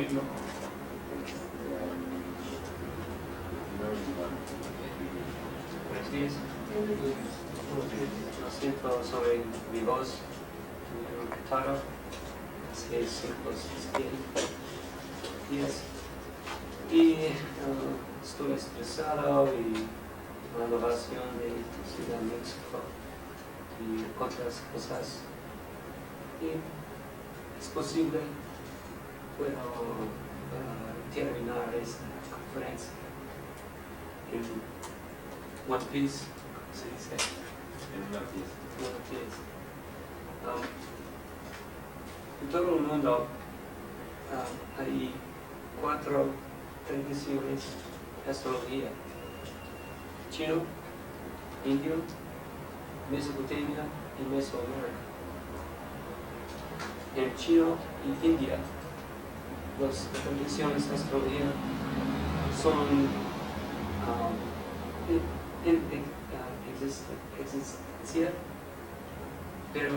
oírlo. Buenos días. Lo siento sobre mi voz, mi catarro, hace 5 o 6 días. Y estuve estresado y la elevación de Ciudad de México y otras cosas. Y es posible puedo terminar esta conferencia en one piece, ¿cómo se dice? En una pieza. En todo el mundo hay 4 tradiciones de astrología: chino, indio, Mesopotamia y Mesoamérica. En chino y India, las tradiciones de astrología son en existencia, pero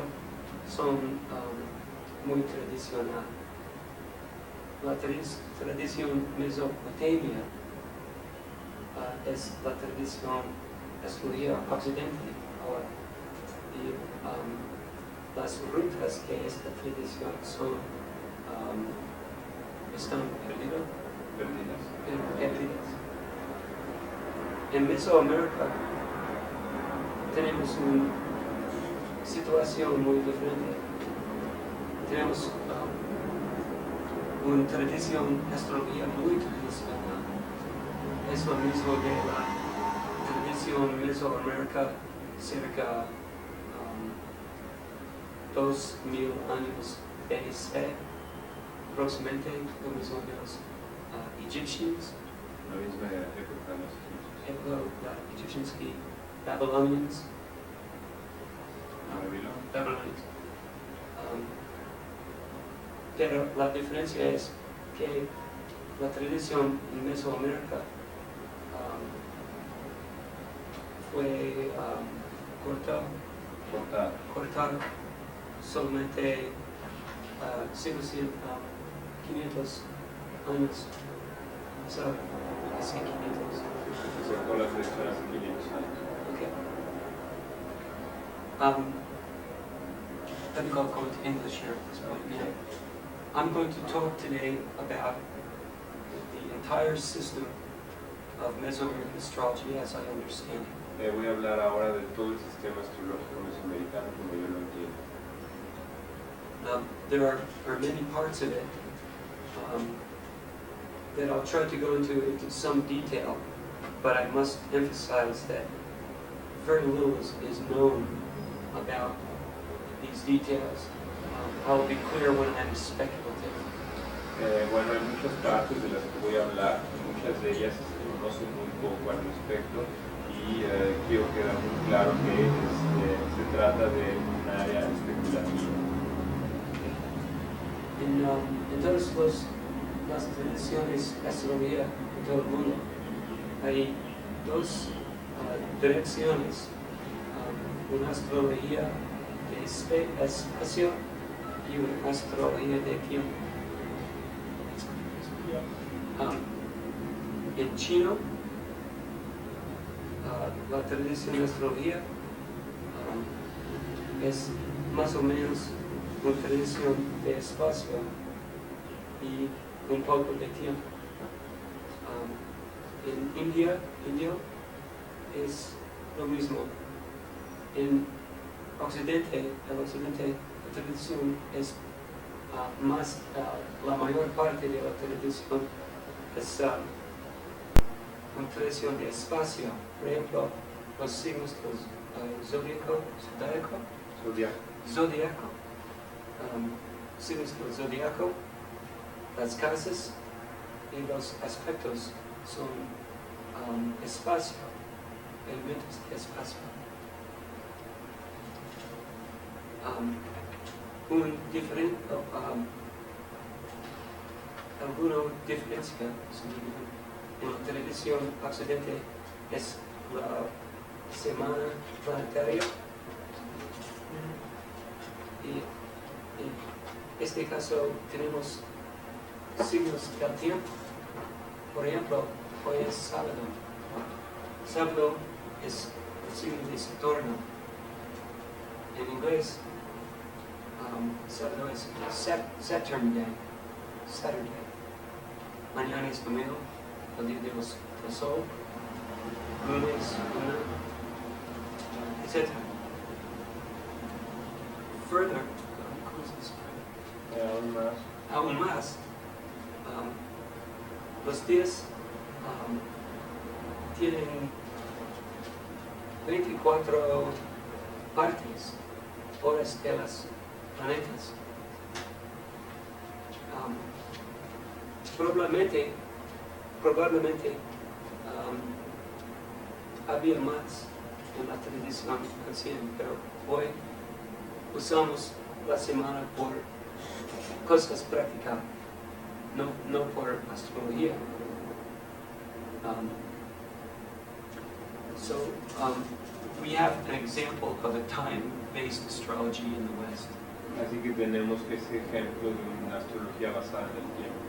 son muy tradicional. La tradición mesopotamia es la tradición de astrología occidental ahora. Y las rutas que esta tradición son están perdidas. En Mesoamérica tenemos una situación muy diferente. Tenemos una tradición de astrología muy tradicional. Es lo mismo de la tradición Mesoamérica cerca 2000 años BC, aproximadamente lo mismo de los egipcios. La misma época de los Egyptians y Babylonians. Babylonians. Pero la diferencia es que la tradición en Mesoamérica fue cortada solamente 500 años. Hace 500. Por la fecha de 500 años. Okay. I think I'll go into English here at this point. Yeah. I'm going to talk today about the entire system of Mesoamerican astrology as I understand it. Voy a hablar ahora de todo el sistema astrológico mesoamericano como yo lo entiendo. There are many parts of it that I'll try to go into some detail, but I must emphasize that very little is known about these details. I'll be clear when I'm speculative. Bueno, hay muchas partes de las que voy a hablar, muchas de ellas se conocen muy poco al respecto y quiero quedar muy claro que se trata de un área especulativa. En todas las tradiciones de astrología de todo el mundo hay 2 direcciones, una astrología de espacio y una astrología de tiempo. En chino, la tradición de astrología es más o menos una tradición de espacio y un poco de tiempo. En India es lo mismo. En Occidente, la tradición es más, la mayor parte de la tradición es una tradición de espacio. Por ejemplo, los signos del zodiaco, signos del zodiaco, las casas y los aspectos son espacio, elementos de espacio. Alguna diferencia en la tradición occidental es la semana planetaria. Y en este caso tenemos signos del tiempo. Por ejemplo, hoy es sábado. Sábado es el signo de Saturno. En inglés, sábado es Saturn Day. Saturday. Mañana es domingo, el día del sol. Lunes, luna, etc. Further, aún más, los días tienen 24 partes, horas de los planetas. Probablemente había más en la tradición anciana, pero hoy usamos la semana por cosas prácticas, no por astrología. So we have an example of a time-based astrology in the West. Así que tenemos ese ejemplo de una astrología basada en el tiempo.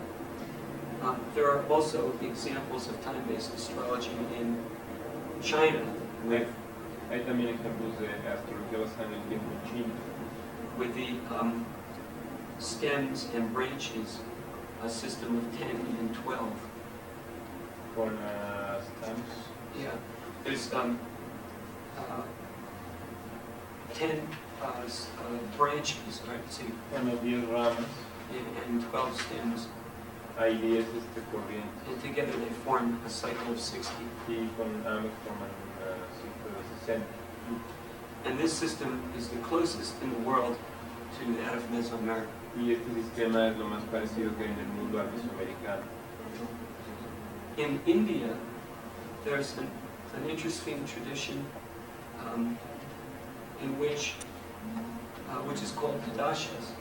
There are also examples of time-based astrology in China Hay también ejemplos de astrología basada en el tiempo en China, with the stems and branches, a system of 10 and 12. con stamps. Yeah, there's 10 branches, right? So, Bueno, 10 ramas, and 12 stems, hay 10 corrientes, and together they form a cycle of 60. y con ames forman ciclo de 60. And this system is the closest in the world to that of Mesoamerica. Y este sistema es lo más parecido que hay en el mundo al mesoamericano. In India, there's an interesting tradition in which is called the dashas,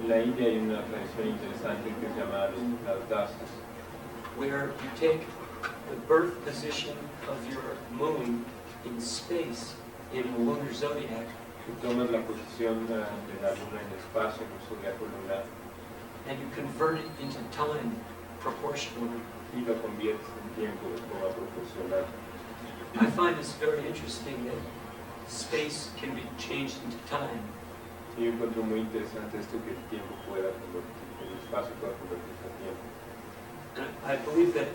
En la India hay una tradición interesante que se llama las dasas, where you take the birth position of your moon in space in the lunar zodiac, que tomas la posición de la luna en el espacio, en el zodiaco lunar, and you convert it into time proportionally. y lo conviertes en tiempo de forma proporcional. I find this very interesting that space can be changed into time. Y yo encuentro muy interesante esto que el tiempo pueda convertirse, el espacio pueda convertirse en tiempo. And I believe that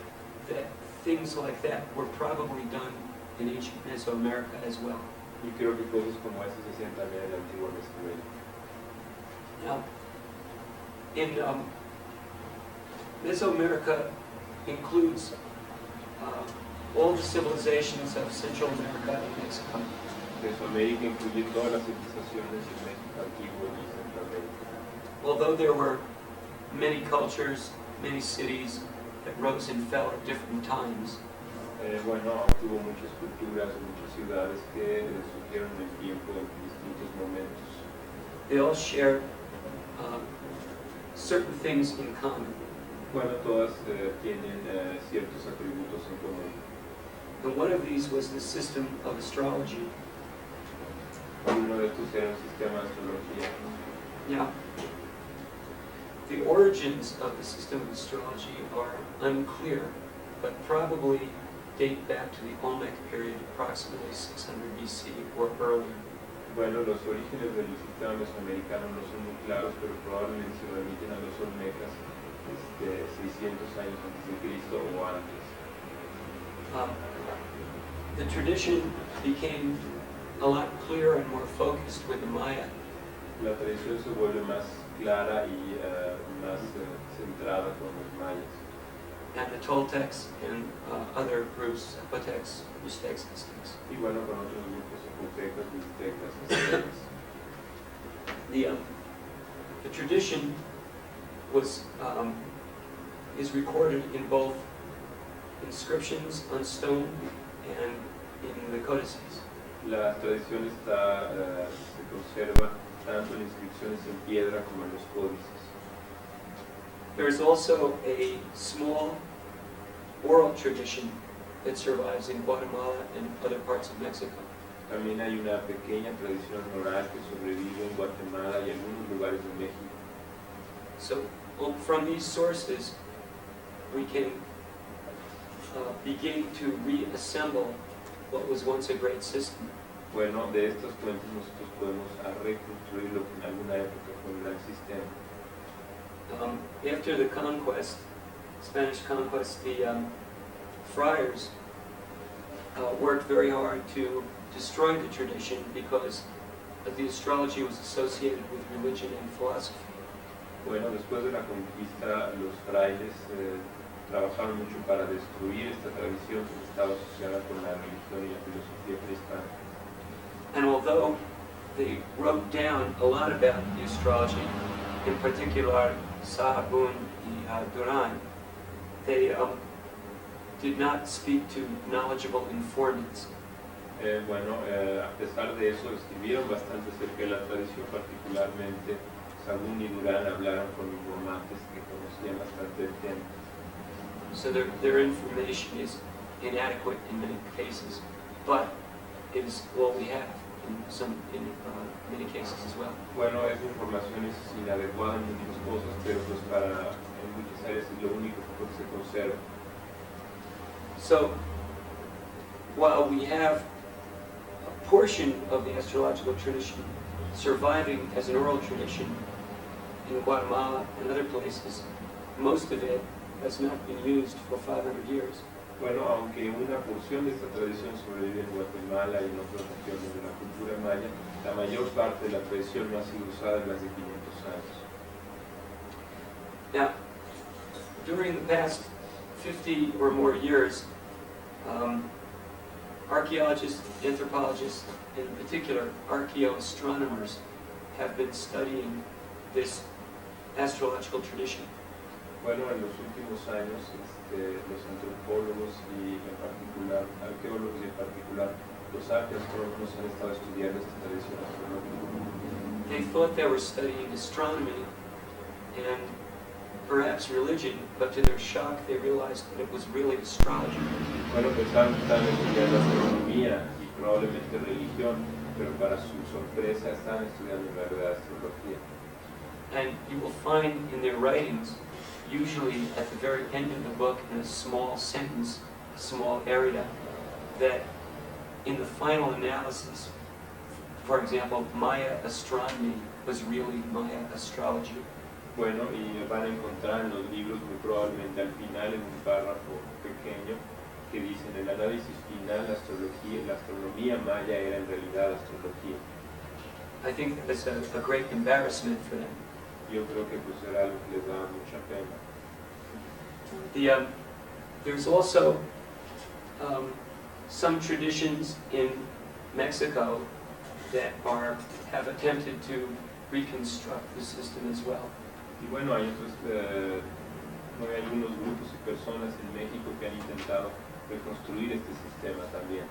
things like that were probably done in ancient Mesoamerica as well. Y creo que cosas como estas se hacían también en el antiguo Mesoamérica. Now, in Mesoamerica includes all the civilizations of Central America and Mexico. Mesoamérica incluye todas las civilizaciones de México antiguo y Centroamérica. Although there were many cultures, many cities that rose and fell at different times, Bueno, tuvo muchas culturas, muchas ciudades que surgieron en el tiempo en distintos momentos. they all shared certain things in common. Bueno, todas tienen ciertos atributos en común. And one of these was the system of astrology. Uno de estos era un sistema de astrología. Now, the origins of the system of astrology are unclear, but probably date back to the Olmec period, approximately 600 BC or earlier. Bueno, los orígenes del sistema mesoamericano no son muy claros, pero probablemente se remiten a los olmecas 600 años antes de Cristo o antes. The tradition became a lot clearer and more focused with the Maya. La tradición se vuelve más clara y más centrada con los mayas. And the Toltecs and other groups, Zapotecs, Mixtecs, Aztecs. Y bueno, con otros grupos zapotecas, mixtecas, aztecas. The tradition is recorded in both inscriptions on stone and in the codices. La tradición se conserva tanto en inscripciones en piedra como en los códices. There is also a small oral tradition that survives in Guatemala and other parts of Mexico. También hay una pequeña tradición oral que sobrevive en Guatemala y algunos lugares de México. So from these sources, we can begin to reassemble what was once a great system. Bueno, de estas fuentes nosotros podemos reconstruir lo que en alguna época fue un gran sistema. After the conquest, Spanish conquest, the friars worked very hard to destroy the tradition because the astrology was associated with religion and philosophy. Bueno, después de la conquista, los frailes trabajaron mucho para destruir esta tradición que estaba asociada con la religión y la filosofía prehispánica. And although they wrote down a lot about the astrology, in particular Sahagún y Durán, they did not speak to knowledgeable informants. Bueno, a pesar de eso, escribieron bastante acerca de la tradición, particularmente Sahagún y Durán hablaron con informantes que conocían bastante el tema. So their information is inadequate in many cases, but is all we have in many cases as well. Bueno, esa información es inadecuada en muchas cosas, pero pues en muchas áreas es lo único que se conserva. So while we have a portion of the astrological tradition surviving as an oral tradition in Guatemala and other places, most of it has not been used for 500 years. Bueno, aunque una porción de esta tradición sobrevive en Guatemala y en otras regiones de la cultura maya, la mayor parte de la tradición no ha sido usada en más de 500 años. Now, during the past 50 or more years, archaeologists, anthropologists, in particular archaeoastronomers, have been studying this astrological tradition. Bueno, en los últimos años, los antropólogos y en particular arqueólogos y en particular los arqueoastrónomos han estado estudiando esta tradición astrológica. They thought they were studying astronomy and perhaps religion, but to their shock they realized that it was really astrology. Bueno, pensaban que estaban estudiando astronomía y probablemente religión, pero para su sorpresa estaban estudiando en realidad astrología. And you will find in their writings, usually at the very end of the book, in a small sentence, a small area, that in the final analysis, for example, Maya astronomy was really Maya astrology. Bueno, y van a encontrar en los libros muy probablemente al final en un párrafo pequeño que dicen el análisis final, la astronomía maya era en realidad astrología. I think that's a great embarrassment for them. Yo creo que pues era algo que les daba mucha pena. There's also some traditions in Mexico that have attempted to reconstruct the system as well. Y bueno, hay algunos grupos y personas en México que han intentado reconstruir este sistema también.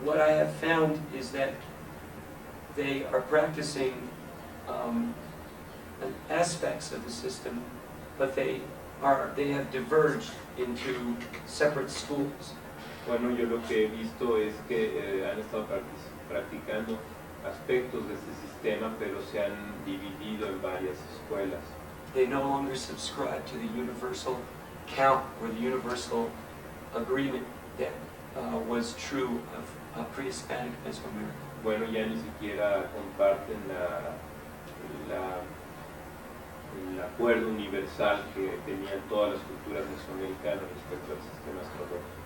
What I have found is that they are practicing aspects of the system, but they have diverged into separate schools. Bueno, yo lo que he visto es que han estado practicando aspectos de este sistema, pero se han dividido en varias escuelas. They no longer subscribe to the universal count or the universal agreement that was true of pre-Hispanic Mesoamerica. Bueno, ya ni siquiera comparten el acuerdo universal que tenían todas las culturas mesoamericanas respecto al sistema astrológico.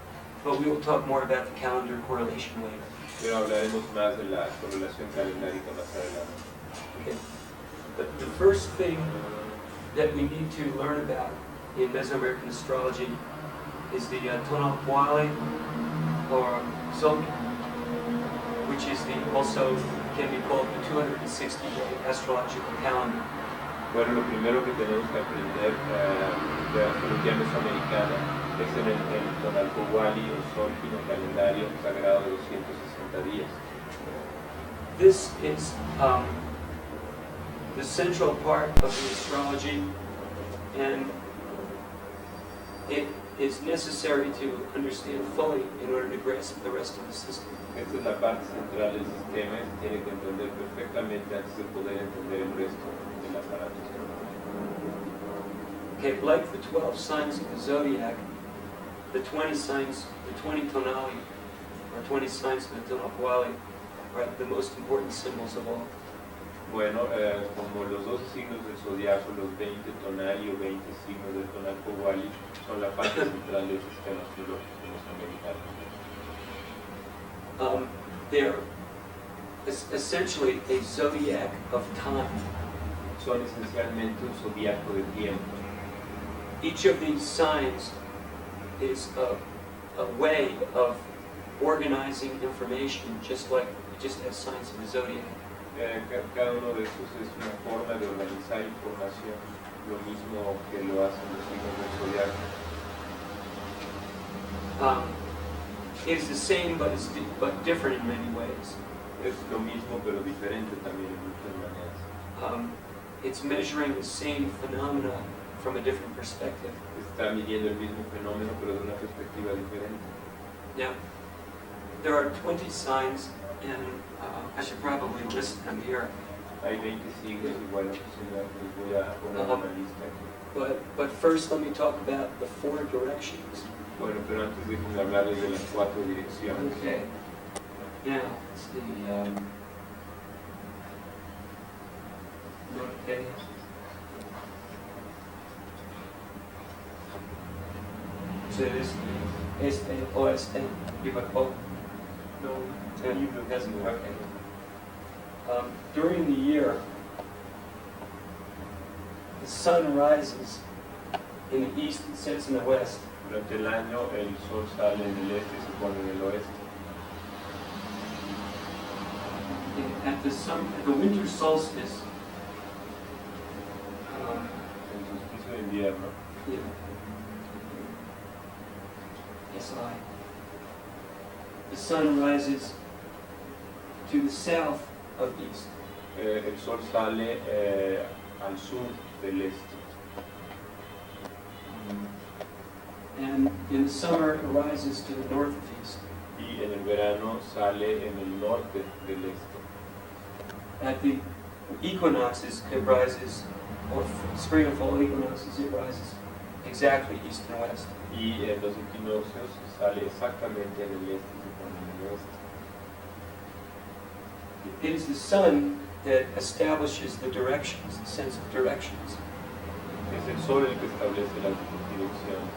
But we will talk more about the calendar correlation later. Pero hablaremos más de la correlación calendárica más adelante. Okay. The first thing that we need to learn about in Mesoamerican astrology is the Tonalpoale or Zolki, which is also can be called the 260-day astrological calendar. Bueno, lo primero que tenemos que aprender de la astrología mesoamericana es el Tonalpoale o Zolki, o calendario sagrado de 260 días. This is the central part of the astrology, and it is necessary to understand fully in order to grasp the rest of the system. Esta es la parte central del sistema y se tiene que entender perfectamente antes de poder entender el resto. pasar a atención. Okay, like the 12 signs of the zodiac, the 20 signs, the 20 tonali, or 20 signs of the tonali, are the most important symbols of all. Bueno, como los 12 signos del zodiaco, los 20 tonali o 20 signos del tonal Kowali son la parte central del sistema astrológico norteamericano. They're essentially a zodiac of time. Son esencialmente un zodiaco de tiempo. Each of these signs is a way of organizing information, just as signs of the zodiac. Cada uno de estos es una forma de organizar información, lo mismo que lo hacen los signos del zodiaco. It is the same, but different in many ways. Es lo mismo, pero diferente también en muchas maneras. It's measuring the same phenomena from a different perspective. Está midiendo el mismo fenómeno, pero de una perspectiva diferente. Now, there are 20 signs, and I should probably list them here. Hay 20 signos y bueno, les voy a poner una lista aquí. But first, let me talk about the 4 directions. Bueno, pero antes déjenme hablarles de las 4 direcciones. Okay. Now, let's see. Okay. So it is este, oeste, Ibaco. No, it doesn't work. During the year, the sun rises in the east and sets in the west. Durante el año el sol sale en el este y se pone en el oeste. At the winter solstice, El solsticio de invierno, yeah. SI. The sun rises to the south of east. el sol sale al sur del este. And in the summer, it rises to the north of east. Y en el verano sale en el norte del este. At the equinoxes, it rises, or spring and fall equinoxes, it rises exactly east and west. Y en los equinoccios sale exactamente en el este y se pone en el oeste. It is the sun that establishes the directions, the sense of directions, Es el sol el que establece las direcciones.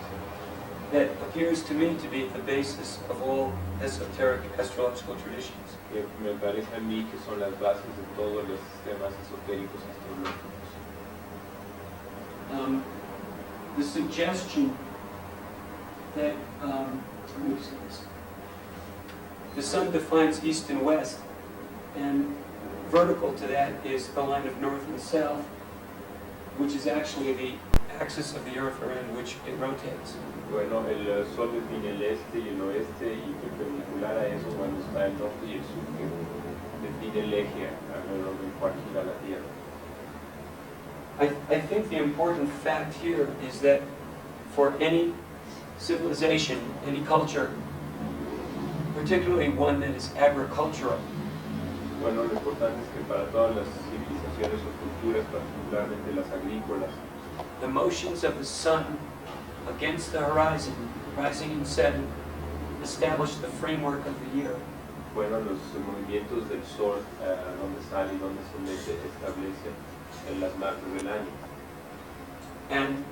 that appears to me to be the basis of all esoteric astrological traditions. Que me parece a mí que son las bases de todos los sistemas esotéricos astrológicos. The suggestion that let me say this. The sun defines east and west, and vertical to that is the line of north and south, which is actually the axis of the earth around which it rotates. Bueno, el sol define el este y el oeste y perpendicular a eso cuando está el norte y el sur que define el eje alrededor del cual gira la Tierra. I think the important fact here is that for any civilization, any culture, particularly one that is agricultural, Bueno, lo importante es que para todas las civilizaciones o culturas, particularmente las agrícolas, the motions of the sun against the horizon, rising and setting, establish the framework of the year. bueno, los movimientos del sol, donde sale y donde se mete, establecen las marcas del año. And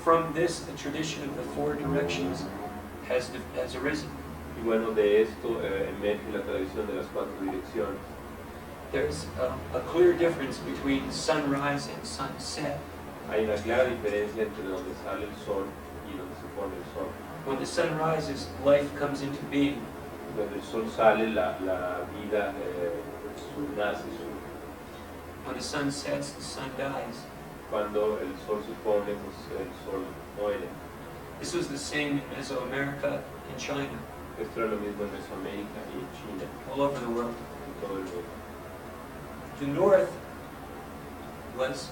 from this, the tradition of the 4 directions has arisen. Y bueno, de esto emerge la tradición de las 4 direcciones. There's a clear difference between sunrise and sunset. Hay una clara diferencia entre donde sale el sol y donde se pone el sol. When the sun rises, life comes into being. Donde el sol sale, la vida nace. When the sun sets, the sun dies. Cuando el sol se pone, pues el sol muere. This was the same in Mesoamerica and China, Esto era lo mismo en Mesoamérica y en China, all over the world. en todo el mundo. The north was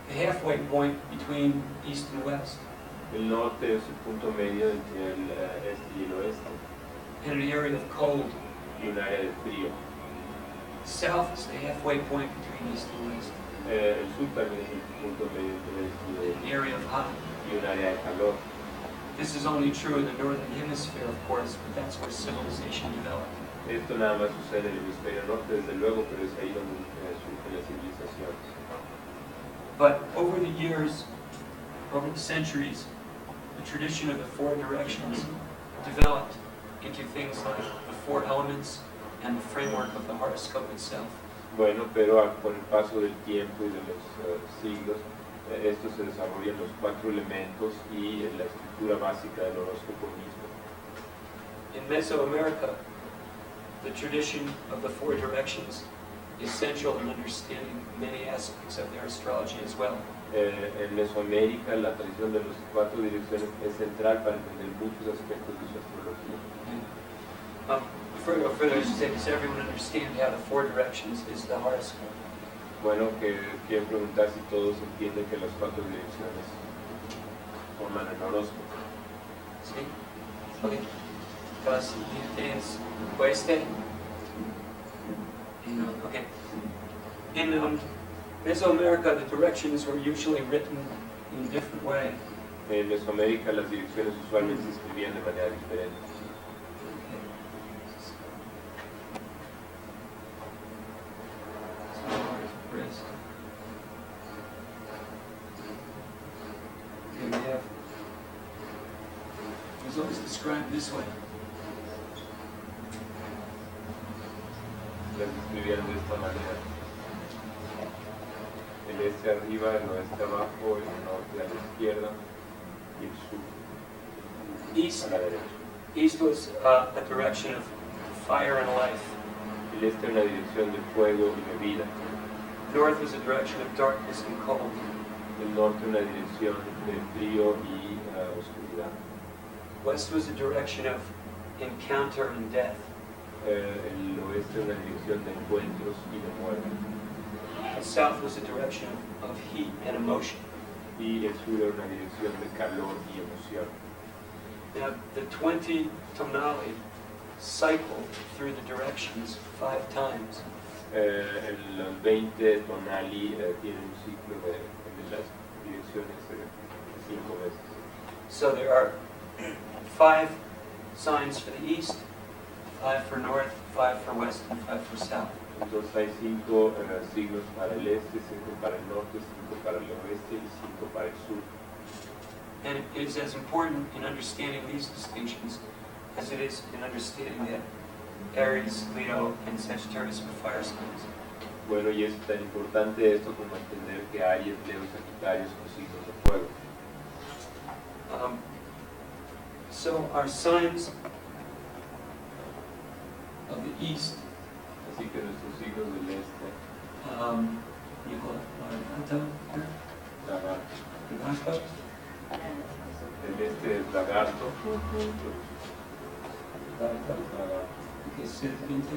the halfway point between east and west, El norte es el punto medio entre el este y el oeste, and an area of cold. y un área de frío. South is the halfway point between east and west. El sur también es el punto medio entre este An area of hot. y un área de calor. This is only true in the northern hemisphere, of course, but that's where civilization developed. Esto nada más sucede en el hemisferio norte, desde luego, pero es ahí donde surgen las civilizaciones. But over the years, over the centuries, the tradition of the four directions developed into things like the four elements and the framework of the horoscope itself. Bueno, pero con el paso del tiempo y de los siglos, esto se desarrolla en los cuatro elementos y en la estructura básica del horóscopo mismo. In Mesoamerica, the tradition of the four directions is central in understanding many aspects of their astrology as well. En Mesoamérica, la tradición de las cuatro direcciones es central para entender muchos aspectos de su astrología. Before I go further, I should say, does everyone understand how the four directions is the horoscope? Bueno, que quiero preguntar si todos entienden que las cuatro direcciones forman el horóscopo. ¿Sí? Okay. La siguiente es oeste. Okay. In Mesoamerica, the directions were usually written in a different way. En Mesoamérica, las direcciones usualmente se escribían de manera diferente. It's always described this way. Las escribían de esta manera. El este arriba, el oeste abajo, el norte a la izquierda y el sur East, a la derecha. east was a direction of fire and life. El este una dirección de fuego y de vida. North was a direction of darkness and cold. El norte una dirección de frío y oscuridad. West was a direction of encounter and death. El oeste una dirección de encuentros y de muerte. The south was a direction of heat and emotion. Y el sur era una dirección de calor y emoción. Now, the 20 tonali cycle through the directions 5 times. Los 20 tonali tienen un ciclo de las direcciones 5 veces. So there are 5 signs for the east, 5 for north, 5 for west, and 5 for south. Entonces hay 5 signos para el este, 5 para el norte, 5 para el oeste y 5 para el sur. And it is as important in understanding these distinctions as it is in understanding that Aries, Leo, and Sagittarius are fire signs. Bueno, y es tan importante esto como entender que Aries, Leo y Sagitario son signos de fuego. So our signs of the east, Así que nuestros signos del este, you call it lagarto, el este es lagarto, que es serpiente,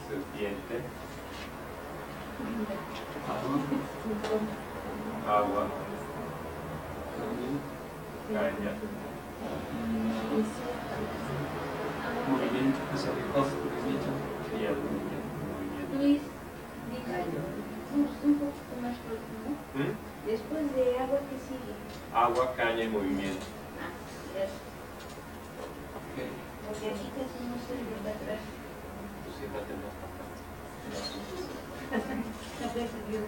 serpiente, agua, caña, movimiento, pues movimiento. y el movimiento. Luis, dígalo, un poco más profundo. Después de agua, ¿qué sigue? Agua, caña y movimiento. Ya. Okay. Porque aquí casi no se ve atrás. Pues siéntate más acá. No puede seguir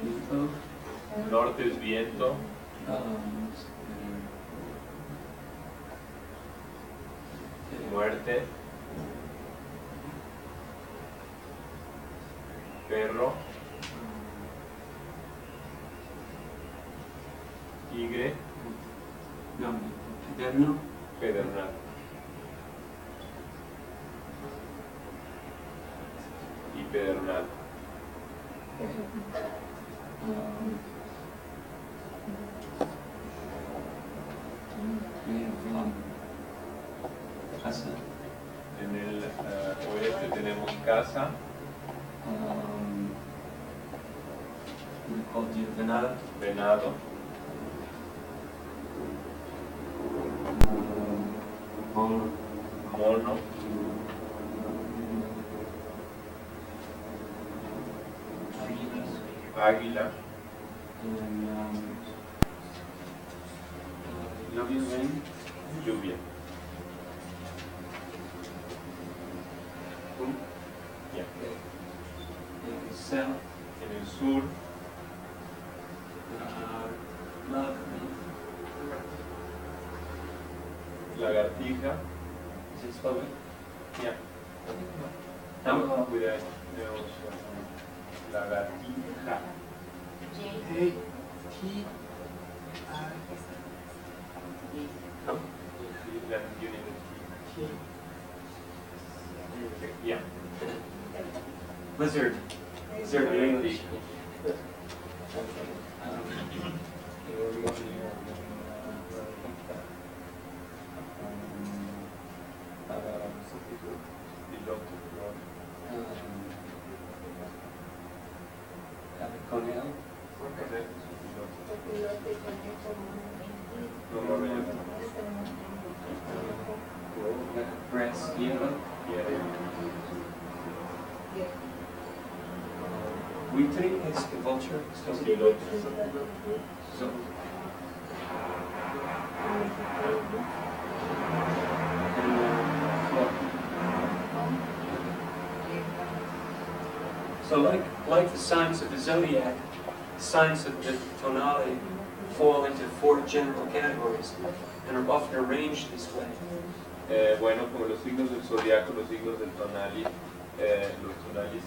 Info. Norte es viento, muerte, perro, tigre, no, Kdenlive, pedernal. Y pedernal. Casa, En el oeste tenemos casa, we call it venado, venado, mono, mono, águila, and lluvia, rain. lluvia. Ya. In the south, En el sur, love, lagartija. is it spelled? Ya. How? Cuidado. Lagartija. J. Oh. Ya. Lizard. Lizard in English. Conejo. Grass, yellow. Buitre es the vulture. So, so like the signs of the zodiac, signs of the tonality fall into 4 general categories and are often arranged this way. Bueno, como los signos del zodiaco, los signos del tonalis, los tonalis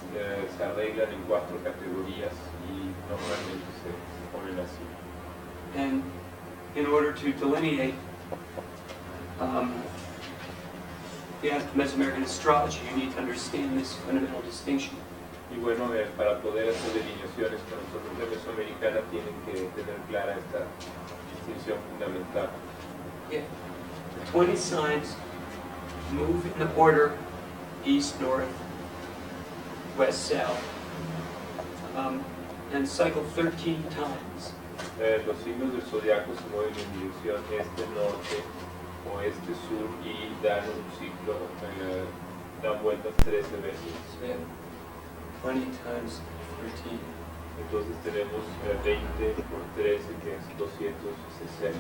se arreglan en 4 categorías y normalmente se ponen así. And in order to delineate the Mesoamerican astrology, you need to understand this fundamental distinction. Y bueno, para poder hacer delineaciones con la astrología mesoamericana tienen que tener clara esta distinción fundamental. Yeah. 20 signs move in the order east, north, west, south, and cycle 13 times. Los signos del zodiaco se mueven en dirección este-norte, oeste-sur y dan un ciclo, dan vueltas 13 veces. So we have 20 times 13. Entonces tenemos 20 por 13, que es 260.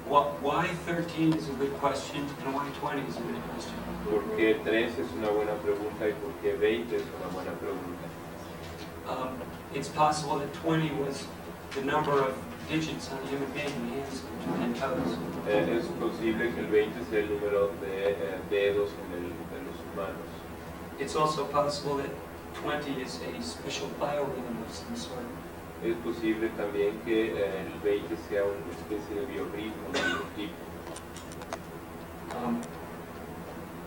Why 13 is a good question, and why 20 is a good question? ¿Por qué 13 es una buena pregunta y por qué 20 es una buena pregunta? It's possible that 20 was the number of digits on a human being, hands and toes. Es posible que el 20 sea el número de dedos en los humanos. It's also possible that 20 is a special biorhythm of some sort. Es posible también que el 20 sea una especie de biorritmo, de biotipo.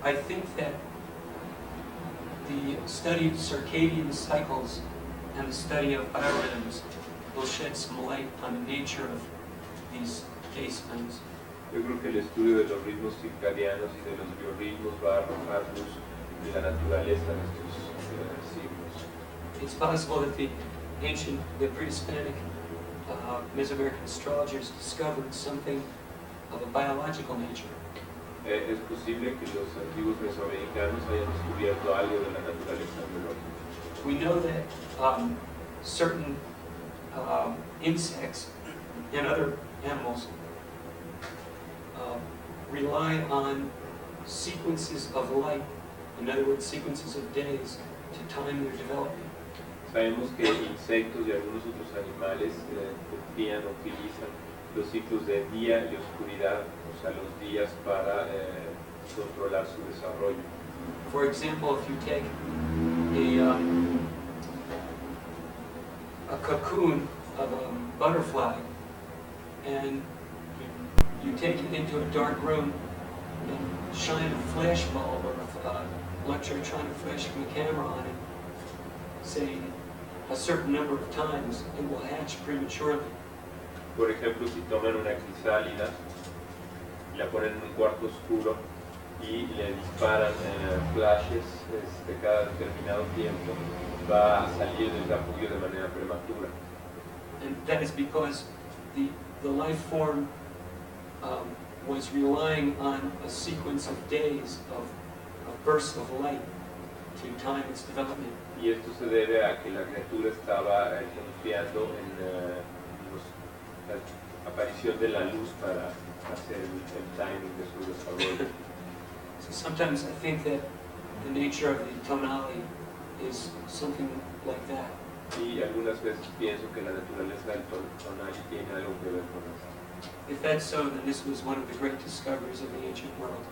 I think that the study of circadian cycles and the study of biorhythms will shed some light on the nature of these day signs. Yo creo que el estudio de los ritmos circadianos y de los biorritmos va a arrojar luz de la naturaleza de estos signos. It's possible that the pre-Hispanic Mesoamerican astrologers discovered something of a biological nature. Es posible que los antiguos mesoamericanos hayan descubierto algo de la naturaleza biológica. We know that certain insects and other animals rely on sequences of light, in other words, sequences of days, to time their development. Sabemos que insectos y algunos otros animales confían, utilizan los ciclos de día y oscuridad, o sea, los días para controlar su desarrollo. For example, if you take a cocoon of a butterfly and you take it into a dark room and shine a flash bulb or electronic flash from a camera on it, say a certain number of times, it will hatch prematurely. Por ejemplo, si toman una crisálida y la ponen en un cuarto oscuro y le disparan flashes cada determinado tiempo, va a salir del capullo de manera prematura. And that is because the life form was relying on a sequence of days of bursts of light to time its development. Y esto se debe a que la criatura estaba confiando en la aparición de la luz para hacer el timing de su desarrollo. So sometimes I think that the nature of the tonali is something like that. Y algunas veces pienso que la naturaleza del tonali tiene algo que ver con esto. If that's so, then this was one of the great discoveries of the ancient world.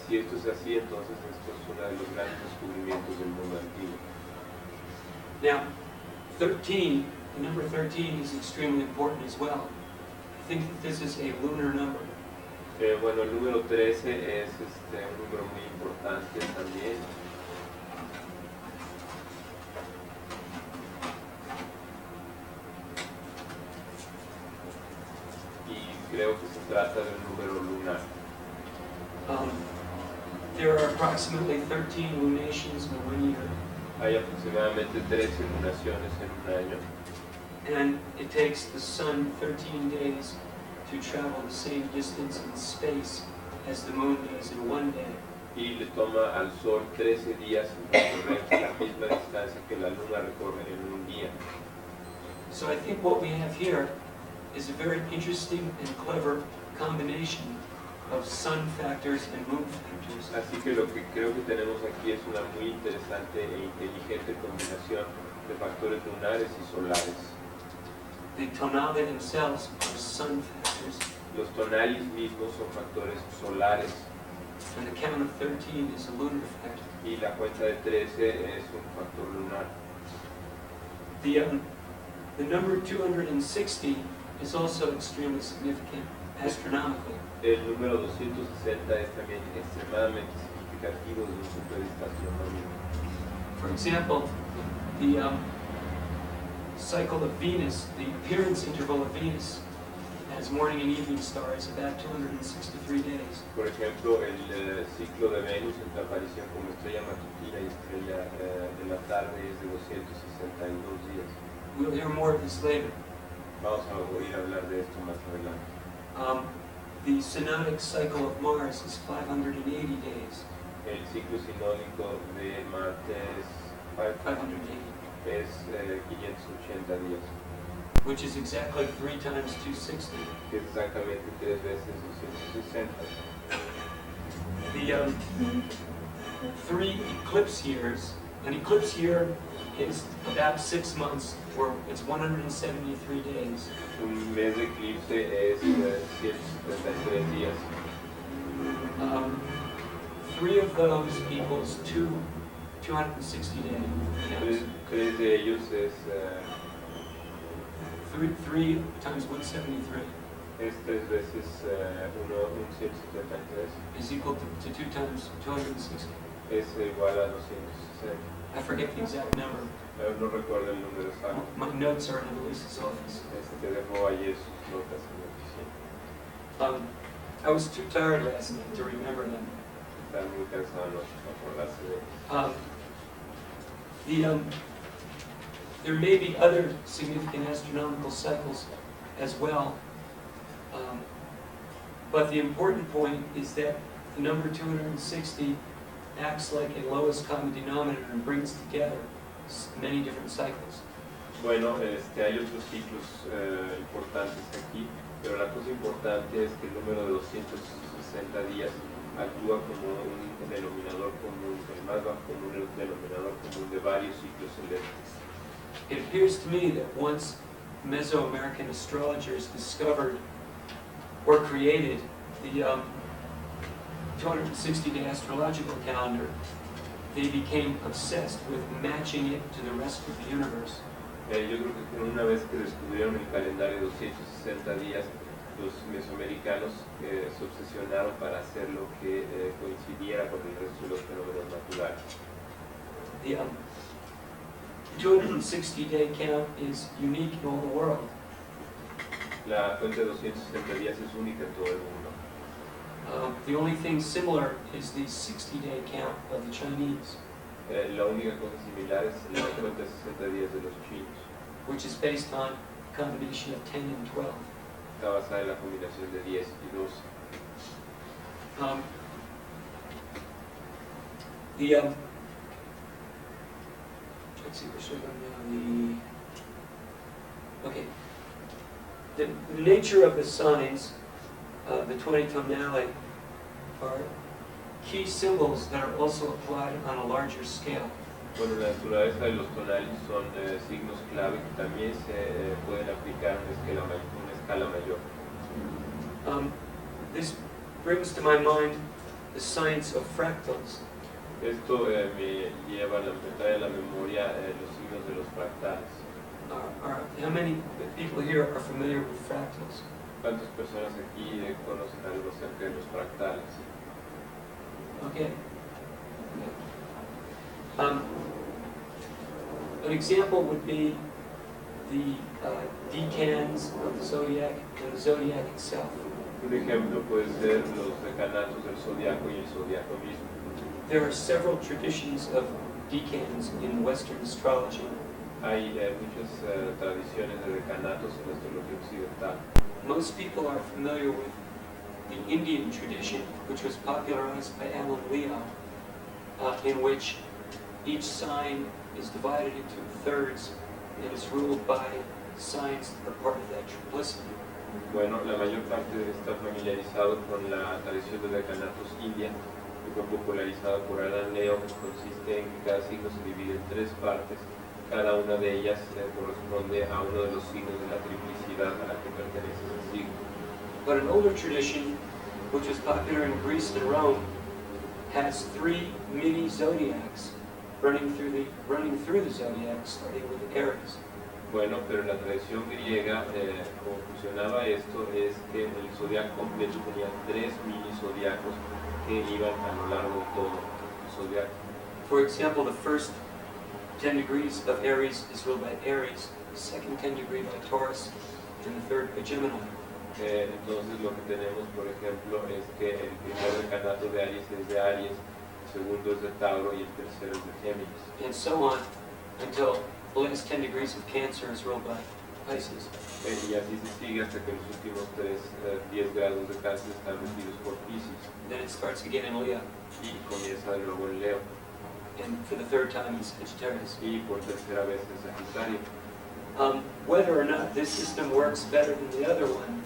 Si esto es así, entonces esto es uno de los grandes descubrimientos del mundo antiguo. Now, 13, the number 13 is extremely important as well. I think that this is a lunar number. Bueno, el número 13 es un número muy importante también. Y creo que se trata de un número lunar. There are approximately 13 lunations in 1 year. Hay aproximadamente 13 lunaciones en un año. And it takes the sun 13 days to travel the same distance in space as the moon does in 1 day. Y le toma al sol 13 días en recorrer la misma distancia que la luna recorre en un día. So I think what we have here is a very interesting and clever combination of sun factors and moon factors. Así que lo que creo que tenemos aquí es una muy interesante e inteligente combinación de factores lunares y solares. The tonali themselves are sun factors, Los tonalis mismos son factores solares and the count of 13 is a lunar factor. y la cuenta de 13 es un factor lunar. The number 260 is also extremely significant astronomically. El número 260 es también extremadamente significativo desde un punto de vista astronómico. For example, the cycle of Venus, the appearance interval of Venus as morning and evening star is about 263 days. Por ejemplo, el ciclo de Venus entre aparición como estrella matutina y estrella de la tarde es de 262 días. We'll hear more of this later. Vamos a oír hablar de esto más adelante. The synodic cycle of Mars is 580 days. El ciclo sinódico de Marte es 580, 580 días, which is exactly 3 times 260. que es exactamente 3 veces 260. The 3 eclipse years, an eclipse year is about 6 months, or it's 173 days. Un mes de eclipse es 173 días. 3 of those equals 260 days. 3 de ellos es 3 times 173 3 veces un 173 is equal to 2 times 260. es igual a 260. I forget the exact number. No recuerdo el número exacto. My notes are in Elisa's office. Dejó ayer sus notas en la oficina. I was too tired last night to remember them. Están muy cansados por acordarse de ellos. There may be other significant astronomical cycles as well, but the important point is that the number 260 acts like a lowest common denominator and brings together many different cycles. Bueno, hay otros ciclos importantes aquí, pero la cosa importante es que el número de 260 días actúa como un denominador común, el más bajo común, el denominador común de varios ciclos celestes. It appears to me that once Mesoamerican astrologers discovered or created the 260-day astrological calendar, they became obsessed with matching it to the rest of the universe. Yo creo que una vez que descubrieron el calendario de 260 días, los mesoamericanos se obsesionaron para hacer lo que coincidiera con el resto de los fenómenos naturales. The 260-day count is unique in all the world. La cuenta de 260 días es única en todo el mundo. The only thing similar is the 60-day count of the Chinese, La única cosa similar es la cuenta de 60 días de los chinos. which is based on a combination of 10 and 12. Está basada en la combinación de 10 y 12. let's see, we're showing now okay. The nature of the signs, the 20 tonali, are key symbols that are also applied on a larger scale. Bueno, la naturaleza de los tonales son signos clave que también se pueden aplicar en una escala mayor. This brings to my mind the science of fractals. Esto me lleva me trae a la memoria los signos de los fractales. How many people here are familiar with fractals? ¿Cuántas personas aquí conocen algo acerca de los fractales? Okay. An example would be the decans of the zodiac and the zodiac itself. Un ejemplo puede ser los decanatos del zodiaco y el zodiaco mismo. There are several traditions of decans in Western astrology. Hay muchas tradiciones de decanatos en la astrología occidental. Most people are familiar with the Indian tradition, which was popularized by Alan Leo, in which each sign is divided into thirds and is ruled by signs that are part of that triplicity. Bueno, la mayor parte está familiarizado con la tradición de decanatos india, que fue popularizada por Alan Leo, que consiste en que cada signo se divide en tres partes. Cada una de ellas corresponde a uno de los signos de la triplicidad a la que pertenece ese signo. But an older tradition, which was popular in Greece and Rome, has three mini zodiacs running through the zodiac, starting with Aries. Bueno, pero en la tradición griega, como funcionaba esto, es que el zodiaco completo tenía tres mini zodiacos que iban a lo largo de todo el zodiaco. For example, the first 10 degrees of Aries is ruled by Aries, the second 10 degree by Taurus, and the third by Gemini. Entonces lo que tenemos, por ejemplo, es que el primer decanato de Aries es de Aries, el segundo es de Tauro y el tercero es de Géminis. And so on, until the last 10 degrees of Cancer is ruled by Pisces. Y así se sigue hasta que los últimos 10 grados de Cáncer están regidos por Pisces. Then it starts again in Leo. Y comienza de nuevo en Leo. And for the third time in Sagittarius. Y por tercera vez en Sagitario. Whether or not this system works better than the other one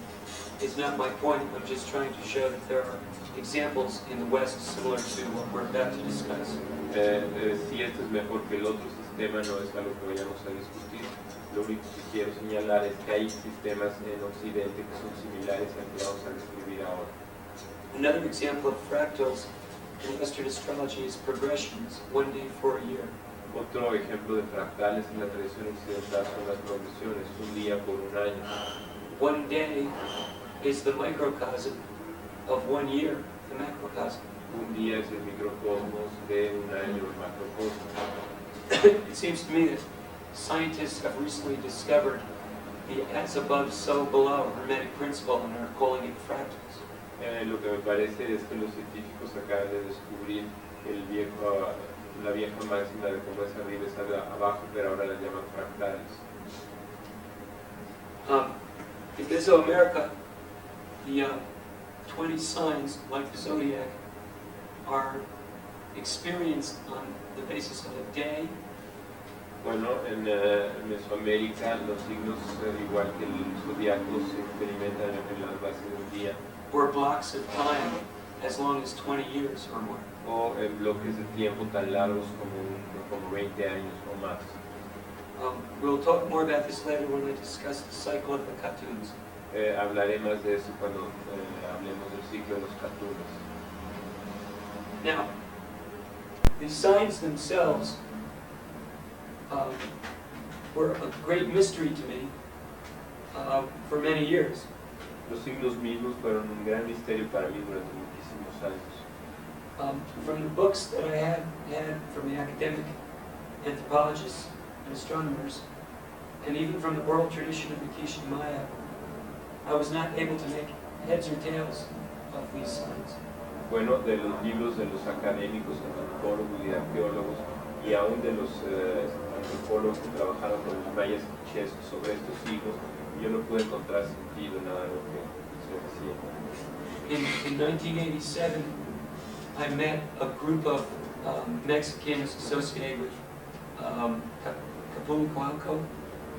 is not my point. I'm just trying to show that there are examples in the West similar to what we're about to discuss. Si este es mejor que el otro sistema no es algo que vayamos a discutir. Lo único que quiero señalar es que hay sistemas en Occidente que son similares al que vamos a describir ahora. Another example of fractals in Western astrology is progressions, one day for a year. Otro ejemplo de fractales en la tradición occidental son las progresiones, un día por un año. One day is the microcosm of 1 year, the macrocosm. Un día es el microcosmos de un año, el macrocosmos. It seems to me that scientists have recently discovered the as above, so below hermetic principle and are calling it fractals. Lo que me parece es que los científicos acaban de descubrir la vieja máxima de cómo es arriba es abajo, pero ahora la llaman fractales. In Mesoamerica, the 20 signs, like the zodiac, are experienced on the basis of a day. Bueno, en Mesoamérica los signos, igual que el zodiaco, se experimentan en las bases del día. Or blocks of time as long as 20 years or more. O en bloques de tiempo tan largos como 20 años o más. We'll talk more about this later when I discuss the cycle of the Katuns. Hablaré más de eso cuando hablemos del ciclo de los Katuns. Now, the signs themselves were a great mystery to me for many years. Los signos mismos fueron un gran misterio para mí durante muchísimos años. From the books that I had from the academic anthropologists and astronomers, and even from the oral tradition of the Quiche Maya, I was not able to make heads or tails of these signs. Bueno, de los libros de los académicos, antropólogos y arqueólogos, y aún de los antropólogos que trabajaron con los mayas quichés sobre estos signos, yo no pude encontrar sentido en nada de lo que se decía. In 1987, I met a group of Mexicans associated with Capulcoalco.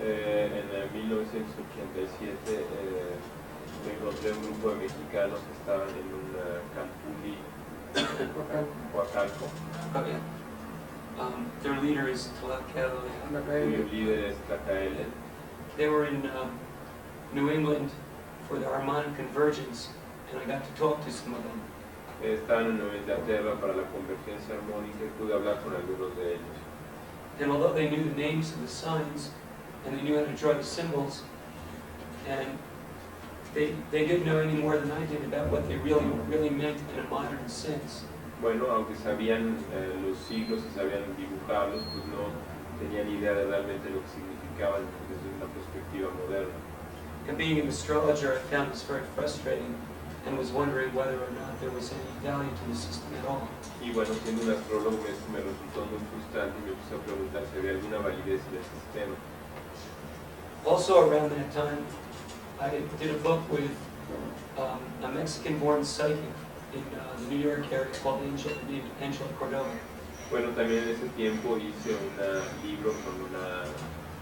En 1987 me encontré un grupo de mexicanos que estaban en un campuli Coacalco. Oh, yeah. Their leader is Tlacaelel. Cuyo líder es Tlacaelel. They were in New England for the harmonic convergence, and I got to talk to some of them. Estaban en Nueva Inglaterra para la convergencia armónica y pude hablar con algunos de ellos. And although they knew the names of the signs, and they knew how to draw the symbols, and they didn't know any more than I did about what they really meant in a modern sense. Bueno, aunque sabían los siglos y sabían dibujarlos, pues no tenían idea de realmente lo que significaban desde una perspectiva moderna. And being an astrologer, I found this very frustrating and was wondering whether or not there was any value to the system at all. Y bueno, siendo un astrólogo esto me resultó muy frustrante y me puse a preguntar si había alguna validez en el sistema. Also around that time, I did a book with a Mexican-born psychic in the New York area called Angela Cordova. Bueno, también en ese tiempo hice un libro con una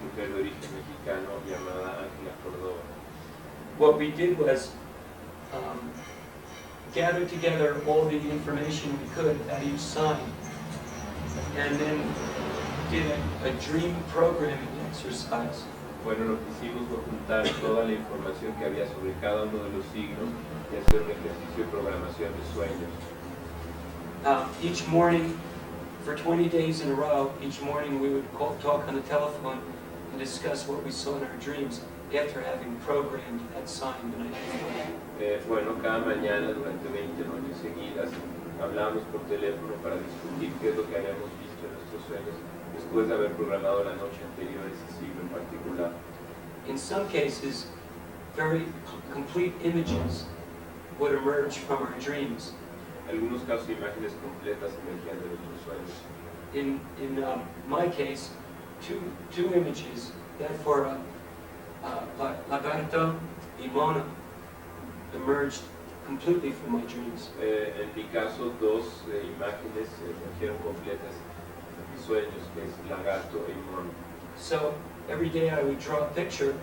mujer de origen mexicano llamada Ángela Cordova. What we did was gather together all the information we could about each sign, and then did a dream programming exercise. Bueno, lo que hicimos fue juntar toda la información que había sobre cada uno de los signos y hacer un ejercicio de programación de sueños. Each morning, for 20 days in a row, each morning we would talk on the telephone and discuss what we saw in our dreams after having programmed that sign the night before. Bueno, cada mañana durante 20 noches seguidas hablábamos por teléfono para discutir qué es lo que habíamos visto en nuestros sueños después de haber programado la noche anterior ese signo en particular. In some cases, very complete images would emerge from our dreams. En algunos casos, imágenes completas emergían de nuestros sueños. In my case, two images that for lagarto y mono emerged completely from my dreams. En mi caso, dos imágenes emergieron completas de mis sueños, que es lagarto y mono. So every day I would draw a picture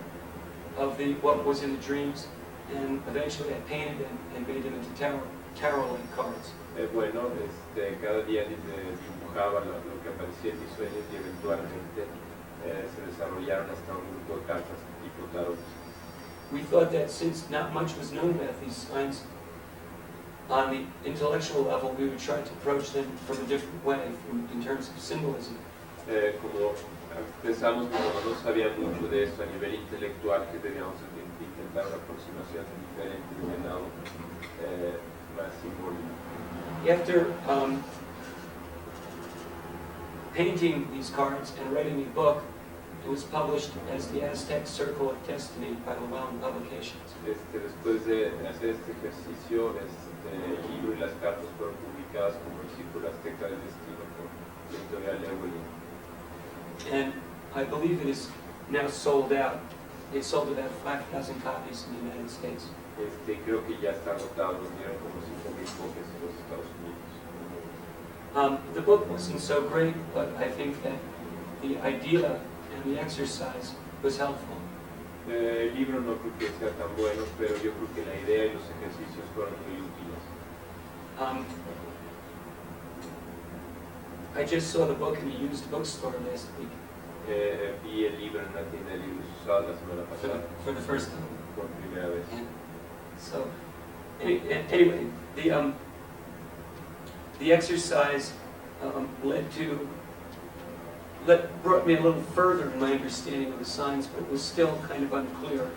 of what was in the dreams, and eventually I painted them and made them into tarot-like cards. Bueno, cada día dibujaba lo que aparecía en mis sueños y eventualmente se desarrollaron hasta un grupo de cartas tipo tarot. We thought that since not much was known about these signs, on the intellectual level we would try to approach them from a different way in terms of symbolism. Como pensamos que como no sabía mucho de esto a nivel intelectual, que debíamos intentar una aproximación diferente de un lado más simbólico. After painting these cards and writing a book, it was published as the Aztec Circle of Destiny by Llewellyn Publications. Después de hacer este ejercicio, el libro y las cartas fueron publicadas como el Círculo Azteca del Destino por la editorial Llewellyn. And I believe it is now sold out. They sold about 5,000 copies in the United States. Creo que ya está agotado, vendieron como 5,000 copias en los Estados Unidos. The book wasn't so great, but I think that the idea and the exercise was helpful. El libro no creo que sea tan bueno, pero yo creo que la idea y los ejercicios fueron muy útiles. I just saw the book in a used bookstore last week. Vi el libro en una tienda de libros usados la semana pasada. For the first time. Por primera vez. Yeah. So, anyway, the exercise brought me a little further in my understanding of the signs, but it was still kind of unclear.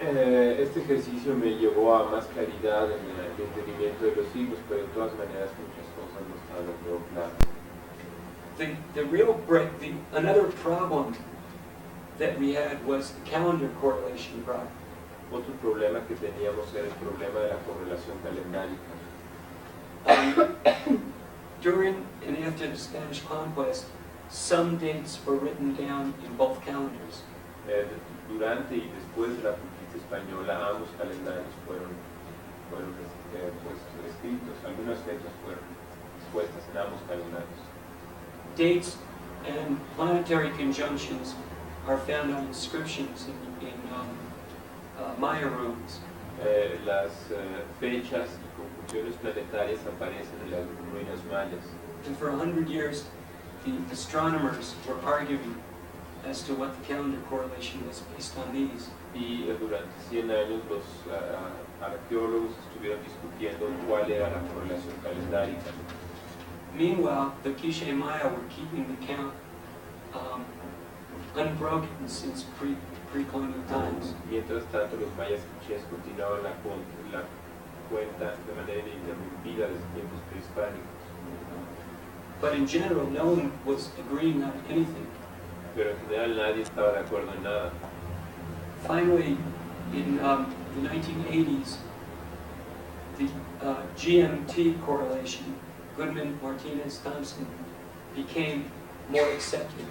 Este ejercicio me llevó a más claridad en el entendimiento de los signos, pero de todas maneras muchas cosas no estaban del todo claras. Another problem that we had was the calendar correlation problem. Otro problema que teníamos era el problema de la correlación calendárica. During and after the Spanish conquest, some dates were written down in both calendars. Durante y después de la conquista española, ambos calendarios fueron escritos. Algunas fechas fueron expuestas en ambos calendarios. Dates And planetary conjunctions are found on inscriptions in Maya runes. Las fechas y conjunciones planetarias aparecen en las ruinas mayas. And for 100 years, the astronomers were arguing as to what the calendar correlation was based on these. Y durante 100 años los arqueólogos estuvieron discutiendo cuál era la correlación calendárica. Meanwhile, the Quiché Maya were keeping the count unbroken since pre-colonial times. Mientras tanto, los mayas quichés continuaban la cuenta de manera ininterrumpida desde tiempos prehispánicos. But in general, no one was agreeing on anything. Pero en general nadie estaba de acuerdo en nada. Finally, in the 1980s, the GMT correlation, Goodman, Martinez, Thompson, became more accepted.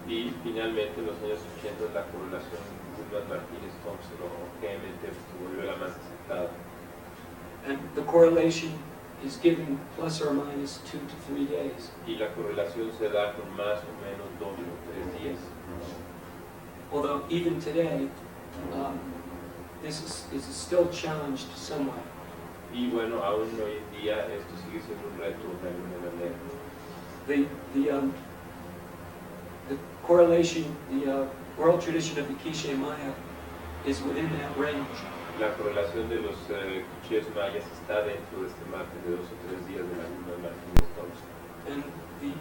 Y finalmente en los años 80 la correlación Goodman, Martinez, Thompson o GMT se volvió la más aceptada. And the correlation is given plus or minus 2 to 3 days. Y la correlación se da con más o menos 2 o 3 días. Although even today, this is still challenged somewhat. Y bueno, aún hoy en día esto sigue siendo un reto de alguna manera. The correlation, the oral tradition of the Quiché Maya is within that range. La correlación de los quichés mayas está dentro de este margen de 2 o 3 días de la luna Martínez Thompson. And the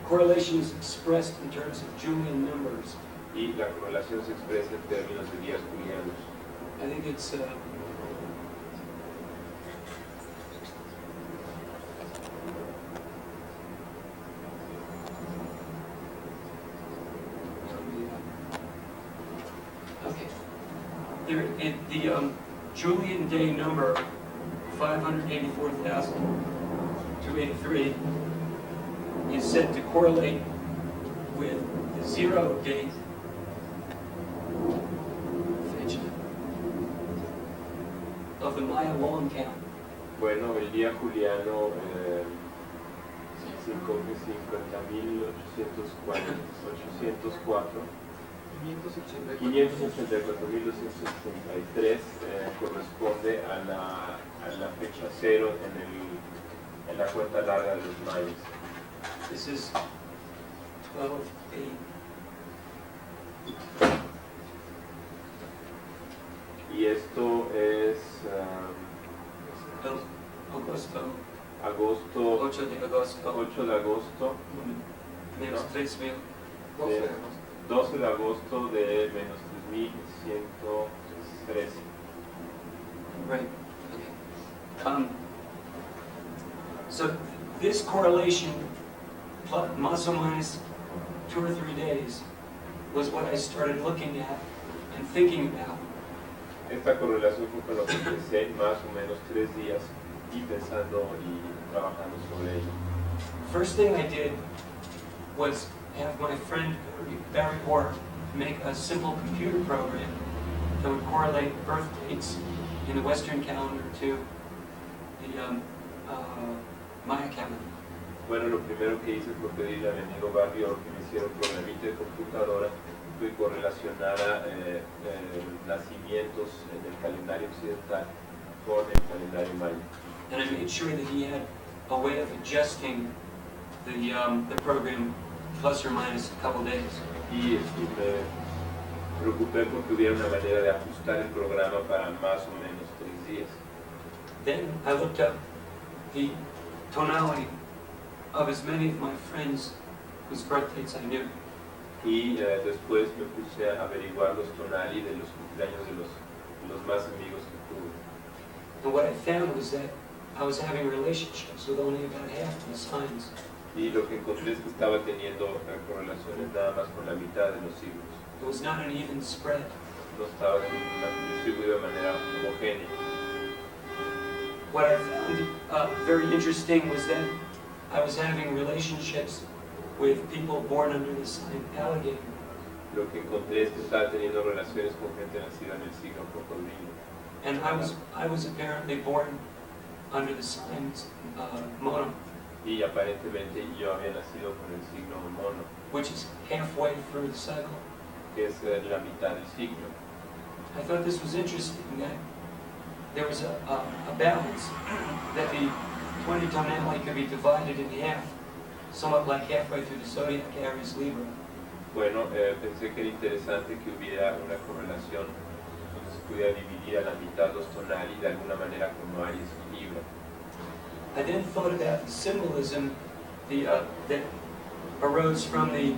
correlation is expressed in terms of Julian numbers. Y la correlación se expresa en términos de días julianos. I think it's okay. The Julian day number 584,283 is said to correlate with the 0 date of the Maya long count. Bueno, el día juliano 50.804 584.263 corresponde a la fecha 0 en la cuenta larga de los mayas. This is 12/8. Y esto es Agosto, 8 de agosto, 8 de agosto, menos 3,000. 12 de agosto de menos 3.113. Right. Okay. So this correlation, plus or minus 2 or 3 days, was what I started looking at and thinking about. Esta correlación fue con lo que empecé más o menos 3 días y pensando y trabajando sobre ello. First thing I did was have my friend Barry Orr make a simple computer program that would correlate birth dates in the Western calendar to the Maya calendar. Bueno, lo primero que hice fue pedirle a mi amigo Barry Orr que me hiciera un programita de computadora que correlacionara nacimientos en el calendario occidental con el calendario maya. And I made sure that he had a way of adjusting the program plus or minus a couple days. Y me preocupé porque hubiera una manera de ajustar el programa para más o menos 3 días. Then I looked up the tonality of as many of my friends whose birth dates I knew. Y después me puse a averiguar los tonali de los cumpleaños de los más amigos que tuve. And what I found was that I was having relationships with only about half the signs. Y lo que encontré es que estaba teniendo correlaciones nada más con la mitad de los signos. It was not an even spread. No estaba distribuido de manera homogénea. What I found very interesting was that I was having relationships with people born under the sign alligator. Lo que encontré es que estaba teniendo relaciones con gente nacida en el signo cocodrilo. And I was apparently born under the sign mono. y aparentemente yo había nacido con el signo mono, which is halfway through the cycle. que es la mitad del ciclo. I thought this was interesting, that there was a balance, that the 20 tonality could be divided in half, somewhat like halfway through the zodiac, Aries, Libra. Bueno, pensé que era interesante que hubiera una correlación donde se pudiera dividir a la mitad los tonali de alguna manera como Aries y Libra. I then thought about the symbolism that arose from the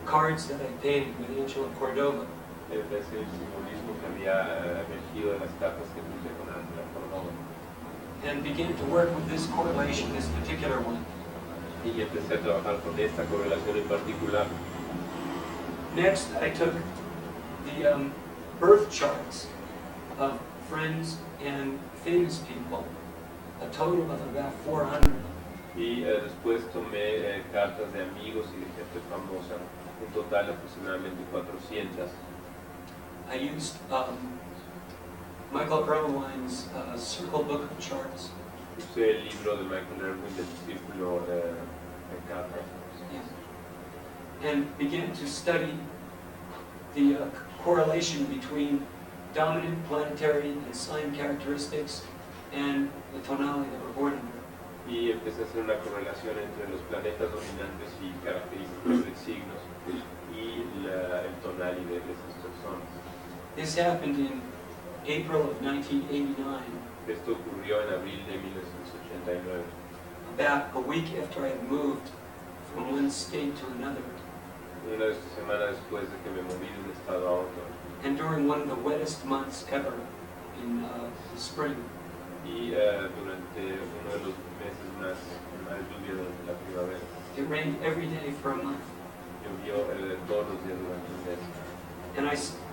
cards that I painted with Angela Cordova. Pensé en el simbolismo que había emergido de las cartas que puse con Angela Cordova. And began to work with this correlation, this particular one. Y empecé a trabajar con esta correlación en particular. Next, I took the birth charts of friends and famous people, a total of about 400. Y después tomé cartas de amigos y de gente famosa, un total de aproximadamente 400. I used Michael Irwine's Circle Book of Charts. Usé el libro de Michael Irwin del Círculo de Cartas. And began to study the correlation between dominant planetary and sign characteristics and the tonality that we're born under. Y empecé a hacer una correlación entre los planetas dominantes y características de signos y el tonali de esas personas. This happened in April of 1989, Esto ocurrió en abril de 1989, about a week after I had moved from one state to another, una semana después de que me moví de un estado a otro. and during one of the wettest months ever in the spring. Y durante uno de los meses más lluviosos de la primavera. It rained every day for a month. Llovió todos los días durante un mes. And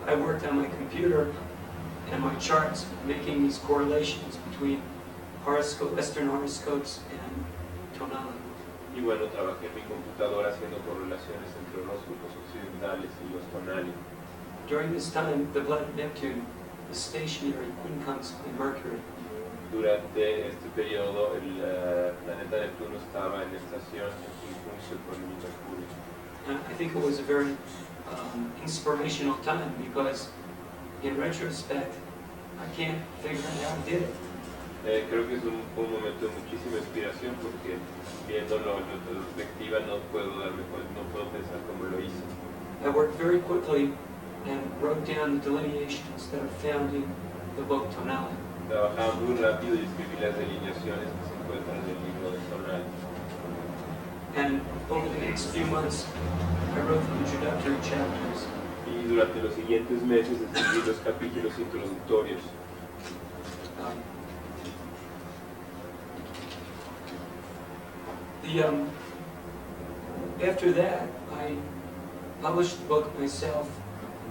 I worked on my computer and my charts, making these correlations between Western horoscopes and tonality. Y bueno, trabajé en mi computadora haciendo correlaciones entre horóscopos occidentales y los tonali. During this time, the planet Neptune is stationary inconstantly Mercury. Durante este periodo, el planeta Neptuno estaba en estación en conjunción con el Mercurio. And I think it was a very inspirational time, because in retrospect, I can't figure out how I did it. Creo que es un momento de muchísima inspiración, porque viéndolo en retrospectiva no puedo pensar cómo lo hice. I worked very quickly and wrote down the delineations that are found in the book Tonality. Trabajaba muy rápido y escribí las delineaciones que se encuentran en el libro de tonal. And over the next few months, I wrote the introductory chapters. Y durante los siguientes meses escribí los capítulos introductorios. After that, I published the book myself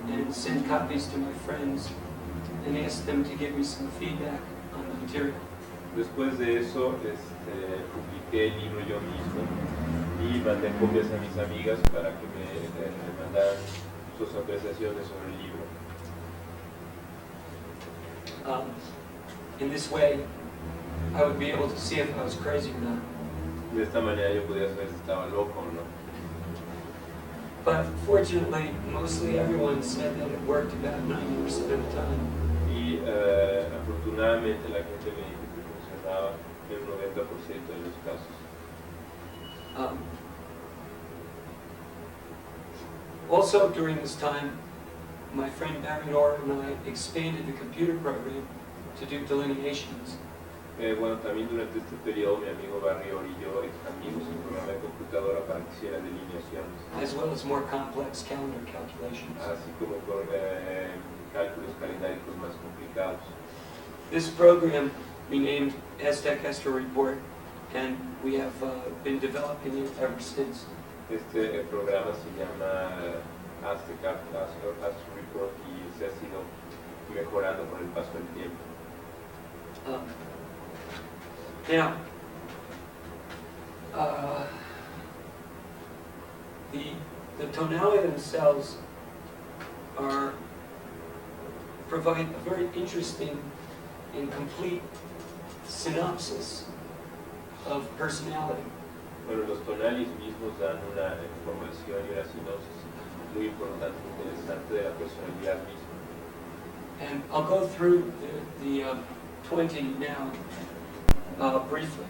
and sent copies to my friends and asked them to give me some feedback on the material. Después de eso, publiqué el libro yo mismo y mandé copias a mis amigas para que me mandaran sus apreciaciones sobre el libro. In this way, I would be able to see if I was crazy or not. De esta manera yo podía saber si estaba loco o no. But fortunately, mostly everyone said that it worked about 90% of the time. Y afortunadamente la gente me dijo que funcionaba en el 90% de los casos. Also during this time, my friend Barry Orr and I expanded the computer program to do delineations. Bueno, también durante este periodo mi amigo Barry Orr y yo expandimos el programa de computadora para que hiciera delineaciones, As well as more complex calendar calculations. así como con cálculos calendáricos más complicados. This program we named Aztec Astro Report, and we have been developing it ever since. Este programa se llama Aztec Astro Report y se ha sido mejorando con el paso del tiempo. Now, the tonality themselves provide a very interesting and complete synopsis of personality. Bueno, los tonalis mismos dan una información y una sinopsis muy importante, muy interesante de la personalidad misma. And I'll go through the 20 now briefly.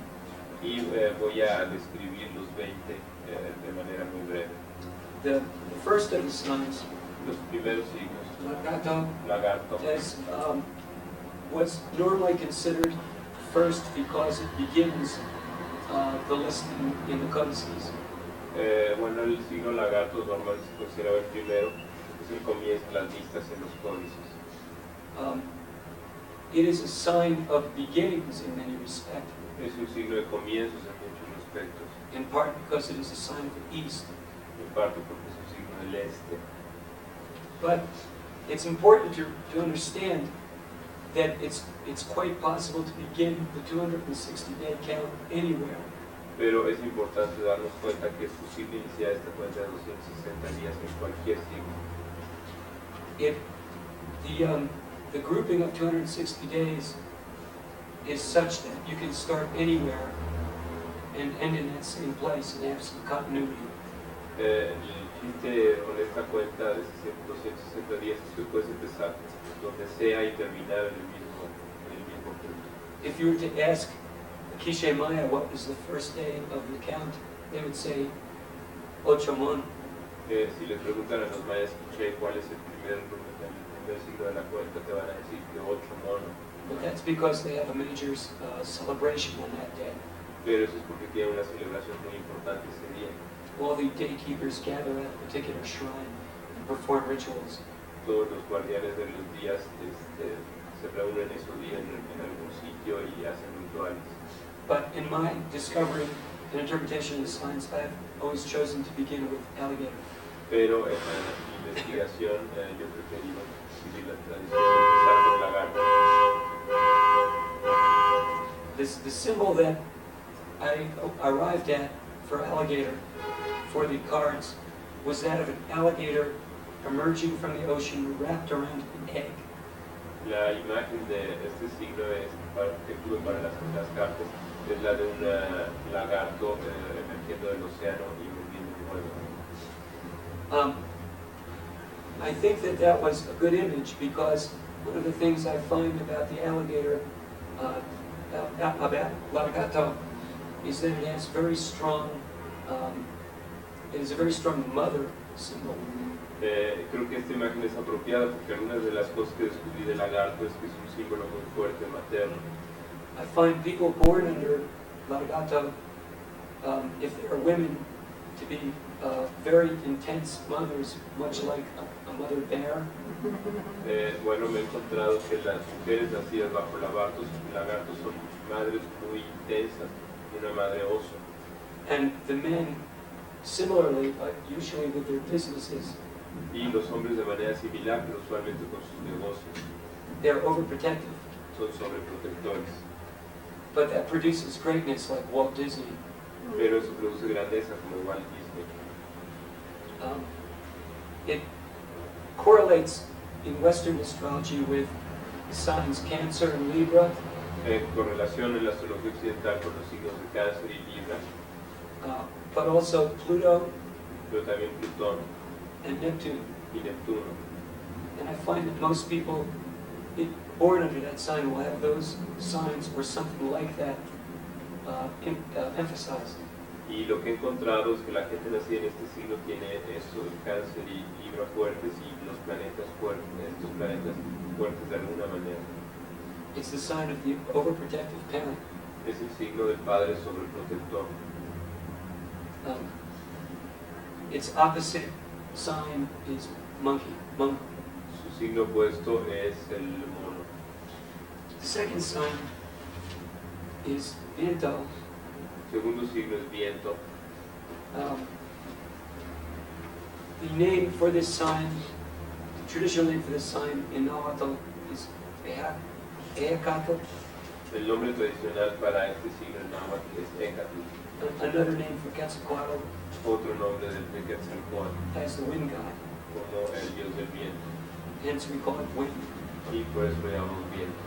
Y voy a describir los 20 de manera muy breve. The first of the signs, Los primeros signos, lagarto, lagarto, is what's normally considered first because it begins the listing in the codices. Bueno, el signo lagarto normalmente se considera el primero, es el comienzo de las listas en los códices. It is a sign of beginnings in many respects, Es un signo de comienzos en muchos aspectos, in part because it is a sign of the east. en parte porque es un signo del este. But it's important to understand that it's quite possible to begin the 260-day count anywhere. Pero es importante darnos cuenta que es posible iniciar esta cuenta de 260 días en cualquier signo. If the grouping of 260 days is such that you can start anywhere and end in that same place in absolute continuity. El chiste con esta cuenta de 260 días es que puedes empezar donde sea y terminar en el mismo punto. If you were to ask Quiche Maya what was the first day of the count, they would say Ochomon. Si le preguntan a los mayas Quiché cuál es el primer signo de la cuenta, te van a decir que 8 mono. But that's because they have a major celebration on that day. Pero eso es porque tienen una celebración muy importante ese día. All the daykeepers gather at a particular shrine and perform rituals. Todos los guardianes de los días se reúnen esos días en algún sitio y hacen rituales. But in my discovery and interpretation of the signs, I've always chosen to begin with alligator. Pero en la investigación yo he preferido seguir la tradición de empezar con lagarto. The symbol that I arrived at for alligator, for the cards, was that of an alligator emerging from the ocean wrapped around an egg. La imagen de este signo que tuve para las cartas es la de un lagarto emergiendo del océano y volviendo un huevo. I think that was a good image because one of the things I find about the alligator, about lagarto, is that it has very strong, it is a very strong mother symbol. Creo que esta imagen es apropiada porque algunas de las cosas que descubrí del lagarto es que es un símbolo muy fuerte materno. I find people born under lagarto, if they are women, to be very intense mothers, much like a mother bear. Bueno, me he encontrado que las mujeres nacidas bajo lagartos son madres muy intensas, una madre oso. And the men, similarly, but usually with their businesses, Y los hombres de manera similar, pero usualmente con sus negocios, they are overprotective. son sobreprotectores. But that produces greatness like Walt Disney. Pero eso produce grandeza como Walt Disney. It correlates in Western astrology with the signs Cancer and Libra, Correlación en la astrología occidental con los signos de Cáncer y Libra, but also Pluto pero también Plutón and Neptune. y Neptuno. And I find that most people born under that sign will have those signs or something like that emphasized. Y lo que he encontrado es que la gente nacida en este signo tiene eso, el Cáncer y Libra fuertes y los planetas fuertes, estos planetas fuertes de alguna manera. It's the sign of the overprotective parent. Es el signo del padre sobreprotector. Its opposite sign is monkey, monk. Su signo opuesto es el mono. The second sign is viento. Segundo signo es viento. The name for this sign, the traditional name for this sign in Nahuatl is Eacatl. El nombre tradicional para este signo en náhuatl es Ecatl. Another name for Quetzalcoatl Otro nombre del Quetzalcóatl as the wind god. como el dios del viento. Hence we call it wind. Y por eso lo llamamos viento.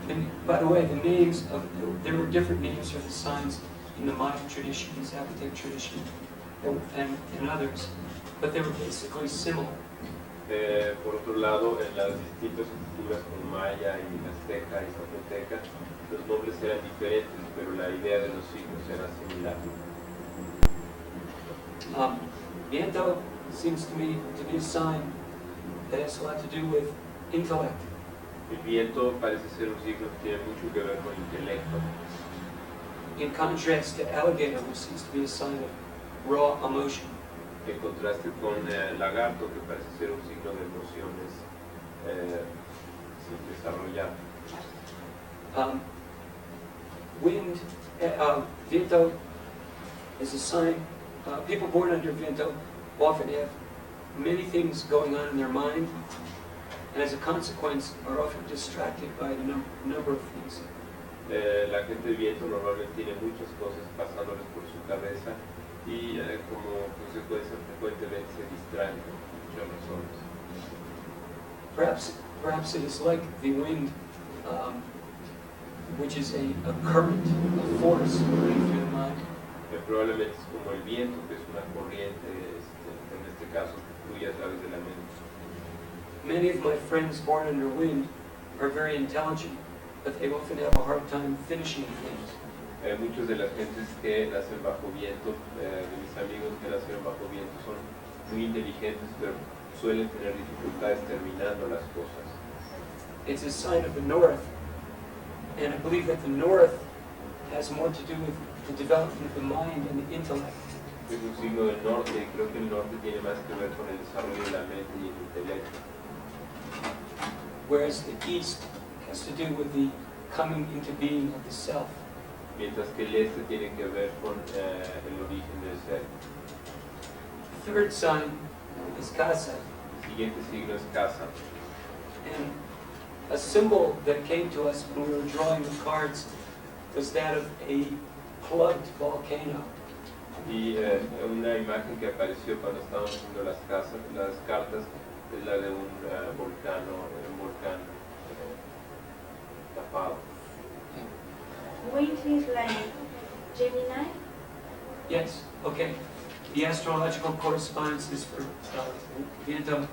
And by the way, the names of, there were different names for the signs in the Maya tradition, the Zapotec tradition, and others, but they were basically similar. Por otro lado, en las distintas culturas como Maya y Azteca y Zapoteca, los nombres eran diferentes, pero la idea de los signos era similar. Viento seems to me to be a sign that has a lot to do with intellect. El viento parece ser un signo que tiene mucho que ver con el intelecto. In contrast to alligator, which seems to be a sign of raw emotion. En contraste con el lagarto, que parece ser un signo de emociones sin desarrollar. Wind, viento is a sign. People born under viento often have many things going on in their mind, and as a consequence are often distracted by a number of things. La gente de viento normalmente tiene muchas cosas pasándoles por su cabeza y como consecuencia frecuentemente se distraen por muchas razones. Perhaps it is like the wind, which is a current, a force running through the mind. Probablemente es como el viento, que es una corriente, en este caso, que fluye a través de la mente. Many of my friends born under wind are very intelligent, but they often have a hard time finishing things. Muchos de las gentes que nacen bajo viento, de mis amigos que nacieron bajo viento, son muy inteligentes, pero suelen tener dificultades terminando las cosas. It's a sign of the north, and I believe that the north has more to do with the development of the mind and the intellect. Es un signo del norte y creo que el norte tiene más que ver con el desarrollo de la mente y el intelecto. Whereas the east has to do with the coming into being of the self. Mientras que el este tiene que ver con el origen del ser. The third sign is casa, El siguiente signo es casa. and a symbol that came to us when we were drawing the cards was that of a plugged volcano. Y una imagen que apareció cuando estábamos haciendo las cartas es la de un volcán tapado. Wind is like Gemini. Yes, okay. The astrological correspondences for Viento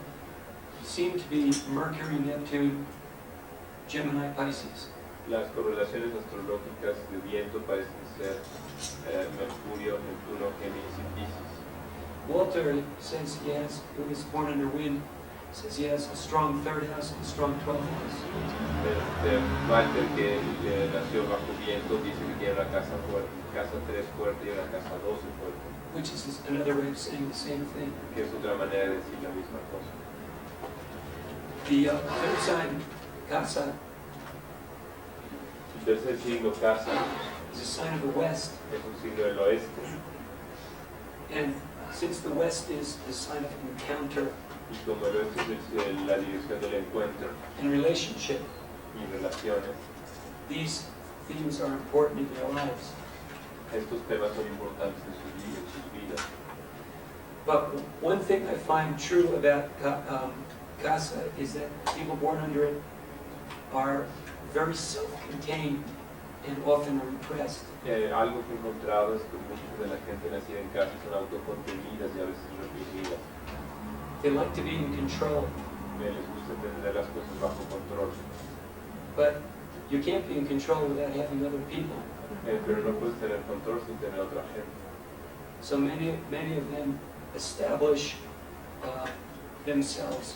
seem to be Mercury, Neptune, Gemini, Pisces. Las correlaciones astrológicas de viento parecen ser Mercurio, Neptuno, Géminis y Piscis. Walter says he has, who was born under wind, says he has a strong third house and a strong 12th house. Walter, que nació bajo viento, dice que tiene una casa fuerte, casa 3 fuerte y una casa 12 fuerte. Which is another way of saying the same thing. Que es otra manera de decir la misma cosa. The third sign, casa, El tercer signo, casa, is a sign of the west. es un signo del oeste. And since the west is the sign of encounter Y como el oeste es la dirección del encuentro and relationship, y relaciones, these themes are important in their lives. estos temas son importantes en sus vidas. But one thing I find true about casa is that people born under it are very self-contained and often are repressed. Algo que he encontrado es que mucha de la gente nacida en casa son autocontenidas y a veces reprimidas. They like to be in control, Les gusta tener las cosas bajo control, but you can't be in control without having other people. pero no puedes tener control sin tener otra gente. So many of them establish themselves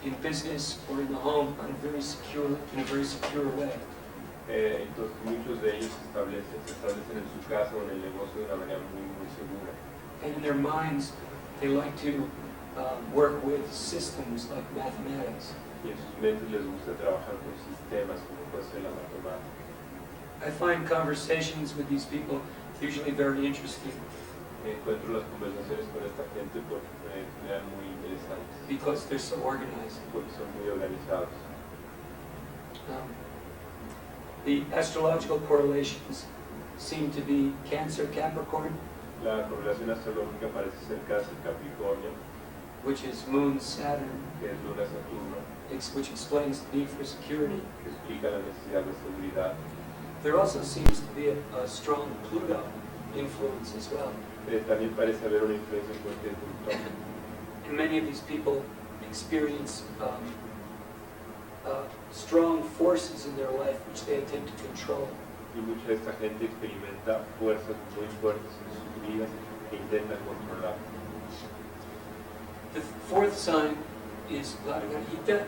in business or in the home in a very secure way. Entonces muchos de ellos se establecen en su casa o en el negocio de una manera muy segura. And in their minds, they like to work with systems like mathematics. Y en sus mentes les gusta trabajar con sistemas como puede ser la matemática. I find conversations with these people usually very interesting Encuentro las conversaciones con esta gente porque me dan muy interesantes, because they're so organized. porque son muy organizados. The astrological correlations seem to be Cancer, Capricorn, La correlación astrológica parece ser casi Capricornio, which is Moon Saturn, que es Luna Saturno, which explains the need for security. que explica la necesidad de seguridad. There also seems to be a strong Pluto influence as well. También parece haber una influencia fuerte de Plutón. And many of these people experience strong forces in their life which they attempt to control. Y mucha de esta gente experimenta fuerzas muy fuertes en sus vidas que intentan controlar. The fourth sign is Lagartija.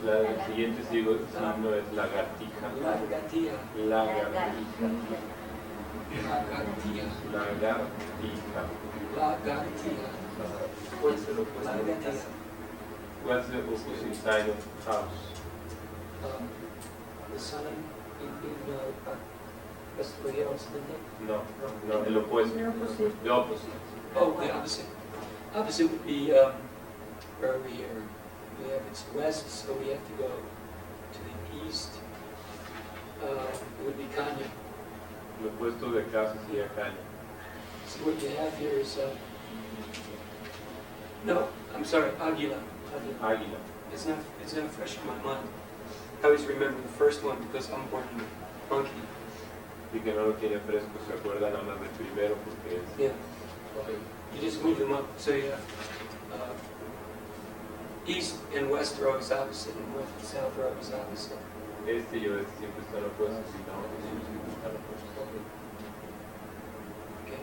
El siguiente signo es lagartija. Lagartija. Lagartija. Lagartija. Lagartija. Lagartija. What's the opposite sign of house? The sign in Astrología del México. No, el opuesto. The opposite. Oh, the opposite. Opposite would be, where are we here? We have, it's west, so we have to go to the east. It would be Kanya. El opuesto de casa sería caña. So what you have here is, no, I'm sorry, Águila. Águila. It's not fresh in my mind. I always remember the first one because I'm born in Monkey. Y que no lo tiene fresco, se acuerda nada más del primero porque es... Yeah. You just move them up. So you have east and west are always opposite, and north and south are always opposite. Este y oeste siempre están opuestos y no, siempre están opuestos. Okay.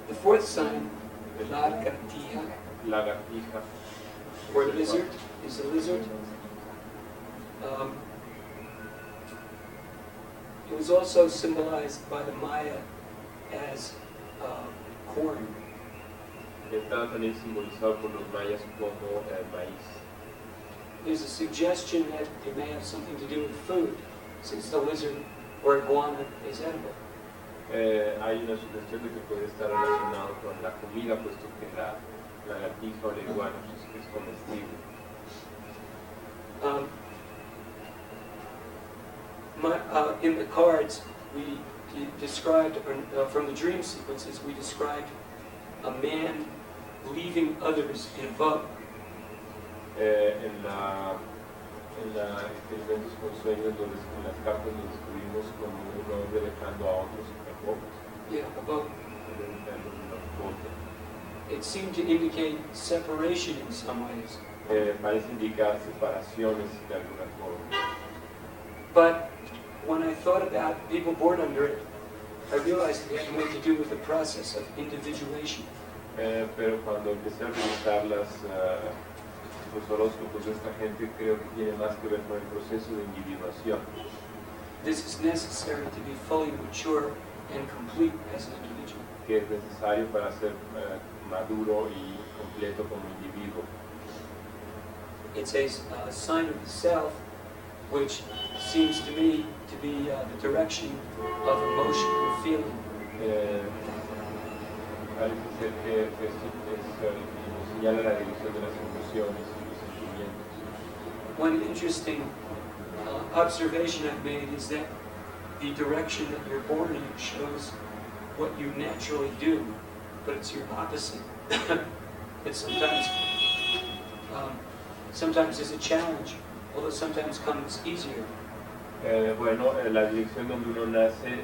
The fourth sign, Lagartija, Lagartija. or lizard, is a lizard. It was also symbolized by the Maya as corn. Está también simbolizado por los mayas como maíz. There's a suggestion that it may have something to do with food, since the lizard or iguana is edible. Hay una sugestión de que puede estar relacionado con la comida, puesto que la lagartija o la iguana es comestible. In the cards, we described, from the dream sequences, we described a man leaving others in a boat. En experimentos con sueños, en las cartas lo describimos como un hombre dejando a otros en botes. Yeah, a boat. It seemed to indicate separation in some ways. Parece indicar separaciones de alguna forma. But when I thought about people born under it, I realized it had more to do with the process of individuation. Pero cuando empecé a revisar los horóscopos de esta gente, creo que tiene más que ver con el proceso de individuación. This is necessary to be fully mature and complete as an individual. Que es necesario para ser maduro y completo como individuo. It's a sign of the self, which seems to me to be the direction of emotion and feeling. Parece ser que señala la dirección de las emociones y los sentimientos. One interesting observation I've made is that the direction that you're born in shows what you naturally do, but it's your opposite. It sometimes is a challenge, although sometimes comes easier. Bueno, la dirección donde uno nace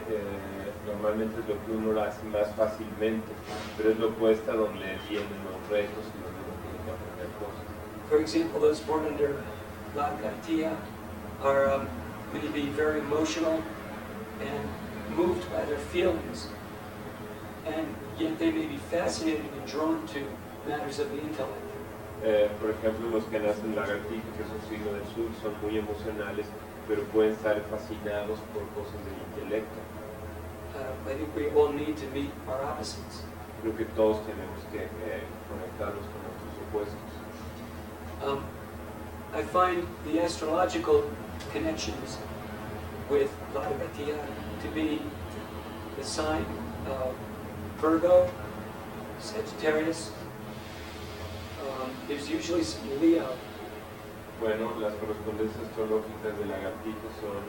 normalmente es lo que uno hace más fácilmente, pero es lo opuesto a donde vienen los retos y donde uno tiene que aprender cosas. For example, those born under Lagartija are going to be very emotional and moved by their feelings, and yet they may be fascinated and drawn to matters of the intellect. Por ejemplo, los que nacen lagartija, que es un signo del sur, son muy emocionales, pero pueden estar fascinados por cosas del intelecto. I think we all need to meet our opposites. Creo que todos tenemos que conectarnos con nuestros opuestos. I find the astrological connections with Lagartija to be the sign of Virgo, Sagittarius. There's usually some Leo. Bueno, las correspondencias astrológicas de lagartija son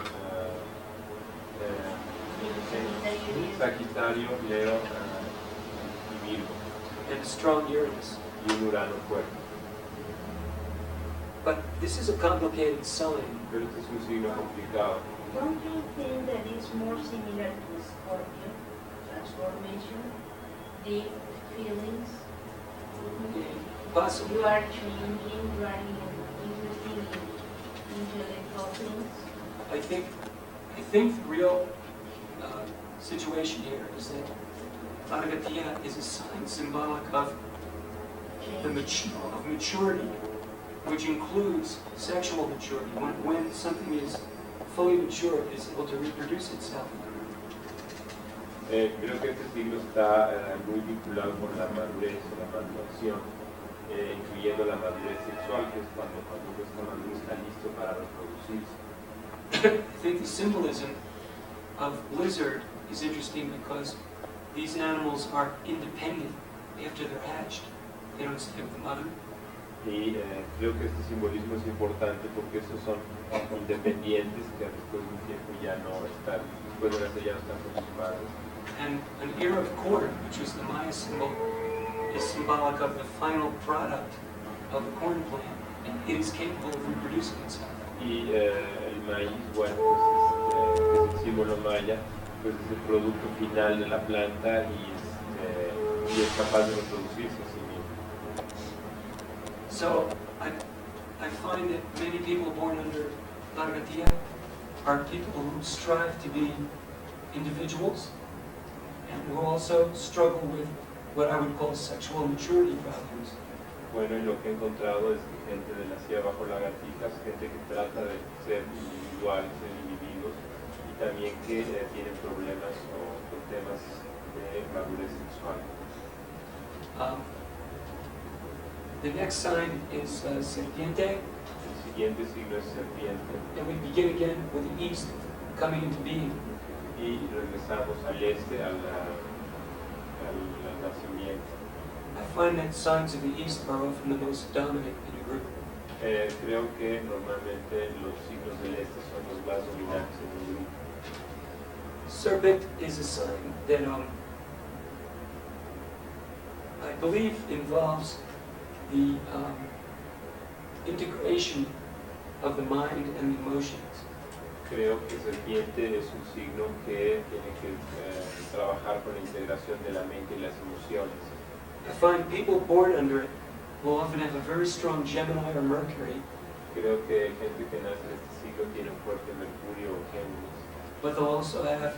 Sagitario, Leo y Virgo and a strong Uranus. y un Urano fuerte. But this is a complicated sign. Pero este es un signo complicado. Don't you think that it's more similar to Scorpio? Transformation, deep feelings. Possibly. You are changing, you are interested in intellectual things. I think the real situation here is that Bharagatiya is a sign symbolic of the of maturity, which includes sexual maturity. When something is fully mature, it's able to reproduce itself. Creo que este signo está muy vinculado con la madurez o la maduración, incluyendo la madurez sexual, que es cuando uno está maduro, está listo para reproducirse. I think the symbolism of lizard is interesting because these animals are independent after they're hatched. They don't stay with the mother. Y creo que este simbolismo es importante porque estos son independientes que después de un tiempo ya no están, después de nacer ya no están con sus padres. And an ear of corn, which is the Maya symbol, is symbolic of the final product of the corn plant, and it is capable of reproducing itself. Y el maíz, bueno, pues que es el símbolo maya, pues es el producto final de la planta y es capaz de reproducirse a sí mismo. So I find that many people born under Bharagatiya are people who strive to be individuals and who also struggle with what I would call sexual maturity problems. Bueno, y lo que he encontrado es que gente de nacida bajo lagartijas, gente que trata de ser individuales, ser individuos, y también que tienen problemas o temas de madurez sexual. The next sign is Serpiente, El siguiente signo es serpiente, and we begin again with the east coming into being. y regresamos al este, al nacimiento. I find that signs of the east are often the most dominant in a group. Creo que normalmente los signos del este son los más dominantes en un grupo. Serpent is a sign that I believe involves the integration of the mind and the emotions. Creo que serpiente es un signo que tiene que trabajar con la integración de la mente y las emociones. I find people born under it will often have a very strong Gemini or Mercury, Creo que gente que nace en este signo tiene un fuerte Mercurio o Géminis, but they'll also have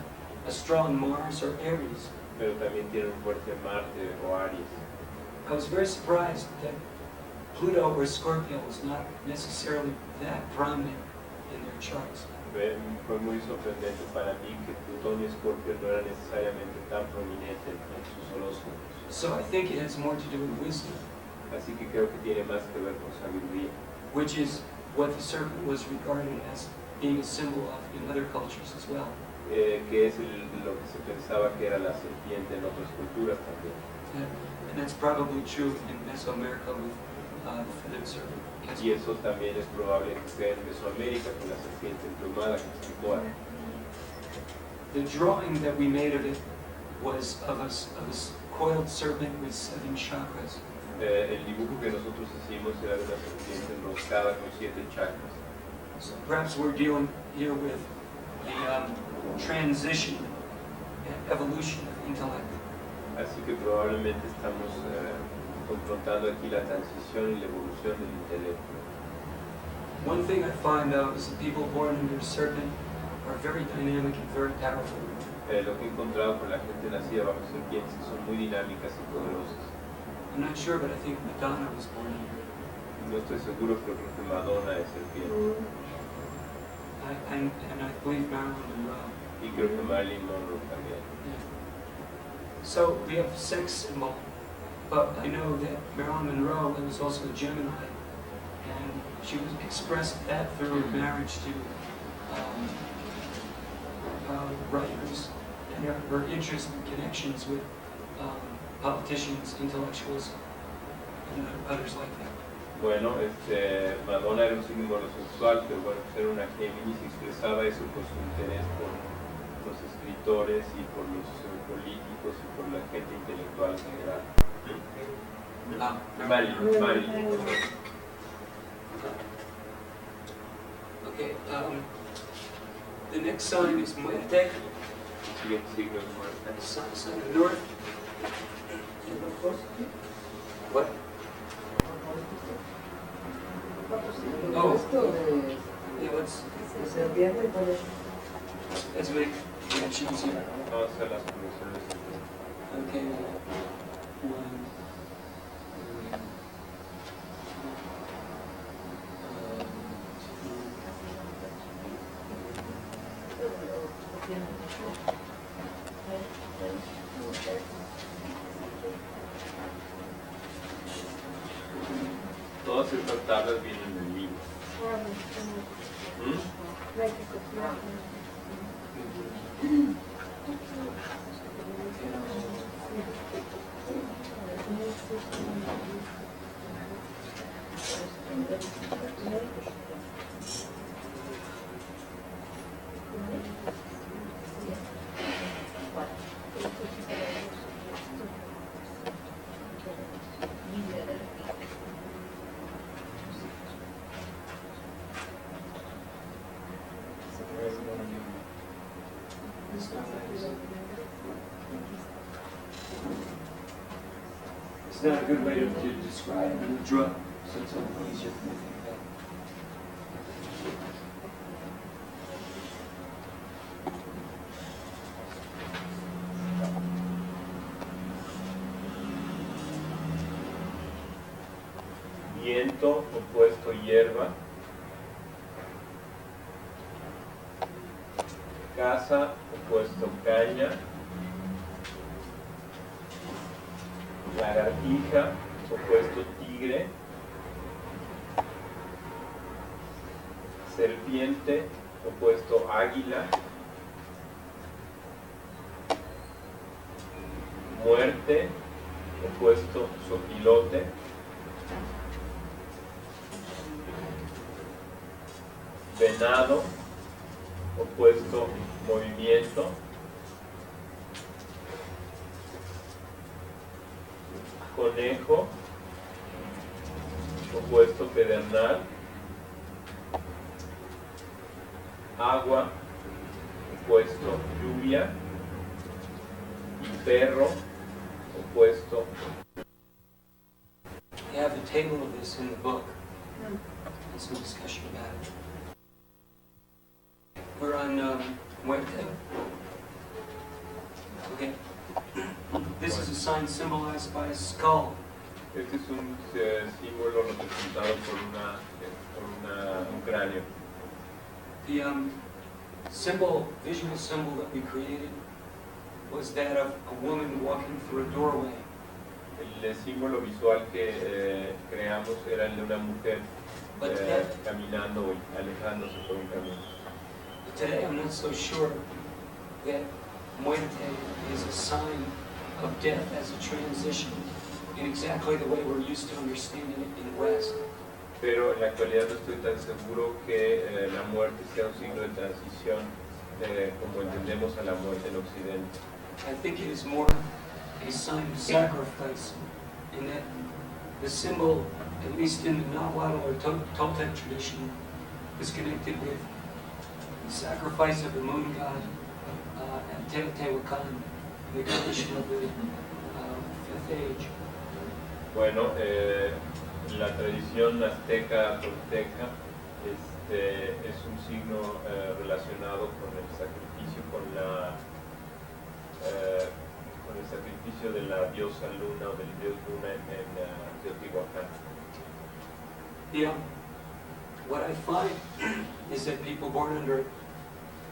a strong Mars or Aries. pero también tiene un fuerte Marte o Aries. I was very surprised that Pluto or Scorpio was not necessarily that prominent in their charts. Fue muy sorprendente para mí que Plutón y Escorpio no eran necesariamente tan prominentes en sus horóscopos. So I think it has more to do with wisdom, Así que creo que tiene más que ver con sabiduría, which is what the serpent was regarded as being a symbol of in other cultures as well. que es lo que se pensaba que era la serpiente en otras culturas también. And that's probably true in Mesoamerica with the feathered serpent. Y eso también es probable que sea en Mesoamérica con la serpiente emplumada que explicó Ana. The drawing that we made of it was of a coiled serpent with 7 chakras. El dibujo que nosotros hicimos era de una serpiente enroscada con 7 chakras. So perhaps we're dealing here with the transition and evolution of intellect. Así que probablemente estamos confrontando aquí la transición y la evolución del intelecto. One thing I find though is that people born under serpent are very dynamic and very powerful. Lo que he encontrado con la gente nacida bajo serpientes que son muy dinámicas y poderosas. I'm not sure, but I think Madonna was born here. No estoy seguro, pero creo que Madonna es serpiente. And I believe Marilyn Monroe. Y creo que Marilyn Monroe también. Yeah. So we have sex symbol, but I know that Marilyn Monroe was also a Gemini, and she was expressed that through her marriage to writers and her interest and connections with politicians, intellectuals, and others like that. Bueno, Madonna era un símbolo sexual, pero bueno, pues era una Géminis y expresaba eso por su interés por los escritores y por los políticos y por la gente intelectual en general. Marilyn. Okay, the next sign is muerte. El siguiente signo es muerte. Sign of the north. What? Oh, yeah, let's make connections here. Vamos a las conexiones. Okay. One. Todas estas tablas vienen del libro. It's not a good way to describe a drug, so it's a little easier for me to think about. Viento, opuesto hierba. Casa, opuesto caña. Lagartija, opuesto tigre. Serpiente, opuesto águila. Muerte, opuesto sopilote. Venado, opuesto movimiento. Conejo, opuesto pedernal. Agua, opuesto lluvia. Y perro, opuesto. You have a table of this in the book. There's some discussion about it. We're on muerte. Okay. This is a sign symbolized by a skull. Este es un símbolo representado por un cráneo. The visual symbol that we created was that of a woman walking through a doorway. El símbolo visual que creamos era el de una mujer caminando y alejándose por un camino. But today I'm not so sure that muerte is a sign of death as a transition in exactly the way we're used to understanding it in the West. Pero en la actualidad no estoy tan seguro que la muerte sea un signo de transición como entendemos a la muerte en Occidente. I think it is more a sign of sacrifice, in that the symbol, at least in the Nahuatl or Toltec tradition, is connected with the sacrifice of the moon god at Teotihuacan, the creation of the Fifth Age. Bueno, la tradición azteca tolteca es un signo relacionado con el sacrificio, con el sacrificio de la diosa luna o del dios luna en Teotihuacán. Yeah. What I find is that people born under it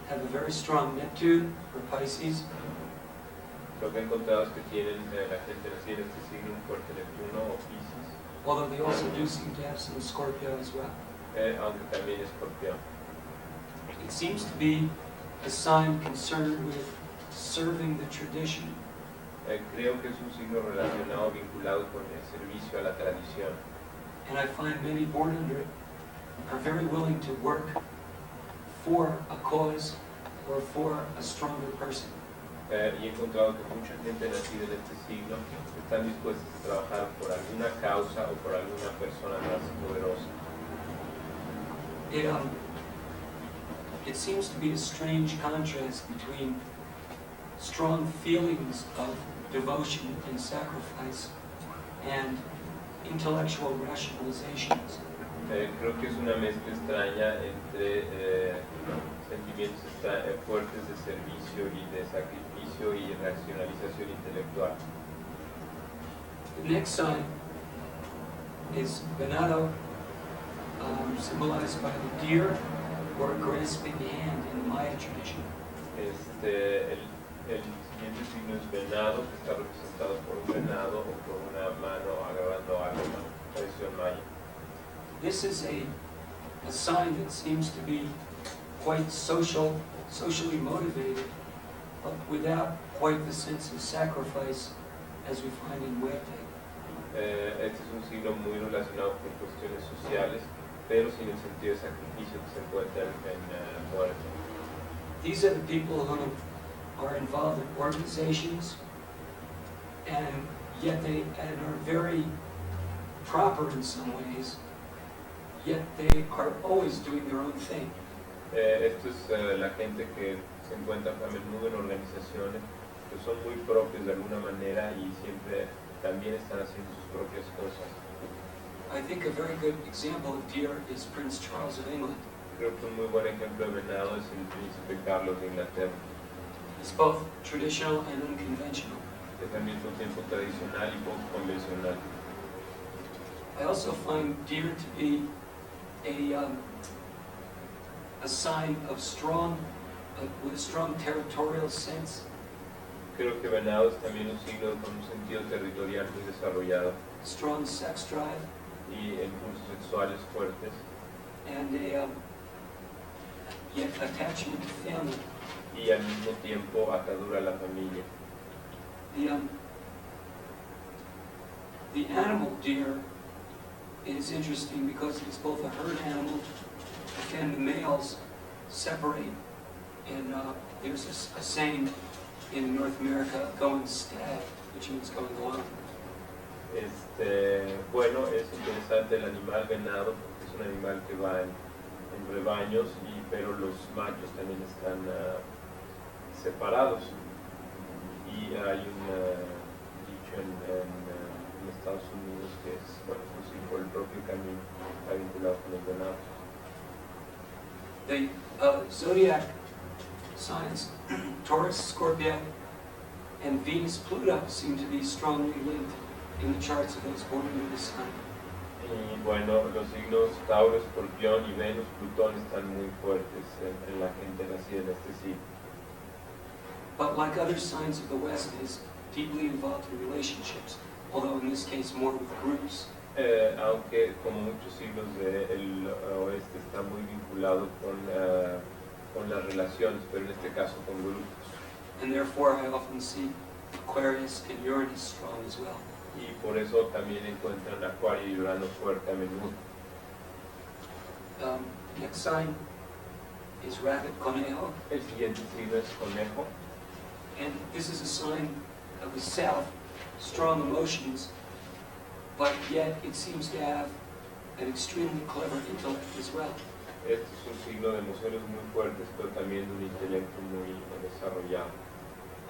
have a very strong Neptune or Pisces. Lo que he encontrado es que tienen la gente nacida en este signo un fuerte Neptuno o Piscis, Although they also do seem to have some Scorpio as well. aunque también Escorpión. It seems to be a sign concerned with serving the tradition. Creo que es un signo relacionado, vinculado con el servicio a la tradición. And I find many born under it are very willing to work for a cause or for a stronger person. Y he encontrado que mucha gente nacida en este signo están dispuestos a trabajar por alguna causa o por alguna persona más poderosa. It seems to be a strange contrast between strong feelings of devotion and sacrifice and intellectual rationalizations. Creo que es una mezcla extraña entre sentimientos fuertes de servicio y de sacrificio y racionalización intelectual. The next sign is venado, symbolized by the deer or a grasping hand in the Maya tradition. El siguiente signo es venado, que está representado por un venado o por una mano agarrando algo en la tradición maya. This is a sign that seems to be quite socially motivated, but without quite the sense of sacrifice as we find in Muerte. Este es un signo muy relacionado con cuestiones sociales, pero sin el sentido de sacrificio que se encuentra en Muerte. These are the people who are involved in organizations, and yet they are very proper in some ways, yet they are always doing their own thing. Esto es la gente que se encuentra a menudo en organizaciones que son muy propios de alguna manera y siempre también están haciendo sus propias cosas. I think a very good example of deer is Prince Charles of England. Creo que un muy buen ejemplo de venado es el príncipe Carlos de Inglaterra. It's both traditional and unconventional. Es al mismo tiempo tradicional y poco convencional. I also find deer to be a sign of with a strong territorial sense. Creo que venado es también un signo con un sentido territorial muy desarrollado Strong sex drive, y impulsos sexuales fuertes and yet attachment to family. y al mismo tiempo atadura a la familia. The animal deer is interesting because it's both a herd animal and the males separate. And there's a saying in North America, going stag, which means going alone. Bueno, es interesante el animal venado porque es un animal que va en rebaños, pero los machos también están separados. Y hay un dicho en Estados Unidos que es, bueno, pues sí, por el propio camino está vinculado con el venado. The zodiac signs, Taurus, Scorpio, and Venus, Pluto seem to be strongly linked in the charts of those born under the sun. Y bueno, los signos Tauro, Escorpión y Venus, Plutón están muy fuertes en la gente nacida en este signo. But like other signs of the West, it is deeply involved in relationships, although in this case more with groups. Aunque como muchos signos del oeste está muy vinculado con las relaciones, pero en este caso con grupos. And therefore I often see Aquarius and Uranus strong as well. Y por eso también encuentran Acuario y Urano fuerte a menudo. Next sign is Rabbit, Conejo, El siguiente signo es Conejo. and this is a sign of the South, strong emotions, but yet it seems to have an extremely clever intellect as well. Este es un signo de emociones muy fuertes, pero también de un intelecto muy desarrollado.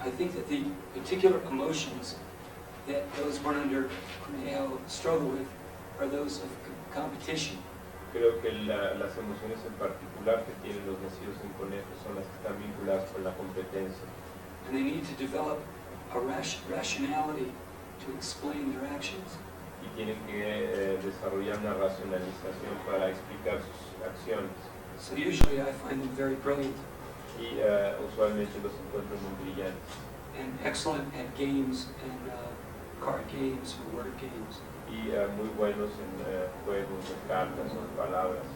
I think that the particular emotions that those born under Conejo struggle with are those of competition. Creo que las emociones en particular que tienen los nacidos en Conejo son las que están vinculadas con la competencia. And they need to develop a rationality to explain their actions. Y tienen que desarrollar una racionalización para explicar sus acciones. So usually I find them very brilliant Y usualmente los encuentro muy brillantes. and excellent at games and card games or word games. Y muy buenos en juegos de cartas o de palabras.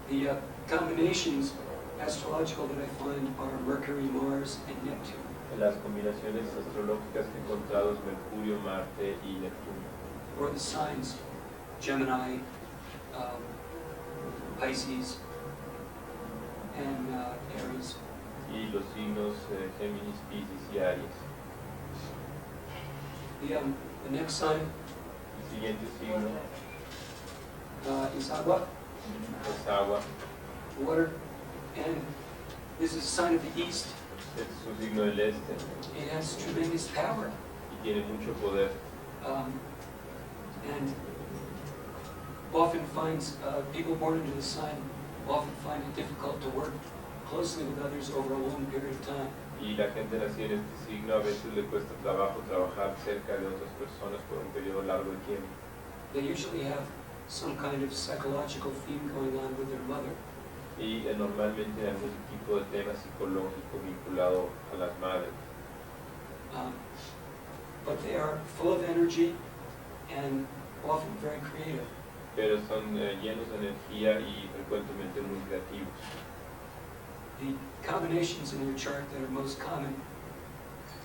The combinations astrological that I find are Mercury, Mars, and Neptune. Las combinaciones astrológicas que he encontrado es Mercurio, Marte y Neptuno. Or the signs Gemini, Pisces, and Aries. y los signos Géminis, Piscis y Aries. The next sign El siguiente signo is agua, es agua, water, and this is a sign of the east. es un signo del este It has tremendous power, y tiene mucho poder. and often finds people born into this sign often find it difficult to work closely with others over a long period of time. Y la gente nacida en este signo a veces le cuesta trabajo trabajar cerca de otras personas por un periodo largo de tiempo. They usually have some kind of psychological theme going on with their mother. Y normalmente hay algún tipo de tema psicológico vinculado a las madres. But they are full of energy and often very creative. Pero son llenos de energía y frecuentemente muy creativos. The combinations in your chart that are most common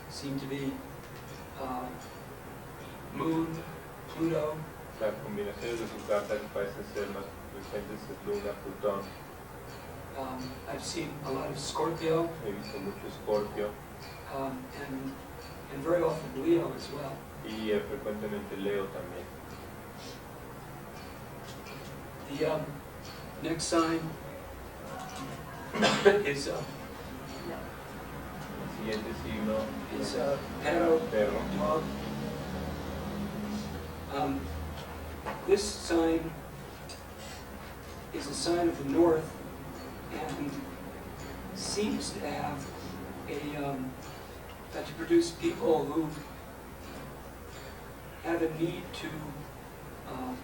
seem to be Moon, Pluto, Las combinaciones de su carta que parecen ser más frecuentes es Luna, Plutón. I've seen a lot of Scorpio, He visto mucho Escorpio and very often Leo as well. y frecuentemente Leo también. The next sign is El siguiente signo is Perro, Perro. dog. This sign is a sign of the north and seems to have to produce people who have a need to, how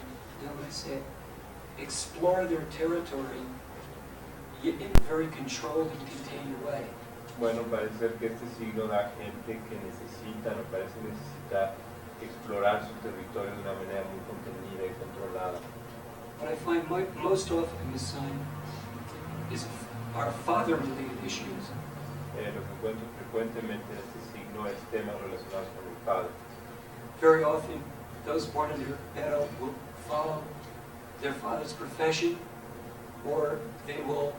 would I say it, explore their territory in a very controlled and contained way. Bueno, parece ser que este signo da gente que necesita, no parece necesitar explorar su territorio de una manera muy contenida y controlada. What I find most often in this sign are father-related issues. Lo que encuentro frecuentemente en este signo es temas relacionados con el padre. Very often, those born under Pero will follow their father's profession, or they will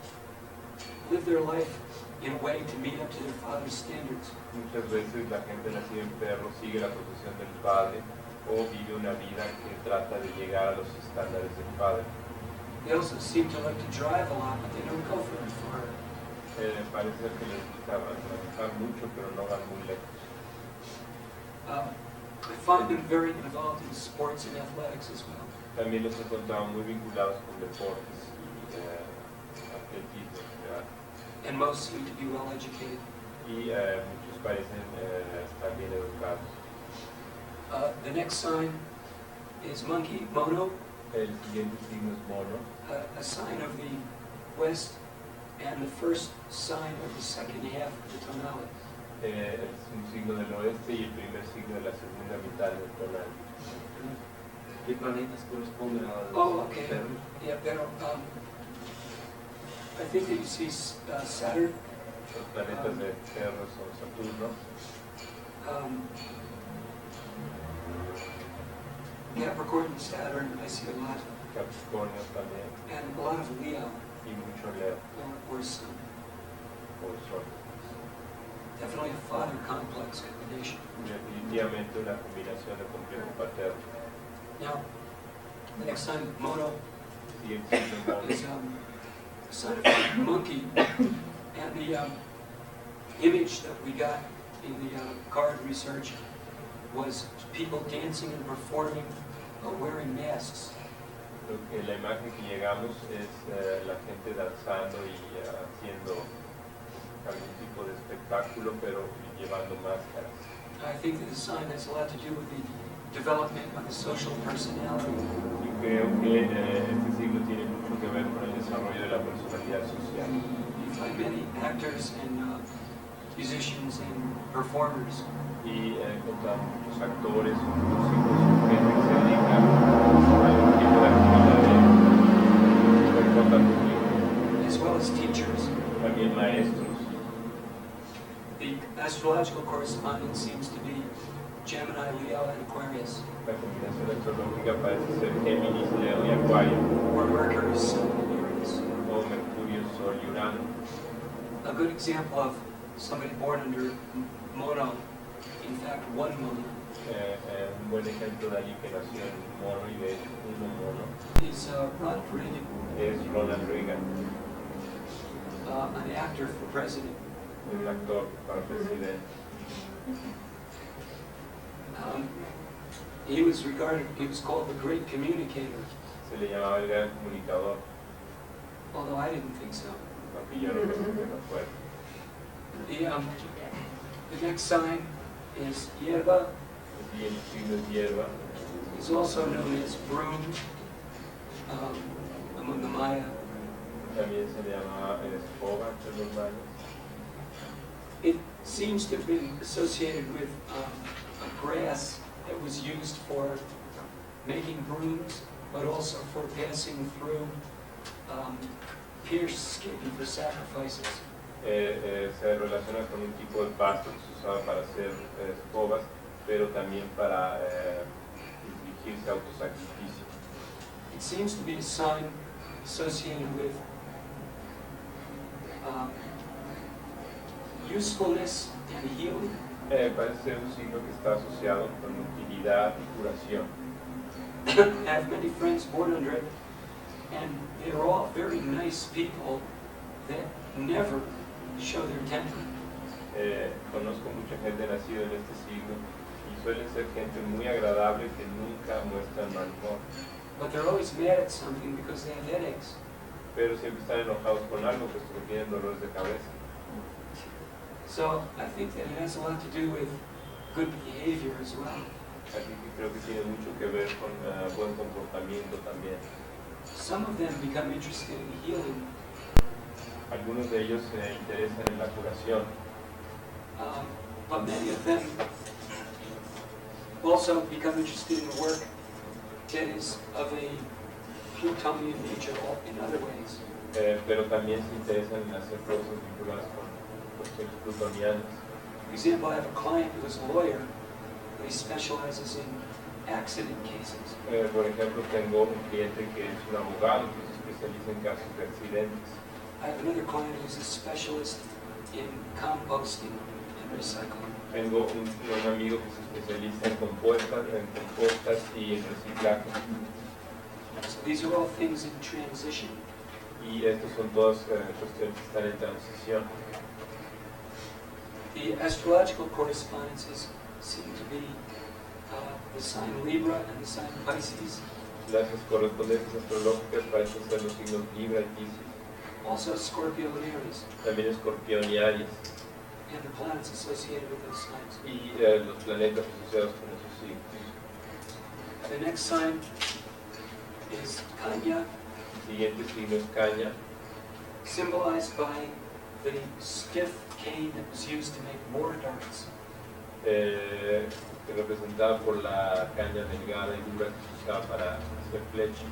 live their life in a way to meet up to their father's standards. Muchas veces la gente nacida en Perro sigue la profesión del padre o vive una vida que trata de llegar a los estándares del padre. They also seem to like to drive a lot, but they don't go very far. Parece ser que les gusta manejar mucho, pero no van muy lejos. I find them very involved in sports and athletics as well. También los he encontrado muy vinculados con deportes y atletismo en general. And most seem to be well educated. Y muchos parecen estar bien educados. The next sign is monkey, mono, El siguiente signo es mono, a sign of the west and the first sign of the second half of the tonality. es un signo del oeste y el primer signo de la segunda mitad del tonal. ¿Qué planetas corresponden a Oh, okay. Perro? Yeah, pero I think that you see Saturn, Los planetas de Perro son Saturno, Capricorn and Saturn, I see a lot, Capricornio también and a lot of Leo y mucho Leo or Sun. por Sol. Definitely a father complex combination. Definitivamente una combinación de complejo paterno. Now, the next sign, mono, Siguiente signo mono. is a sign of a monkey, and the image that we got in the card research was people dancing and performing, wearing masks. La imagen que llegamos es la gente danzando y haciendo algún tipo de espectáculo, pero llevando máscaras. I think that the sign has a lot to do with the development of the social personality. Y creo que este signo tiene mucho que ver con el desarrollo de la personalidad social. You find many actors and musicians and performers. Y encontramos muchos actores, músicos, gente que se dedica a algún tipo de actividad de As well as teachers. también maestros. The astrological correspondence seems to be Gemini, Leo, and Aquarius, La combinación astrológica parece ser Géminis, Leo y Acuario, or Mercury, Sun, and Uranus. o Mercurio, Sol y Urano. A good example of somebody born under mono, in fact one mono, Un buen ejemplo de alguien que nació en mono y de hecho uno mono is Ronald Reagan, es Ronald Reagan, an actor for president. un actor para presidente. He was called the great communicator, Se le llamaba el gran comunicador, although I didn't think so. aunque yo no pensé que no fuera. The next sign is hierba. Y el signo es hierba, It's also known as broom among the Maya. también se le llamaba escoba entre los mayas. It seems to have been associated with a grass that was used for making brooms, but also for passing through pierced skin for sacrifices. Se relaciona con un tipo de pasto que se usaba para hacer escobas, pero también para infligirse autosacrificio. It seems to be a sign associated with usefulness and healing. Parece ser un signo que está asociado con utilidad y curación. I have many friends born under it, and they're all very nice people that never show their temper. Conozco mucha gente nacida en este signo y suelen ser gente muy agradable que nunca muestran mal humor, But they're always mad at something because they have headaches. pero siempre están enojados con algo, puesto que tienen dolores de cabeza. So I think that it has a lot to do with good behavior as well. Así que creo que tiene mucho que ver con buen comportamiento también. Some of them become interested in healing, Algunos de ellos se interesan en la curación, but many of them also become interested in work that is of a Plutonian nature in other ways. pero también se interesan en hacer cosas vinculadas con cuestiones plutonianas. For example, I have a client who is a lawyer, but he specializes in accident cases. Por ejemplo, tengo un cliente que es un abogado que se especializa en casos de accidentes. I have another client who's a specialist in composting and recycling. Tengo un amigo que se especializa en compostas y en reciclaje. So these are all things in transition. Y estas son todas cuestiones que están en transición. The astrological correspondences seem to be the sign Libra and the sign Pisces, Las correspondencias astrológicas parecen ser los signos Libra y Piscis, also Scorpio and Aries, también Escorpión y Aries, and the planets associated with those signs. y los planetas asociados con esos signos. The next sign is Kanya, El siguiente signo es Caña, symbolized by the stiff cane that was used to make war darts. representada por la caña delgada y dura que se usaba para hacer flechas,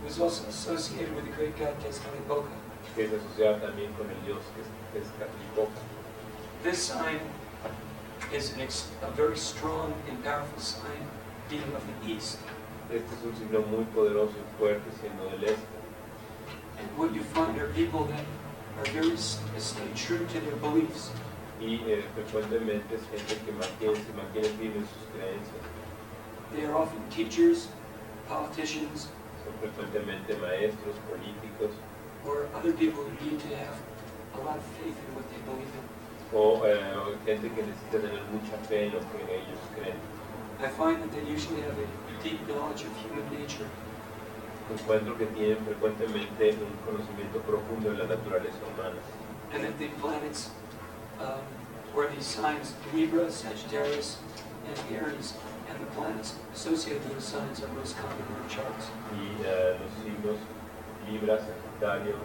It was also associated with the great god Tezcatlipoca. que se asociaba también con el dios Tezcatlipoca. This sign is a very strong and powerful sign being of the east. Este es un signo muy poderoso y fuerte, siendo del este. And what you find are people that are very stay true to their beliefs. Y frecuentemente es gente que se mantiene firme en sus creencias. They are often teachers, politicians, Son frecuentemente maestros, políticos or other people who need to have a lot of faith in what they believe in. o gente que necesita tener mucha fe en lo que ellos creen. I find that they usually have a deep knowledge of human nature. Encuentro que tienen frecuentemente un conocimiento profundo de la naturaleza humana. And that the planets, or these signs, Libra, Sagittarius, and Aries, and the planets associated with those signs are most common in our charts. Y los signos Libra, Sagitario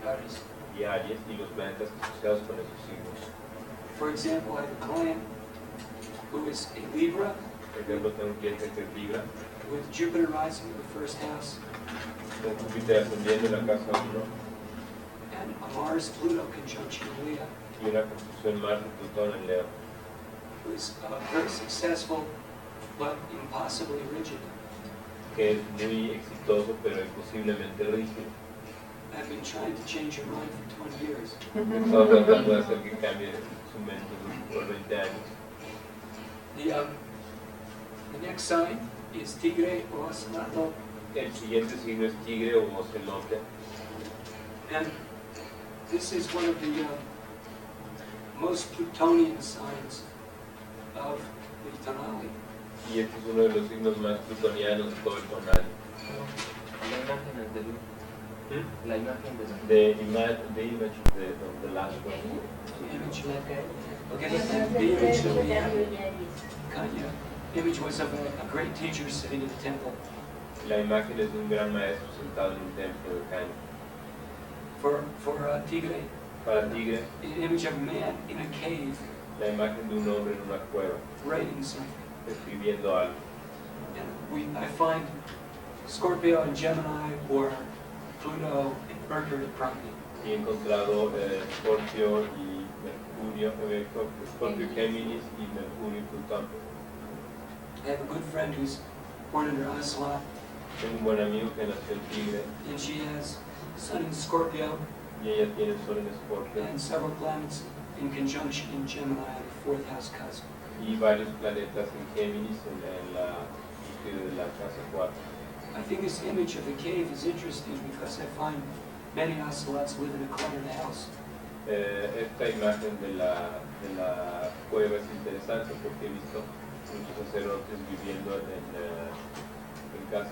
Aries. y Aries y los planetas asociados con esos signos. For example, I have a client who is a Libra Por ejemplo, tengo un cliente que es Libra, with Jupiter rising in the first house con Júpiter ascendiendo en la casa 1 and a Mars-Pluto conjunction in Leo, y una conjunción Marte y Plutón en Leo, who is very successful but impossibly rigid. que es muy exitoso pero imposiblemente rígido. I've been trying to change your mind for 20 years. He estado tratando de hacer que cambie su mente por 20 años. The next sign is tigre o ocelotl, El siguiente signo es tigre o ocelote. and this is one of the most Plutonian signs of the tonality. Y este es uno de los signos más plutonianos de todo el tonal. La imagen es de luz. ¿Mm? La imagen de luz. The image of the last one. The image, okay, Yo creo the que image ustedes of the mirando ya dice. Kanya, image was of a great teacher sitting in a temple. La imagen es de un gran maestro sentado en un templo de caña. For tigre, Para tigre, an image of a man in a cave la imagen de un hombre en una cueva, writing something. escribiendo algo. And I find Scorpio and Gemini or Pluto and Mercury property. Y he encontrado Scorpio y Mercurio, Scorpio Géminis y Mercurio y Plutón. I have a good friend who's born under Ocelot, Tengo un buen amigo que nació en Tigre and she has Sun in Scorpio y ella tiene el sol en Scorpio and several planets in conjunction in Gemini, the fourth house cusp. y varios planetas en Géminis en la cúspide de la casa 4. I think this image of the cave is interesting because I find many ocelots live in a cluttered house. Esta imagen de la cueva es interesante porque he visto muchos sacerdotes viviendo en casas,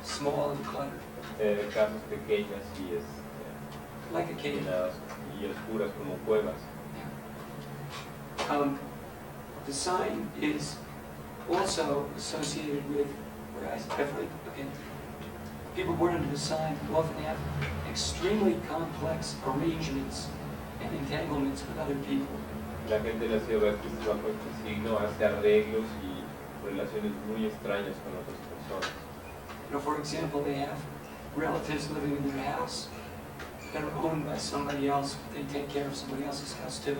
Small and cluttered, casas pequeñas y like a cave. llenadas y oscuras como cuevas. The sign is also associated with, where I find, okay, people born under the sign often have extremely complex arrangements and entanglements with other people. La gente nació bajo este signo hace arreglos y relaciones muy extrañas con otras personas. You know, for example, they have relatives living in their house that are owned by somebody else, but they take care of somebody else's house too.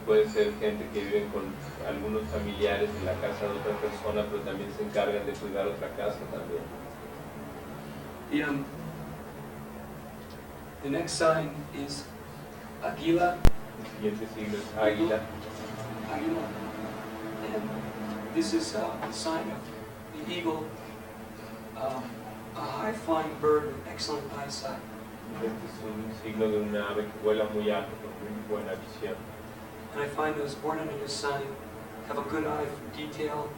Puede ser gente que vive con algunos familiares en la casa de otra persona, pero también se encargan de cuidar otra casa también. The next sign is Aguila. El siguiente signo es águila. Aguila. And this is a sign of the eagle, a high-flying bird with excellent eyesight. Este es un signo de una ave que vuela muy alto con muy buena visión. And I find those born under this sign have a good eye for detail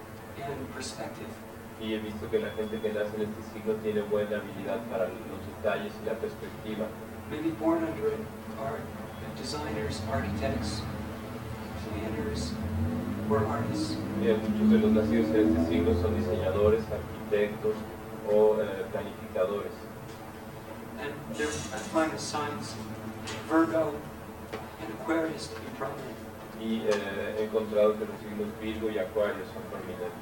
and perspective. Y he visto que la gente que nace en este signo tiene buena habilidad para los detalles y la perspectiva. Maybe born under it are designers, architects, planners, or artists. Muchos de los nacidos en este signo son diseñadores, arquitectos o planificadores. And there, I find the signs Virgo and Aquarius to be prominent. Y he encontrado que los signos Virgo y Acuario son prominentes.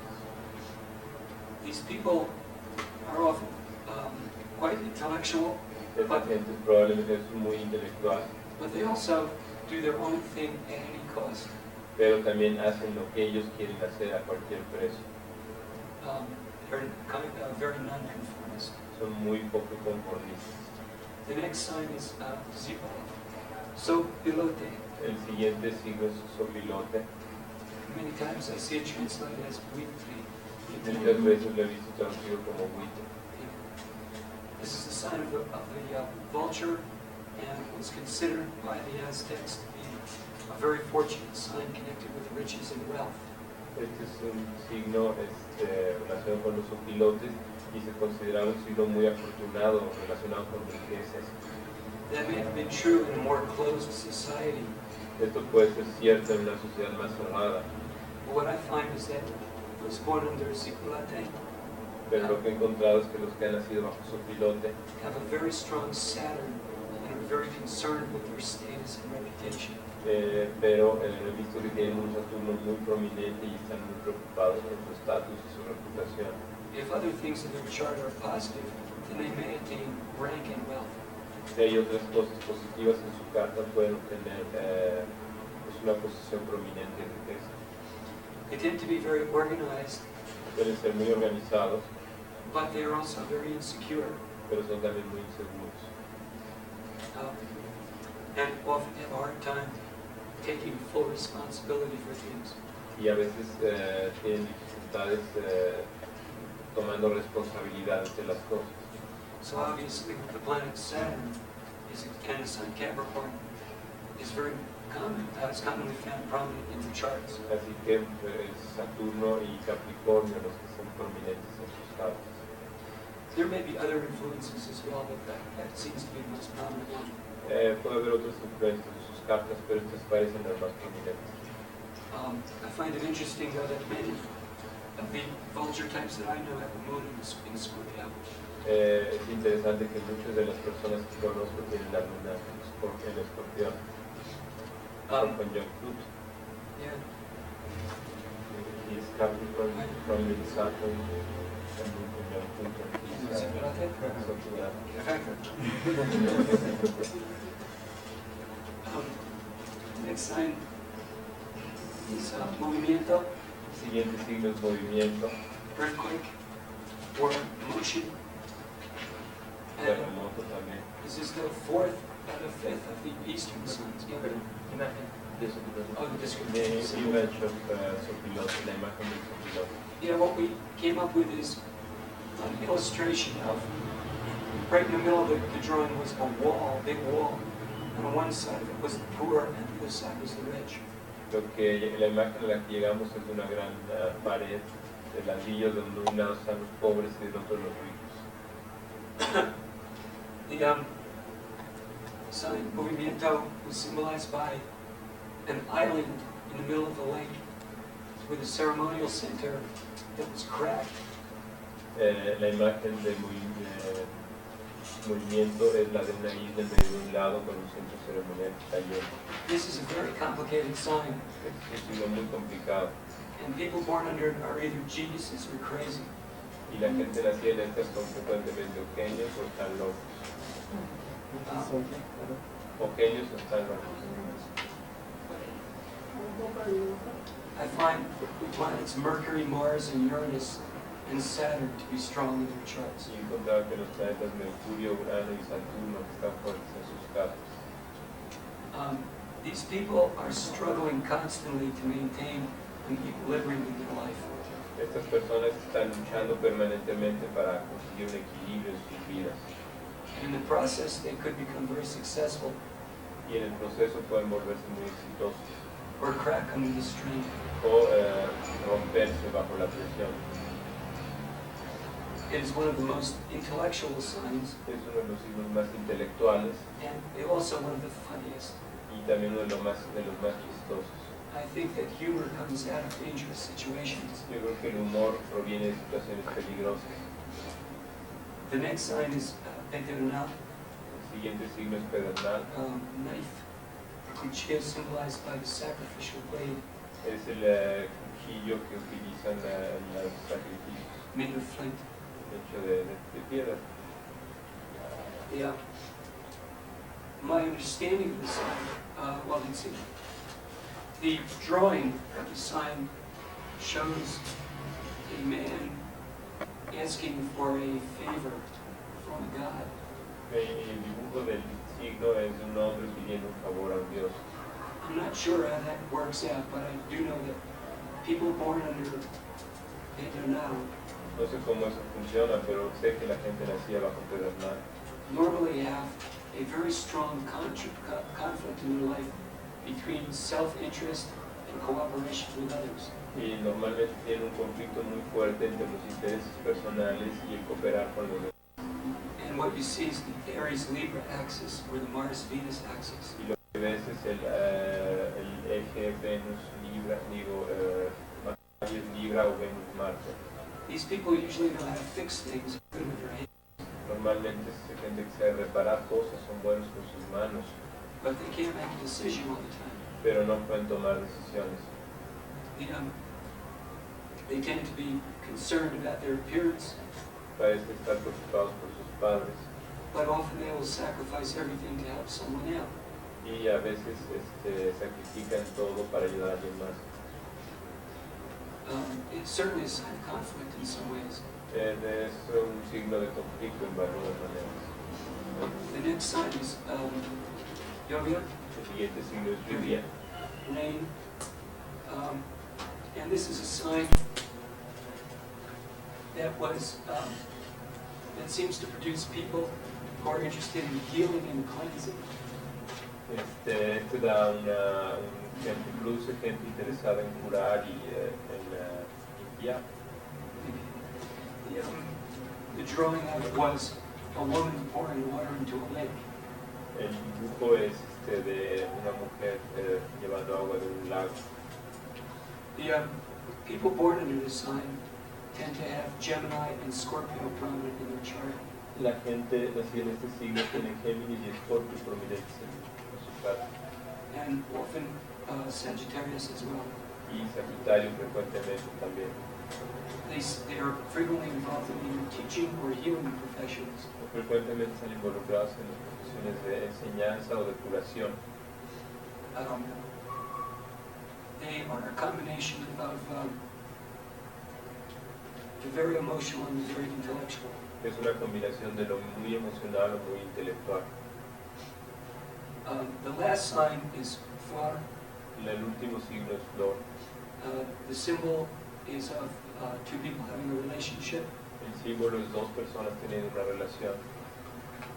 These people are often quite intellectual, Esta gente probablemente es muy intelectual, but they also do their own thing at any cost. pero también hacen lo que ellos quieren hacer a cualquier precio. They're kind of very nonconformist. Son muy poco conformistas. The next sign is Zipa. So pilote. El siguiente signo es Sopilote. Many times I see it translated as weekly. Muchas veces lo he visto traducido como buitre. This is the sign of the vulture, and was considered by the Aztecs to be a very fortunate sign connected with riches and wealth. Este es un signo relacionado con los opilotes y se considera un signo muy afortunado relacionado con riquezas. That may have been true in a more closed society, Esto puede ser cierto en una sociedad más cerrada, but what I find is that those born under Zikulate pero lo que he encontrado es que los que han nacido bajo Sopilote have a very strong Saturn and are very concerned with their status and reputation. pero he visto que tienen un Saturno muy prominente y están muy preocupados por su estatus y su reputación. If other things in their chart are positive, then they may attain rank and wealth. Si hay otras cosas positivas en su carta, pueden obtener una posición prominente de riqueza. They tend to be very organized, Pueden ser muy organizados, but they are also very insecure. pero son también muy inseguros. And often have a hard time taking full responsibility for things. Y a veces tienen dificultades tomando responsabilidades de las cosas. So obviously the planet Saturn and the Sun Capricorn is very common. It's commonly found prominent in the charts. Así que Saturno y Capricornio los que son prominentes en sus cartas. There may be other influences as well, but that seems to be the most prominent one. Puede haber otras influencias en sus cartas, pero estas parecen las más prominentes. I find it interesting though that many of the vulture types that I know have a moon in Scorpio. Es interesante que muchas de las personas que conozco tienen la luna en Escorpión, con John Pluto. Yeah. Y es Capricorn, probably Saturn, también con John Pluto. Next sign is movimiento, Siguiente signo es movimiento, earthquake, or motion. And terremoto también. this is the fourth and the fifth of the eastern signs. Yeah. Imagen de su piloto. Oh, the The description. image of Sopilote, la imagen del Sopilote. Yeah, what we came up with is an illustration of, right in the middle of the drawing was a wall, big wall. And on one side of it was the poor, and the other side was the rich. Lo que la imagen a la que llegamos es de una gran pared de ladrillos donde de un lado están los pobres y del otro los ricos. The sign movimiento was symbolized by an island in the middle of the lake with a ceremonial center that was cracked. La imagen de movimiento es la de una isla en medio de un lado con un centro ceremonial que cayó. This is a very complicated sign, Es un signo muy complicado and people born under it are either geniuses or crazy. y la gente nacida en estas son frecuentemente o genios o están locos. O genios o están locos. I find the planets Mercury, Mars, and Uranus and Saturn to be strong in their charts. Y encontraba que los planetas Mercurio, Urano y Saturno están fuertes en sus cartas. These people are struggling constantly to maintain an equilibrium in their life. Estas personas están luchando permanentemente para conseguir un equilibrio en sus vidas. And in the process, they could become very successful Y en el proceso pueden volverse muy exitosos or crack under the strain. o romperse bajo la presión. It is one of the most intellectual signs, Es uno de los signos más intelectuales and also one of the funniest. y también uno de los más chistosos. I think that humor comes out of dangerous situations. Yo creo que el humor proviene de situaciones peligrosas. The next sign is Pedernal, El siguiente signo es pedernal. knife, which is symbolized by the sacrificial blade Es el cuchillo que utilizan en los sacrificios, made of flint. hecho de piedra. Yeah. My understanding of the sign, well, let's see. The drawing of the sign shows a man asking for a favor from a god. El dibujo del signo es de un hombre pidiendo un favor a un dios. I'm not sure how that works out, but I do know that people born under Pedernal No sé cómo eso funciona, pero sé que la gente nacida bajo pedernal normally have a very strong conflict in their life between self-interest and cooperation with others. y normalmente tienen un conflicto muy fuerte entre los intereses personales y el cooperar con los demás. And what you see is the Aries-Libra axis, or the Mars-Venus axis. Y lo que ves es el eje Venus-Libra, Aries Libra o Venus-Marte. These people usually know how to fix things good with their hands, Normalmente es gente que sabe reparar cosas, son buenos con sus manos, but they can't make a decision all the time. pero no pueden tomar decisiones. They tend to be concerned about their appearance, Parecen estar preocupados por sus padres but often they will sacrifice everything to help someone out. y a veces sacrifican todo para ayudar a alguien más. It's certainly a sign of conflict in some ways. Es un signo de conflicto en varias maneras. The next sign is lluvia, El siguiente signo es lluvia. rain, and this is a sign that seems to produce people who are interested in healing and cleansing. Este da gente, produce gente interesada en curar y en limpiar. The drawing of it was a woman pouring water into a lake. El dibujo es de una mujer llevando agua de un lago. The people born under this sign tend to have Gemini and Scorpio prominent in their chart. La gente nacida en este signo tiene Géminis y Escorpio prominentes en su carta. And often Sagittarius as well. Y Sagitario frecuentemente también. They are frequently involved in either teaching or healing professions. Frecuentemente están involucrados en las profesiones de enseñanza o de curación. They are a combination of the very emotional and the very intellectual. Es una combinación de lo muy emocional o muy intelectual. The last sign is Flor. El último signo es Flor. The symbol is of two people having a relationship. El símbolo es dos personas teniendo una relación.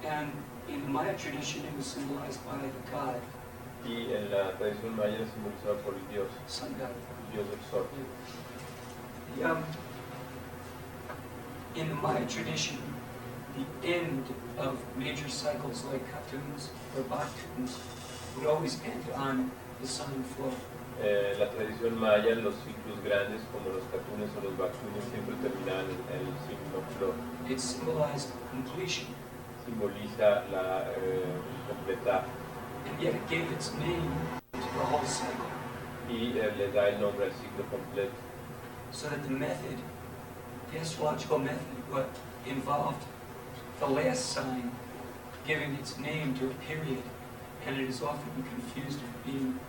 And in the Maya tradition, it was symbolized by the god, Y en la tradición maya es simbolizado por el dios, sun god. el dios del sol. In the Maya tradition, the end of major cycles like Katuns or Baktuns would always end on the sign Flor. La tradición maya, los ciclos grandes como los catunes o los bacunes siempre terminan en el signo Flor. It symbolized completion, Simboliza la completar and yet it gave its name to the whole cycle. y le da el nombre al ciclo completo. So that the method, the astrological method, what involved the last sign giving its name to a period, and it is often confused with being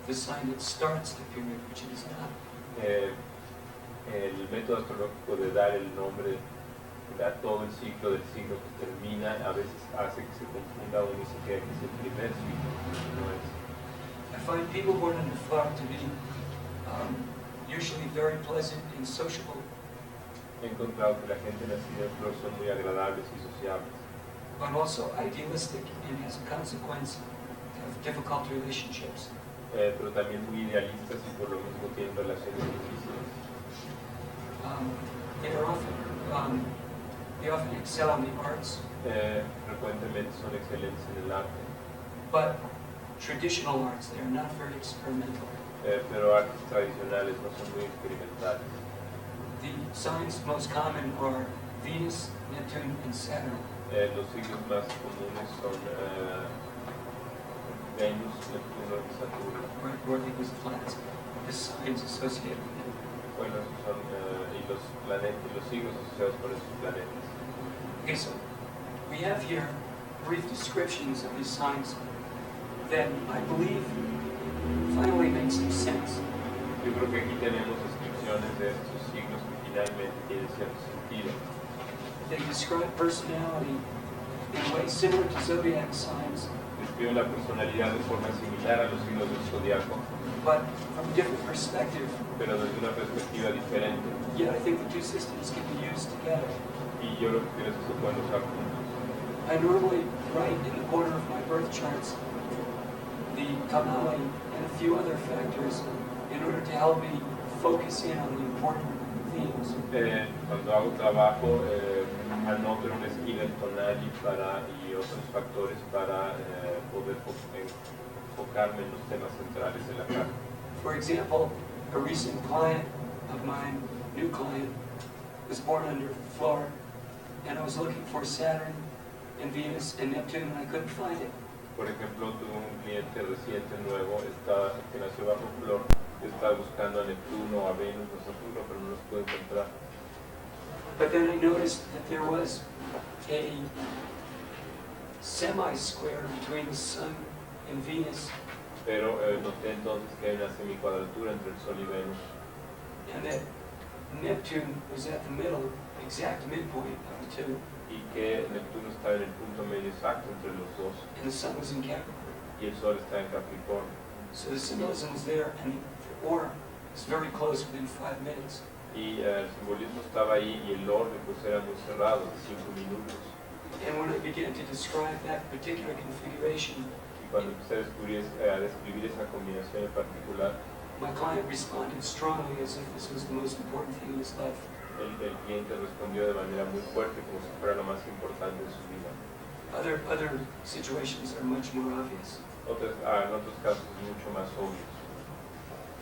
the sign that starts the period, which it is not. El método astrológico de dar el nombre a todo el ciclo del siglo que termina a veces hace que se confunda uno y se crea que es el primer ciclo, no es. I find people born in the flower to be usually very pleasant and sociable, He encontrado que la gente nacida en flor son muy agradables y sociables, but also idealistic and as a consequence have difficult relationships. pero también muy idealistas y por lo mismo tienen relaciones difíciles. They often excel in the arts, Frecuentemente son excelentes en el arte, but traditional arts, they are not very experimental. pero artes tradicionales no son muy experimentales. The signs most common are Venus, Neptune, and Saturn. Los signos más comunes son Venus, Neptuno y Saturno. Right, where they use planets, the signs associated with them. Bueno, esos son y los planetas, los signos asociados con esos planetas. Okay, so we have here brief descriptions of these signs that I believe finally make some sense. Yo creo que aquí tenemos descripciones de estos signos que finalmente tienen cierto sentido. They describe personality in a way similar to zodiac signs, Describen la personalidad de forma similar a los signos del zodiaco, but from a different perspective. pero desde una perspectiva diferente. Yet I think the two systems can be used together. Y yo lo que creo es que se pueden usar juntos. I normally write in the corner of my birth charts the tonality and a few other factors in order to help me focus in on the important themes. Cuando hago trabajo, anoto en una esquina el tonal y otros factores para poder enfocarme en los temas centrales de la carta. For example, a recent client of mine, new client, was born under Flor, and I was looking for Saturn and Venus and Neptune, and I couldn't find it. Por ejemplo, tuve un cliente reciente nuevo que nació bajo Flor, estaba buscando a Neptuno, a Venus, a Saturno, pero no los pude encontrar. But then I noticed that there was a semi-square between the Sun and Venus, Pero noté entonces que hay una semicuadratura entre el Sol y Venus, and that Neptune was at the middle, exact midpoint of the two, y que Neptuno estaba en el punto medio exacto entre los dos and the sun was in Capricorn. y el Sol está en Capricornio. So the symbolism was there, and the orb is very close, within 5 minutes. Y el simbolismo estaba ahí y el orden pues era muy cerrado, de 5 minutos. And when I began to describe that particular configuration, Y cuando empecé a describir esa combinación en particular, my client responded strongly as if this was the most important thing in his life. el cliente respondió de manera muy fuerte como si fuera lo más importante de su vida. Other situations are much more obvious. En otros casos es mucho más obvio.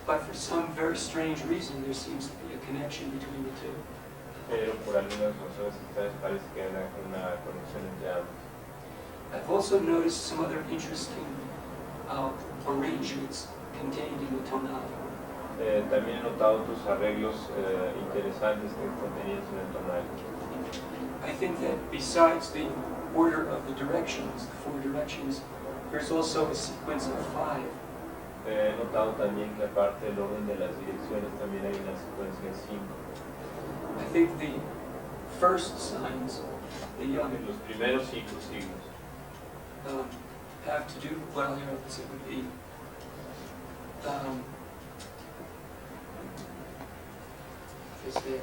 But for some very strange reason, there seems to be a connection between the two. Pero por algunas razones extrañas parece que hay una conexión entre ambos. I've also noticed some other interesting arrangements contained in the tonal. También he notado otros arreglos interesantes contenidos en el tonal. I think that besides the order of the directions, the 4 directions, there's also a sequence of 5. He notado también que aparte del orden de las direcciones también hay una secuencia de 5. I think the first signs, Los primeros 5 signos have to do, well, here, let's see, it would be, is that,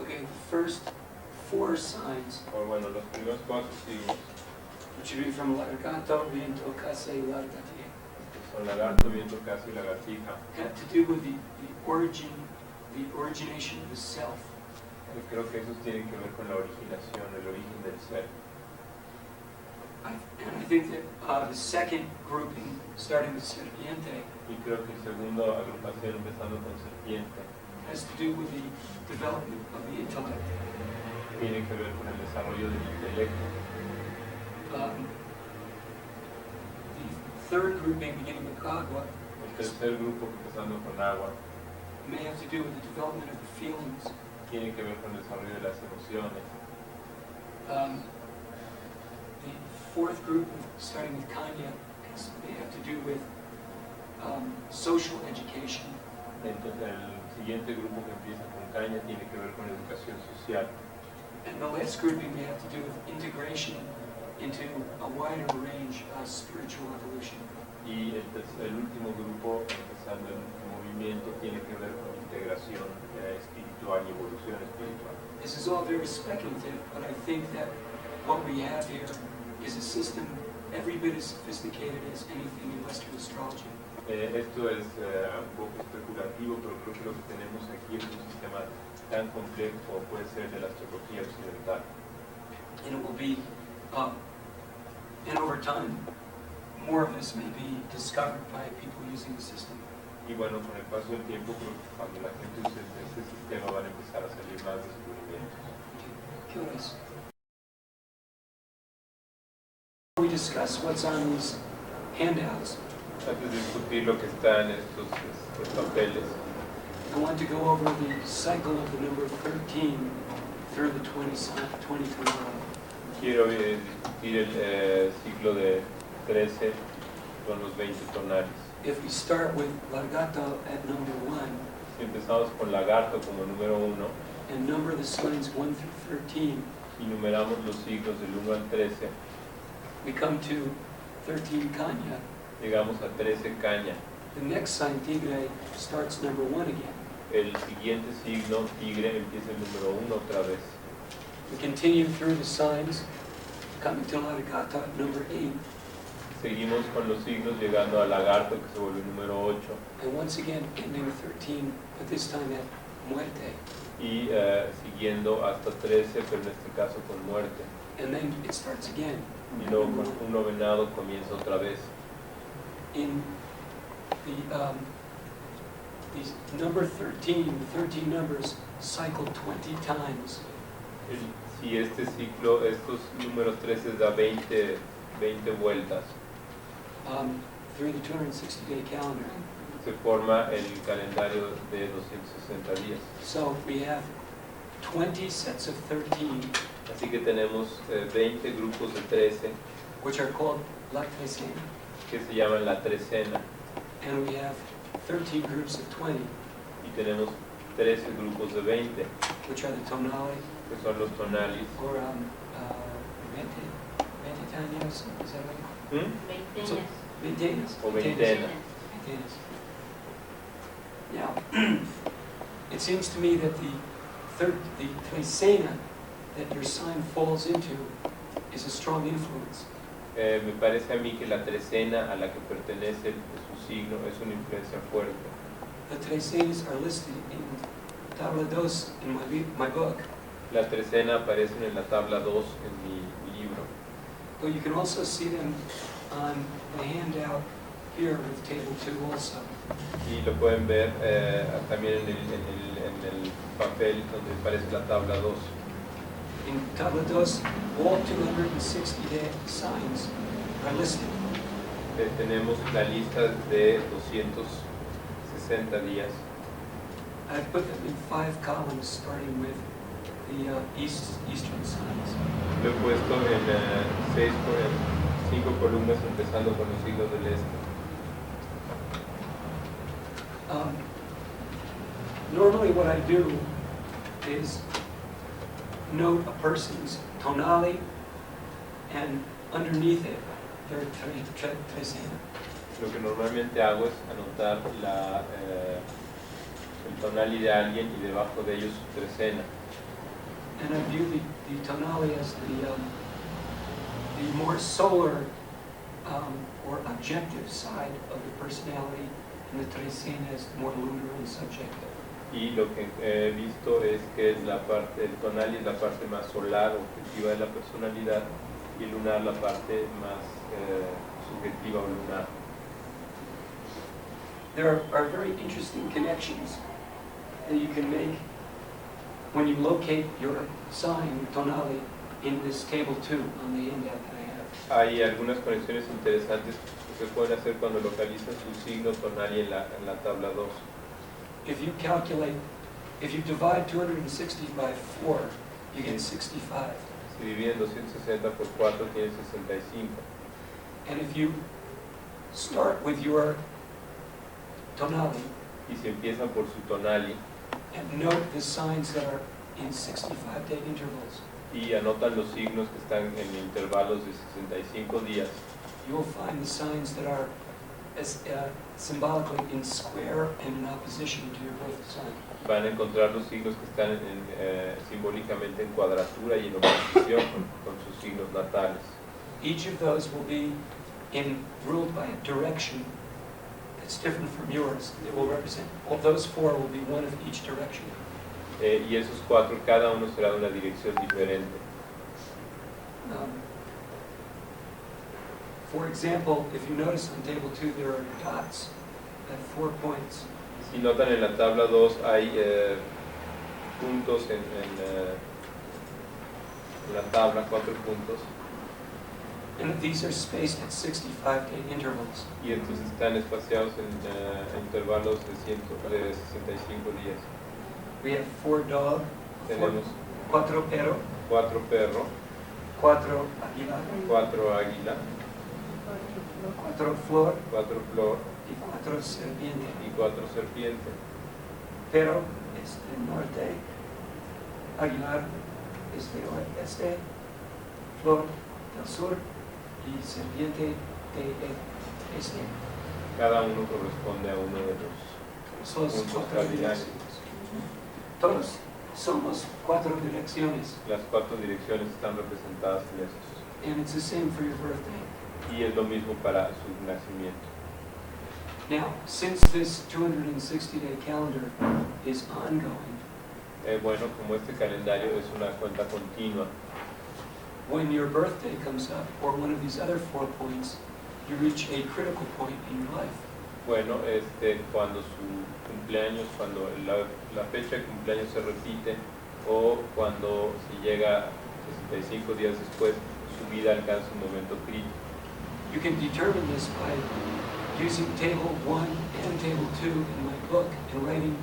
okay, the first 4 signs, o bueno, los primeros 4 signos, which would be from Largato, Viento, Case, Largatie, son lagarto, viento, caso y lagartija. have to do with the origination of the self. Creo que esos tienen que ver con la originación, el origen del ser. And I think that the second grouping, starting with Serpiente, Y creo que el segundo agrupación, empezando con serpiente, has to do with the development of the intellect. tiene que ver con el desarrollo del intelecto. The third grouping, beginning with Agua, El tercer grupo, empezando con agua, may have to do with the development of the feelings. tiene que ver con el desarrollo de las emociones. The fourth group, starting with Kanya, may have to do with social education. Entonces, el siguiente grupo que empieza con caña tiene que ver con educación social. And the last grouping may have to do with integration into a wider range of spiritual evolution. Y el último grupo, empezando en movimiento, tiene que ver con integración espiritual y evolución espiritual. This is all very speculative, but I think that what we have here is a system every bit as sophisticated as anything in Western astrology. Esto es un poco especulativo, pero creo que lo que tenemos aquí es un sistema tan complejo como puede ser de la astrología occidental. And it will be, and over time, more of this may be discovered by people using the system. Y bueno, con el paso del tiempo, creo que cuando la gente use este sistema van a empezar a salir más descubrimientos. Curious. We discuss what's on these handouts. Antes de discutir lo que está en estos papeles, I want to go over the cycle of the number 13 through the 2021. quiero discutir el ciclo de 13 con los 20 tonales. If we start with Largato at number 1 Si empezamos con lagarto como número 1 and number the signs 1 through 13, y numeramos los siglos del 1 al 13, we come to 13 Kanya. llegamos a 13 caña. The next sign, Tigre, starts number 1 again. El siguiente signo, tigre, empieza el número 1 otra vez. We continue through the signs, coming to Largato at number 8. Seguimos con los signos llegando al lagarto que se vuelve el número 8 And once again, ending with 13, but this time at Muerte. y siguiendo hasta 13, pero en este caso con muerte. And then it starts again. Y luego con un novenado comienza otra vez. In these number 13, the 13 numbers cycle 20 times. Si este ciclo, estos números 13 da 20 vueltas, Through the 260-day calendar. se forma el calendario de 260 días. So we have 20 sets of 13, Así que tenemos 20 grupos de 13 which are called La Trecena, que se llaman la trecena. and we have 13 groups of 20, y tenemos 13 grupos de 20, which are the tonali, que son los tonalis. or 20 años, is that right? ¿Mm? Veinteñas. Veintenas? O veintena. Veintenas. Now, it seems to me that the trecena that your sign falls into is a strong influence. Me parece a mí que la trecena a la que pertenece su signo es una influencia fuerte. The trecenas are listed in tabla 2 in my book. Las trecenas aparecen en la tabla 2 en mi libro. But you can also see them on the handout here with table 2 also. Y lo pueden ver también en el papel donde aparece la tabla 2. In tabla 2, all 260 signs are listed. Tenemos la lista de 260 días. I've put them in 5 columns, starting with the eastern signs. Lo he puesto en 5 columnas, empezando con los signos del este. Normally what I do is note a person's tonali, and underneath it, their trecena. Lo que normalmente hago es anotar el tonali de alguien y debajo de ellos su trecena. And I view the tonali as the more solar or objective side of the personality, and the trecena is more lunar and subjective. Y lo que he visto es que el tonali es la parte más solar, objetiva de la personalidad, y el lunar la parte más subjetiva o lunar. There are very interesting connections that you can make when you locate your sign, your tonali, in this table 2 on the handout that I have. Hay algunas conexiones interesantes que se pueden hacer cuando localizan su signo tonali en la tabla 2. If you divide 260 by 4, you get 65. Si dividen 260 por 4 tiene 65. And if you start with your tonali Y si empiezan por su tonali and note the signs that are in 65-day intervals, y anotan los signos que están en intervalos de 65 días, you will find the signs that are symbolically in square and in opposition to your birth sign. van a encontrar los signos que están simbólicamente en cuadratura y en oposición con sus signos natales. Each of those will be ruled by a direction that's different from yours. It will represent, all those 4 will be one of each direction. Y esos 4, cada uno será de una dirección diferente. For example, if you notice on table 2, there are dots at 4 points. Si notan en la tabla 2 hay puntos en la tabla, 4 puntos, And these are spaced at 65-day intervals. y entonces están espaciados en intervalos de 65 días. We have 4 dog, Tenemos 4 perro, 4 perro, 4 águila, 4 águila, 4 flor 4 flor y 4 serpiente. y 4 serpiente. Perro es del norte, aguilar es del oeste, flor del sur y serpiente del este. Cada uno corresponde a uno de los Son las puntos 4 cardinales. direcciones. Todos somos 4 direcciones. Las 4 direcciones están representadas en esos. And it's the same for your birthday. Y es lo mismo para su nacimiento. Now, since this 260-day calendar is ongoing, Bueno, como este calendario es una cuenta continua, when your birthday comes up, or one of these other 4 points, you reach a critical point in your life. bueno, cuando su cumpleaños, cuando la fecha de cumpleaños se repite, o cuando si llega 65 días después, su vida alcanza un momento crítico. You can determine this by using table 1 and table 2 in my book and writing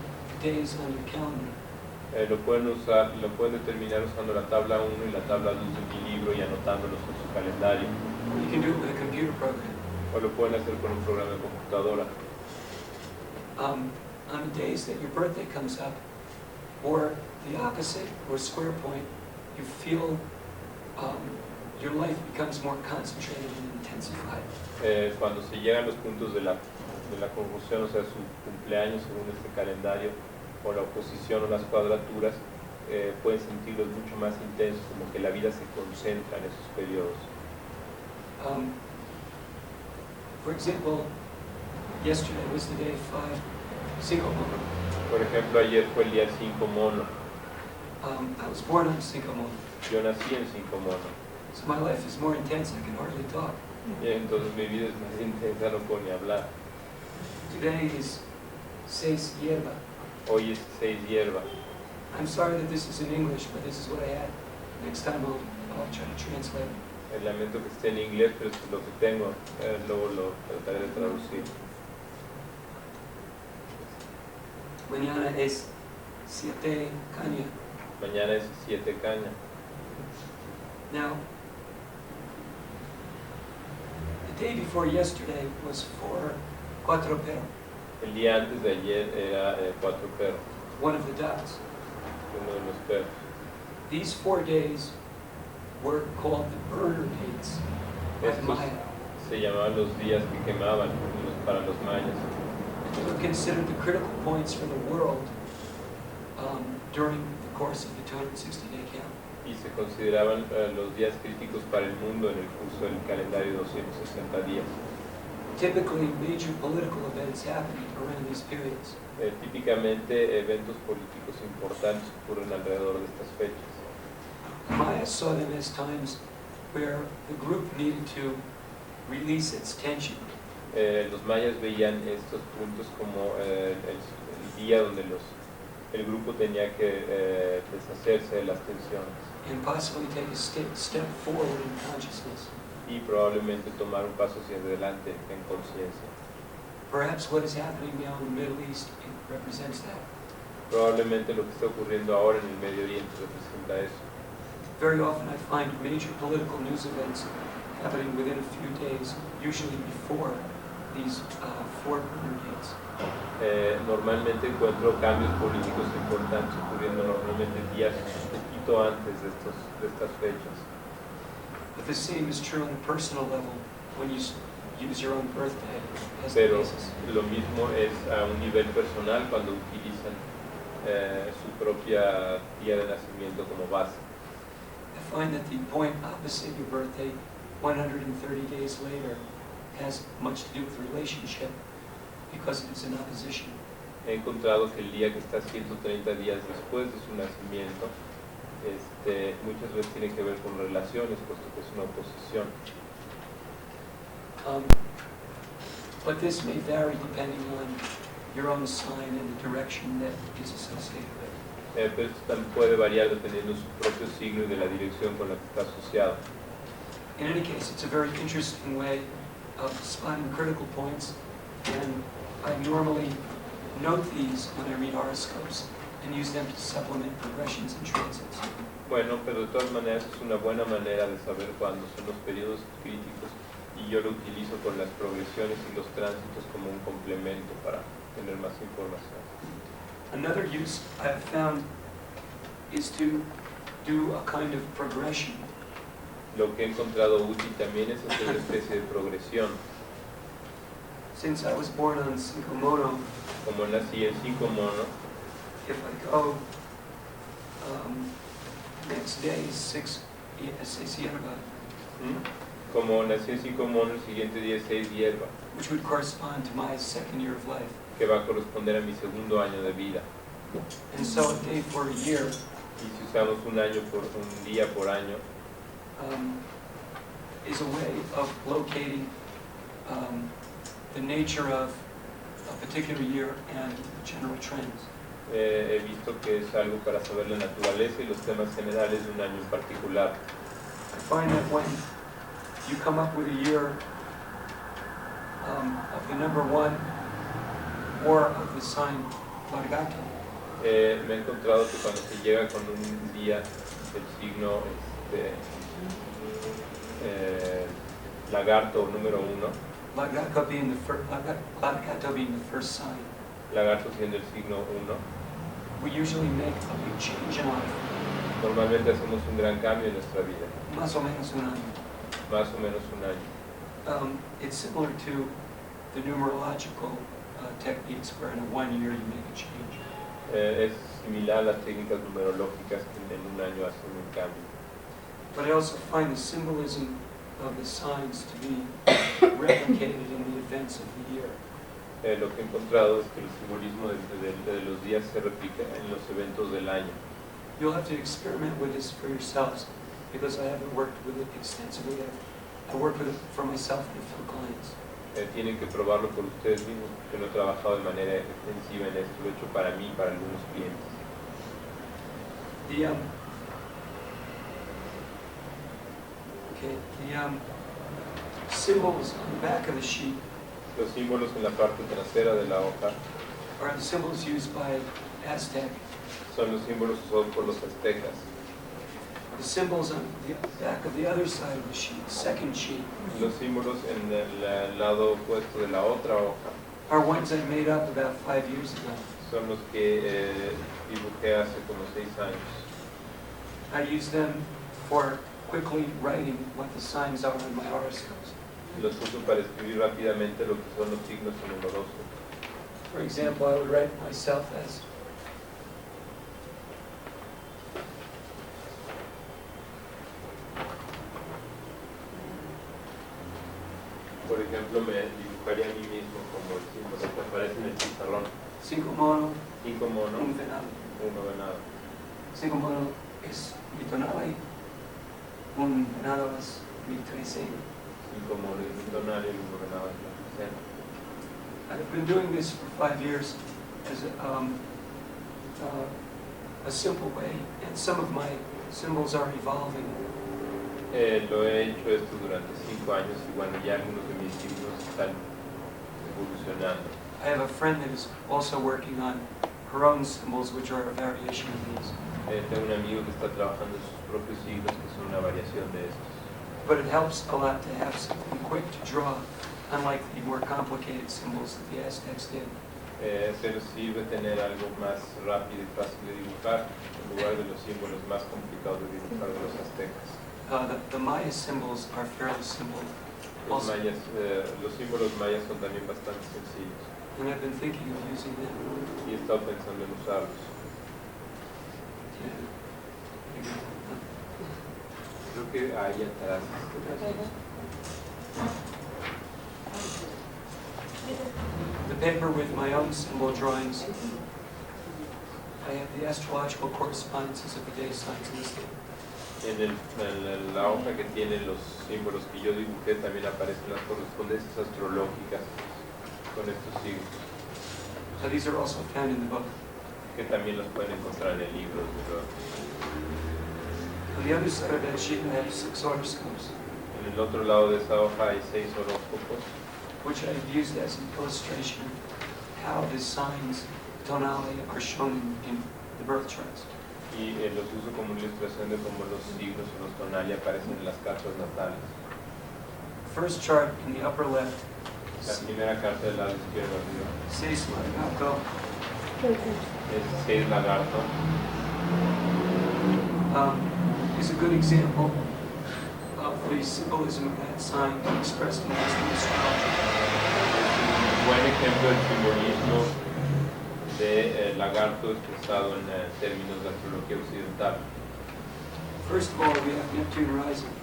days on your calendar. Lo pueden determinar usando la tabla 1 y la tabla 2 de mi libro y anotándolos en su calendario. Or you can do it with a computer program. O lo pueden hacer con un programa de computadora. on the days that your birthday comes up, or the opposite, or square point, you feel your life becomes more concentrated and intensified. Cuando se llegan los puntos de la conjunción, o sea, su cumpleaños según este calendario, o la oposición o las cuadraturas, pueden sentirlos mucho más intensos, como que la vida se concentra en esos periodos. For example, yesterday was the day 5 mono. Por ejemplo, ayer fue el día 5 mono. I was born on 5 mono, Yo nací en 5 mono. so my life is more intense. I can hardly talk. Y entonces mi vida es más intensa, no puedo ni hablar. Today is 6 hierba. Hoy es 6 hierba. I'm sorry that this is in English, but this is what I had. Next time I'll try to translate. Lamento que esté en inglés, pero esto es lo que tengo. Luego lo trataré de traducir. Mañana es 7 caña. Mañana es 7 caña. Now, the day before yesterday was for 4 perro, El día antes de ayer era 4 perros, one of the dogs. uno de los perros. These 4 days were called the burner dates of Estos Maya. se llamaban los días que quemaban para los mayas. They were considered the critical points for the world during the course of the 260-day count. Y se consideraban los días críticos para el mundo en el curso del calendario 260 días. Typically, major political events happen around these periods. Típicamente eventos políticos importantes ocurren alrededor de estas fechas. Maya saw them as times where the group needed to release its tension. Los mayas veían estos puntos como el día donde el grupo tenía que deshacerse de las tensiones And possibly take a step forward in consciousness. y probablemente tomar un paso hacia adelante en conciencia. Perhaps what is happening now in the Middle East represents that. Probablemente lo que está ocurriendo ahora en el Medio Oriente representa eso. Very often I find major political news events happening within a few days, usually before these 4 burner dates. Normalmente encuentro cambios políticos importantes ocurriendo normalmente días un poquito antes de estas fechas. But the same is true on a personal level when you use your own birthday as the Pero basis. lo mismo es a un nivel personal cuando utilizan su propia día de nacimiento como base. I find that the point opposite your birthday, 130 days later, has much to do with relationship because it is in opposition. He encontrado que el día que está 130 días después de su nacimiento muchas veces tiene que ver con relaciones, puesto que es una oposición. But this may vary depending on your own sign and the direction that is associated with it. Pero esto también puede variar dependiendo de su propio signo y de la dirección con la que está asociado. In any case, it's a very interesting way of spotting critical points, and I normally note these when I read horoscopes and use them to supplement progressions and transits. Bueno, pero de todas maneras es una buena manera de saber cuándo son los periodos críticos y yo lo utilizo con las progresiones y los tránsitos como un complemento para tener más información. Another use I have found is to do a kind of progression. Lo que he encontrado útil también es hacer una especie de progresión. Since I was born on 5 mono, Como nací en 5 mono, if I go next day is 6 hierba, como nací en 5 mono, el siguiente día es 6 hierba, which would correspond to my 2nd year of life. que va a corresponder a mi segundo año de vida. And so a day for a year Y si usamos un día por año, is a way of locating the nature of a particular year and general trends. he visto que es algo para saber la naturaleza y los temas generales de un año en particular. I find that when you come up with a year of the number 1 or of the sign Largato, Me he encontrado que cuando se llega con un día del signo lagarto número 1, Largato being the first sign, Lagarto siendo el signo 1. we usually make a big change in life. Normalmente hacemos un gran cambio en nuestra vida, Más o menos un año. más o menos un año. It's similar to the numerological techniques where in a 1 year you make a change. Es similar a las técnicas numerológicas que en un año hacen un cambio. But I also find the symbolism of the signs to be replicated in the events of the year. Lo que he encontrado es que el simbolismo de los días se replica en los eventos del año. You'll have to experiment with this for yourselves because I haven't worked with it extensively. I worked with it for myself and a few clients. Tienen que probarlo por ustedes mismos, porque no he trabajado de manera extensiva en esto, lo he hecho para mí y para algunos clientes. The symbols on the back of the sheet Los símbolos en la parte trasera de la hoja are the symbols used by Aztec. son los símbolos usados por los aztecas. The symbols on the back of the other side of the sheet, second sheet, Los símbolos en el lado opuesto de la otra hoja are ones I made up about 5 years ago. son los que dibujé hace como 6 años. I use them for quickly writing what the signs are in my horoscopes. Los uso para escribir rápidamente lo que son los signos en el horóscopo. For example, I would write myself as Por ejemplo, me dibujaría a mí mismo como el símbolo que aparece en el pizarrón. 5 mono, 5 mono, un venado. 1 venado. 5 mono es mi tonal, un venado es mi trecena. 5 mono es mi tonal y el 1 venado es la quincena. I've been doing this for 5 years as a simple way, and some of my symbols are evolving. Lo he hecho esto durante 5 años y bueno, ya algunos de mis signos están evolucionando. I have a friend that is also working on her own symbols, which are a variation of these. Tengo un amigo que está trabajando en sus propios signos, que son una variación de estos. But it helps a lot to have something quick to draw, unlike the more complicated symbols that the Aztecs did. Pero sirve tener algo más rápido y fácil de dibujar, en lugar de los símbolos más complicados de dibujar de los aztecas. The Maya symbols are fairly simple, Los símbolos mayas son también bastante sencillos and I've been thinking of using them. y he estado pensando en usarlos. Creo que ahí atrás. The paper with my own symbol drawings, I have the astrological correspondences of the day signs listed. En la hoja que tiene los símbolos que yo dibujé también aparecen las correspondencias astrológicas con estos signos, These are also found in the book. que también los pueden encontrar en el libro. On the other side of that sheet, I have 6 horoscopes, En el otro lado de esa hoja hay 6 horóscopos, which I've used as an illustration of how the signs tonali are shown in the birth charts. y los uso como una ilustración de cómo los signos o los tonali aparecen en las cartas natales. First chart in the upper left, La primera carta del lado izquierdo arriba 6 Margato, es 6 lagarto. is a good example of the symbolism of that sign expressed in Western astrology. Un buen ejemplo del simbolismo de lagarto expresado en términos de astrología occidental. First of all, we have Neptune rising.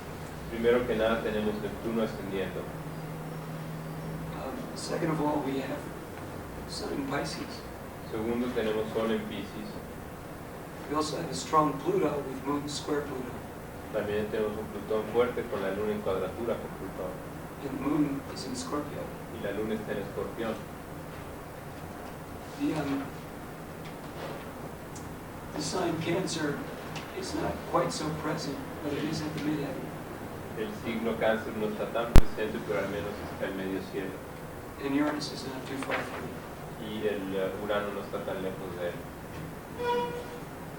Primero que nada tenemos Neptuno ascendiendo. Second of all, we have Sun in Pisces. Segundo tenemos Sol en Piscis. We also have a strong Pluto with Moon square Pluto. También tenemos un Plutón fuerte con la Luna en cuadratura con Plutón. And the Moon is in Scorpio. Y la Luna está en Escorpión. The sign Cancer is not quite so present, but it is at the midheaven. El signo Cáncer no está tan presente, pero al menos está en medio cielo. And Uranus is not too far from it. Y el Urano no está tan lejos de él.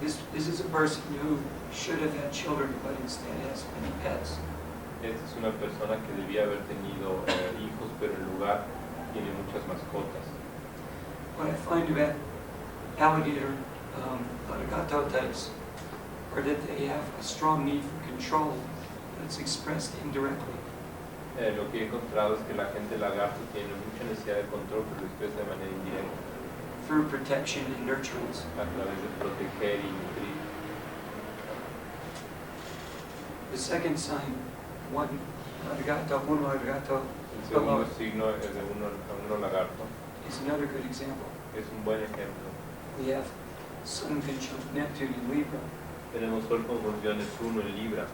This is a person who should have had children, but instead has many pets. Esta es una persona que debía haber tenido hijos, pero en lugar tiene muchas mascotas. what I find about alligator gato types are that they have a strong need for control that's expressed indirectly. Lo que he encontrado es que la gente lagarto tiene mucha necesidad de control, pero lo expresa de manera indirecta, Through protection and nurturance. a través de proteger y nutrir. The second sign, uno alligato, El segundo signo es de uno lagarto. is another good example. Es un buen ejemplo. We have Sun conjunct Neptune in Libra, Tenemos Sol conjunción Neptuno en Libra,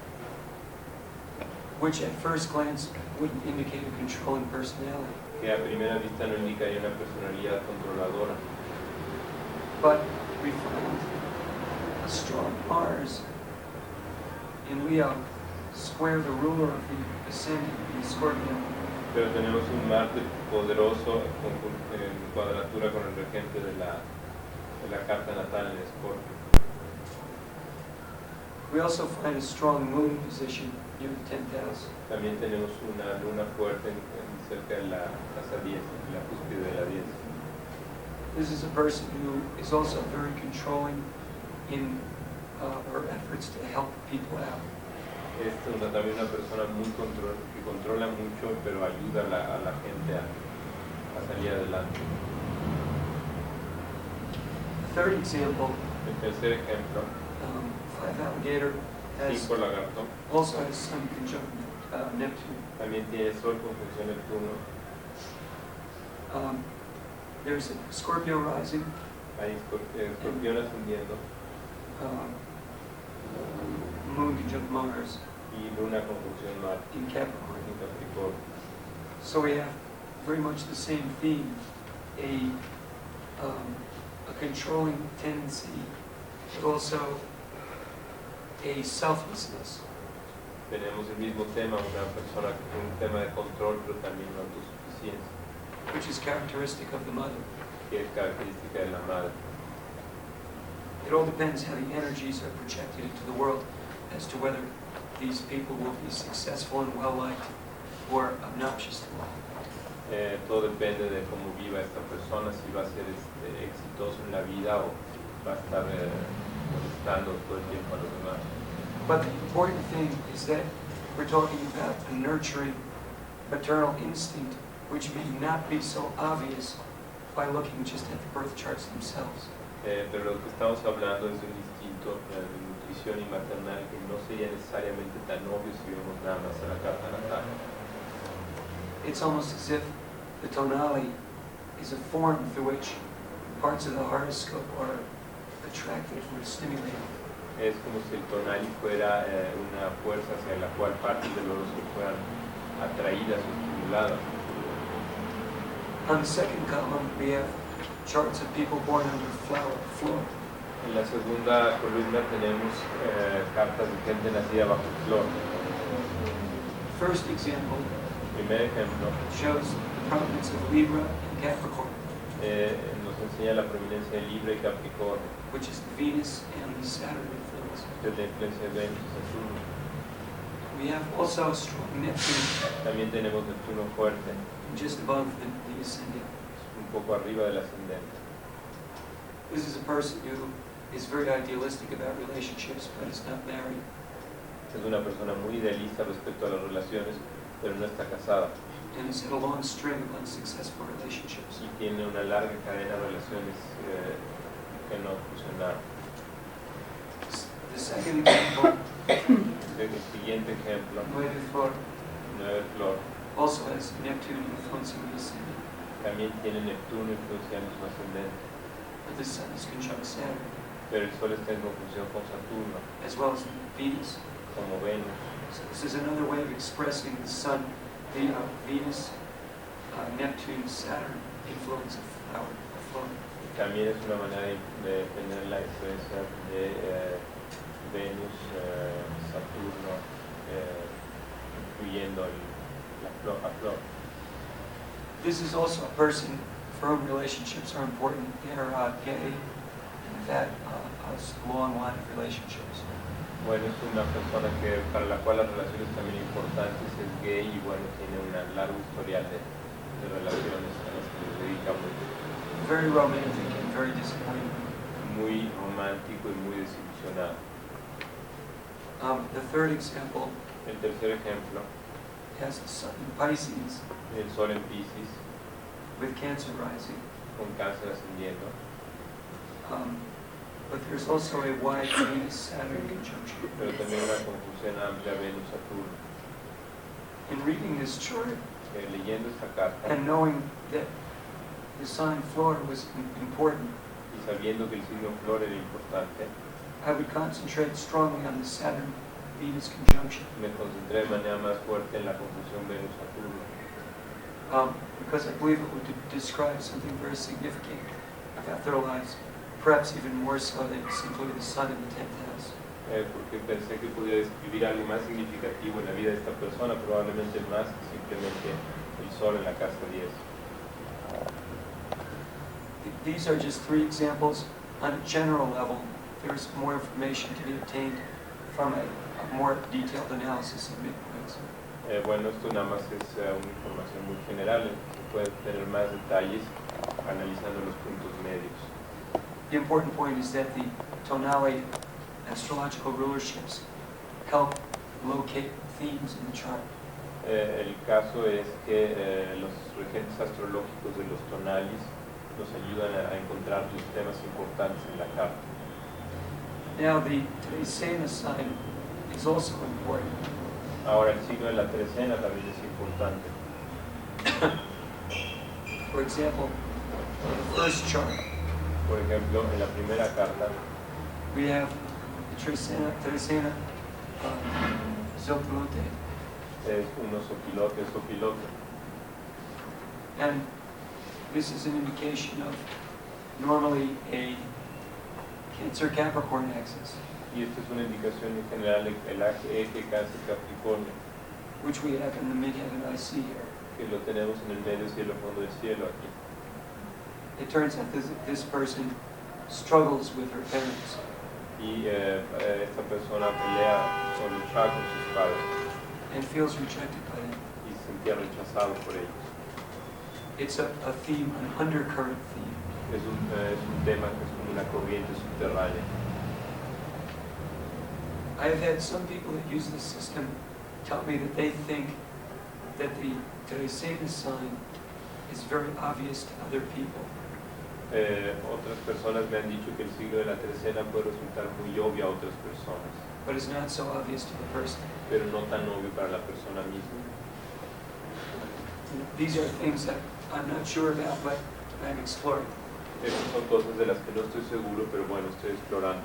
which at first glance wouldn't indicate a controlling personality. que a primera vista no indicaría una personalidad controladora. But we find a strong Mars in Leo square the ruler of the ascendant in Scorpio. Pero tenemos un Marte poderoso en cuadratura con el regente de la carta natal en Escorpio. We also find a strong moon position near the 10th house. También tenemos una luna fuerte cerca de la casa 10, en la cúspide de la 10. This is a person who is also very controlling in her efforts to help people out. Es también una persona que controla mucho, pero ayuda a la gente a salir adelante. The third example, El tercer ejemplo, 5 alligator, has 5 lagarto, also has Sun conjunct Neptune. también tiene Sol conjunción Neptuno. There's a Scorpio rising, Hay escorpión ascendiendo moon conjunct Mars y luna conjunción Marte in Capricorn. en Capricornio. So we have very much the same theme, a controlling tendency, but also a selflessness. Tenemos el mismo tema, una persona con un tema de control, pero también una autosuficiencia, Which is characteristic of the mother. que es característica de la madre. It all depends how the energies are projected into the world as to whether these people will be successful and well-liked or obnoxious to all. Todo depende de cómo viva esta persona, si va a ser exitoso en la vida o va a estar molestando todo el tiempo a los demás. But the important thing is that we're talking about a nurturing maternal instinct which may not be so obvious by looking just at the birth charts themselves. Pero lo que estamos hablando es de un instinto de nutrición y maternal que no sería necesariamente tan obvio si vemos nada más a la carta natal. It's almost as if the tonali is a form through which parts of the horoscope are attracted or stimulated. Es como si el tonali fuera una fuerza hacia la cual partes del horóscopo fueran atraídas o estimuladas. On the second column, we have charts of people born under floor. En la segunda columna tenemos cartas de gente nacida bajo flor. First example Primer ejemplo, shows the prominence of Libra and Capricorn, nos enseña la prominencia de Libra y Capricornio, which is the Venus and the Saturn influence. que es la influencia de Venus y Saturno. We have also a strong Neptune También tenemos Neptuno fuerte, just above the ascendant. un poco arriba del ascendente. This is a person who is very idealistic about relationships but is not married. Es una persona muy idealista respecto a las relaciones, pero no está casada And has had a long string of unsuccessful relationships. y tiene una larga cadena de relaciones que no funcionaron. The second example, El siguiente ejemplo, 9 Flor, 9 Flor, also has Neptune influencing the ascendant, también tiene Neptuno influenciando su ascendente, but the Sun is conjunct Saturn, pero el Sol está en conjunción con Saturno, as well as Venus. como Venus. So this is another way of expressing the Sun, the Venus, Neptune, Saturn influence of flow. También es una manera de tener la influencia de Venus, Saturno, incluyendo la flor. This is also a person for whom relationships are important. They're gay and that has a long line of relationships. Bueno, es una persona para la cual las relaciones también importantes, es gay y bueno, tiene un largo historial de de relaciones a las que nos dedicamos. Very romantic and very disappointing. Muy romántico y muy desilusionado. The third example El tercer ejemplo, has the sun in Pisces el Sol en Piscis, with Cancer rising. con Cáncer ascendiendo. But there's also a wide Venus-Saturn conjunction. Pero también una conjunción amplia Venus-Saturno. In reading this chart Leyendo esta carta and knowing that the sign Flora was important, y sabiendo que el signo Flor era importante, I would concentrate strongly on the Saturn-Venus conjunction. me concentré de manera más fuerte en la conjunción Venus-Saturno, Because I believe it would describe something very significant about their lives, perhaps even more so than simply the sun in the 10th house. porque pensé que podía describir algo más significativo en la vida de esta persona, probablemente más que simplemente el Sol en la casa 10. These are just three examples. On a general level, there's more information to be obtained from a more detailed analysis of midpoints. Bueno, esto nada más es una información muy general, se puede tener más detalles analizando los puntos medios. The important point is that the tonality astrological rulerships help locate themes in the chart. El caso es que los regentes astrológicos de los tonalis nos ayudan a encontrar los temas importantes en la carta. Now, the Trecena sign is also important. Ahora, el signo de la trecena también es importante. For example, in the first chart, Por ejemplo, en la primera carta we have the Trecena Zopilote. es uno sopilote. And this is an indication of normally a Cancer Capricorn axis, Y esta es una indicación en general del eje Cáncer Capricornio, which we have in the midheaven IC here. que lo tenemos en el medio cielo, fondo del cielo aquí. It turns out this person struggles with her parents. Y esta persona pelea o lucha con sus padres And feels rejected by them. y se sentía rechazado por ellos. It's a theme, an undercurrent theme. Es un tema que es como una corriente subterránea. I have had some people that use this system tell me that they think that the Trecena sign is very obvious to other people. Otras personas me han dicho que el signo de la trecena puede resultar muy obvio a otras personas, But it's not so obvious to the person. pero no tan obvio para la persona misma. These are things that I'm not sure about, but I'm exploring. Estas son cosas de las que no estoy seguro, pero bueno, estoy explorando.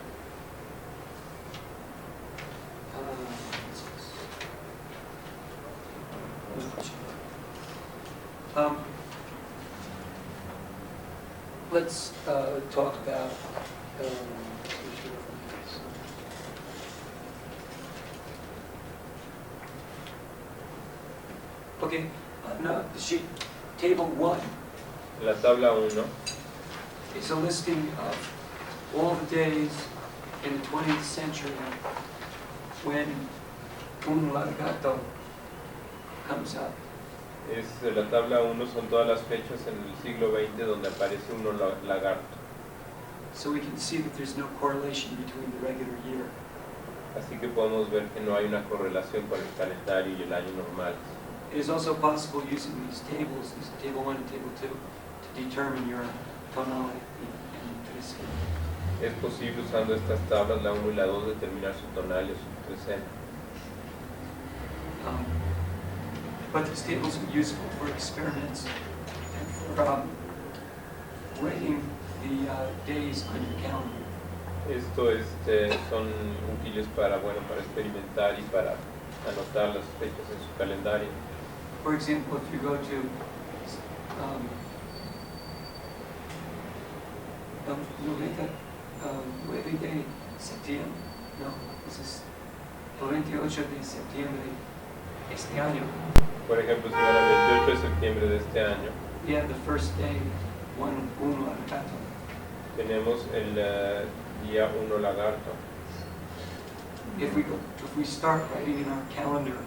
Let's talk about okay, no, the sheet, table 1 La tabla 1 is a listing of all the days in the 20th century when un largato comes up. la tabla 1 son todas las fechas en el siglo XX donde aparece uno lagarto. So we can see that there's no correlation between the regular year. Así que podemos ver que no hay una correlación con el calendario y el año normal. It is also possible using these tables, this table 1 and table 2, to determine your tonality in Trecena. Es posible usando estas tablas, la 1 y la 2, determinar su tonal y su trecena. But these tables are useful for experiments and for writing the days on your calendar. Esto son útiles para experimentar y para anotar las fechas en su calendario. For example, if you go to 9 de septiembre, no, this is el 28 de septiembre este año. Por ejemplo, si van al 28 de septiembre de este año, We have the first day, un largato. tenemos el día 1 lagarto. If we start writing in our calendar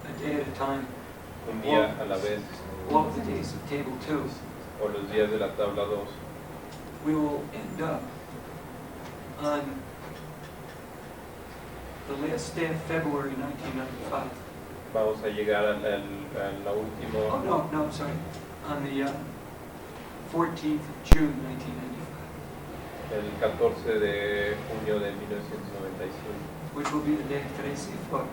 a day at a time, un día a la vez, all of the days of Table 2. o los días de la tabla 2. We will end up on the last day of February 1995. Vamos a llegar a la Oh, última, no, I'm sorry. On the 14th of June 1995, el 14 de junio de 1995, which will be the day 13 Flor.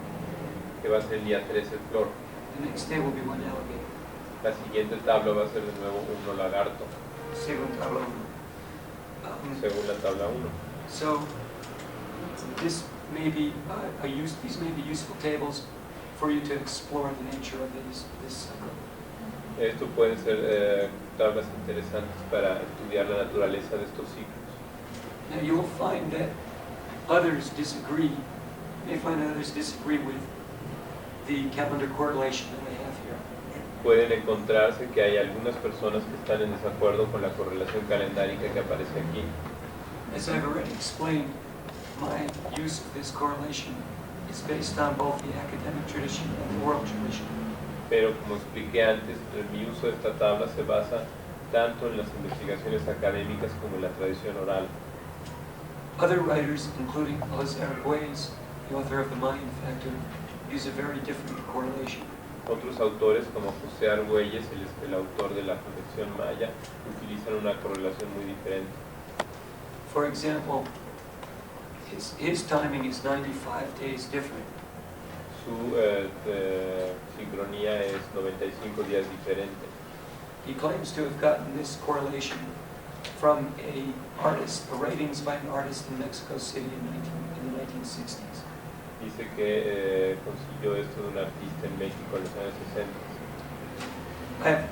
que va a ser el día 13 flor. The next day will be one alligator. La siguiente tabla va a ser de nuevo uno lagarto, Según tabla uno. según la tabla 1. So this may be these may be useful tables for you to explore the nature of this cycle. Esto pueden ser tablas interesantes para estudiar la naturaleza de estos ciclos. Now you will find that others disagree. You may find that others disagree with the calendar correlation that I have here. Pueden encontrarse que hay algunas personas que están en desacuerdo con la correlación calendárica que aparece aquí. As I've already explained, my use of this correlation is based on both the academic tradition and the oral tradition. Pero como expliqué antes, mi uso de esta tabla se basa tanto en las investigaciones académicas como en la tradición oral. Other writers, including Jose Argüelles, the author of the Mayan Factor, use a very different correlation. Otros autores, como José Argüelles, el autor de la conexión maya, utilizan una correlación muy diferente. For example, his timing is 95 days different. Su sincronía es 95 días diferente. He claims to have gotten this correlation from a writings by an artist in Mexico City in the 1960s. Dice que consiguió esto de un artista en México en los años 60.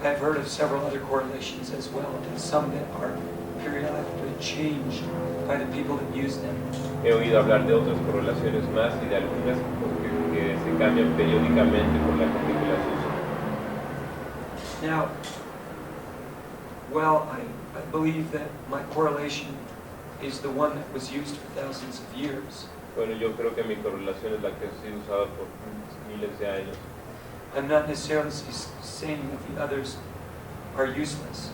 I've heard of several other correlations as well, and some that are periodically changed by the people that use them. He oído hablar de otras correlaciones más y de algunas que se cambian periódicamente por la gente que las usa. Now, well, I believe that my correlation is the one that was used for thousands of years. Bueno, yo creo que mi correlación es la que ha sido usada por miles de años. I'm not necessarily saying that the others are useless,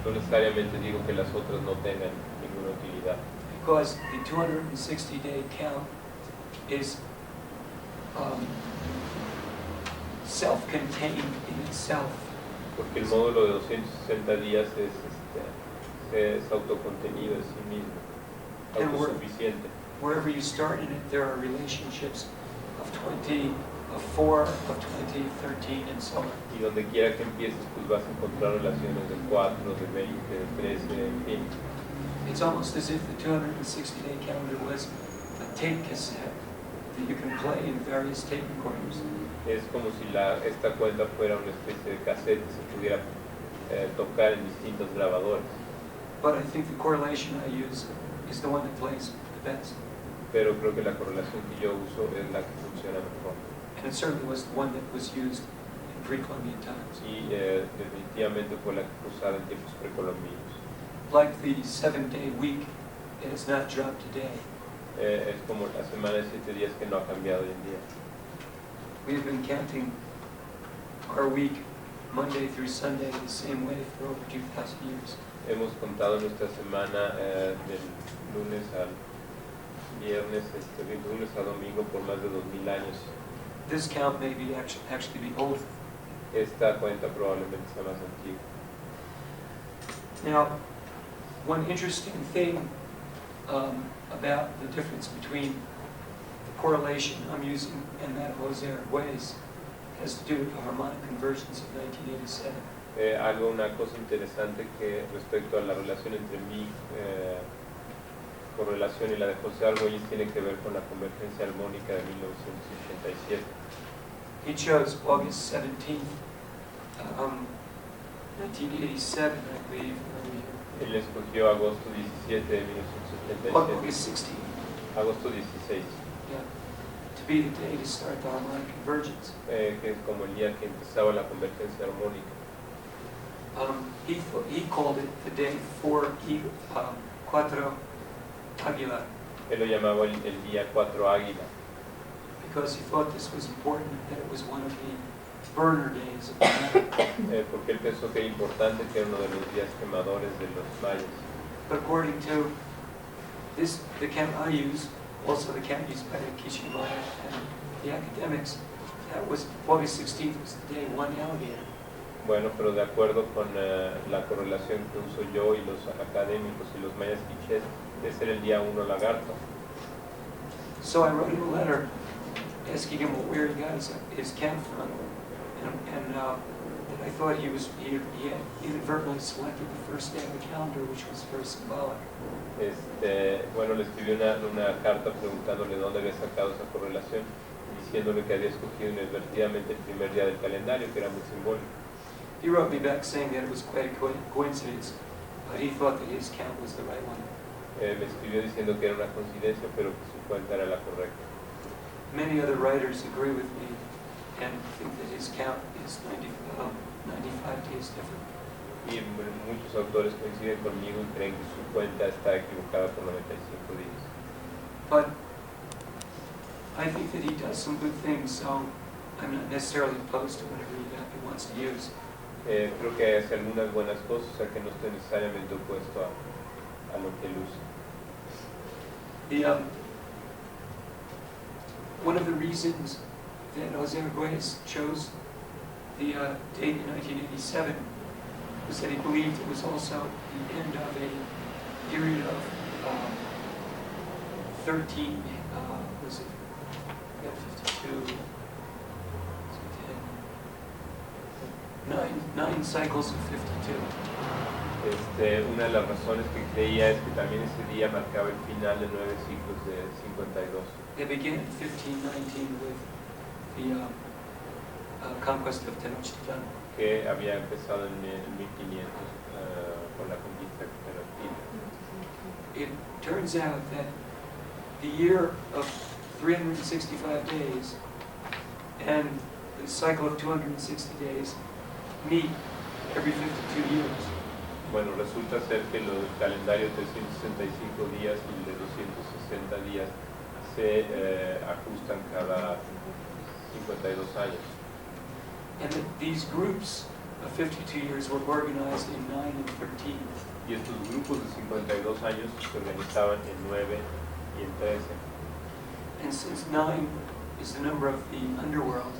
No necesariamente digo que las otras no tengan ninguna utilidad, because the 260-day count is self-contained in itself. porque el módulo de 260 días es autocontenido en sí mismo, autosuficiente. Wherever you start in it, there are relationships of 20, of 4, of 20, 13, and so on. Y donde quiera que empieces, pues vas a encontrar relaciones de 4, de 20, de 13, en fin. It's almost as if the 260-day calendar was a tape cassette that you can play in various tape recorders. Es como si esta cuenta fuera una especie de cassette que se pudiera tocar en distintos grabadores. But I think the correlation I use is the one that plays the best. Pero creo que la correlación que yo uso es la que funciona mejor. And it certainly was the one that was used in pre-Columbian times. Y definitivamente fue la que fue usada en tiempos precolombinos. Like the 7-day week, it has not dropped today. Es como la semana de 7 días que no ha cambiado hoy en día. We have been counting our week Monday through Sunday the same way for over 2,000 years. Hemos contado nuestra semana del lunes al viernes, de lunes a domingo por más de 2000 años. This count may be actually be older. Esta cuenta probablemente sea más antigua. Now, one interesting thing about the difference between the correlation I'm using and that of Jose Argüelles has to do with the harmonic convergence of 1987. Una cosa interesante que respecto a la relación entre mi correlación y la de José Argüelles tiene que ver con la convergencia armónica de 1987. He chose August 17th, 1987, I believe. Él escogió agosto 17 de 1977. August 16th, Agosto 16, yeah, to be the day to start the harmonic convergence. que es como el día que empezaba la convergencia armónica. He called it the day for Cuatro Águila, Él lo llamaba el día 4 águila, because he thought this was important, that it was one of the burner days of the year. Porque él pensó que era importante, que era uno de los días quemadores de los mayas. But according to this, the count I use, also the count used by the Kishimaya and the academics, that was August 16th was the day one alligator. Bueno, pero de acuerdo con la correlación que uso yo y los académicos y los mayas quichés, ese era el día 1 lagarto. So I wrote him a letter asking him where he got his count from, and that I thought he had inadvertently selected the first day of the calendar, which was very symbolic. Bueno, le escribí una carta preguntándole dónde había sacado esa correlación, diciéndole que había escogido inadvertidamente el primer día del calendario, que era muy simbólico. He wrote me back saying that it was quite a coincidence, but he thought that his count was the right one. Me escribió diciendo que era una coincidencia, pero que su cuenta era la correcta. Many other writers agree with me and think that his count is 95 days different. Y muchos autores coinciden conmigo y creen que su cuenta está equivocada por 95 días. But I think that he does some good things, so I'm not necessarily opposed to whatever he wants to use. Creo que hace algunas buenas cosas, o sea que no estoy necesariamente opuesto a lo que él usa. One of the reasons that Jose Arguelles chose the date in 1987 was that he believed it was also the end of a period of 13, was it 52, 9 cycles of 52. Una de las razones que creía es que también ese día marcaba el final de 9 ciclos de 52. They began in 1519 with the conquest of Tenochtitlan. Que había empezado en 1500 con la conquista de Tenochtitlan. It turns out that the year of 365 days and the cycle of 260 days meet every 52 years. Bueno, resulta ser que los calendarios de 365 días y de 260 días se ajustan cada 52 años. And that these groups of 52 years were organized in 9 and 13. Y estos grupos de 52 años se organizaban en 9 y en 13. And since 9 is the number of the underworld,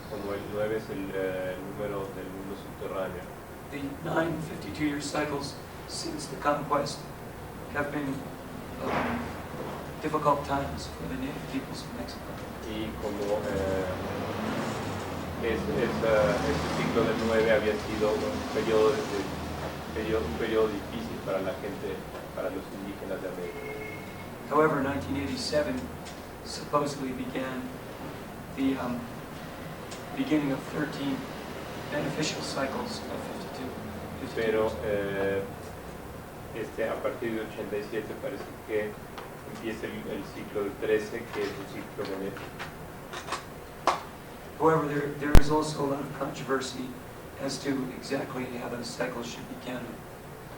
Como el 9 es el número del mundo subterráneo, the 9 52-year cycles since the conquest have been difficult times for the native peoples of Mexico. y como este ciclo de 9 había sido un periodo difícil para la gente, para los indígenas de América. However, 1987 supposedly began the beginning of 13 beneficial cycles of 52. Pero a partir de 87 parece que empieza el ciclo de 13, que es un ciclo benéfico. However, there is also a lot of controversy as to exactly how those cycles should be counted.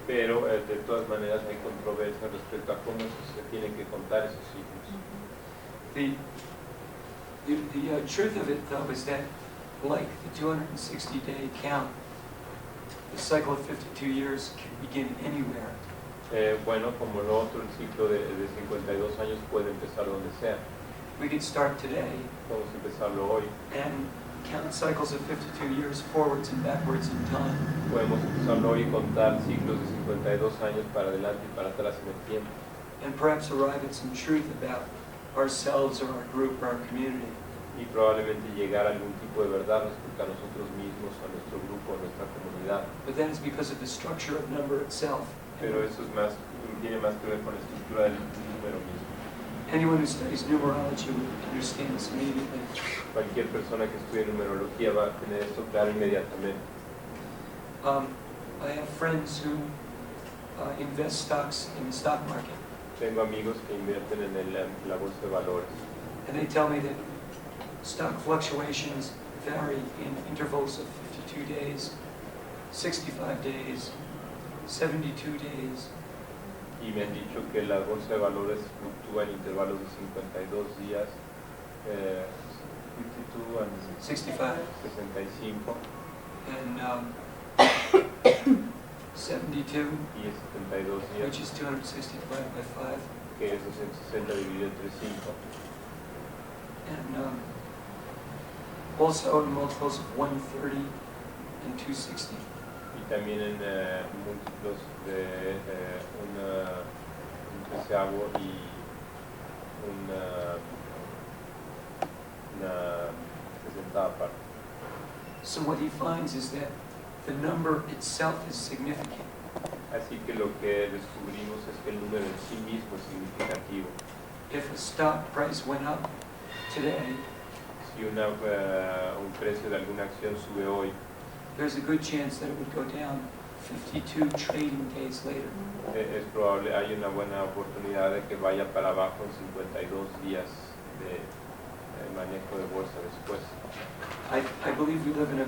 Pero de todas maneras hay controversia respecto a cómo se tienen que contar esos ciclos. The truth of it, though, is that like the 260-day count, the cycle of 52 years can begin anywhere. Bueno, como lo otro, el ciclo de 52 años puede empezar donde sea. We could start today Podemos empezarlo hoy. and count cycles of 52 years forwards and backwards in time. Podemos empezarlo hoy y contar ciclos de 52 años para adelante y para atrás en el tiempo. And perhaps arrive at some truth about ourselves or our group or our community. Y probablemente llegar a algún tipo de verdad respecto a nosotros mismos, a nuestro grupo, a nuestra comunidad. But that is because of the structure of number itself. Pero eso tiene más que ver con la estructura del número mismo. Anyone who studies numerology will understand this immediately. Cualquier persona que estudie numerología va a tener esto claro inmediatamente. I have friends who invest stocks in the stock market. Tengo amigos que invierten en la bolsa de valores. And they tell me that stock fluctuations vary in intervals of 52 days, 65 days, 72 days. Y me han dicho que la bolsa de valores fluctúa en intervalos de 52 días, 52 and 65, 65 and 72, y 72 días, which is 260 divided by 5, que es 260 dividido entre 5. and also in multiples of 130 and 260. Y también en múltiplos de un treceavo y una sesentava parte. So what he finds is that the number itself is significant. Así que lo que descubrimos es que el número en sí mismo es significativo. If a stock price went up today, Si un precio de alguna acción sube hoy, there's a good chance that it would go down 52 trading days later. es probable, hay una buena oportunidad de que vaya para abajo en 52 días de manejo de bolsa después. I believe we live in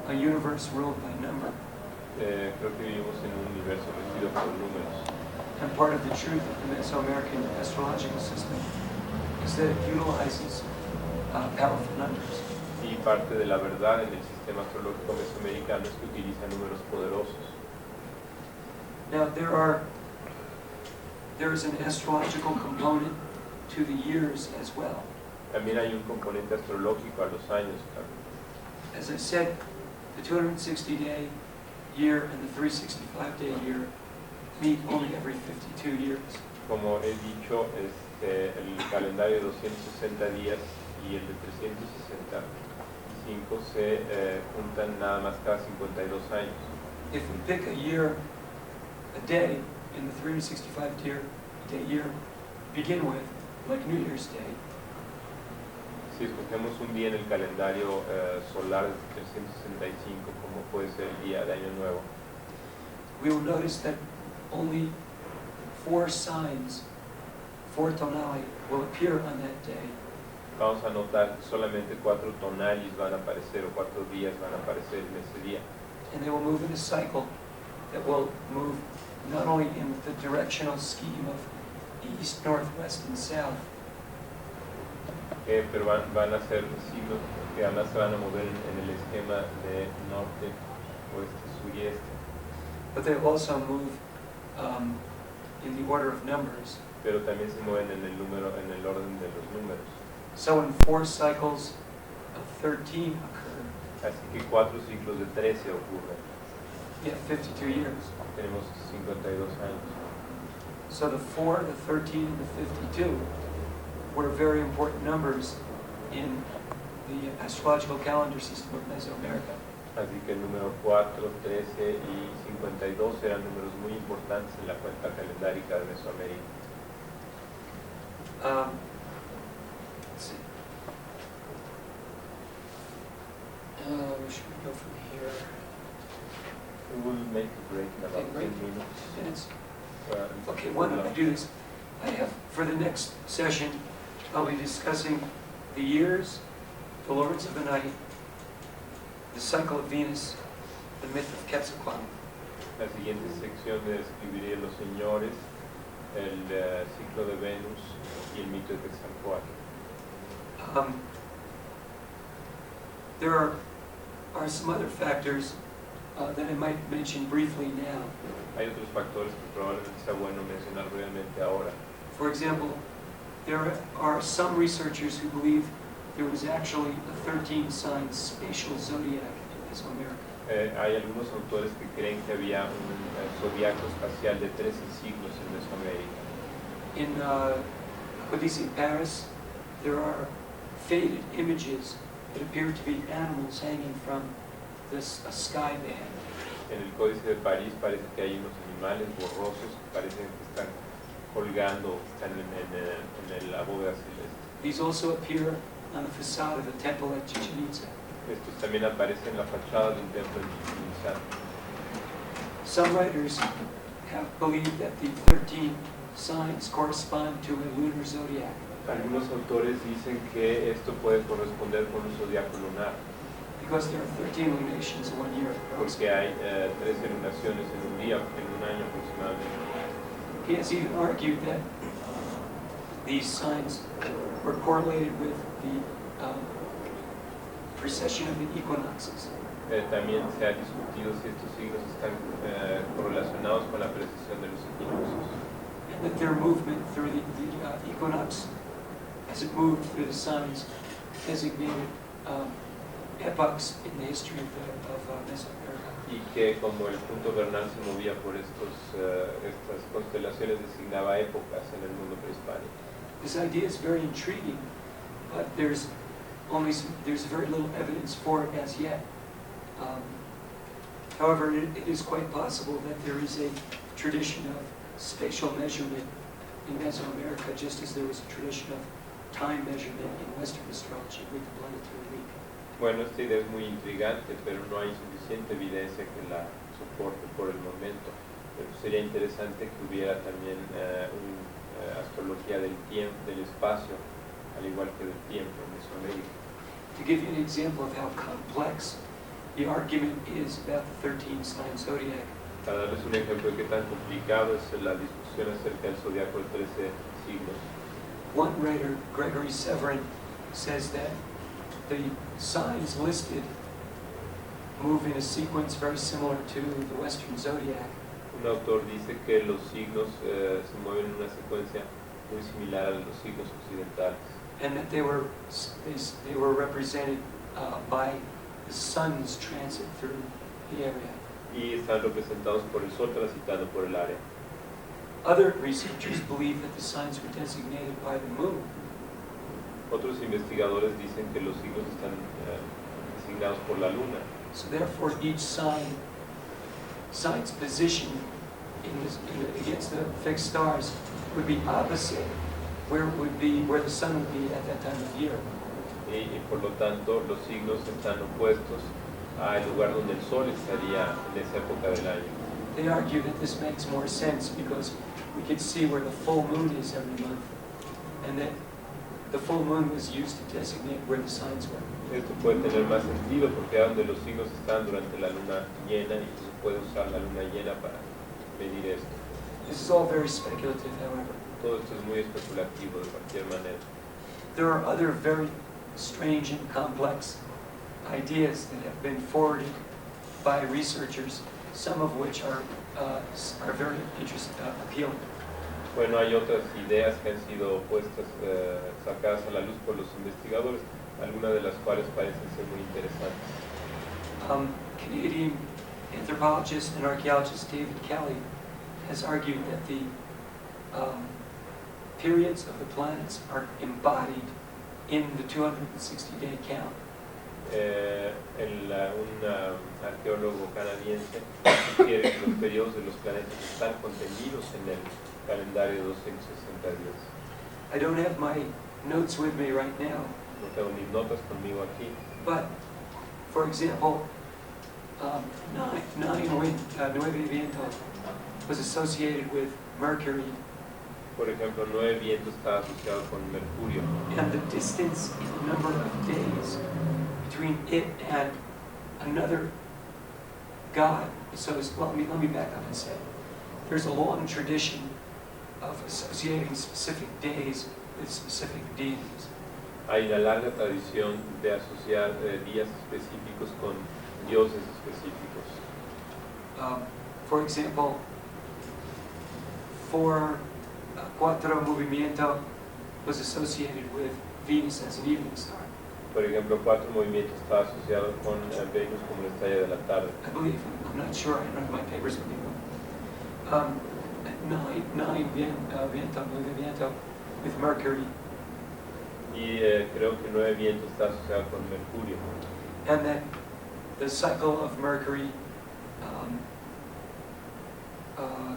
a universe ruled by number. Creo que vivimos en un universo regido por números. And part of the truth of the Mesoamerican astrological system is that it utilizes powerful numbers. Y parte de la verdad en el sistema astrológico mesoamericano es que utiliza números poderosos. Now there is an astrological component to the years as well. También hay un componente astrológico a los años. As I said, the 260-day year and the 365-day year meet only every 52 years. Como he dicho, el calendario de 260 días y el de 365 se juntan nada más cada 52 años. If we pick a day in the 365-day year, begin with, like New Year's Day, Si escogemos un día en el calendario solar de 365, como puede ser el día de Año Nuevo, we will notice that only 4 signs, 4 tonali, will appear on that day. vamos a notar que solamente 4 tonalis van a aparecer o 4 días van a aparecer en ese día. And they will move in a cycle that will move not only in the directional scheme of east, north, west, and south, Pero van a ser signos que además se van a mover en el esquema de norte, oeste, sur y este. but they will also move in the order of numbers. Pero también se mueven en el orden de los números. So when 4 cycles of 13 occur, Así que 4 ciclos de 13 ocurren. you have 52 years. Tenemos 52 años. So the 4, the 13, and the 52 were very important numbers in the astrological calendar system of Mesoamerica. Así que el número 4, 13 y 52 eran números muy importantes en la cuenta calendárica de Mesoamérica. Let's see. Where should we go from here? We will make a break in about Take a break? 10 minutes. Minutes? Uh, Okay, why don't I do this? I have, for the next session, I'll be discussing the years, the lords of the night, the cycle of Venus, the myth of Quetzalcoatl. La siguiente sección describiré los señores, el ciclo de Venus y el mito de Quetzalcoatl. There are some other factors that I might mention briefly now. Hay otros factores que probablemente sea bueno mencionar brevemente ahora. For example, there are some researchers who believe there was actually a 13-sign spatial zodiac in Mesoamerica. Hay algunos autores que creen que había un zodiaco espacial de 13 signos en Mesoamérica. In Odyssey, Paris, there are faded images that appear to be animals hanging from a sky band. En el Códice de París parece que hay unos animales borrosos que parecen que están colgando, están en la bóveda celeste. These also appear on the facade of a temple at Chichen Itza. Estos también aparecen en la fachada de un templo en Chichén Itzá. Some writers have believed that the 13 signs correspond to a lunar zodiac. Algunos autores dicen que esto puede corresponder con un zodiaco lunar, Because there are 13 lunations in 1 year. porque hay 13 lunaciones en un día, en un año aproximadamente. He has even argued that these signs were correlated with the precession of the equinoxes. También se ha discutido si estos signos están correlacionados con la precesión de los equinoccios. And that their movement through the equinox, as it moved through the signs, designated epochs in the history of Mesoamerica. Y que como el punto vernal se movía por estas constelaciones, designaba épocas en el mundo prehispánico. This idea is very intriguing, but there's very little evidence for it as yet. However, it is quite possible that there is a tradition of spatial measurement in Mesoamerica, just as there was a tradition of time measurement in Western astrology with the planetary week. Bueno, esta idea es muy intrigante, pero no hay suficiente evidencia que la soporte por el momento. Pero sería interesante que hubiera también una astrología del tiempo, del espacio, al igual que del tiempo en Mesoamérica. To give you an example of how complex the argument is about the 13-sign zodiac, Para darles un ejemplo de qué tan complicado es la discusión acerca del zodiaco de 13 signos. one writer, Gregory Severin, says that the signs listed move in a sequence very similar to the Western zodiac, Un autor dice que los signos se mueven en una secuencia muy similar a los signos occidentales and that they were represented by the sun's transit through the area. y están representados por el sol transitando por el área. Other researchers believe that the signs were designated by the moon, Otros investigadores dicen que los signos están designados por la luna. so therefore each sign's position against the fixed stars would be opposite where the sun would be at that time of year. Y por lo tanto los signos están opuestos al lugar donde el sol estaría en esa época del año. They argue that this makes more sense because we could see where the full moon is every month, and that the full moon was used to designate where the signs were. Esto puede tener más sentido porque es donde los signos están durante la luna llena y se puede usar la luna llena para medir esto. This is all very speculative, however. Todo esto es muy especulativo de cualquier manera. There are other very strange and complex ideas that have been forwarded by researchers, some of which are very appealing. Bueno, hay otras ideas que han sido puestas, sacadas a la luz por los investigadores, algunas de las cuales parecen ser muy interesantes. Canadian anthropologist and archaeologist David Kelly has argued that the periods of the planets are embodied in the 260-day count. Un arqueólogo canadiense sugiere que los periodos de los planetas están contenidos en el calendario de 260 días. I don't have my notes with me right now, No tengo mis notas conmigo aquí, but for example, nueve viento was associated with Mercury, por ejemplo, 9 vientos está asociado con Mercurio, and the distance in the number of days between it and another god. So let me back up and say, there's a long tradition of associating specific days with specific deities. Hay una larga tradición de asociar días específicos con dioses específicos. For example, cuatro movimiento was associated with Venus as an evening star. Por ejemplo, 4 movimientos está asociado con Venus como la estrella de la tarde. I believe, I'm not sure, I don't have my papers with me. Nueve viento with Mercury, Y creo que 9 vientos está asociado con Mercurio. and that the cycle of Mercury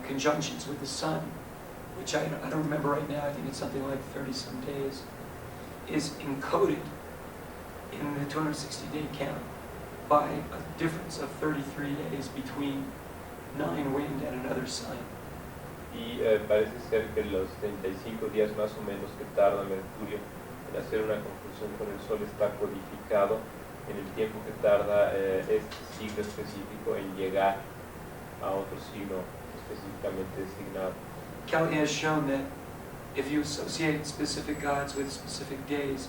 conjunctions with the sun, which I don't remember right now, I think it's something like 30-some days, is encoded in the 260-day count by a difference of 33 days between 9 wind and another sign. Y parece ser que los 35 días más o menos que tarda Mercurio en hacer una conjunción con el Sol está codificado en el tiempo que tarda este signo específico en llegar a otro signo específicamente designado. Kelly has shown that if you associate specific gods with specific days,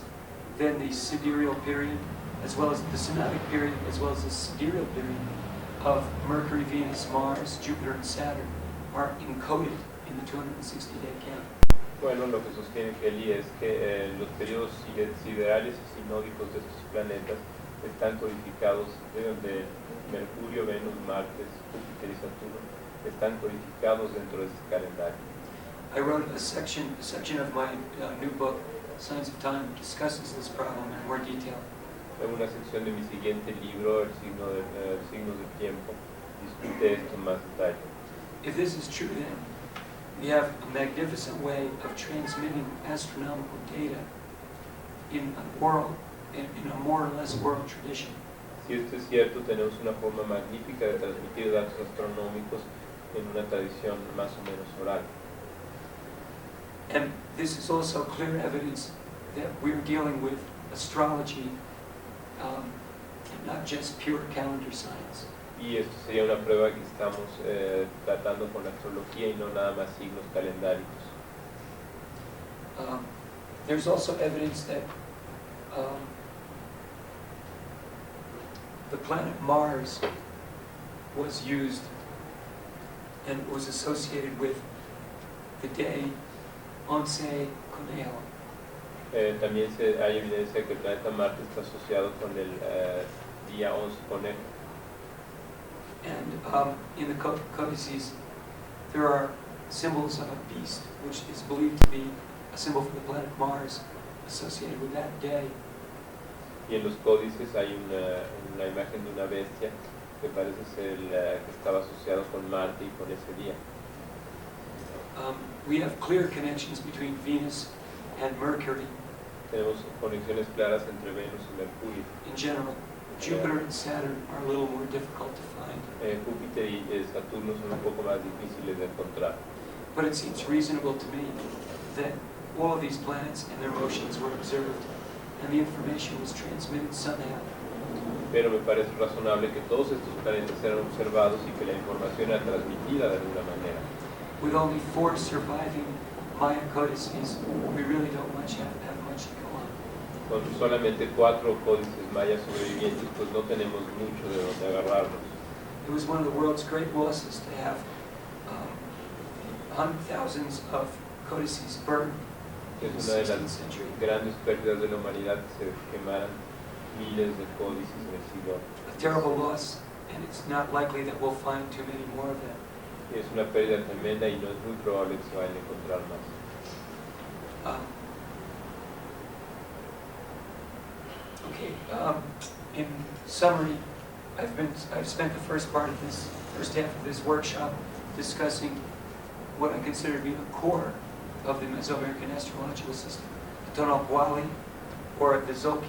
then the sidereal period, as well as the synodic period, as well as the sidereal period of Mercury, Venus, Mars, Jupiter, and Saturn are encoded in the 260-day count. Bueno, lo que sostiene Kelly es que los periodos siderales y sinódicos de estos planetas están codificados de Mercurio, Venus, Marte, Júpiter y Saturno, están codificados dentro de este calendario. I wrote a section of my new book, Signs of Time, discusses this problem in more detail. En una sección de mi siguiente libro, Signos de Tiempo, discute esto en más detalle. If this is true, then we have a magnificent way of transmitting astronomical data in a more or less oral tradition. Si esto es cierto, tenemos una forma magnífica de transmitir datos astronómicos en una tradición más o menos oral. And this is also clear evidence that we're dealing with astrology and not just pure calendar science. Y esto sería una prueba que estamos tratando con la astrología y no nada más signos calendáricos. There's also evidence that the planet Mars was used and was associated with the day Once Conejo. También hay evidencia de que el planeta Marte está asociado con el día 11 Conejo. And in the codices, there are symbols of a beast, which is believed to be a symbol for the planet Mars, associated with that day. Y en los códices hay una imagen de una bestia que parece ser que estaba asociado con Marte y con ese día. We have clear connections between Venus and Mercury Tenemos conexiones claras entre Venus y Mercurio. in general. Jupiter and Saturn are a little more difficult to find. Júpiter y Saturno son un poco más difíciles de encontrar. But it seems reasonable to me that all of these planets and their motions were observed, and the information was transmitted somehow. Pero me parece razonable que todos estos planetas eran observados y que la información era transmitida de alguna manera. With only 4 surviving Maya codices, we really don't have much to go on. Con solamente 4 códices mayas sobrevivientes, pues no tenemos mucho de donde agarrarnos. It was one of the world's great losses to have thousands of codices burned in the Es una de 16th las century. grandes pérdidas de la humanidad que se quemaran miles de códices en el siglo. A terrible loss, and it's not likely that we'll find too many more of them. Es una pérdida tremenda y no es muy probable que se vayan a encontrar más. In summary, I've spent the first half of this workshop discussing what I consider to be the core of the Mesoamerican astrological system, the Tonalpoali, or the Zoki.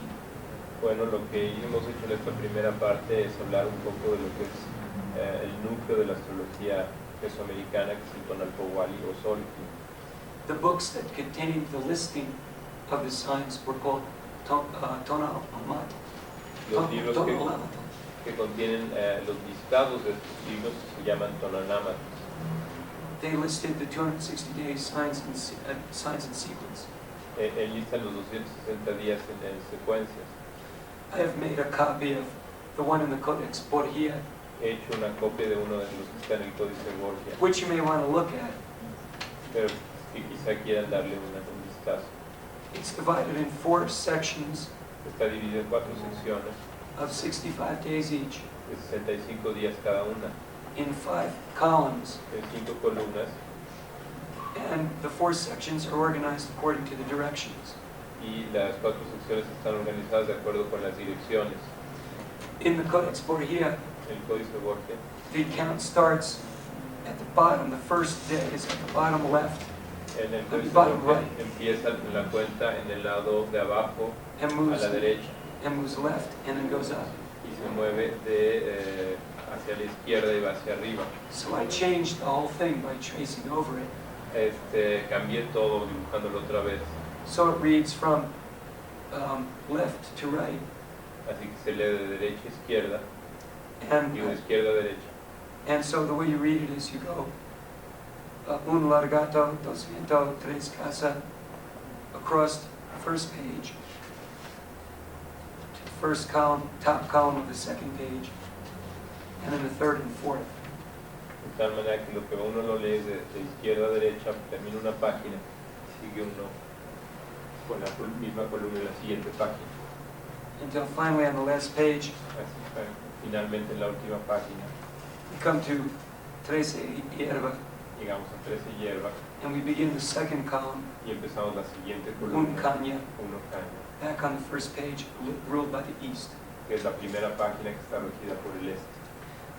Bueno, lo que hemos hecho en esta primera parte es hablar un poco de lo que es el núcleo de la astrología mesoamericana, que es el Tonalpoali o Solki. The books that contained the listing of the signs were called Tonalamato. Los libros que contienen los listados de estos signos se llaman Tonalamato. They listed the 260-day signs and sequence. Enlistan los 260 días en secuencias. I have made a copy of the one in the Codex Borgia, He hecho una copia de uno de los que está en el Códice Borgia, which you may want to look at. pero que quizá quieran darle un vistazo. It's divided in 4 sections Está dividido en 4 secciones, of 65 days each, de 65 días cada una, in 5 columns, en 5 columnas, and the 4 sections are organized according to the directions. y las 4 secciones están organizadas de acuerdo con las direcciones. In the Codex Borgia, El Códice Borgia, the count starts at the bottom. The first day is at the bottom left en el Códice Bottom Borgia right. empieza la cuenta en el lado de abajo and a moves la derecha left and then goes up. y se mueve hacia la izquierda y va hacia arriba. So I changed the whole thing by tracing over it. Cambié todo dibujándolo otra vez, So it reads from left to right, así que se lee de derecha a izquierda y de and izquierda a derecha. so the way you read it is you go un largato 203 casa across the first page, to the first column, top column of the second page, and then the third and fourth. De tal manera que lo que uno lo lee de izquierda a derecha, termina una página, sigue uno con la misma columna en la siguiente página. Until finally on the last page, Así que finalmente en la última página we come to 13 hierba, llegamos a 13 hierbas and we begin the second column, y empezamos la siguiente un columna, caña, uno caña, back on the first page, ruled by the east. que es la primera página que está regida por el este.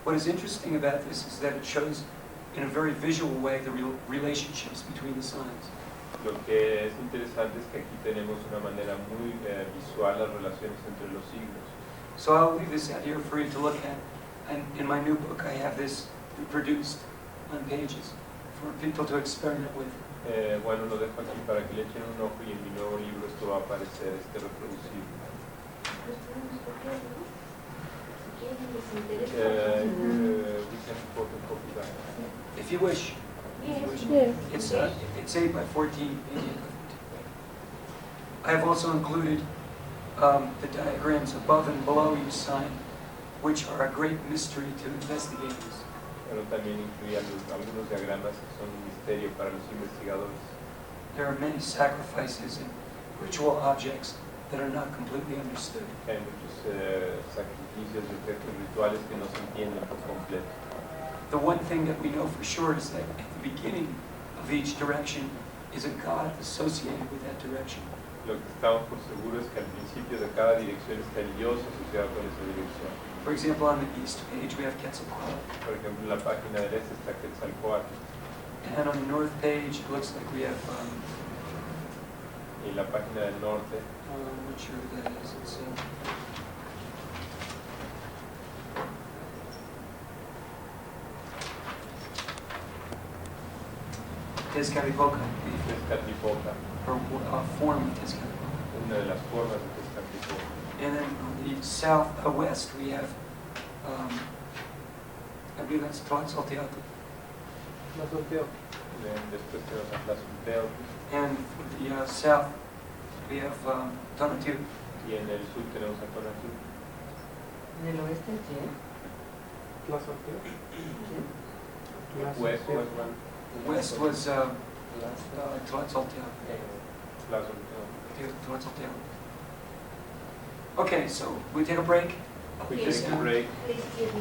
What is interesting about this is that it shows in a very visual way the relationships between the signs. Lo que es interesante es que aquí tenemos una manera muy visual las relaciones entre los signos. So I'll leave this out here for you to look at. And in my new book, I have this reproduced on pages for people to experiment with. Bueno, lo dejo aquí para que le echen un ojo y en mi nuevo libro esto va a aparecer reproducido. We can photocopy that. If you wish. Yes. It's 8 by 14. I have also included the diagrams above and below each sign, which are a great mystery to investigators. Pero también incluía algunos diagramas que son un misterio para los investigadores. There are many sacrifices and ritual objects that are not completely understood. Hay muchos sacrificios y objetos rituales que no se entienden por completo. The one thing that we know for sure is that at the beginning of each direction is a god associated with that direction. Lo que estamos por seguro es que al principio de cada dirección está el Dios asociado con esa dirección. For example, on the east page we have Quetzalcoatl, Por ejemplo, en la página del este está Quetzalcoatl and on the north page it looks like we have, y en la página del norte I'm not sure who that is. It's Tezcatlipoca, Tezcatlipoca, or form of Tezcatlipoca. una de las formas de Tezcatlipoca. And then on the south, west, we have, I believe that's Tlaxalteotl. Después tenemos a Tlazolteotl And for the south, we have Tonatiuh. y en el sur tenemos a Tonatiuh. ¿En el oeste quién? West was one, The west was Tlaxalteotl. Tlazolteotl. Tlaxalteotl. Okay, so we take a break. We Yes. take a break. Please give me.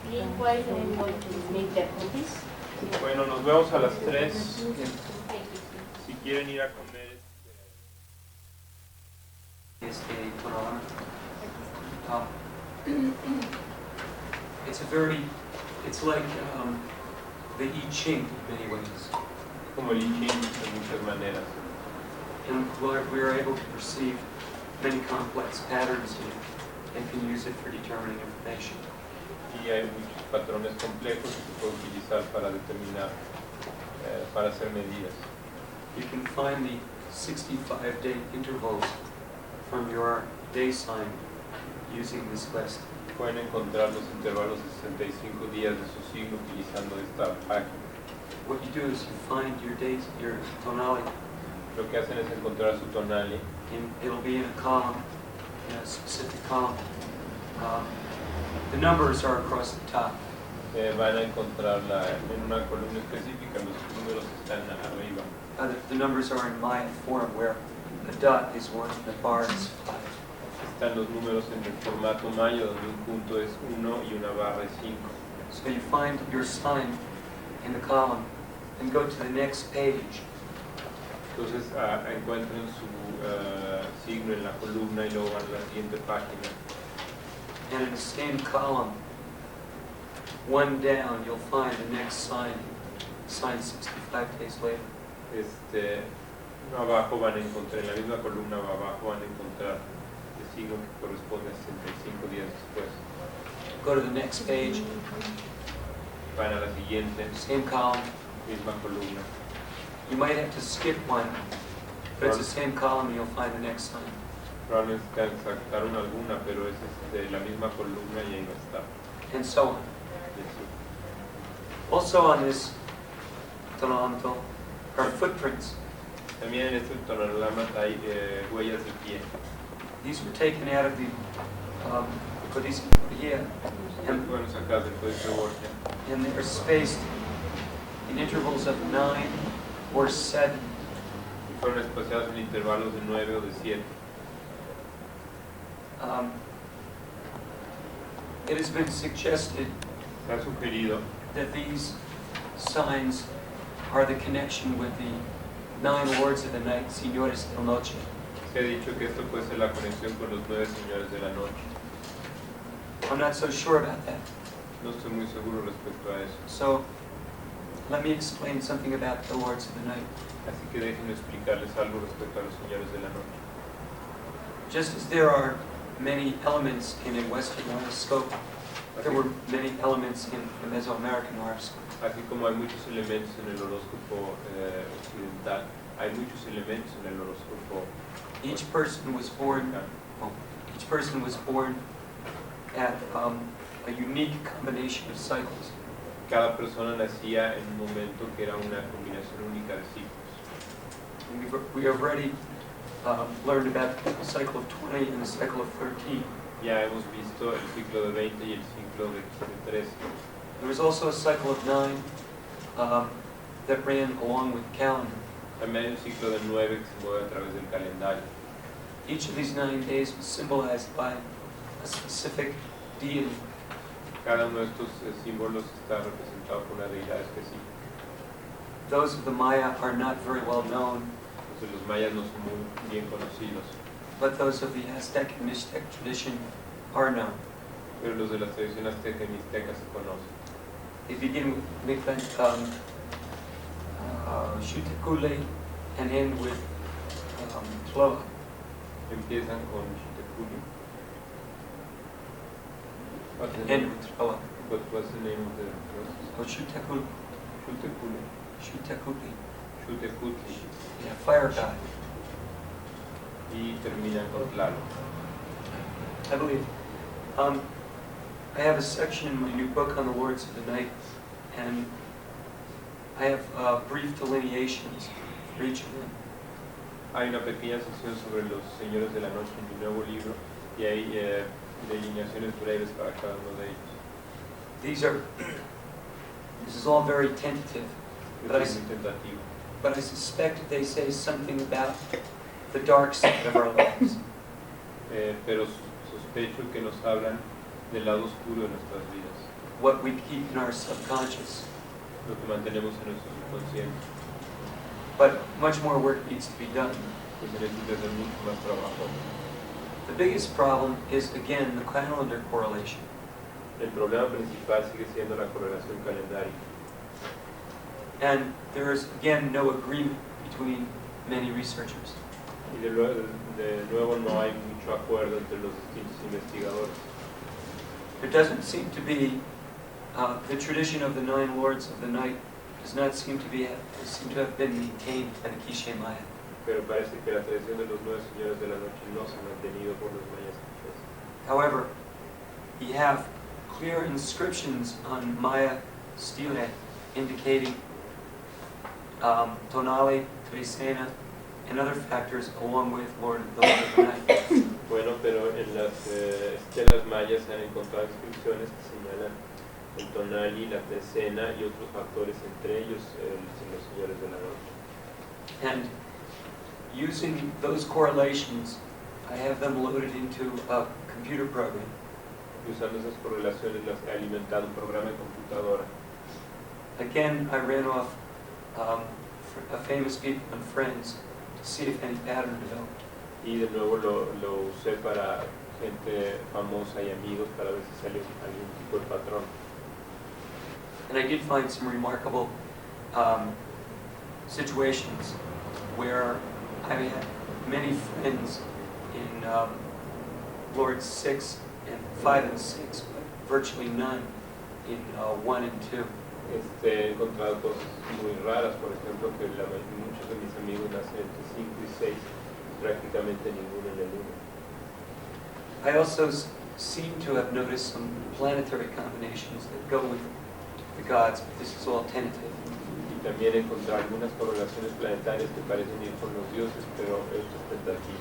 Meanwhile, I'm going to make the copies. Bueno, nos vemos a las 3. Thank you. Si quieren ir a comer. It's like the I Ching in many ways. Como el I Ching de muchas maneras. And we're able to perceive many complex patterns in it and can use it for determining information. Y hay muchos patrones complejos que se pueden utilizar para determinar, para hacer medidas. You can find the 65-day intervals from your day sign using this list. Pueden encontrar los intervalos de 65 días de su signo utilizando esta página. What you do is you find your days, your tonality, Lo que hacen es encontrar su tonali and it'll be in a column, in a specific column. The numbers are across the top. van a encontrarla en una columna específica, los números están arriba. The numbers are in Maya form, where the dot is 1 and the bar is 5. Están los números en el formato mayo, donde un punto es 1 y una barra es 5. So you find your sign in the column and go to the next page. Entonces encuentran su signo en la columna y luego van a la siguiente página. And in the same column, one down, you'll find the next sign 65 days later. Abajo van a encontrar, en la misma columna abajo van a encontrar el signo que corresponde a 65 días después. Go to the next page, Van a la siguiente, same column. misma columna. You might have to skip one, but it's the same column and you'll find the next sign. Probablemente saltaron alguna, pero es la misma columna y ahí va a estar. And so on. Y así. Also on this tonalto are footprints. También en este tonograma hay huellas de pie. These were taken out of the Códice Borgia, Fueron sacadas del Códice Borgia. and they are spaced in intervals of 9 or 7. Y fueron espaciados en intervalos de 9 o de 7. It has been suggested Se ha sugerido that these signs are the connection with the 9 lords of the night, señores de la noche. Se ha dicho que esto puede ser la conexión con los 9 señores de la noche. I'm not so sure about that. No estoy muy seguro respecto a eso. So let me explain something about the lords of the night. Así que déjenme explicarles algo respecto a los señores de la noche. Just as there are many elements in a Western horoscope, there were many elements in the Mesoamerican horoscope. Así como hay muchos elementos en el horóscopo occidental, hay muchos elementos en el horóscopo Each person was born. americano. Each person was born at a unique combination of cycles. Cada persona nacía en un momento que era una combinación única de ciclos. And we have already learned about the cycle of 20 and the cycle of 13. Ya hemos visto el ciclo de 20 y el ciclo de 13. There was also a cycle of 9 that ran along with the calendar. También hay un ciclo de 9 que se mueve a través del calendario. Each of these 9 days was symbolized by a specific deity. Cada uno de estos símbolos está representado por una deidad específica. Those of the Maya are not very well known, Entonces los mayas no son muy bien conocidos, but those of the Aztec and Mixtec tradition are known. pero los de la tradición azteca y mixteca se conocen. They begin with Xutecule and end with Tloa. Empiezan con Xuteculi. End with Tloa. What's the name of the process? Or Xutecule. Xuteculi. Xutecule. Xutecutli. Yeah, fire god. Y terminan con Tlaloc. I believe. I have a section in my new book on the Lords of the Night, and I have brief delineations for each of them. Hay una pequeña sección sobre los señores de la noche en mi nuevo libro y hay delineaciones breves para cada uno de ellos. This is all very tentative, Esto es muy tentativo, but I suspect that they say something about the dark side of our lives. pero sospecho que nos hablan del lado oscuro de nuestras vidas, What we keep in our subconscious. lo que mantenemos en nuestro subconsciente. But much more work needs to be done. Pues se necesita hacer mucho más trabajo. The biggest problem is, again, the calendar correlation. El problema principal sigue siendo la correlación calendárica. And there is, again, no agreement between many researchers. Y de nuevo no hay mucho acuerdo entre los distintos investigadores. There doesn't seem to be, the tradition of the 9 lords of the night does not seem to have been maintained by the Quiché Maya. Pero parece que la tradición de los 9 señores de la noche no se ha mantenido por los mayas quichés. However, we have clear inscriptions on Maya stele indicating tonale, trecena, and other factors along with the Lord of the Night. Bueno, pero en las estelas mayas se han encontrado inscripciones que señalan el tonali, la trecena y otros factores, entre ellos los señores de la noche. And using those correlations, I have them loaded into a computer program. Y usando esas correlaciones las he alimentado un programa de computadora. Again, I ran off a famous people and friends to see if any pattern developed. Y de nuevo lo usé para gente famosa y amigos para ver si salió algún tipo de patrón. And I did find some remarkable situations where I had many friends in Lords 6 and 5 and 6, but virtually none in 1 and 2. He encontrado cosas muy raras, por ejemplo, que muchos de mis amigos nacen entre 5 y 6, prácticamente ninguno en el 1. I also seem to have noticed some planetary combinations that go with the gods, but this is all tentative. Y también encontrar algunas correlaciones planetarias que parecen ir con los dioses, pero esto es tentativo.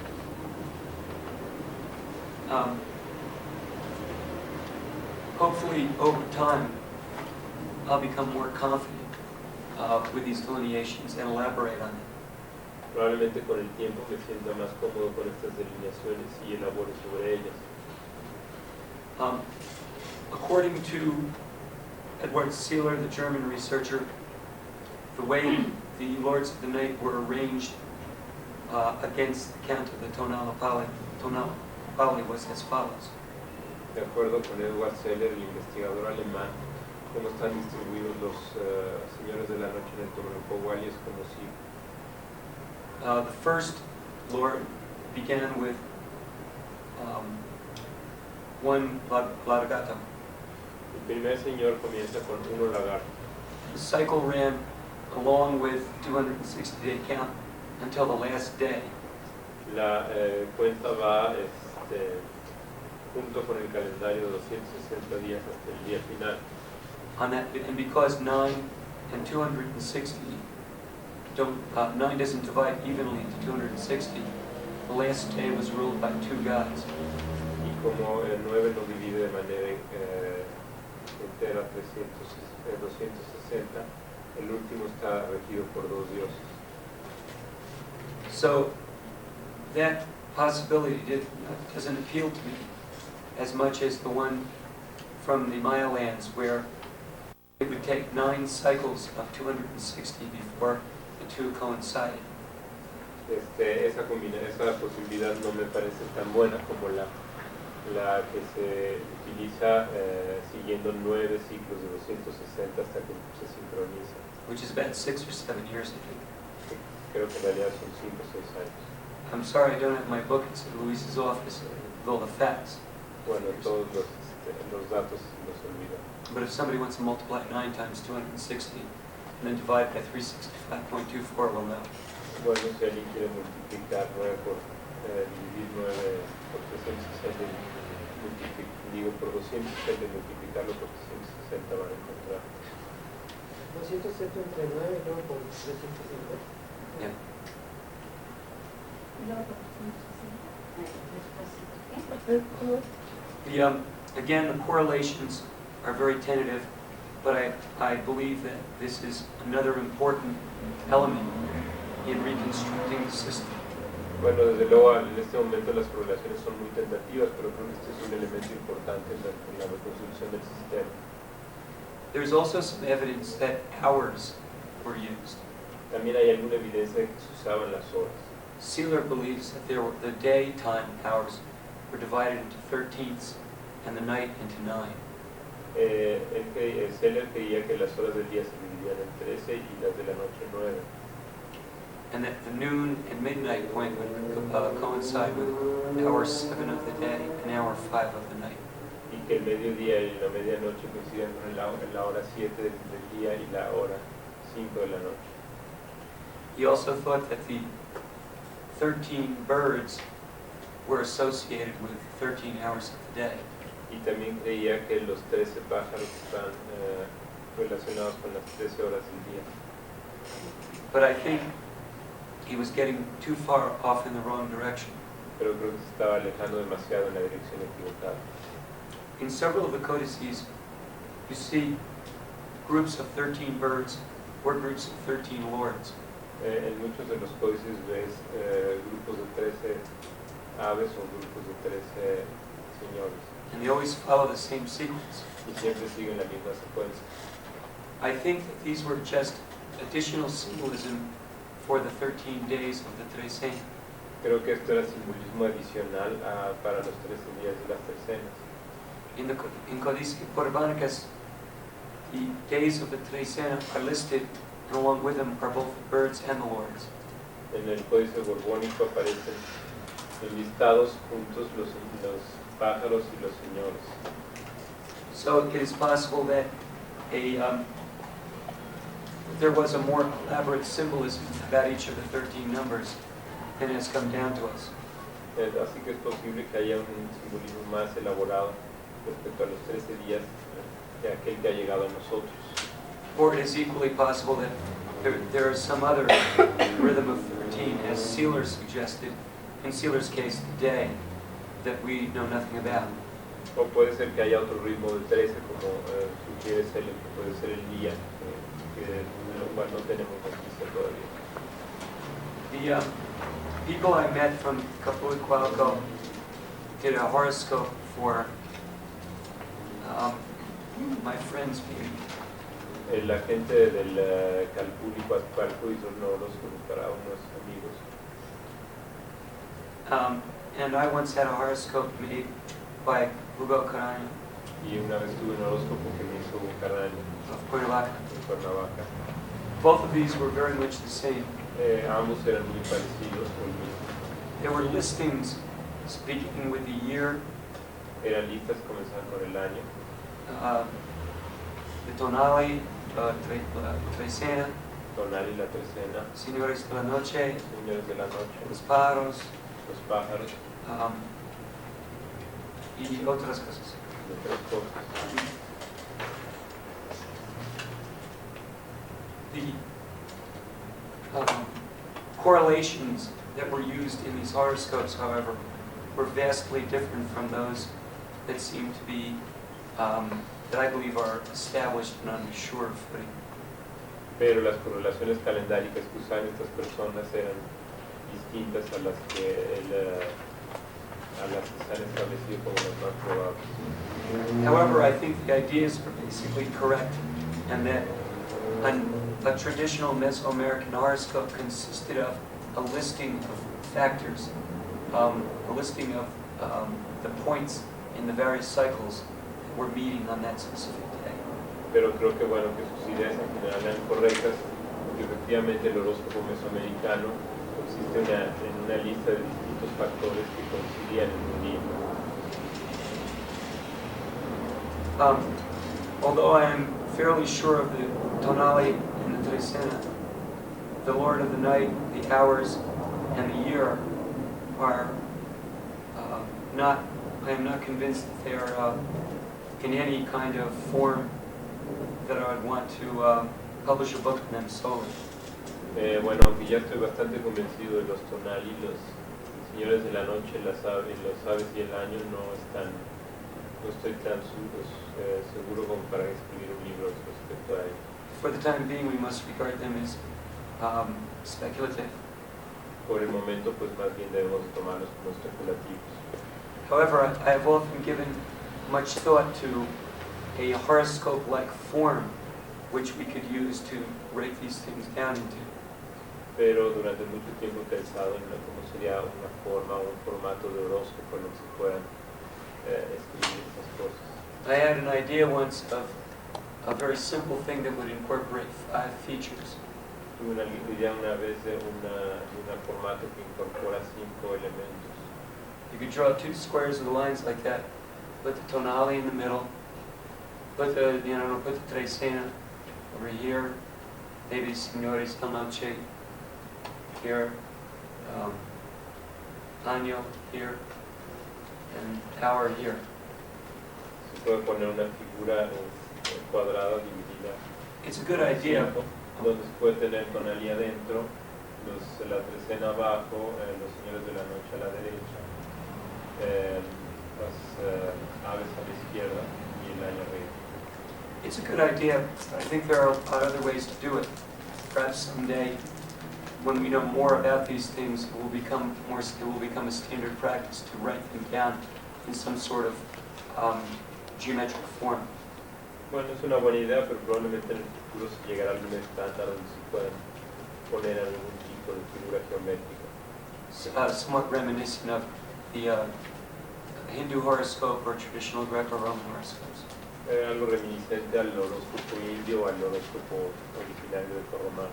Hopefully, over time, I'll become more confident with these delineations and elaborate on them. Probablemente con el tiempo me sienta más cómodo con estas delineaciones y elabore sobre ellas. According to Edward Seeler, the German researcher, the way the Lords of the Night were arranged against the count of the tonalipali was as follows. De acuerdo con Edward Seeler, el investigador alemán, cómo están distribuidos los señores de la noche en el tonalipali es como si the first Lord began with one largato. el primer señor comienza con uno lagarto. The cycle ran along with 260-day count until the last day. La cuenta va junto con el calendario de 260 días hasta el día final. And because 9 and 260 9 doesn't divide evenly into 260, the last day was ruled by two gods. Y como el 9 no divide de manera entera 260, el último está regido por dos dioses. So that possibility doesn't appeal to me as much as the one from the Maya lands, where it would take 9 cycles of 260 before the two coincided. Esa posibilidad no me parece tan buena como la que se utiliza siguiendo 9 ciclos de 260 hasta que se sincroniza. Which is about 6 or 7 years, I think. Creo que en realidad son 5 o 6 años. I'm sorry I don't have my book. It's in Luis's office with all the facts. Bueno, todos los datos los olvido. But if somebody wants to multiply 9 times 260 and then divide by 365.24, we'll know. Bueno, si alguien quiere multiplicar 9 por dividir 9 por 360, digo por 260 y multiplicarlo por 360 van a encontrar. 270 entre 9 y luego por 350. Yeah. Again, the correlations are very tentative, but I believe that this is another important element in reconstructing the system. Bueno, desde luego en este momento las correlaciones son muy tentativas, pero creo que este es un elemento importante en la reconstrucción del sistema. There's also some evidence that hours were used. También hay alguna evidencia de que se usaban las horas. Seeler believes that the daytime hours were divided into 13ths and the night into 9. Seeler creía que las horas del día se dividían en 13 y las de la noche 9. And that the noon and midnight point would coincide with hour 7 of the day and hour 5 of the night. Y que el mediodía y la medianoche coincidían con la hora 7 del día y la hora 5 de la noche. He also thought that the 13 birds were associated with 13 hours of the day. Y también creía que los 13 pájaros están relacionados con las 13 horas del día. But I think he was getting too far off in the wrong direction. Pero creo que se estaba alejando demasiado en la dirección equivocada. In several of the codices, you see groups of 13 birds or groups of 13 lords. En muchos de los códices ves grupos de 13 aves o grupos de 13 señores. And they always follow the same sequence. Y siempre siguen la misma secuencia. I think that these were just additional symbolism for the 13 days of the Trecena. Creo que esto era simbolismo adicional para los 13 días de las trecenas. In Codice Borbónicas, the days of the Trecena are listed, and along with them are both the birds and the lords. En el Códice Borbónico aparecen enlistados juntos los pájaros y los señores. So it is possible that there was a more elaborate symbolism about each of the 13 numbers than has come down to us. Así que es posible que haya un simbolismo más elaborado respecto a los 13 días de aquel que ha llegado a nosotros. or it is equally possible that there is some other rhythm of 13, as Sealer suggested, in Sealer's case, the day, that we know nothing about. O puede ser que haya otro ritmo de 13, como sugiere Celia, que puede ser el día, de lo cual no tenemos noticia todavía. The people I met from Capulcualco did a horoscope for my friend's baby. La gente del Calpulcualco hizo un horóscopo para unos amigos. And I once had a horoscope made by Hugo Caraño Y una vez tuve un horóscopo que me hizo Caraño of Cuernavaca. en Cuernavaca. Both of these were very much the same. Ambos eran muy parecidos o el mismo. There were listings beginning with the year, Eran listas que comenzaban con el año, the tonali, trecena, tonal y la trecena, señores de la noche, señores de la noche, los pájaros, los pájaros, y otras cosas. y otras cosas. The correlations that were used in these horoscopes, however, were vastly different from those that seem to be, that I believe are established and on a sure footing. Pero las correlaciones calendáricas que usaban estas personas eran distintas a las que se han establecido como las más probables. However, I think the ideas are basically correct, and that a traditional Mesoamerican horoscope consisted of a listing of factors, a listing of the points in the various cycles that were meeting on that specific day. Pero creo que bueno que sus ideas en general eran correctas, porque efectivamente el horóscopo mesoamericano consiste en una lista de distintos factores que coincidían en un día. Although I am fairly sure of the tonali and the trecena, the lord of the night, the hours, and the year are I am not convinced that they are in any kind of form that I would want to publish a book on them solely. Bueno, aunque ya estoy bastante convencido de los tonal y los señores de la noche, los aves y el año, no estoy tan seguro como para escribir un libro respecto a ello. For the time being, we must regard them as speculative. Por el momento, pues más bien debemos tomarlos como especulativos. However, I have often given much thought to a horoscope-like form which we could use to break these things down into. Pero durante mucho tiempo he pensado en cómo sería una forma o un formato de horóscopo en el que se puedan escribir estas cosas. I had an idea once of a very simple thing that would incorporate 5 features. Tuve una idea una vez de un formato que incorpora 5 elementos. You could draw 2 squares with lines like that, put the tonali in the middle, put the trecena over here, maybe señores de la noche here, año here, and hour here. Se puede poner una figura cuadrada dividida. It's a good idea. Donde se puede tener tonalí adentro, la trecena abajo, los señores de la noche a la derecha, las aves a la izquierda y el año arriba. It's a good idea. I think there are other ways to do it. Perhaps someday, when we know more about these things, it will become a standard practice to write them down in some sort of geometric form. Bueno, es una buena idea, pero probablemente en el futuro se llegará a algún estándar donde se puedan poner algún tipo de figura geométrica. Somewhat reminiscent of the Hindu horoscope or traditional Greco-Roman horoscopes. Algo reminiscente al horóscopo indio o al horóscopo originario de Coromán.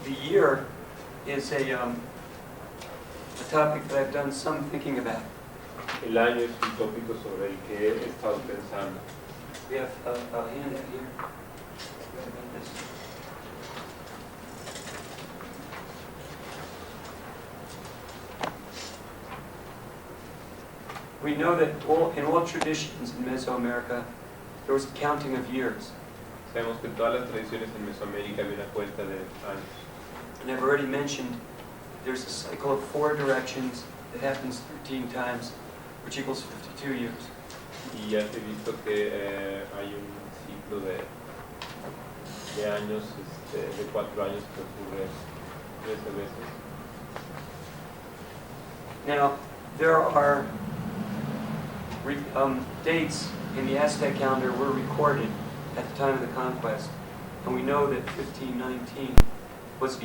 The year is a topic that I've done some thinking about. El año es un tópico sobre el que he estado pensando. We have a handout here. We know that in all traditions in Mesoamerica, there was counting of years. Sabemos que todas las tradiciones en Mesoamérica había una cuenta de años. And I've already mentioned there's a cycle of 4 directions that happens 13 times, which equals 52 years. Y ya he visto que hay un ciclo de años, de 4 años que ocurre 13 veces. Now, there are dates in the Aztec calendar were recorded at the time of the conquest, and we know that 1519 was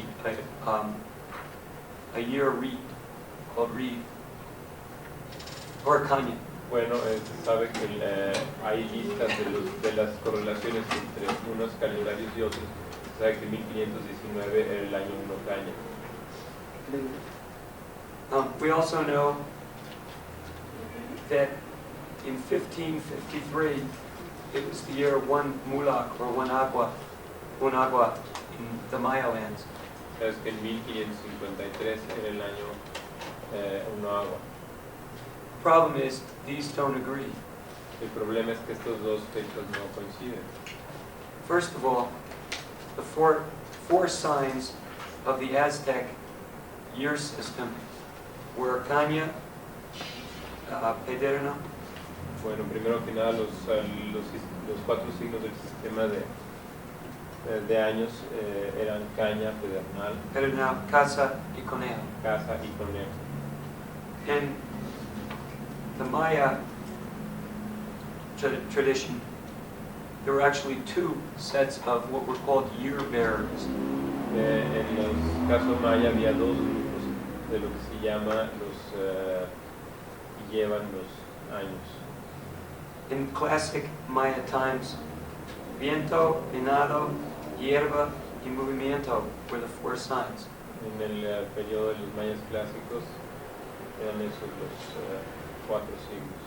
a year reed, called reed, or caña. Bueno, se sabe que hay listas de las correlaciones entre unos calendarios y otros. Se sabe que 1519 era el año 1 caña. We also know that in 1553, it was the year one mulak, or one agua in the Maya lands. Sabes que en 1553 era el año 1 agua. The problem is, these don't agree. El problema es que estos dos fechas no coinciden. First of all, the four signs of the Aztec year system were caña, pederna, Bueno, primero que nada, los 4 signos del sistema de años eran caña, pedernal, casa y conejo. casa y conejo. In the Maya tradition, there were actually 2 sets of what were called year bearers. En los casos maya había 2 grupos de lo que se llama los que llevan los años. In classic Maya times, viento, venado, hierba y movimiento were the 4 signs. En el periodo de los mayas clásicos eran esos los 4 signos.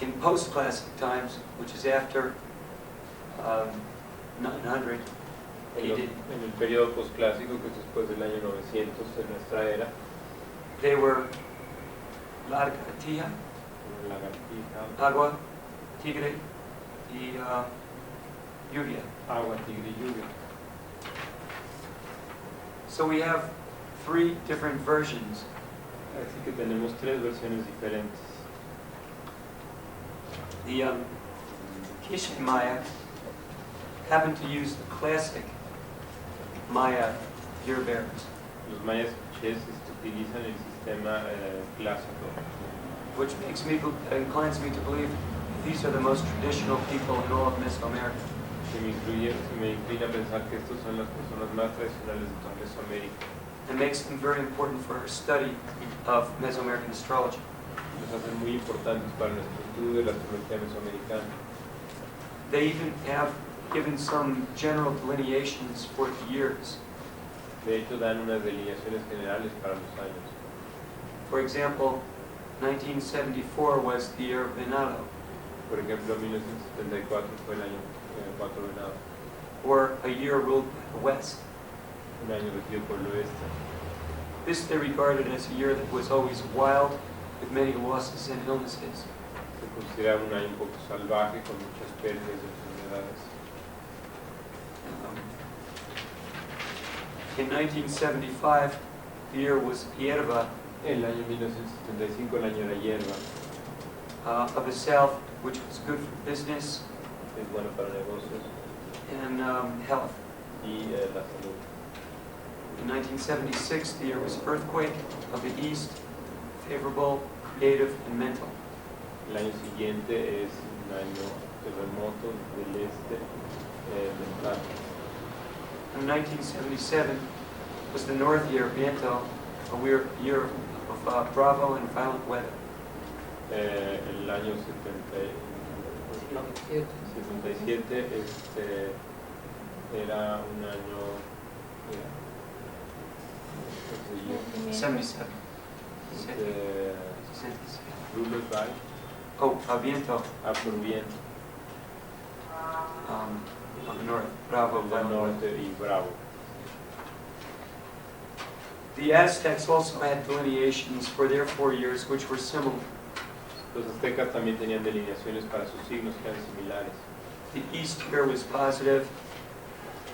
In post-classic times, which is after 900 AD, En el periodo posclásico, que es después del año 900 de nuestra era, they were lagartija, lagartija, agua, tigre y lluvia. agua, tigre y lluvia. So we have 3 different versions. Así que tenemos 3 versiones diferentes. The Quiche Maya happened to use the classic Maya year bearers, Los mayas quichés utilizan el sistema clásico, which inclines me to believe these are the most traditional people in all of Mesoamerica. se me inclina a pensar que estos son las personas más tradicionales de toda Mesoamérica. It makes them very important for our study of Mesoamerican astrology. Los hacen muy importantes para nuestro estudio de la astrología mesoamericana. They even have given some general delineations for the years. De hecho, dan unas delineaciones generales para los años. For example, 1974 was the year of Venado, Por ejemplo, 1974 fue el año 4 venado, or a year ruled by the West. un año regido por el oeste. This they regarded as a year that was always wild, with many losses and illnesses. Se considera un año un poco salvaje, con muchas pérdidas y enfermedades. In 1975, the year was hierba El año 1975 el año era hierba, of the South, which was good for business es bueno para negocios and health. y la salud. In 1976, the year was earthquake of the East, favorable, creative, and mental. El año siguiente es un año terremoto del este, mental. In 1977 was the North year, viento, a weird year of bravo and violent weather. El año 77 era un año 77. ruled by Oh, viento por viento of the north, bravo, del violent weather. norte y bravo. The Aztecs also had delineations for their 4 years, which were similar. Los aztecas también tenían delineaciones para sus signos que eran similares. The east year was positive.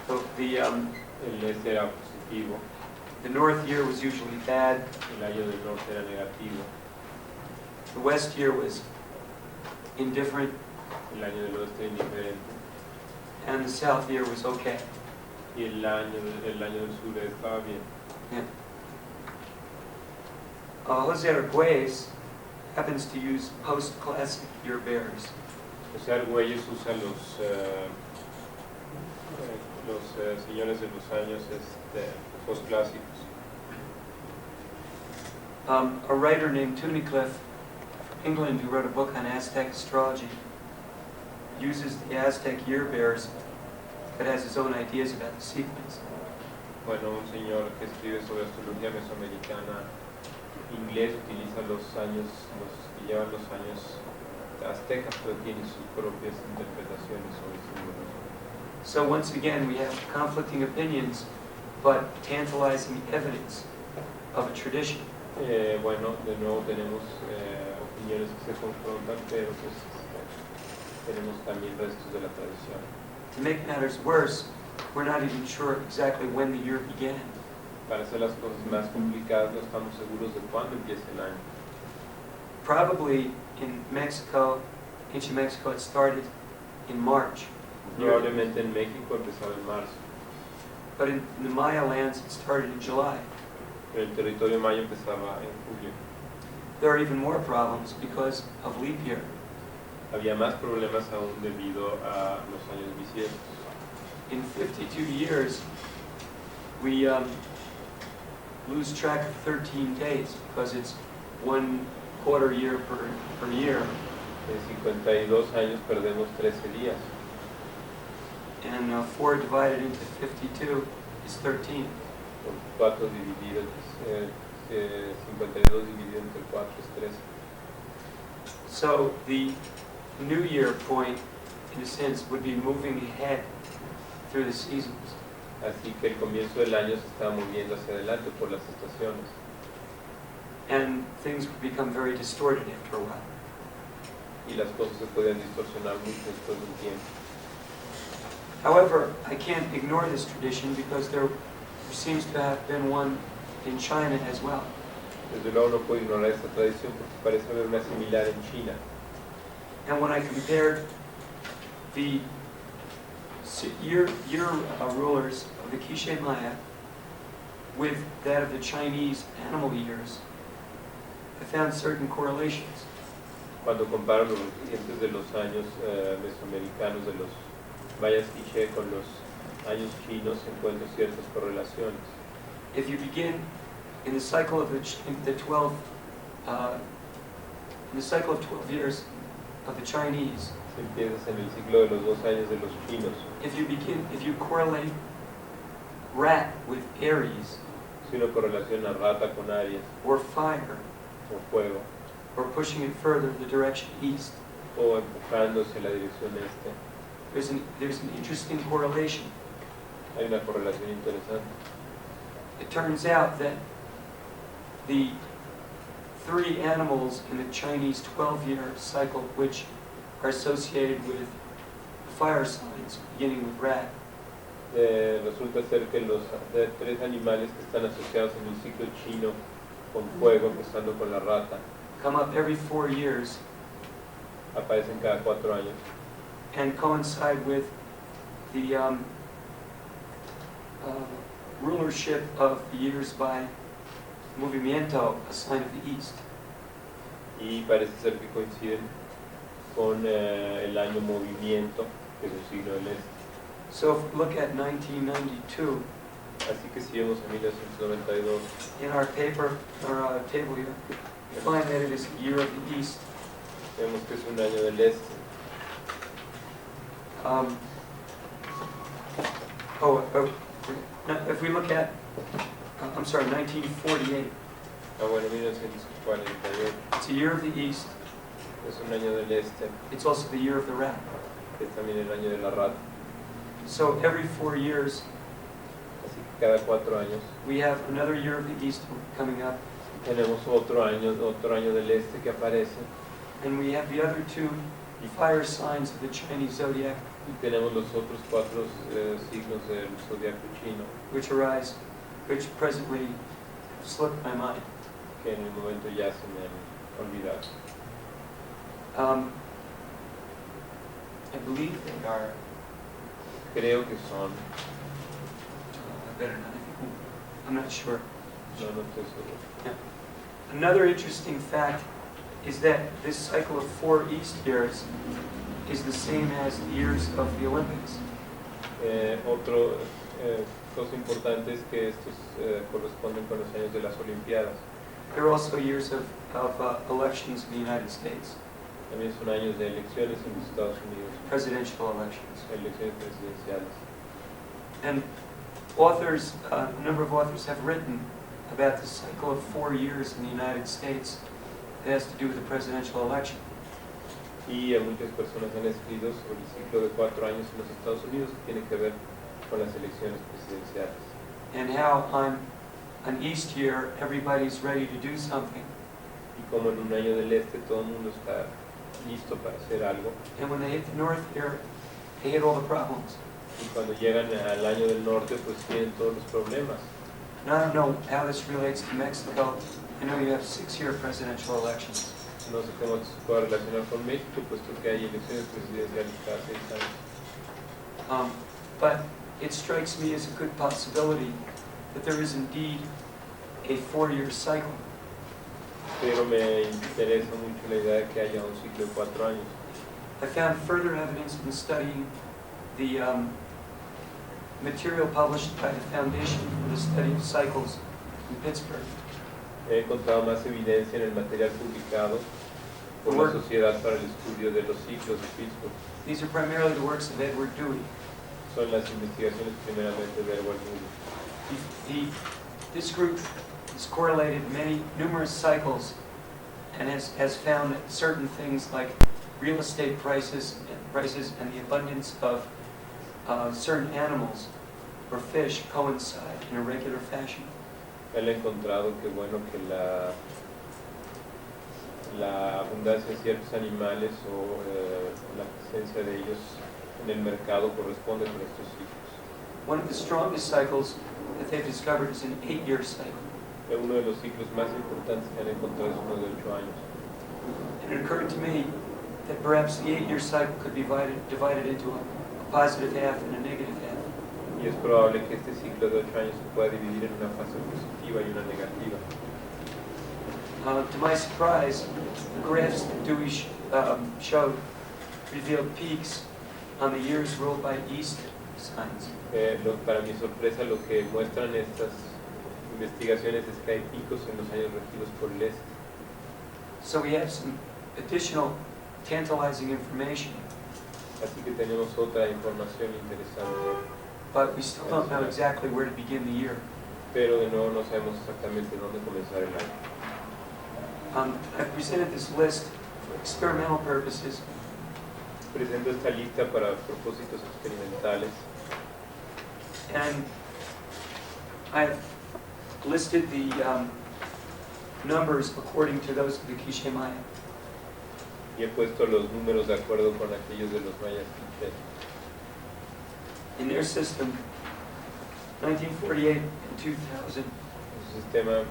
El este era positivo, The north year was usually bad. el año del norte era negativo, The west year was indifferent, el año del oeste indiferente, and the south year was okay. y el año del sur estaba bien. Jose Argüelles happens to use post-classic year bearers. José Argüelles usa los señores de los años postclásicos. A writer named Tunnicliffe from England, who wrote a book on Aztec astrology, uses the Aztec year bearers but has his own ideas about the sequence. Bueno, un señor que escribe sobre astrología mesoamericana inglés utiliza los años, que llevan los años aztecas, pero tiene sus propias interpretaciones sobre símbolos. So once again, we have conflicting opinions, but tantalizing evidence of a tradition. Bueno, de nuevo tenemos opiniones que se confrontan, pero pues, tenemos también restos de la tradición. To make matters worse, we're not even sure exactly when the year began. Para hacer las cosas más complicadas, no estamos seguros de cuándo empieza el año. Probably in Mexico, ancient Mexico, it started in March. Probablemente en México empezaba en marzo, But in the Maya lands, it started in July. pero el territorio maya empezaba en julio. There are even more problems because of leap year. Había más problemas aún debido a los años bisiestos. In 52 years, we lose track of 13 days because it's 1 quarter year per year. En 52 años perdemos 13 días. And 4 divided into 52 is 13. Con 4 dividido, 52 dividido entre 4 es 13. So the New Year point, in a sense, would be moving ahead through the seasons. Así que el comienzo del año se está moviendo hacia adelante por las estaciones. And things would become very distorted after a while. Y las cosas se pueden distorsionar mucho después de un tiempo. However, I can't ignore this tradition because there seems to have been one in China as well. Desde luego no puedo ignorar esta tradición porque parece haber una similar en China. And when I compared the year rulers of the Quiché Maya with that of the Chinese animal years, I found certain correlations. Cuando comparo los registros de los años mesoamericanos de los mayas quiché con los años chinos, encuentro ciertas correlaciones. If you begin in the cycle of the 12 years of the Chinese, Si empiezas en el ciclo de los 2 años de los chinos, if you correlate rat with Aries si uno correlaciona rata con Aries or fire, o fuego, or pushing it further in the direction east, o empujándose en la dirección este, there's an interesting correlation. hay una correlación interesante. It turns out that the 3 animals in the Chinese 12-year cycle which are associated with fire signs, beginning with rat, Resulta ser que los 3 animales que están asociados en el ciclo chino con fuego, empezando con la rata, come up every 4 years aparecen cada 4 años and coincide with the rulership of the years by movimiento, a sign of the east. y parece ser que coinciden con el año movimiento, que es un signo del este. So if we look at 1992, Así que si vemos en 1992, in our paper, our table here, we find that it is the year of the east. vemos que es un año del este. If we look at, 1948, Bueno, 1948 it's a year of the east. es un año del este, It's also the year of the rat. que es también el año de la rata. So every 4 years, Así que cada 4 años we have another year of the east coming up, tenemos otro año del este que aparece, And we have the other two fire signs of the Chinese zodiac, Y tenemos los otros cuatro signos del zodiaco chino, which presently slipped my mind. que en el momento ya se me han olvidado. I believe they are, Creo que son, better not, I'm not sure. no estoy seguro. Another interesting fact is that this cycle of 4 East years is the same as the years of the Olympics. Otra cosa importante es que estos corresponden con los años de las Olimpiadas. There are also years of elections in the United States, También son años de elecciones en los Estados Unidos, presidential elections. elecciones presidenciales. And authors, a number of authors have written about the cycle of 4 years in the United States that has to do with the presidential election. Y muchas personas han escrito sobre el ciclo de 4 años en los Estados Unidos que tiene que ver con las elecciones presidenciales. And how on an East year, everybody's ready to do something. Y como en un año del este todo el mundo está listo para hacer algo, And when they hit the North year, they hit all the problems. y cuando llegan al año del norte pues tienen todos los problemas. And I don't know how this relates to Mexico. I know you have 6-year presidential elections. No sé cómo se puede relacionar con México, puesto que hay elecciones presidenciales cada 6 años. But it strikes me as a good possibility that there is indeed a 4-year cycle. Pero me interesa mucho la idea de que haya un ciclo de 4 años. I found further evidence in studying the material published by the Foundation for the Study of Cycles in Pittsburgh. He encontrado más evidencia en el material publicado por la Sociedad para el Estudio de los Ciclos de Pittsburgh. These are primarily the works of Edward Dewey. Son las investigaciones primeramente de Edward Dewey. This group has correlated numerous cycles and has found that certain things like real estate prices and the abundance of certain animals or fish coincide in a regular fashion. Él ha encontrado que bueno que la abundancia de ciertos animales o la presencia de ellos en el mercado corresponde con estos ciclos. One of the strongest cycles that they've discovered is an 8-year cycle. Uno de los ciclos más importantes que han encontrado es uno de 8 años. And it occurred to me that perhaps the 8-year cycle could be divided into a positive half and a negative half. Y es probable que este ciclo de 8 años se pueda dividir en una fase positiva y una negativa. To my surprise, the graphs that Dewey showed revealed peaks on the years ruled by east signs. Para mi sorpresa, lo que muestran estas investigaciones es que hay picos en los años regidos por el este. So we have some additional tantalizing information, Así que tenemos otra información interesante, but we still don't know exactly where to begin the year. pero de nuevo no sabemos exactamente dónde comenzar el año. I presented this list for experimental purposes, Presento esta lista para propósitos experimentales and I've listed the numbers according to those of the Quiché Maya. y he puesto los números de acuerdo con aquellos de los mayas quiché. In their system, 1948 and 2000 En su sistema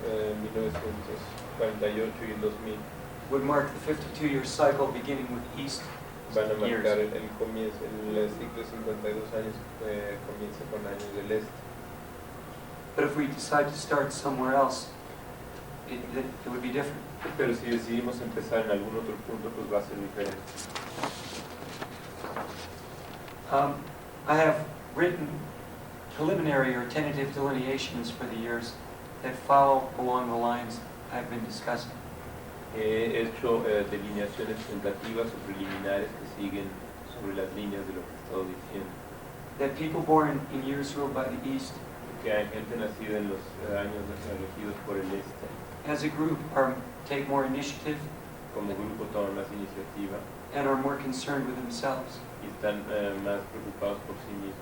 1948 y el 2000 would mark the 52-year cycle beginning with east van a years. marcar el comienzo, el ciclo de 52 años comienza con años del este. But if we decide to start somewhere else, it would be different. Pero si decidimos empezar en algún otro punto, pues va a ser diferente. I have written preliminary or tentative delineations for the years that follow along the lines I've been discussing. He hecho delineaciones tentativas o preliminares que siguen sobre las líneas de lo que he estado diciendo. That people born in years ruled by the East, Que hay gente nacida en los años regidos por el este, as a group, take more initiative como grupo toman más iniciativa and are more concerned with themselves. y están más preocupados por sí mismos.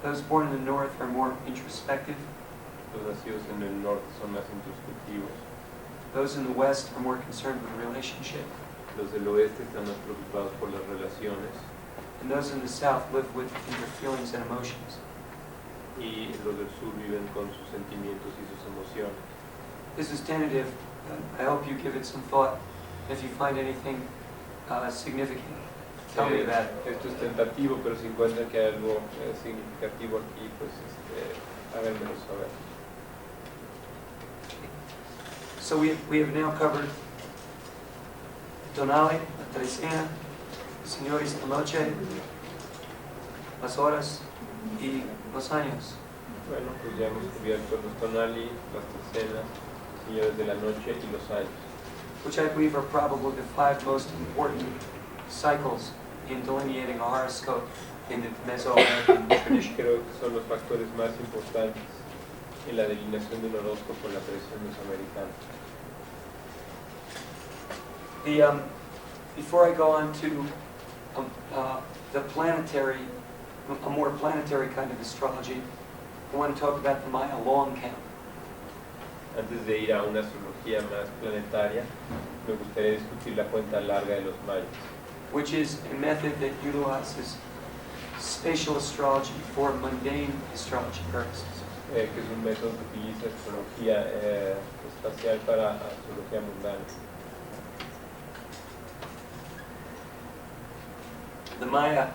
Those born in the North are more introspective. Los nacidos en el norte son más introspectivos. Those in the West are more concerned with relationship. Los del oeste están más preocupados por las relaciones and those in the south live with their feelings and emotions. y los del sur viven con sus sentimientos y sus emociones. This is tentative. I hope you give it some thought. If you find anything significant, tell me about it. Esto es tentativo, pero si encuentran que hay algo significativo aquí, pues háganmelo saber. So we have now covered tonale, la trecena, señores de la noche, las horas y los años. Bueno, pues ya hemos cubierto los tonali, las tercenas, señores de la noche y los años, which I believe are probably the 5 most important cycles in delineating a horoscope in the Mesoamerican tradition. creo que son los factores más importantes en la delineación de un horóscopo en la tradición mesoamericana. Before I go on to the planetary, a more planetary kind of astrology, I want to talk about the Maya long count. Antes de ir a una astrología más planetaria, me gustaría discutir la cuenta larga de los mayas, Which is a method that utilizes spatial astrology for mundane astrology purposes. que es un método que utiliza astrología espacial para astrología mundana. The Maya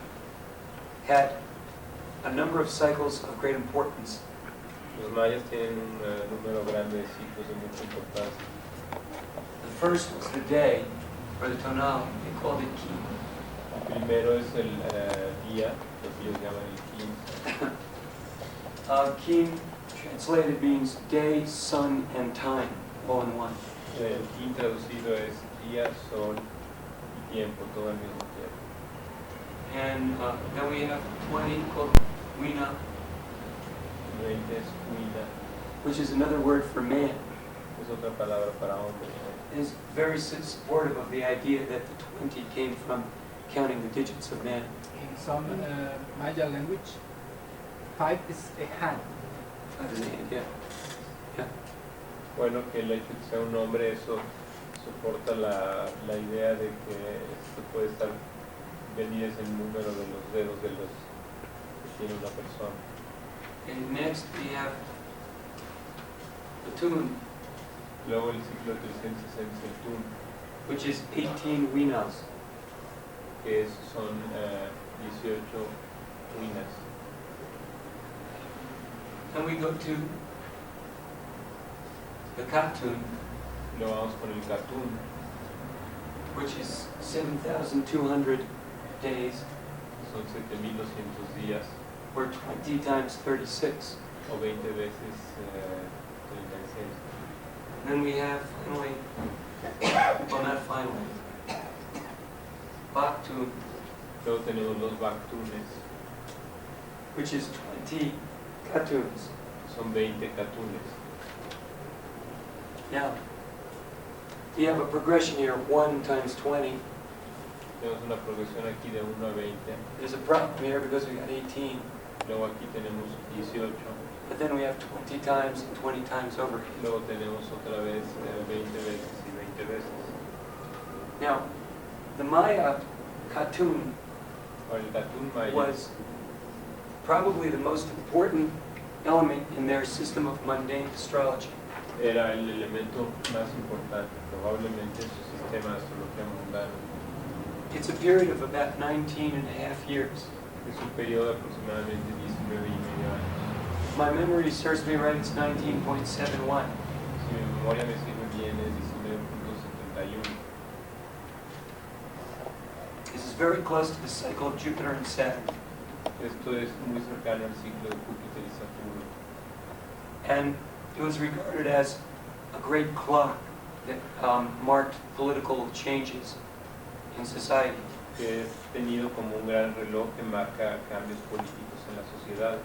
had a number of cycles of great importance. Los mayas tienen un número grande de ciclos de mucha importancia. The first was the day, or the tonal, they called it Ki. El primero es el día, lo que ellos llaman el kin. Ki, translated, means day, sun, and time, all in one. El kin traducido es día, sol y tiempo, todo al mismo tiempo. And then we have 20 called Wina, 20 es huina, which is another word for man. es otra palabra para hombre. It is very supportive of the idea that the 20 came from counting the digits of man. In some Maya language, 5 is a hand. That is the idea. Bueno, que el hecho de que sea un hombre, eso soporta la idea de que esto puede estar venir es el número de los dedos de los que tiene una persona. And next we have the tune, Luego el ciclo 360 es el tun, which is 18 winas. que son 18 huinas. Then we go to the Katun, Luego vamos con el katun, which is 7,200 days, son 7,200 días, or 20 times 36. o 20 veces 36. And then we have finally, well not finally, Baktun, Luego tenemos los baktunes, which is 20 Katuns. son 20 katunes. Now, you have a progression here, 1 times 20. Tenemos una progresión aquí de 1 a 20, There's a problem here because we got 18, luego aquí tenemos 18, but then we have 20 times and 20 times over here. luego tenemos otra vez 20 veces y 20 veces. Now, the Maya Katun Ahora el katun maya was probably the most important element in their system of mundane astrology. era el elemento más importante, probablemente en su sistema de astrología mundana. It's a period of about 19 and a half years. Es un periodo de aproximadamente 19 y medio años. If my memory serves me right, it's 19.71. Si mi memoria me sirve bien, es 19.71. This is very close to the cycle of Jupiter and Saturn. Esto es muy cercano al ciclo de Júpiter y Saturno. And it was regarded as a great clock that marked political changes in society. Que es tenido como un gran reloj que marca cambios políticos en las sociedades.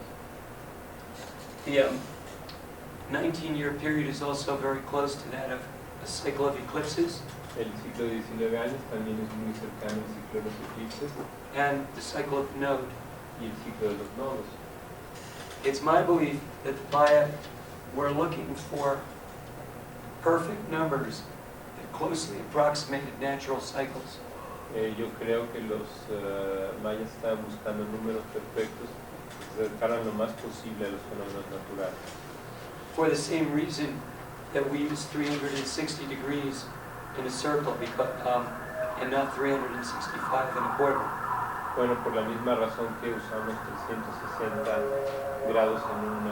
The 19-year period is also very close to that of a cycle of eclipses El ciclo de 19 años también es muy cercano al ciclo de los eclipses and the cycle of node. y el ciclo de los nodos. It's my belief that the Maya were looking for perfect numbers that closely approximated natural cycles. Yo creo que los mayas estaban buscando números perfectos que se acercaran lo más posible a los fenómenos naturales. For the same reason that we use 360 degrees in a circle and not 365 and a quarter. Bueno, por la misma razón que usamos 360 grados en un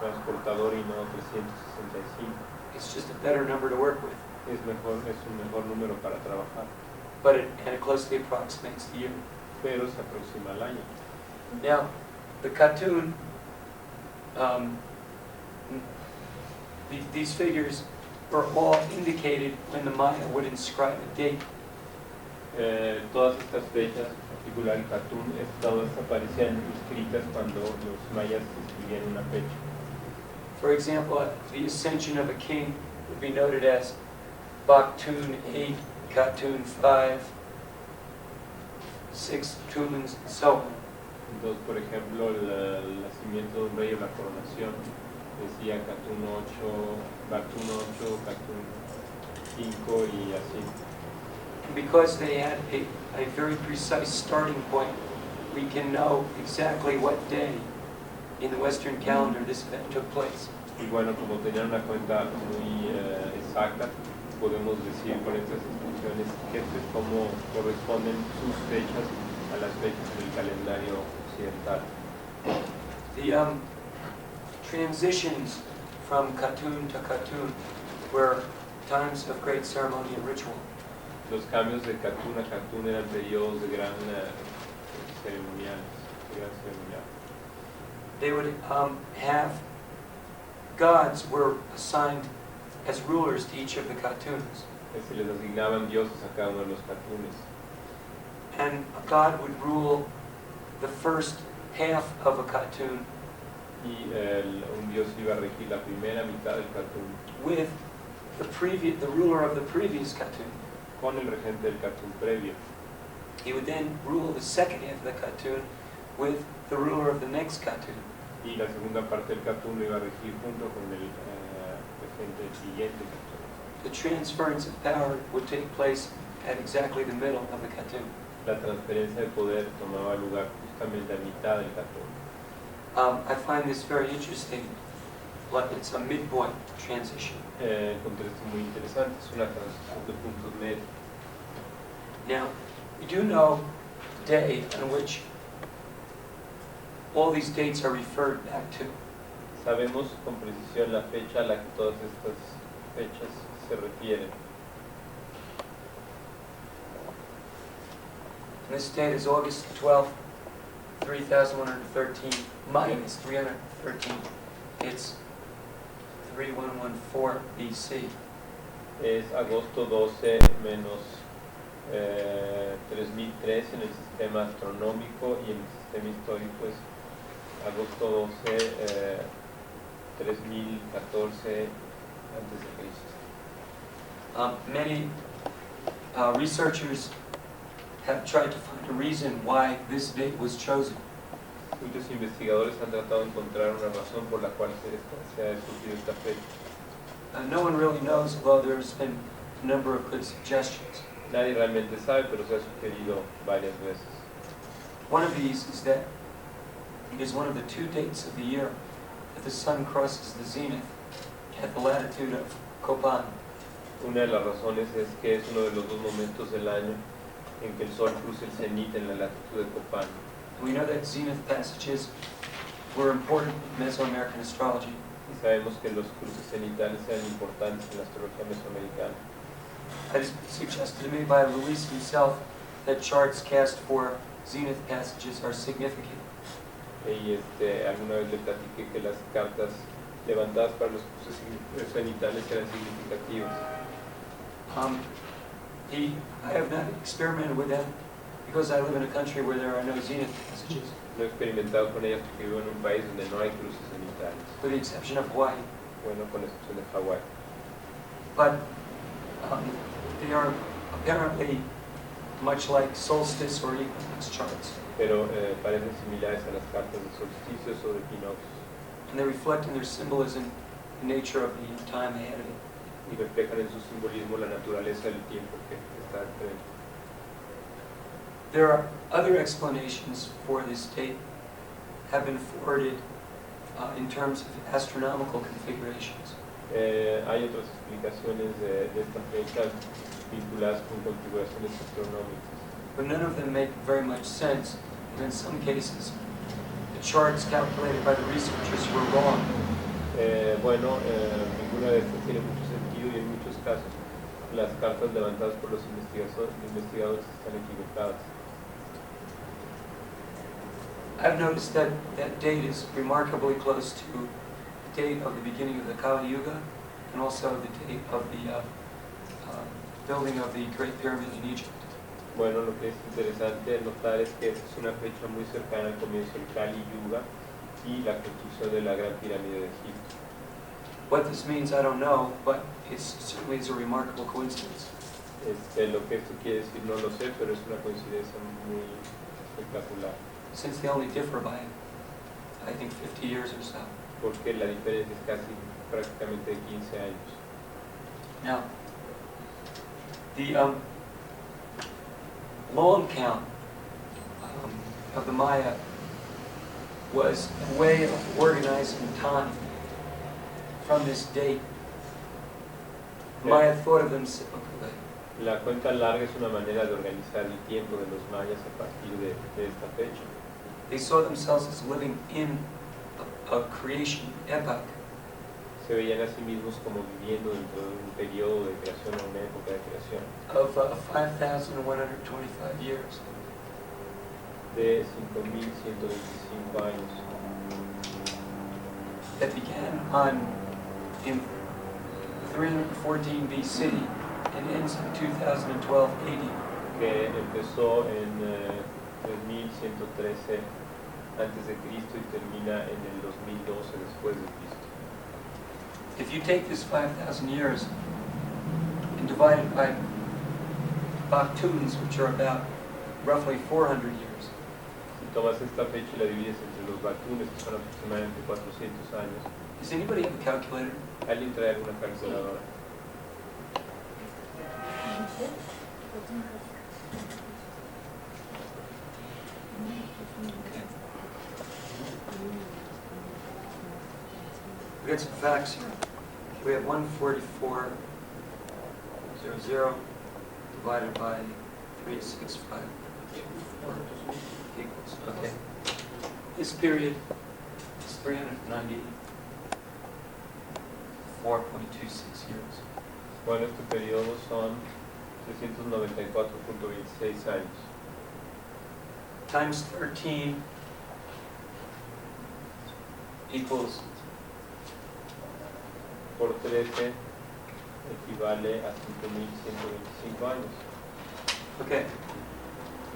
transportador y no 365. It's just a better number to work with. Es un mejor número para trabajar, But it closely approximates the year. pero se aproxima al año. Now, the cartoon, these figures are all indicated when the Maya would inscribe a date. Todas estas fechas, en particular el cartoon, todas aparecían escritas cuando los mayas escribían una fecha. For example, the ascension of a king would be noted as Baktun 8, Katun 5, 6 Tumans, and so on. Entonces, por ejemplo, el nacimiento de un rey o la coronación decía Katun 8, Baktun 8, Katun 5 y así. Because they had a very precise starting point, we can know exactly what day in the Western calendar this event took place. Y bueno, como tenían una cuenta muy exacta, podemos decir con estas instrucciones cómo corresponden sus fechas a las fechas del calendario occidental. The transitions from Katun to Katun were times of great ceremony and ritual. Los cambios de Katun a Katun eran periodos de gran ceremonial. They would have gods were assigned as rulers to each of the Katuns. Se les asignaban dioses a cada uno de los Katunes. And a god would rule the first half of a Katun Y un dios iba a regir la primera mitad del Katun with the ruler of the previous Katun. con el regente del Katun previo. He would then rule the second half of the Katun with the ruler of the next Katun. Y la segunda parte del Katun lo iba a regir junto con el regente del siguiente Katun. The transference of power would take place at exactly the middle of the Katun. La transferencia de poder tomaba lugar justamente a mitad del Katun. I find this very interesting. It's a midpoint transition. Encontré esto muy interesante, es una transición de puntos medios. Now, we do know the day on which all these dates are referred back to. Sabemos con precisión la fecha a la que todas estas fechas se refieren. And this date is August 12th, 3113 minus 313. It's 3114 BC. Es agosto 12 menos 3003 en el sistema astronómico y en el sistema histórico es agosto 12 3014 antes de Cristo. Many researchers have tried to find a reason why this date was chosen. Muchos investigadores han tratado de encontrar una razón por la cual se ha escogido esta fecha. No one really knows, although there's been a number of good suggestions. Nadie realmente sabe, pero se ha sugerido varias veces. One of these is that it is one of the 2 dates of the year that the sun crosses the zenith at the latitude of Copan. Una de las razones es que es uno de los 2 momentos del año en que el sol cruza el cenit en la latitud de Copan. We know that zenith passages were important in Mesoamerican astrology. Y sabemos que los cruces cenitales eran importantes en la astrología mesoamericana. It is suggested to me by Luis himself that charts cast for zenith passages are significant. Y alguna vez le platiqué que las cartas levantadas para los cruces cenitales eran significativas. I have not experimented with them because I live in a country where there are no zenith passages, No he experimentado con ellas porque vivo en un país donde no hay cruces cenitales, with the exception of Hawaii. bueno, con excepción de Hawái. But they are apparently much like solstice or equinox charts, Pero parecen similares a las cartas de solsticios o de equinoccios. and they reflect in their symbolism the nature of the time ahead of it. y reflejan en su simbolismo la naturaleza del tiempo que está dentro. There are other explanations for this date have been forwarded in terms of astronomical configurations. Hay otras explicaciones de esta fecha vinculadas con configuraciones astronómicas, But none of them make very much sense, and in some cases, the charts calculated by the researchers were wrong. Ninguna de estas tiene mucho sentido y en muchos casos las cartas levantadas por los investigadores están equivocadas. I've noticed that that date is remarkably close to the date of the beginning of the Kali Yuga, and also the date of the building of the Great Pyramid in Egypt. Bueno, lo que es interesante notar es que es una fecha muy cercana al comienzo del Kali Yuga y la construcción de la Gran Pirámide de Egipto. What this means, I don't know, but it certainly is a remarkable coincidence. Lo que esto quiere decir no lo sé, pero es una coincidencia muy espectacular. Since they only differ by, I think, 50 years or so. Porque la diferencia es casi prácticamente de 15 años. Now, the long count of the Maya was a way of organizing time from this date. The Maya thought of them cyclically. La cuenta larga es una manera de organizar el tiempo de los mayas a partir de esta fecha. They saw themselves as living in a creation epoch. Se veían a sí mismos como viviendo dentro de un periodo de creación o una época de creación. Of 5,125 years. De 5.125 años. That began in 314 BC and ends in 2012 AD. Que empezó en 3113 antes de Cristo y termina en el 2012 después de Cristo. If you take this 5,000 years and divide it by Baktuns, which are about roughly 400 years, Si tomas esta fecha y la divides entre los Baktunes, que son aproximadamente 400 años, does anybody have a calculator? ¿alguien trae alguna calculadora? We got some facts here. We have 144.00 divided by 365.24 equals. Okay. This period is 394.26 years. Bueno, este periodo son 394.26 años. Times 13 equals Por 13 equivale a 5.125 años. okay.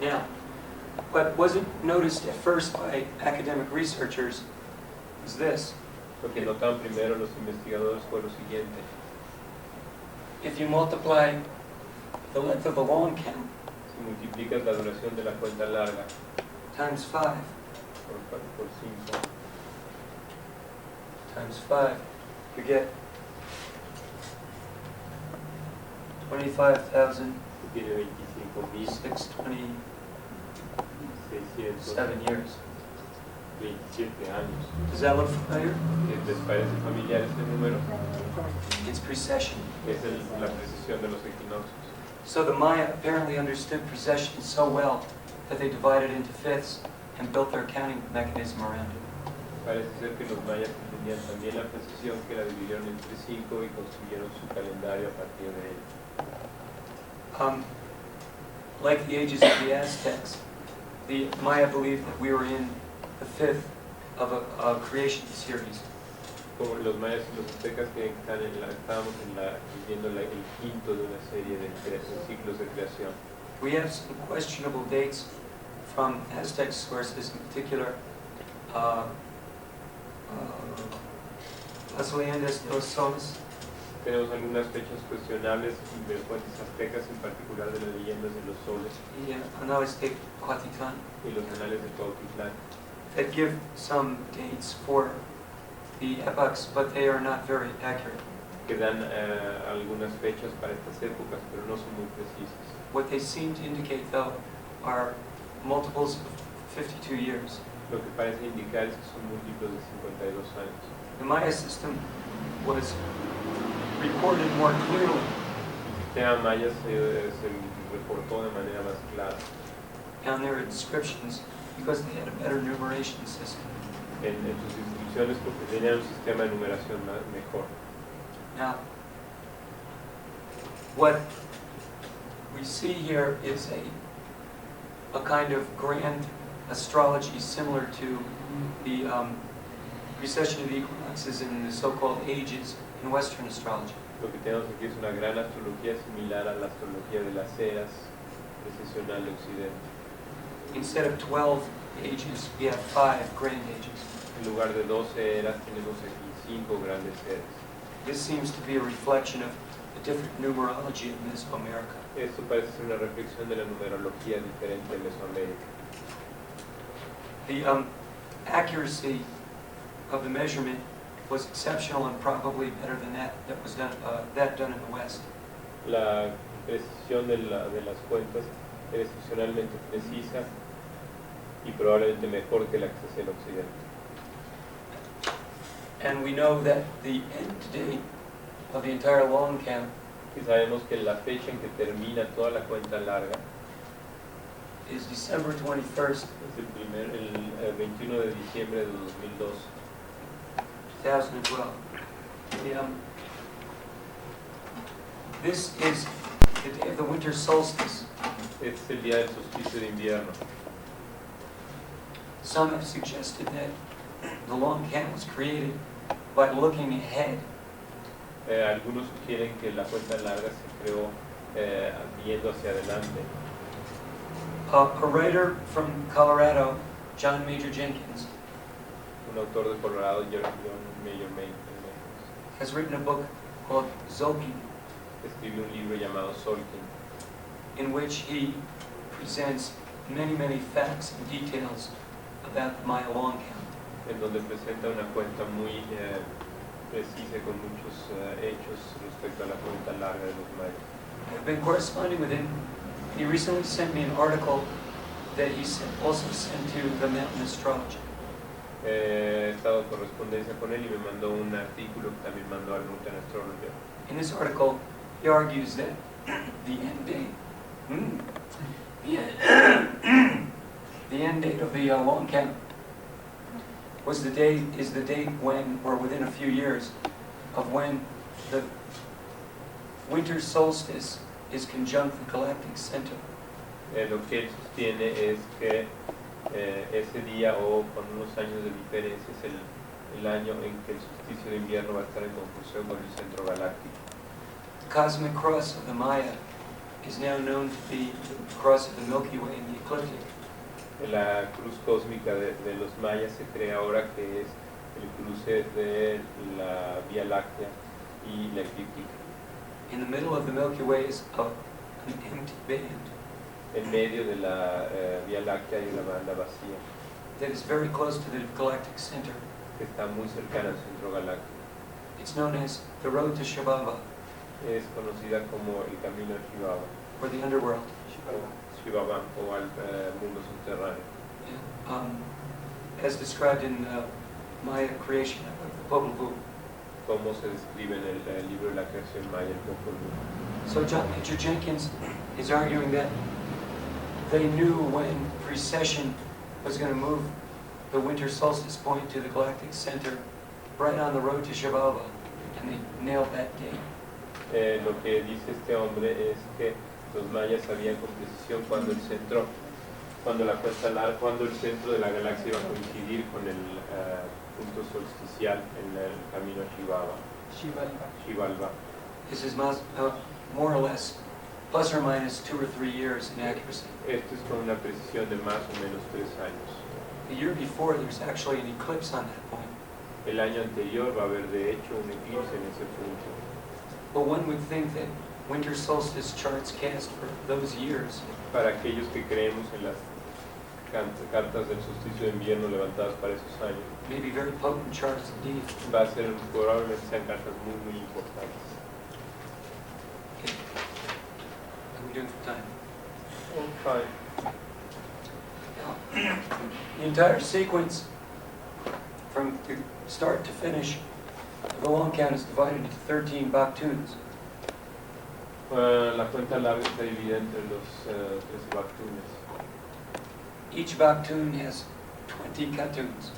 Now, what wasn't noticed at first by academic researchers is this. Lo que notaron primero los investigadores fue lo siguiente. If you multiply the length of the long count Si multiplicas la duración de la cuenta larga times 5 por 5, times 5, you get 25,627 tiene 25.627 years. años. Does that look familiar? ¿Les parece familiar este número? It's precession. Es la precesión de los equinoccios. So the Maya apparently understood precession so well that they divided into fifths and built their counting mechanism around it. Parece ser que los mayas entendían también la precesión, que la dividieron entre 5 y construyeron su calendario a partir de él. Like the ages of the Aztecs, the Maya believed that we were in the fifth of a creation series. Como los mayas y los aztecas que estábamos viviendo el quinto de una serie de ciclos de creación. We have some questionable dates from Aztec sources, in particular, Las Leyendas de los Soles, Tenemos algunas fechas cuestionables de fuentes aztecas, en particular de las leyendas de los soles y Anales de Cuatitlán, y los anales de Cuautitlán, that give some dates for the epochs, but they are not very accurate. que dan algunas fechas para estas épocas, pero no son muy precisas. What they seem to indicate, though, are multiples of 52 years. Lo que parece indicar es que son múltiplos de 52 años. The Maya system was reported more clearly El sistema maya se reportó de manera más clara on their inscriptions because they had a better numeration system. en sus inscripciones porque tenían un sistema de numeración mejor. Now, what we see here is a kind of grand astrology similar to the precession of the equinoxes and the so-called ages in Western astrology. Lo que tenemos aquí es una gran astrología similar a la astrología de las eras precesional de Occidente. Instead of 12 ages, we have 5 grand ages. En lugar de 12 eras tenemos aquí 5 grandes eras. This seems to be a reflection of the different numerology of Mesoamerica. Esto parece ser una reflexión de la numerología diferente de Mesoamérica. The accuracy of the measurement was exceptional and probably better than that was done in the West. La precisión de las cuentas era excepcionalmente precisa y probablemente mejor que la que se hace en Occidente. And we know that the end date of the entire long count Y sabemos que la fecha en que termina toda la cuenta larga is December 21st, es el 21 de diciembre de 2002. 2012. This is the day of the winter solstice. Este es el día del solsticio de invierno. Some have suggested that the long count was created by looking ahead. Algunos sugieren que la cuenta larga se creó viendo hacia adelante. A writer from Colorado, John Major Jenkins, Un autor de Colorado, John Major Jenkins, has written a book called Zolkin, escribió un libro llamado Solkin, in which he presents many facts and details about the Maya long count. en donde presenta una cuenta muy precisa con muchos hechos respecto a la cuenta larga de los mayas. I've been corresponding with him. He recently sent me an article that he also sent to the Mountain Astrology. He estado en correspondencia con él y me mandó un artículo que también mandó al Mountain Astrology. In this article, he argues that the end date of the long count is the date when, or within a few years, of when the winter solstice is conjunct the galactic center. Lo que él sostiene es que ese día o con unos años de diferencia es el año en que el solsticio de invierno va a estar en conjunción con el centro galáctico. The cosmic cross of the Maya is now known to be the cross of the Milky Way and the ecliptic. La cruz cósmica de los mayas se cree ahora que es el cruce de la Vía Láctea y la eclíptica. In the middle of the Milky Way is an empty band En medio de la Vía Láctea hay una banda vacía that is very close to the galactic center. que está muy cercana al centro galáctico. It's known as the road to Shibaba, Es conocida como el camino a Shibaba, or the underworld. Shibaba o al mundo subterráneo, As described in Maya creation of the Popol Vuh. como se describe en el libro de la creación maya, el Popol Vuh. So John Major Jenkins is arguing that they knew when precession was going to move the winter solstice point to the galactic center right on the road to Shibaba, and they nailed that date. Lo que dice este hombre es que los mayas sabían con precisión cuando el centro de la galaxia iba a coincidir con el punto solsticial en el camino a Xibalba. This is more or less plus or minus 2 or 3 years in accuracy. Esto es con una precisión de más o menos 3 años. The year before, there's actually an eclipse on that point. El año anterior va a haber de hecho un eclipse en ese punto. But one would think that winter solstice charts cast for those years Para aquellos que creemos en las cartas del solsticio de invierno levantadas para esos años. Maybe very potent charts indeed. Va a ser, probablemente sean cartas muy, muy importantes. Okay. How are we doing for time? Fine. Now, the entire sequence, from the start to finish, of the long count is divided into 13 baktuns. La cuenta larga está dividida entre los 13 baktunes. Each baktun has 20 katuns.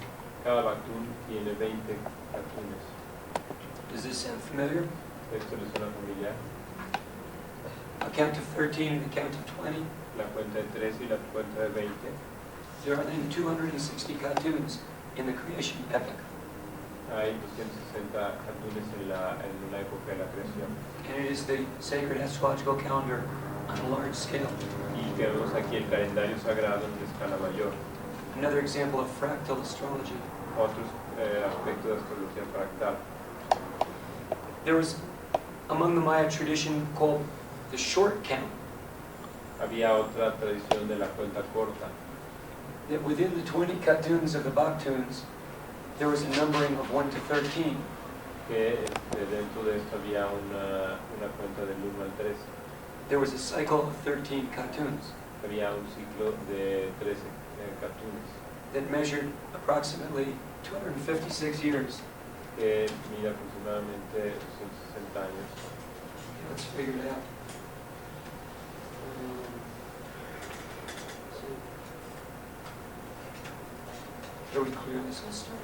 Cada baktun tiene 20 katunes. Does this sound familiar? Esto le suena familiar. A count of 13 and a count of 20. La cuenta de 13 y la cuenta de 20. There are then 260 katuns in the creation epoch. Hay 260 katunes en una época de la creación. And it is the sacred astrological calendar on a large scale. Y tenemos aquí el calendario sagrado en escala mayor. Another example of fractal astrology. Otros aspectos de astrología fractal. There was, among the Maya tradition, called the short count. Había otra tradición de la cuenta corta. That within the 20 katuns of the baktuns, there was a numbering of 1 to 13. Que dentro de esto había una cuenta del 1 al 13. There was a cycle of 13 katuns Había un ciclo de 13 katunes that measured approximately 256 years. que mide aproximadamente 160 años. Okay, let's figure it out. Let's see. Are we clear this? I'll start.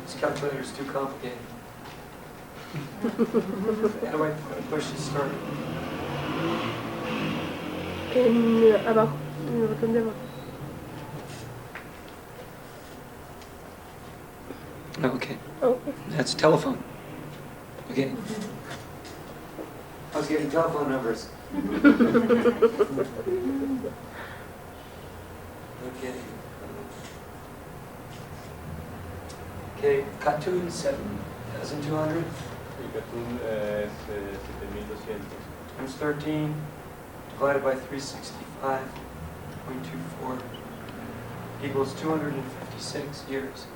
This calculator is too complicated. How do I push the start? Abajo, en el botón de abajo. Okay, Okay. that's telephone. Okay. I was getting telephone numbers. Okay. Okay, Katun 7,200 El katun es 7200. times 13 divided by 365.24 equals 256 years.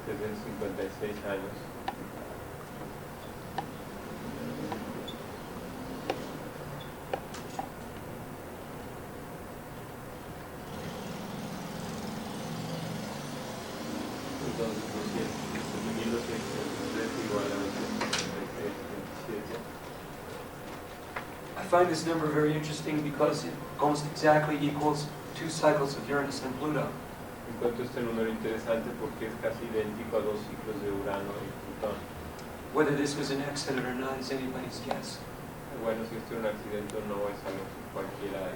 356 años. Entonces, 1213 igual a 256.27. I find this number very interesting because it almost exactly equals 2 cycles of Uranus and Pluto. Encuentro este número interesante porque es casi idéntico a 2 ciclos de Urano y Plutón. Whether this was an accident or not is anybody's guess. Bueno, si esto es un accidente o no es algo que cualquiera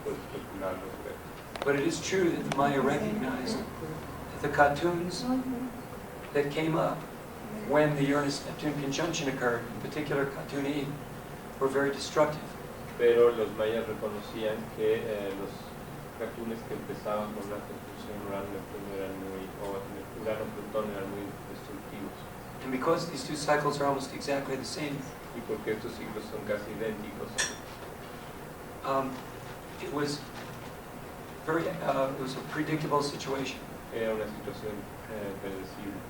puede especularlo, pero But it is true that the Maya recognized that the Katuns that came up when the Uranus-Neptune conjunction occurred, in particular Katun E, were very destructive. pero los mayas reconocían que los katunes que empezaban con la conjunción Urano-Neptuno o Urano-Plutón eran muy destructivos. And because these two cycles are almost exactly the same, Y porque estos ciclos son casi idénticos, it was a predictable situation. era una situación predecible.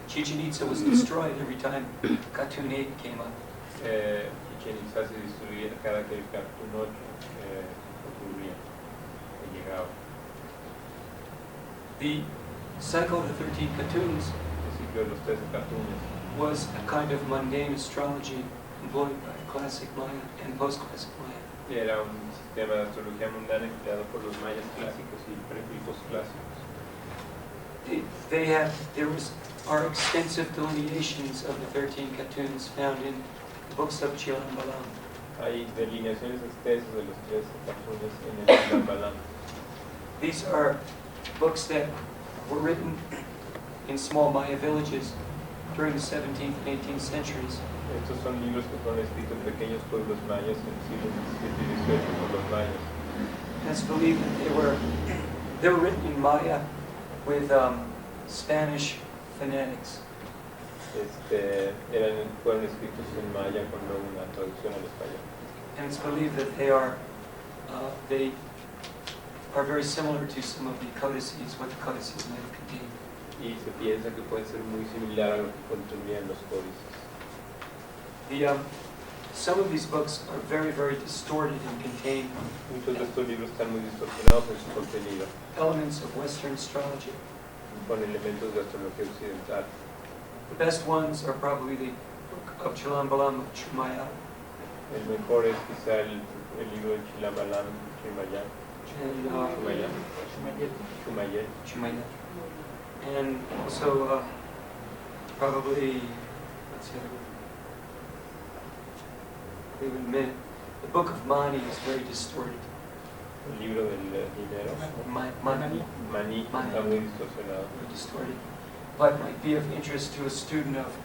Chichen Itza was destroyed every time Katun 8 came up. Chichen Itza se destruía cada que el Katun 8 ocurría o llegaba. The cycle of the 13 Katuns El ciclo de los 13 Katunes was a kind of mundane astrology employed by classic Maya and post-classic Maya. era un sistema de astrología mundana empleado por los mayas clásicos y posclásicos. There are extensive delineations of the 13 Katuns found in the books of Chilan Balam. Hay delineaciones extensas de los 13 Katunes en el Chilan Balam. These are books that were written in small Maya villages during the 17th and 18th centuries. Estos son libros que fueron escritos en pequeños pueblos mayas en el siglo XVII y XVIII por los mayas. It's believed that they were written in Maya with Spanish phonetics. fueron escritos en maya con luego una traducción al español. And it's believed that they are very similar to some of the codices, what the codices may have contained. Y se piensa que pueden ser muy similar a lo que contenían los códices. Some of these books are very, very distorted and contain Muchos de estos libros están muy distorsionados en su contenido, elements of Western astrology. con elementos de astrología occidental. The best ones are probably the book of Chilambalam of Chumaya, El mejor es quizá el libro de Chilambalam, Chimayán, and Chumayel. Chumaya, and also probably, let's see, wait a minute. The book of Mani is very distorted. El libro del dinero, Mani, Maní, está muy distorsionado. very distorted, but might be of interest to a student of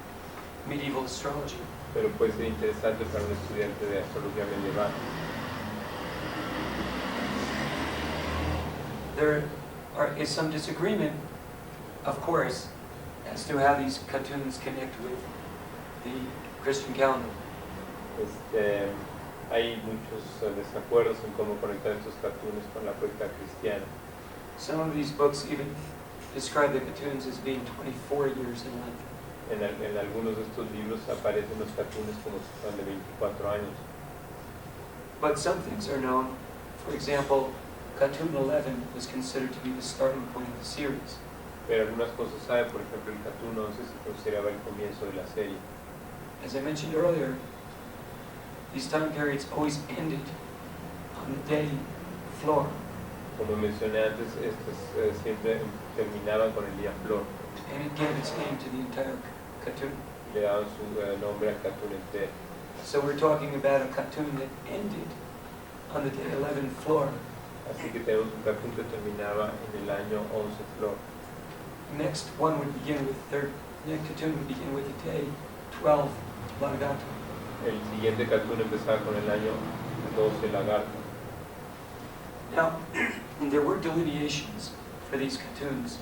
medieval astrology. Pero puede ser interesante para un estudiante de astrología medieval. There is some disagreement, of course, as to how these cartoons connect with the Christian calendar. Hay muchos desacuerdos en cómo conectar estos cartoons con la cuenta cristiana. Some of these books even describe the cartoons as being 24 years in length. En algunos de estos libros aparecen los cartoons como si fueran de 24 años. But some things are known. For example, cartoon 11 was considered to be the starting point of the series. Pero algunas cosas saben, por ejemplo, el cartoon 11 se consideraba el comienzo de la serie. As I mentioned earlier, these time periods always ended on the day floor. Como mencioné antes, estos siempre terminaban con el día flor. And it gave its name to the entire cartoon. Le daban su nombre al cartoon entero. So we're talking about a cartoon that ended on the day 11 floor. Así que tenemos un cartoon que terminaba en el año 11 flor. Next one would begin with next cartoon would begin with the day 12 Largato. El siguiente cartoon empezaba con el año 12 lagarto. Now, there were delineations for these cartoons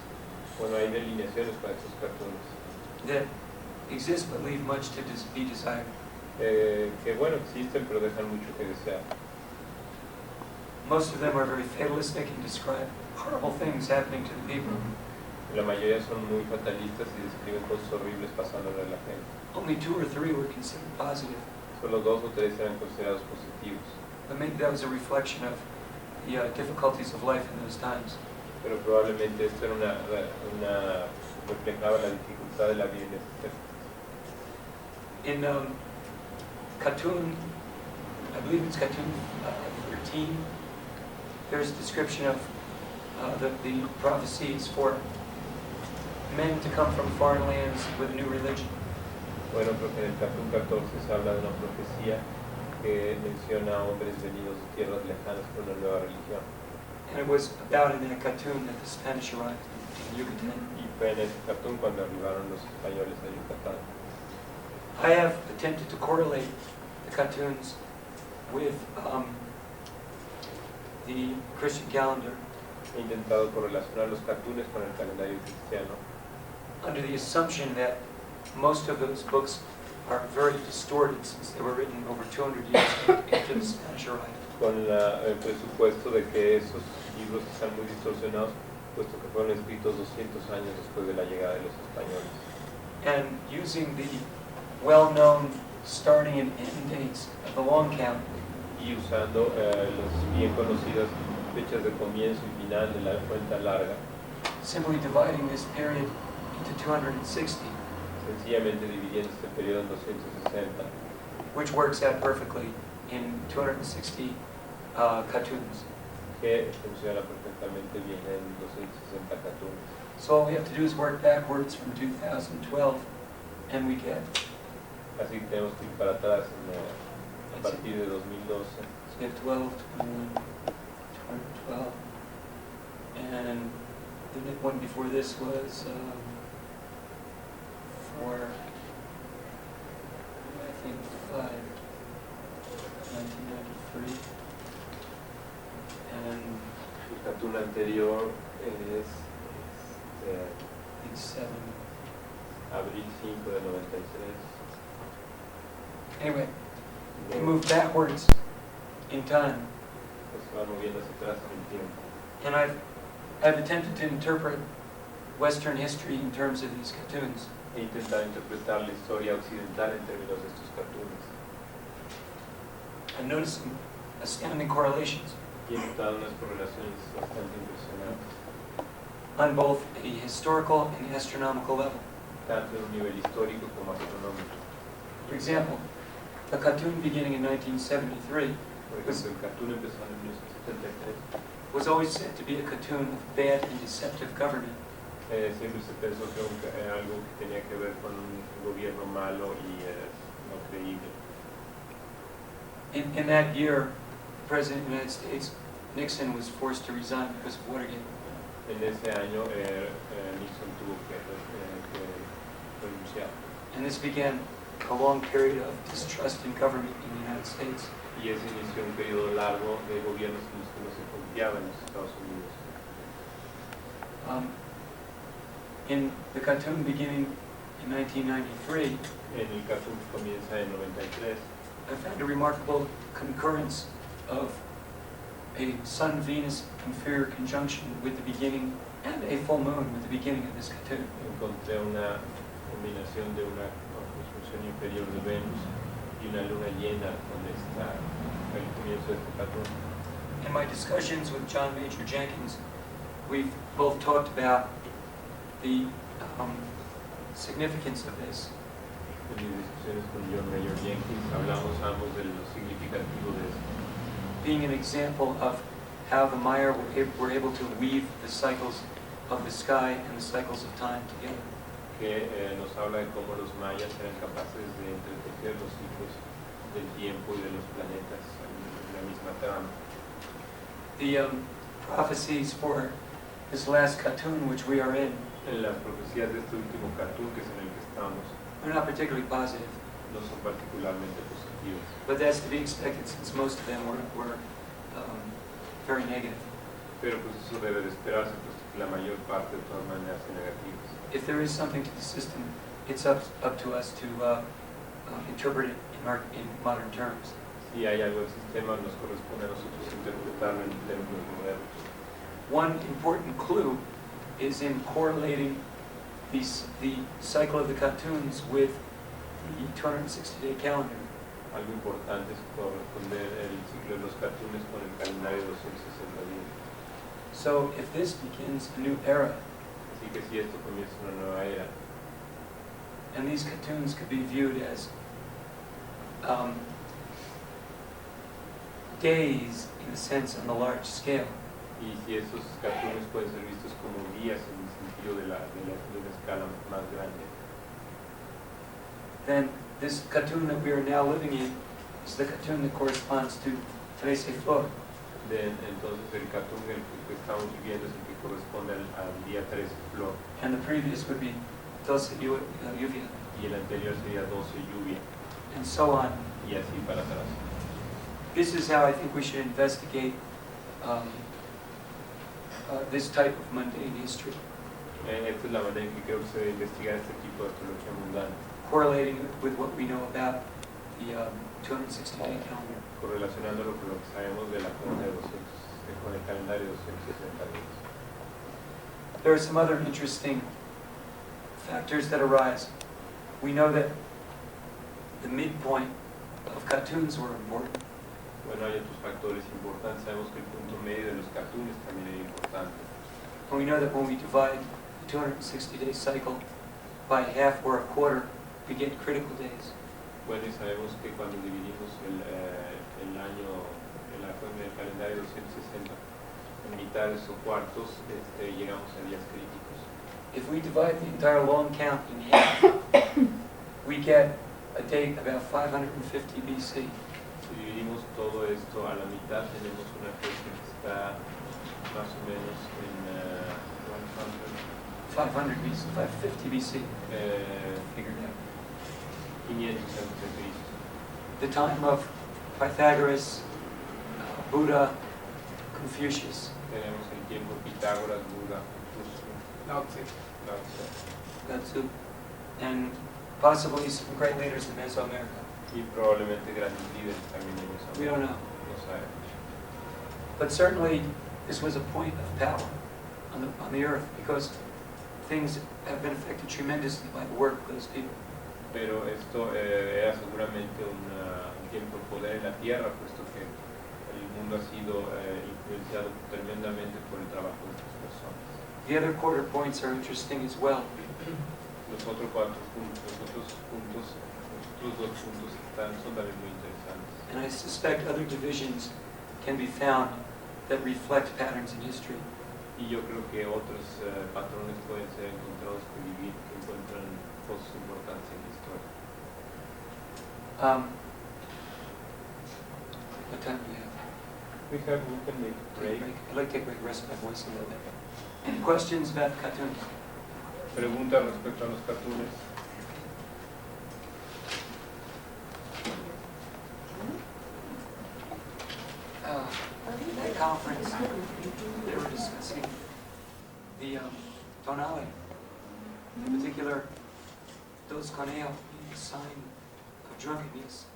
Bueno, hay delineaciones para estos cartoons. that exist but leave much to be desired. Que bueno, existen pero dejan mucho que desear. Most of them are very fatalistic and describe horrible things happening to the people. La mayoría son muy fatalistas y describen cosas horribles pasándole a la gente. Only 2 or 3 were considered positive, Solo 2 o 3 eran considerados positivos. but maybe that was a reflection of the difficulties of life in those times. Pero probablemente esto era reflejaba la dificultad de la vida en ese tiempo. In cartoon, I believe it's cartoon 13, there's a description of the prophecies for men to come from foreign lands with a new religion. Bueno, creo que en el cartoon 14 se habla de una profecía que menciona a hombres venidos de tierras lejanas con una nueva religión. And it was about in that cartoon that the Spanish arrived in Yucatan. Y fue en ese cartoon cuando arribaron los españoles a Yucatán. I have attempted to correlate the cartoons with the Christian calendar He intentado correlacionar los cartoons con el calendario cristiano, under the assumption that most of those books are very distorted since they were written over 200 years after the Spanish arrived. con el presupuesto de que esos libros están muy distorsionados, puesto que fueron escritos 200 años después de la llegada de los españoles. And using the well-known starting and end dates of the long count, Y usando las bien conocidas fechas de comienzo y final de la cuenta larga, simply dividing this period into 260, sencillamente dividiendo este periodo en 260, which works out perfectly in 260 cartoons. que funciona perfectamente bien en 260 cartoons. So all we have to do is work backwards from 2012, and we get, Así que tenemos que ir para atrás a partir de 2012. so we have 12, 21, 12, and the one before this was for, I think, 5, 1993, and El cartoon anterior es I think 7, Abril 5 de 93. Anyway, they move backwards in time. Pues se van moviendo hacia atrás en el tiempo. And I've attempted to interpret Western history in terms of these cartoons. He intentado interpretar la historia occidental en términos de estos cartoons. I've noticed some astounding correlations Y he notado unas correlaciones bastante impresionantes, on both a historical and astronomical level. tanto en un nivel histórico como astronómico. For example, a cartoon beginning in 1973 Por ejemplo, el cartoon empezó en 1973. was always said to be a cartoon of bad and deceptive government. Siempre se pensó que era algo que tenía que ver con un gobierno malo y no creíble. In that year, the President of the United States, Nixon, was forced to resign because of Watergate. En ese año Nixon tuvo que renunciar. And this began a long period of distrust in government in the United States. Y ese inició un periodo largo de gobiernos en los que no se confiaba en los Estados Unidos. In the cartoon beginning in 1993, En el cartoon que comienza en 93, I found a remarkable concurrence of a Sun-Venus inferior conjunction with the beginning and a full moon with the beginning of this cartoon. encontré una combinación de una conjunción inferior de Venus y una luna llena donde está el comienzo de este cartoon. In my discussions with John Major Jenkins, we've both talked about the significance of this. En mis discusiones con John Mayer Jenkins hablamos ambos de lo significativo de esto, Being an example of how the Maya were able to weave the cycles of the sky and the cycles of time together. que nos habla de cómo los mayas eran capaces de entretejer los ciclos del tiempo y de los planetas en la misma trama. The prophecies for this last cartoon, which we are in, En las profecías de este último cartoon, que es en el que estamos, are not particularly positive, no son particularmente positivas. but that's to be expected since most of them were very negative. Pero pues eso debe de esperarse, puesto que la mayor parte de todas maneras son negativas. If there is something to the system, it's up to us to interpret it in modern terms. Si hay algo del sistema, nos corresponde a nosotros interpretarlo en términos modernos. One important clue is in correlating the cycle of the cartoons with the 260-day calendar. Algo importante es corresponder el ciclo de los cartoons con el calendario de 260 días. So if this begins a new era, Así que si esto comienza una nueva era, and these cartoons could be viewed as days in a sense on the large scale, y si estos cartoons pueden ser vistos como días en el sentido de una escala más grande, then this cartoon that we are now living in is the cartoon that corresponds to Trece Flor. entonces el cartoon en el que estamos viviendo es el que corresponde al día 13 flor, And the previous would be Doce Lluvia, y el anterior sería 12 lluvia, and so on. y así para atrás. This is how I think we should investigate this type of mundane history, Esta es la manera en que creo que se debe investigar este tipo de astrología mundana, correlating it with what we know about the 260-day calendar. correlacionándolo con lo que sabemos de la cuenta de 200, con el calendario de 260 días. There are some other interesting factors that arise. We know that the midpoint of cartoons were important. Bueno, hay otros factores importantes. Sabemos que el punto medio de los cartoons también es importante. And we know that when we divide the 260-day cycle by half or a quarter, we get critical days. Bueno, y sabemos que cuando dividimos el año, el calendario 260, en mitades o cuartos, llegamos a días críticos. If we divide the entire long count in half, we get a date about 550 BC. Si dividimos todo esto a la mitad, tenemos una fecha que está más o menos en 500 BC, 550 BC, figured out. 500 antes de Cristo. The time of Pythagoras, Buddha, Confucius, Tenemos el tiempo Pitágoras, Buda, Confucio, Lao Tse. Lao Tse. Lao Tzu. and possibly some great leaders in Mesoamerica. Y probablemente grandes líderes también en eso. We don't know. No sabemos. But certainly, this was a point of power on the earth because things have been affected tremendously by the work of those people. Pero esto era seguramente un tiempo de poder en la tierra, puesto que el mundo ha sido influenciado tremendamente por el trabajo de estas personas. The other quarter points are interesting as well. Los otros dos puntos son también muy interesantes. And I suspect other divisions can be found that reflect patterns in history. Y yo creo que otros patrones pueden ser encontrados que encuentran cosas importantes en la historia. What time do we have? We can make a break. I'd like to take a break, rest my voice a little bit. Any questions about cartoons? Preguntas respecto a los cartoons. At a conference, they were discussing the tonale, in particular, dos conejos being a sign of drunkenness.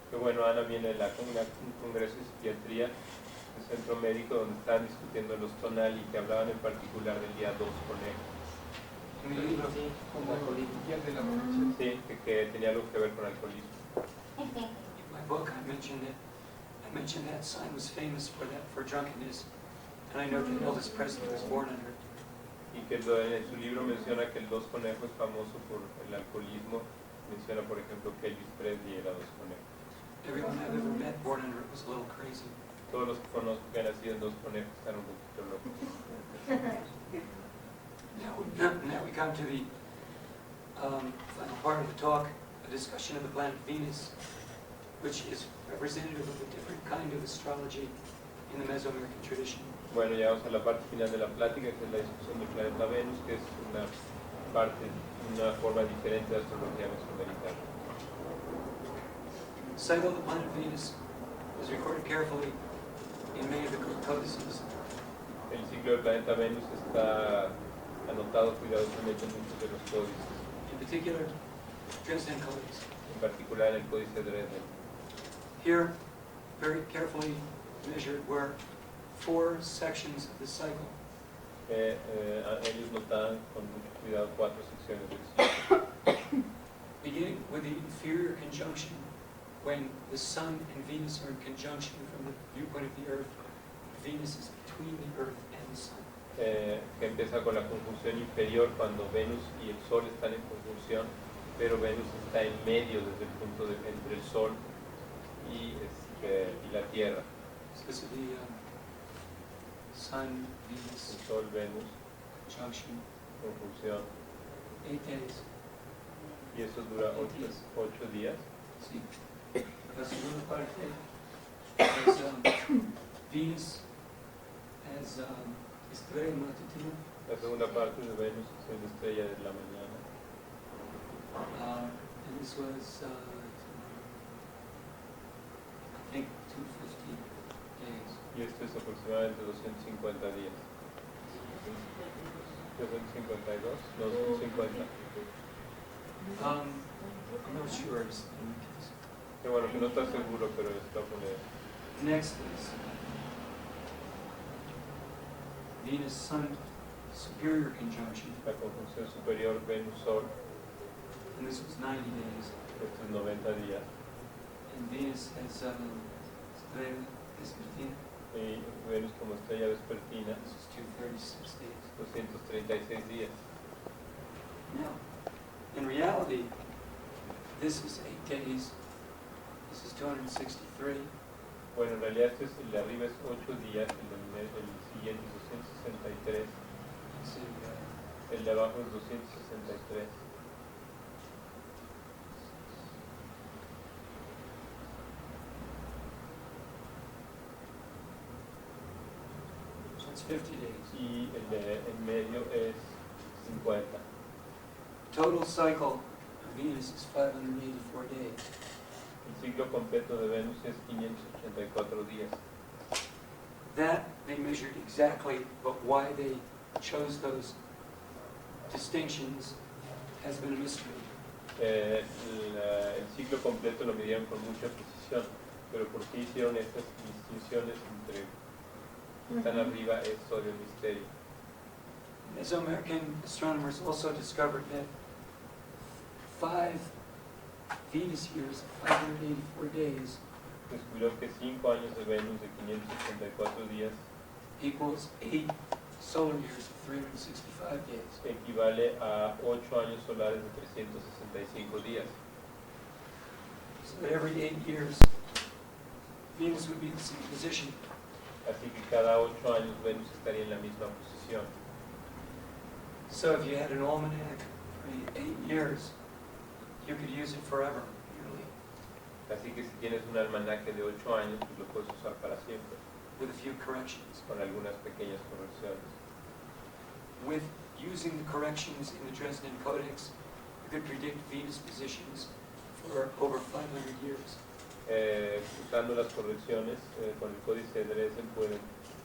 Que bueno, Ana viene de un congreso de psiquiatría, el centro médico, donde están discutiendo los tonal y que hablaban en particular del día 2 conejos. En mi libro, Sí, que tenía algo que ver con alcoholismo. in my book, I mentioned that sign was famous for drunkenness, and I note that Elvis Presley was born under it. Y que en su libro menciona que el 2 conejos es famoso por el alcoholismo. Menciona, por ejemplo, que Elvis Presley era 2 conejos. Everyone I've ever met born under it was a little crazy. Todos los que conozco que han nacido en 2 conejos están un poquito locos. Now we come to the final part of the talk, a discussion of the planet Venus, which is representative of a different kind of astrology in the Mesoamerican tradition. Bueno, llegamos a la parte final de la plática, que es la discusión del planeta Venus, que es una forma diferente de astrología mesoamericana. The cycle of the planet Venus is recorded carefully in many of the codices. El ciclo del planeta Venus está anotado cuidadosamente en muchos de los códices, In particular, Dresden codes. en particular en el códice de Dresden. Here, very carefully measured, were 4 sections of the cycle. Ellos notaban con mucho cuidado 4 secciones del ciclo. Beginning with the inferior conjunction, when the Sun and Venus are in conjunction from the viewpoint of the Earth, Venus is between the Earth and the Sun. Que empieza con la conjunción inferior cuando Venus y el Sol están en conjunción, pero Venus está en medio desde el punto entre el Sol y la Tierra. So this would be Sun, Venus, El Sol, Venus, conjunction, conjunción. 8 days. Y eso dura 8 días. Sí. La segunda parte es Venus as estrella matutina. La segunda parte de Venus es la estrella de la mañana. And this was, I think, 250 days. Y esto es aproximadamente 250 días. 252, no, 250. I'm not sure. Que bueno, que no está seguro, pero está poniendo. Next is Venus-Sun superior conjunction, La conjunción superior Venus-Sol, and this was 90 days. esto es 90 días. And Venus has estrella vespertina. Y Venus como estrella vespertina, This is 236 days. 236 días. Now, in reality, this is 8 days. This is 263. Bueno, en realidad este es, el de arriba es 8 días, el siguiente es 263, Let's see, el de abajo es 263. so it's 50 days. Y el de en medio es 50. Total cycle of Venus is 584 days. El ciclo completo de Venus es 584 días. That they measured exactly, but why they chose those distinctions has been a mystery. El ciclo completo lo midieron con mucha precisión, pero ¿por qué hicieron estas distinciones entre tan arriba es todavía un misterio? Mesoamerican astronomers also discovered that 5 Venus years, 584 days, Descubrió que 5 años de Venus de 584 días equals 8 solar years of 365 days. equivale a 8 años solares de 365 días. So that every 8 years, Venus would be in the same position. Así que cada 8 años Venus estaría en la misma posición. So if you had an almanac for 8 years, you could use it forever, nearly, Así que si tienes un almanaque de 8 años, pues lo puedes usar para siempre, with a few corrections. con algunas pequeñas correcciones. With using the corrections in the Dresden Codex, you could predict Venus positions for over 500 years. Usando las correcciones con el códice de Dresden pueden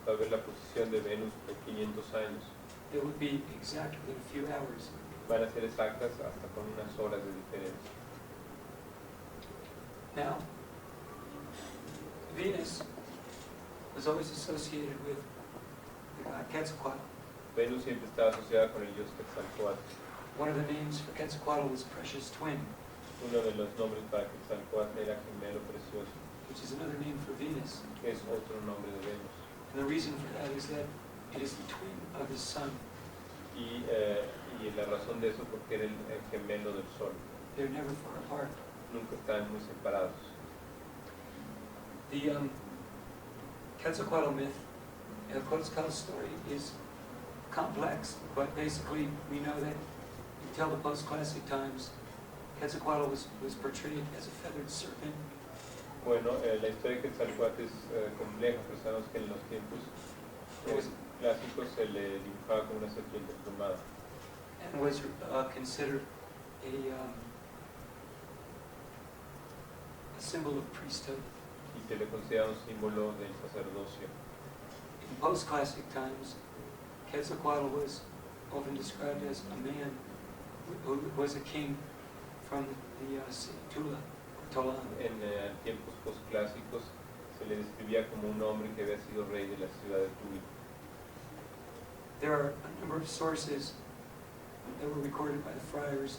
saber la posición de Venus por 500 años. It would be exact within a few hours. Van a ser exactas hasta con unas horas de diferencia. Now, Venus was always associated with the god Quetzalcoatl. Venus siempre estaba asociada con el dios Quetzalcóatl. One of the names for Quetzalcoatl was precious twin, Uno de los nombres para Quetzalcóatl era gemelo precioso, which is another name for Venus. que es otro nombre de Venus. And the reason for that is that it is the twin of the sun. Y la razón de eso porque era el gemelo del Sol. They're never far apart. Nunca están muy separados. The Quetzalcoatl myth, the Quetzalcoatl story is complex, but basically we know that until the post-classic times, Quetzalcoatl was portrayed as a feathered serpent. Bueno, la historia de Quetzalcóatl es compleja, pero sabemos que en los tiempos clásicos se le dibujaba como una serpiente plumada. And was considered a symbol of priesthood. Y se le considera un símbolo del sacerdocio. In post-classic times, Quetzalcoatl was often described as a man who was a king from the city Tula, or Tolan. En tiempos postclásicos se le describía como un hombre que había sido rey de la ciudad de Tula. There are a number of sources that were recorded by the friars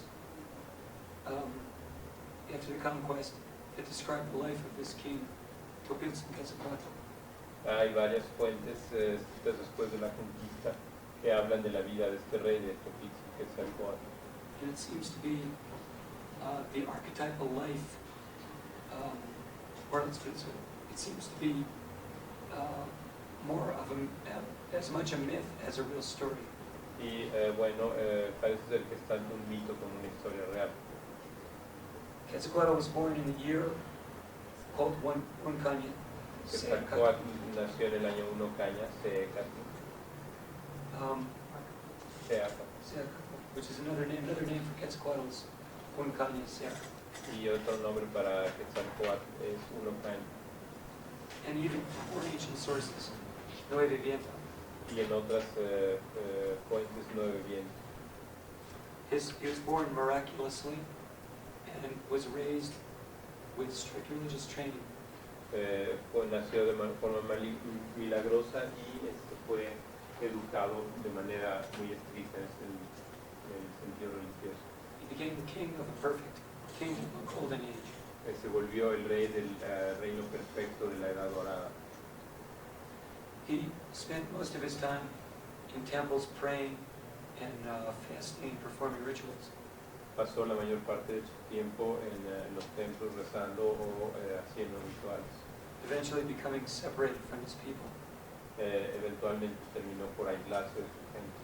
after the conquest that describe the life of this king, Quetzalcoatl. Hay varias fuentes escritas después de la conquista que hablan de la vida de este rey de Quetzalcóatl. And it seems to be the archetypal life, or let's put it this way, it seems to be more of as much a myth as a real story. Y bueno, parece ser que es tanto un mito como una historia real. Quetzalcoatl was born in the year called One Caña, Quetzalcóatl nació en el año 1 Caña, which is another name for Quetzalcoatl is One Caña Seca. y otro nombre para Quetzalcóatl es 1 Caña. And even more ancient sources, Nueve Viento. Y en otras fuentes 9 vientos. He was born miraculously and was raised with strict religious training. Nació de forma milagrosa y fue educado de manera muy estricta en el sentido religioso. He became the king of a perfect kingdom, a golden age. Se volvió el rey del reino perfecto de la Edad Dorada. He spent most of his time in temples praying and fasting and performing rituals. Pasó la mayor parte de su tiempo en los templos rezando o haciendo rituales. Eventually becoming separated from his people. Eventualmente terminó por aislarse de su gente.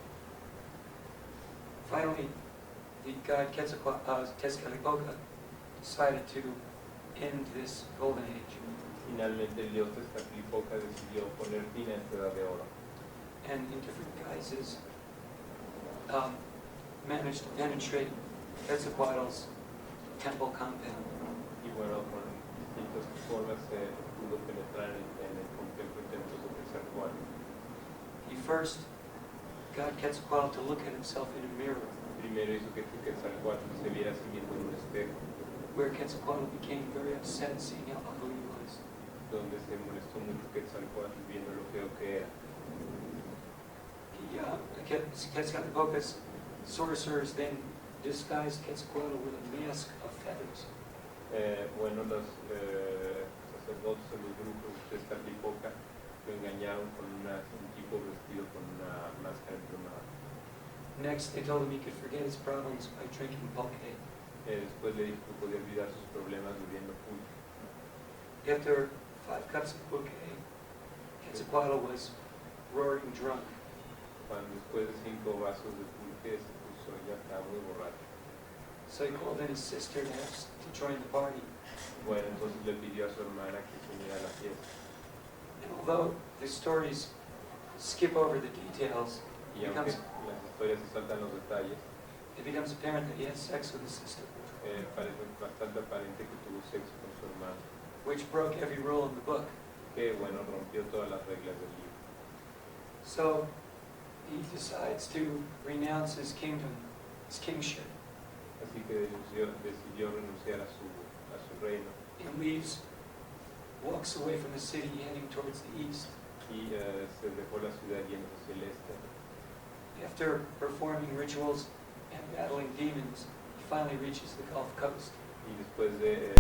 Finally, the god Tezcatlipoca decided to end this golden age. Finalmente el dios Tezcatlipoca decidió poner fin a esta edad de oro. And in different guises managed to penetrate Quetzalcoatl's temple compound. Y bueno, con distintas formas se pudo penetrar en el complejo templo de Quetzalcóatl. He first got Quetzalcoatl to look at himself in a mirror. primero hizo que Quetzalcóatl se viera a sí mismo en un espejo, where Quetzalcoatl became very upset seeing how ugly he was. donde se molestó mucho Quetzalcóatl viendo lo feo que era. Quetzalcóatl's sorcerers then disguised Quetzalcoatl with a mask of feathers. Bueno, los sacerdotes o los grupos de Tezcatlipoca lo engañaron con un tipo vestido con una máscara emplumada. Next, they told him he could forget his problems by drinking pulque. Después le dijo que podía olvidar sus problemas bebiendo pulque. After 5 cups of pulque, Quetzalcoatl was roaring drunk. Cuando después de 5 vasos de pulque se puso, ya estaba muy borracho. So he called in his sister to join the party. Bueno, entonces le pidió a su hermana que se uniera a la fiesta. And although the stories skip over the details, Y aunque las historias se saltan los detalles, it becomes apparent that he had sex with his sister, parece bastante aparente que tuvo sexo con su hermana, which broke every rule in the book. que bueno, rompió todas las reglas del libro. So he decides to renounce his kingdom, his kingship, Así que decidió renunciar a su reino and leaves, walks away from the city heading towards the east. y se dejó la ciudad yendo hacia el este. After performing rituals and battling demons, he finally reaches the Gulf Coast. Y después de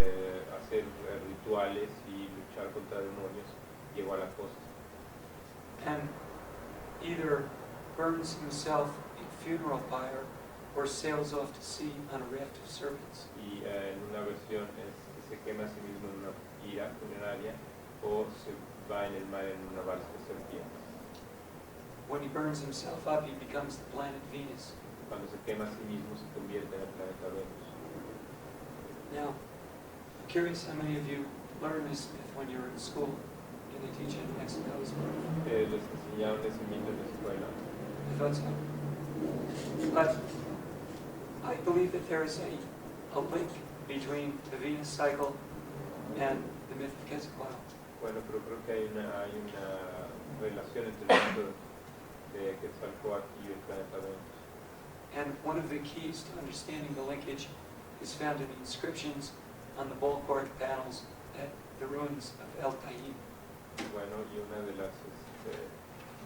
hacer rituales y luchar contra demonios, llegó a la costa. And either burns himself in funeral pyre or sails off to sea on a raft of serpents. Y en una versión se quema a sí mismo en una pira funeraria o se va en el mar en una balsa de serpientes. When he burns himself up, he becomes the planet Venus. Cuando se quema a sí mismo se convierte en el planeta Venus. Now, I'm curious how many of you learned this myth when you were in school. Did they teach it in Mexico as well? Les enseñaron ese mito en la escuela. I thought so. But I believe that there is a link between the Venus cycle and the myth of Quetzalcoatl. Bueno, pero creo que hay una relación entre el mito de Quetzalcóatl y el planeta Venus. And one of the keys to understanding the linkage is found in the inscriptions on the bulwark panels at the ruins of El Taín. Bueno, y una de las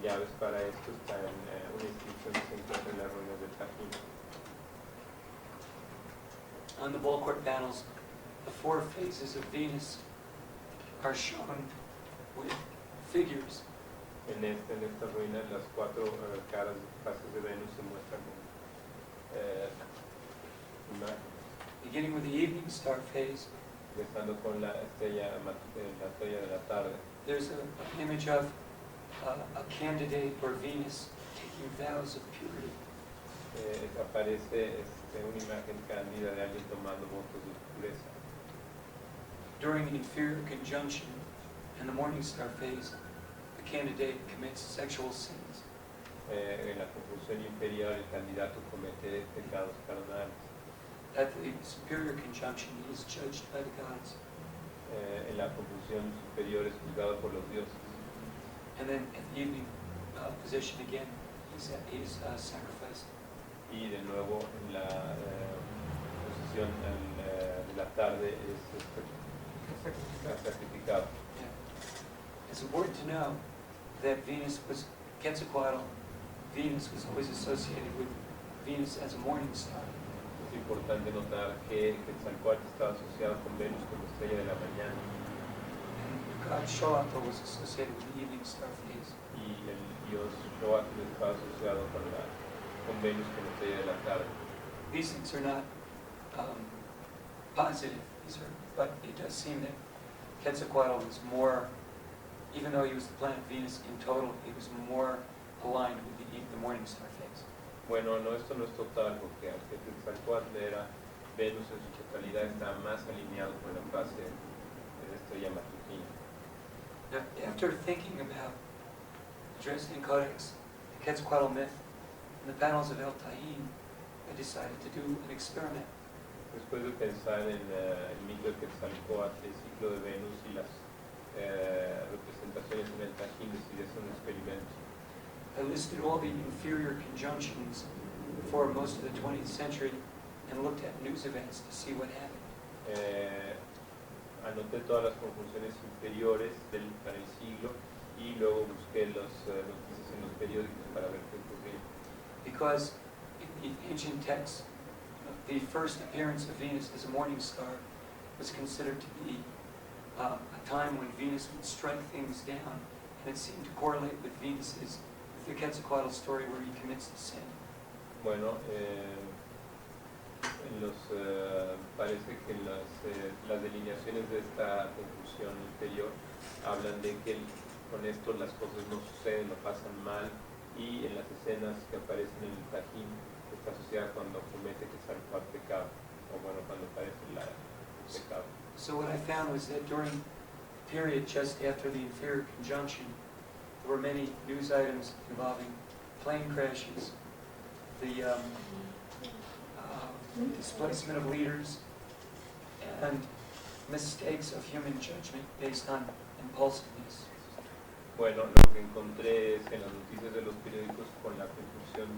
llaves para esto está en una inscripción que se encuentra en las ruinas del Tajín. On the bulwark panels, the 4 phases of Venus are shown with figures. En esta ruina, las 4 caras fases de Venus se muestran con imágenes. Beginning with the evening star phase, Empezando con la estrella de la tarde. there's an image of a candidate or Venus taking vows of purity. Aparece una imagen cándida de alguien tomando votos de pureza. During the inferior conjunction and the morning star phase, the candidate commits sexual sins. En la conjunción inferior, el candidato comete pecados carnales. At the superior conjunction, he is judged by the gods. En la conjunción superior es juzgado por los dioses. And then at the evening position again, he's sacrificed. Y de nuevo en la posición de la tarde es sacrificado. Yeah. It's important to know that Quetzalcoatl, Venus was always associated with Venus as a morning star. Es importante notar que Quetzalcóatl estaba asociado con Venus como estrella de la mañana And the god Xochitl was associated with the evening star phase. y el dios Xochitl estaba asociado con Venus como estrella de la tarde. These things are not positive, but it does seem that Quetzalcoatl was more, even though he was the planet Venus in total, he was more aligned with the morning star phase. Bueno, no, esto no es total, porque aunque Quetzalcóatl era Venus en su totalidad, está más alineado con la fase de la estrella matutina. Now, after thinking about the Dresden Codex, the Quetzalcoatl myth, and the panels of El Taín, I decided to do an experiment. Después de pensar en el mito de Quetzalcóatl, el ciclo de Venus y las representaciones en el Tajín, decidí hacer un experimento. I listed all the inferior conjunctions for most of the 20th century and looked at news events to see what happened. Anoté todas las conjunciones inferiores para el siglo y luego busqué las noticias en los periódicos para ver qué ocurría. Because in the ancient texts, the first appearance of Venus as a morning star was considered to be a time when Venus would strike things down, and it seemed to correlate with Venus's, with the Quetzalcoatl story where he commits the sin. Bueno, parece que las delineaciones de esta conjunción inferior hablan de que con esto las cosas no suceden, no pasan mal, y en las escenas que aparecen en el Tajín está asociada cuando comete Quetzalcoatl pecado, o bueno, cuando aparece el pecado. So what I found was that during the period just after the inferior conjunction, there were many news items involving plane crashes, the displacement of leaders, and mistakes of human judgment based on impulsiveness. Bueno, lo que encontré es que en las noticias de los periódicos con la conjunción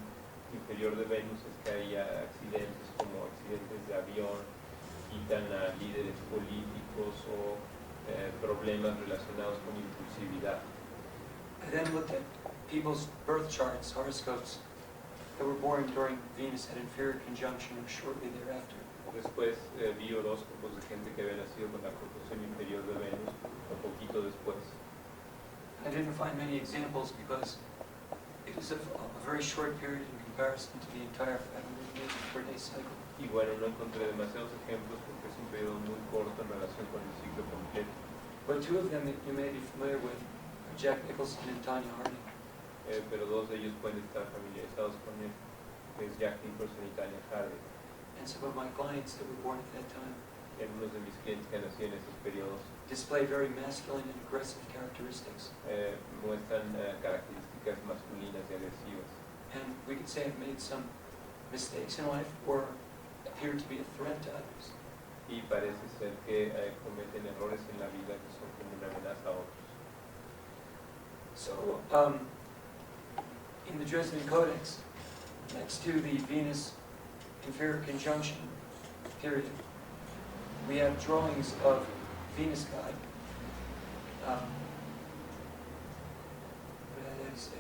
inferior de Venus es que hay accidentes como accidentes de avión, quitan a líderes políticos o problemas relacionados con impulsividad. I then looked at people's birth charts, horoscopes, that were born during Venus at inferior conjunction or shortly thereafter. Después vi horóscopos de gente que había nacido con la conjunción inferior de Venus un poquito después. I didn't find many examples because it is a very short period in comparison to the entire 584-day cycle. Y bueno, no encontré demasiados ejemplos porque es un periodo muy corto en relación con el ciclo completo. But two of them that you may be familiar with are Jack Nicholson and Tanya Harding. Pero dos de ellos pueden estar familiarizados con él, que es Jack Nicholson y Tanya Harding. And some of my clients that were born at that time Algunos de mis clientes que han nacido en esos periodos display very masculine and aggressive characteristics. muestran características masculinas y agresivas. And we could say I've made some mistakes in life or appear to be a threat to others. Y parece ser que cometen errores en la vida que son como una amenaza a otros. So, in the Dresden Codex, next to the Venus inferior conjunction period, we have drawings of Venus God. That is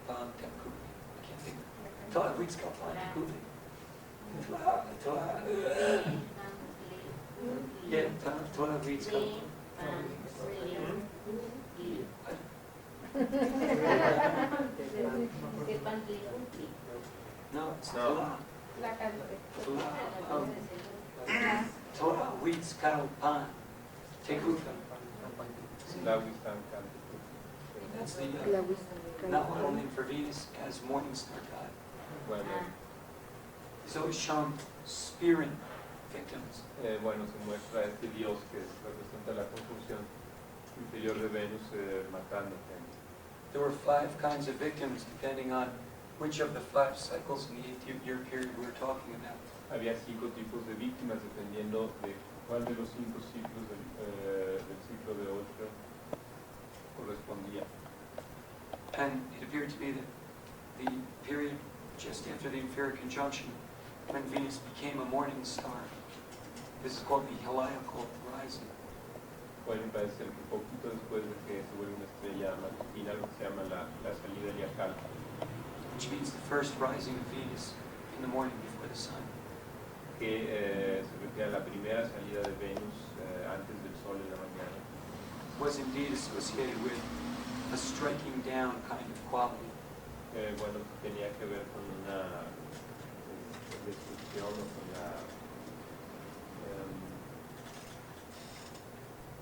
I can't think. Yeah, Tla reads No, it's No. Tla reads Pan. Tekuta. That's the not only for Venus as morning star god. Bueno, He's always shown spearing victims. bueno, se muestra este dios que representa la conjunción inferior de Venus matando gente. There were 5 kinds of victims depending on which of the 5 cycles in the 8-year period we were talking about. Había 5 tipos de víctimas dependiendo de cuál de los 5 ciclos del ciclo de 8 correspondía. And it appeared to be that the period just after the inferior conjunction, when Venus became a morning star, this is called the heliacal rising. Bueno, parece que poquito después de que se vuelve una estrella matutina, lo que se llama la salida heliacal, Which means the first rising of Venus in the morning before the sun. que se refiere a la primera salida de Venus antes del sol en la mañana. Was indeed associated with a striking down kind of quality. Bueno, tenía que ver con una destrucción o con la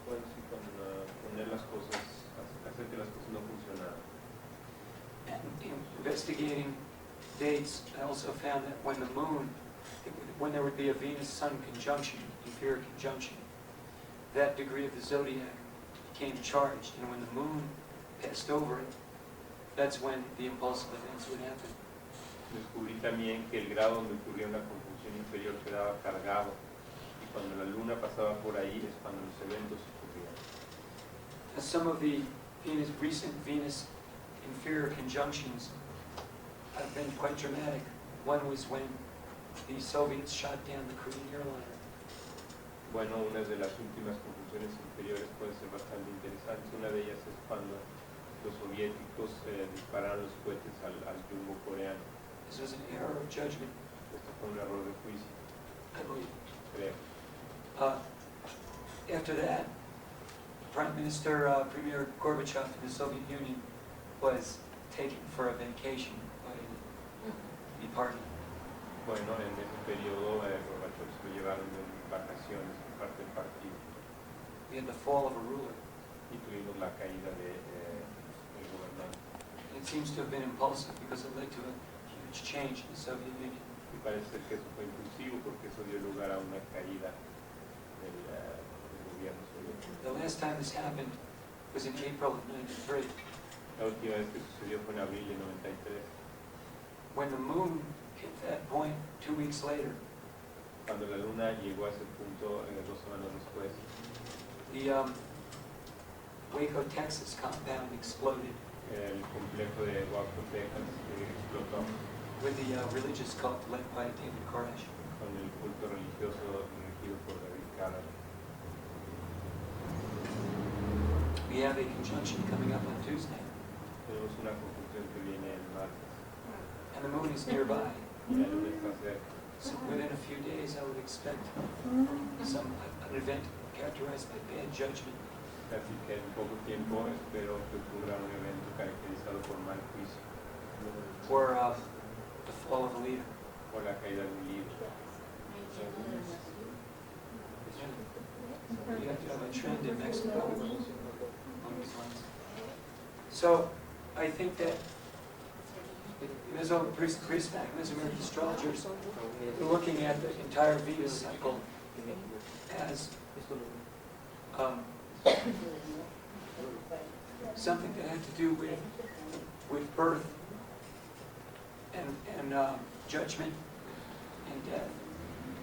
bueno, sí, con poner las cosas, hacer que las cosas no funcionaran. And in investigating dates, I also found that when the moon, when there would be a Venus-Sun conjunction, inferior conjunction, that degree of the zodiac became charged, and when the moon passed over it, that's when the impulsive events would happen. Descubrí también que el grado donde ocurría una conjunción inferior quedaba cargado y cuando la luna pasaba por ahí es cuando los eventos ocurrían. Some of the recent Venus inferior conjunctions have been quite dramatic. One was when the Soviets shot down the Korean airliner. Bueno, una de las últimas conjunciones inferiores puede ser bastante interesante. Una de ellas es cuando los soviéticos dispararon los cohetes al jumbo coreano. This was an error of judgment, Esto fue un error de juicio, I believe. creo. After that, Premier Gorbachev in the Soviet Union was taken for a vacation by the party. Bueno, en ese periodo Gorbachev se lo llevaron de vacaciones por parte del partido We had the fall of a ruler. y tuvimos la caída del gobernante. It seems to have been impulsive because it led to a huge change in the Soviet Union. Y parece ser que eso fue impulsivo porque eso dio lugar a una caída del gobierno soviético. The last time this happened was in April of '93, La última vez que sucedió fue en abril de 93, when the moon hit that point 2 weeks later. cuando la luna llegó a ese punto 2 semanas después. The Waco, Texas compound exploded El complejo de Waco, Texas explotó with the religious cult led by David Koresh. con el culto religioso dirigido por David Koresh. We have a conjunction coming up on Tuesday, Tenemos una conjunción que viene el martes and the moon is nearby. y la luna está cerca. So within a few days, I would expect an event characterized by bad judgment. Así que en poco tiempo espero que ocurra un evento caracterizado por mal juicio Or the fall of a leader. o la caída de un líder. You have to have a trend in Mexico along these lines. So I think that Mesoamerican astrologers are looking at the entire Venus cycle as something that had to do with birth and judgment and death.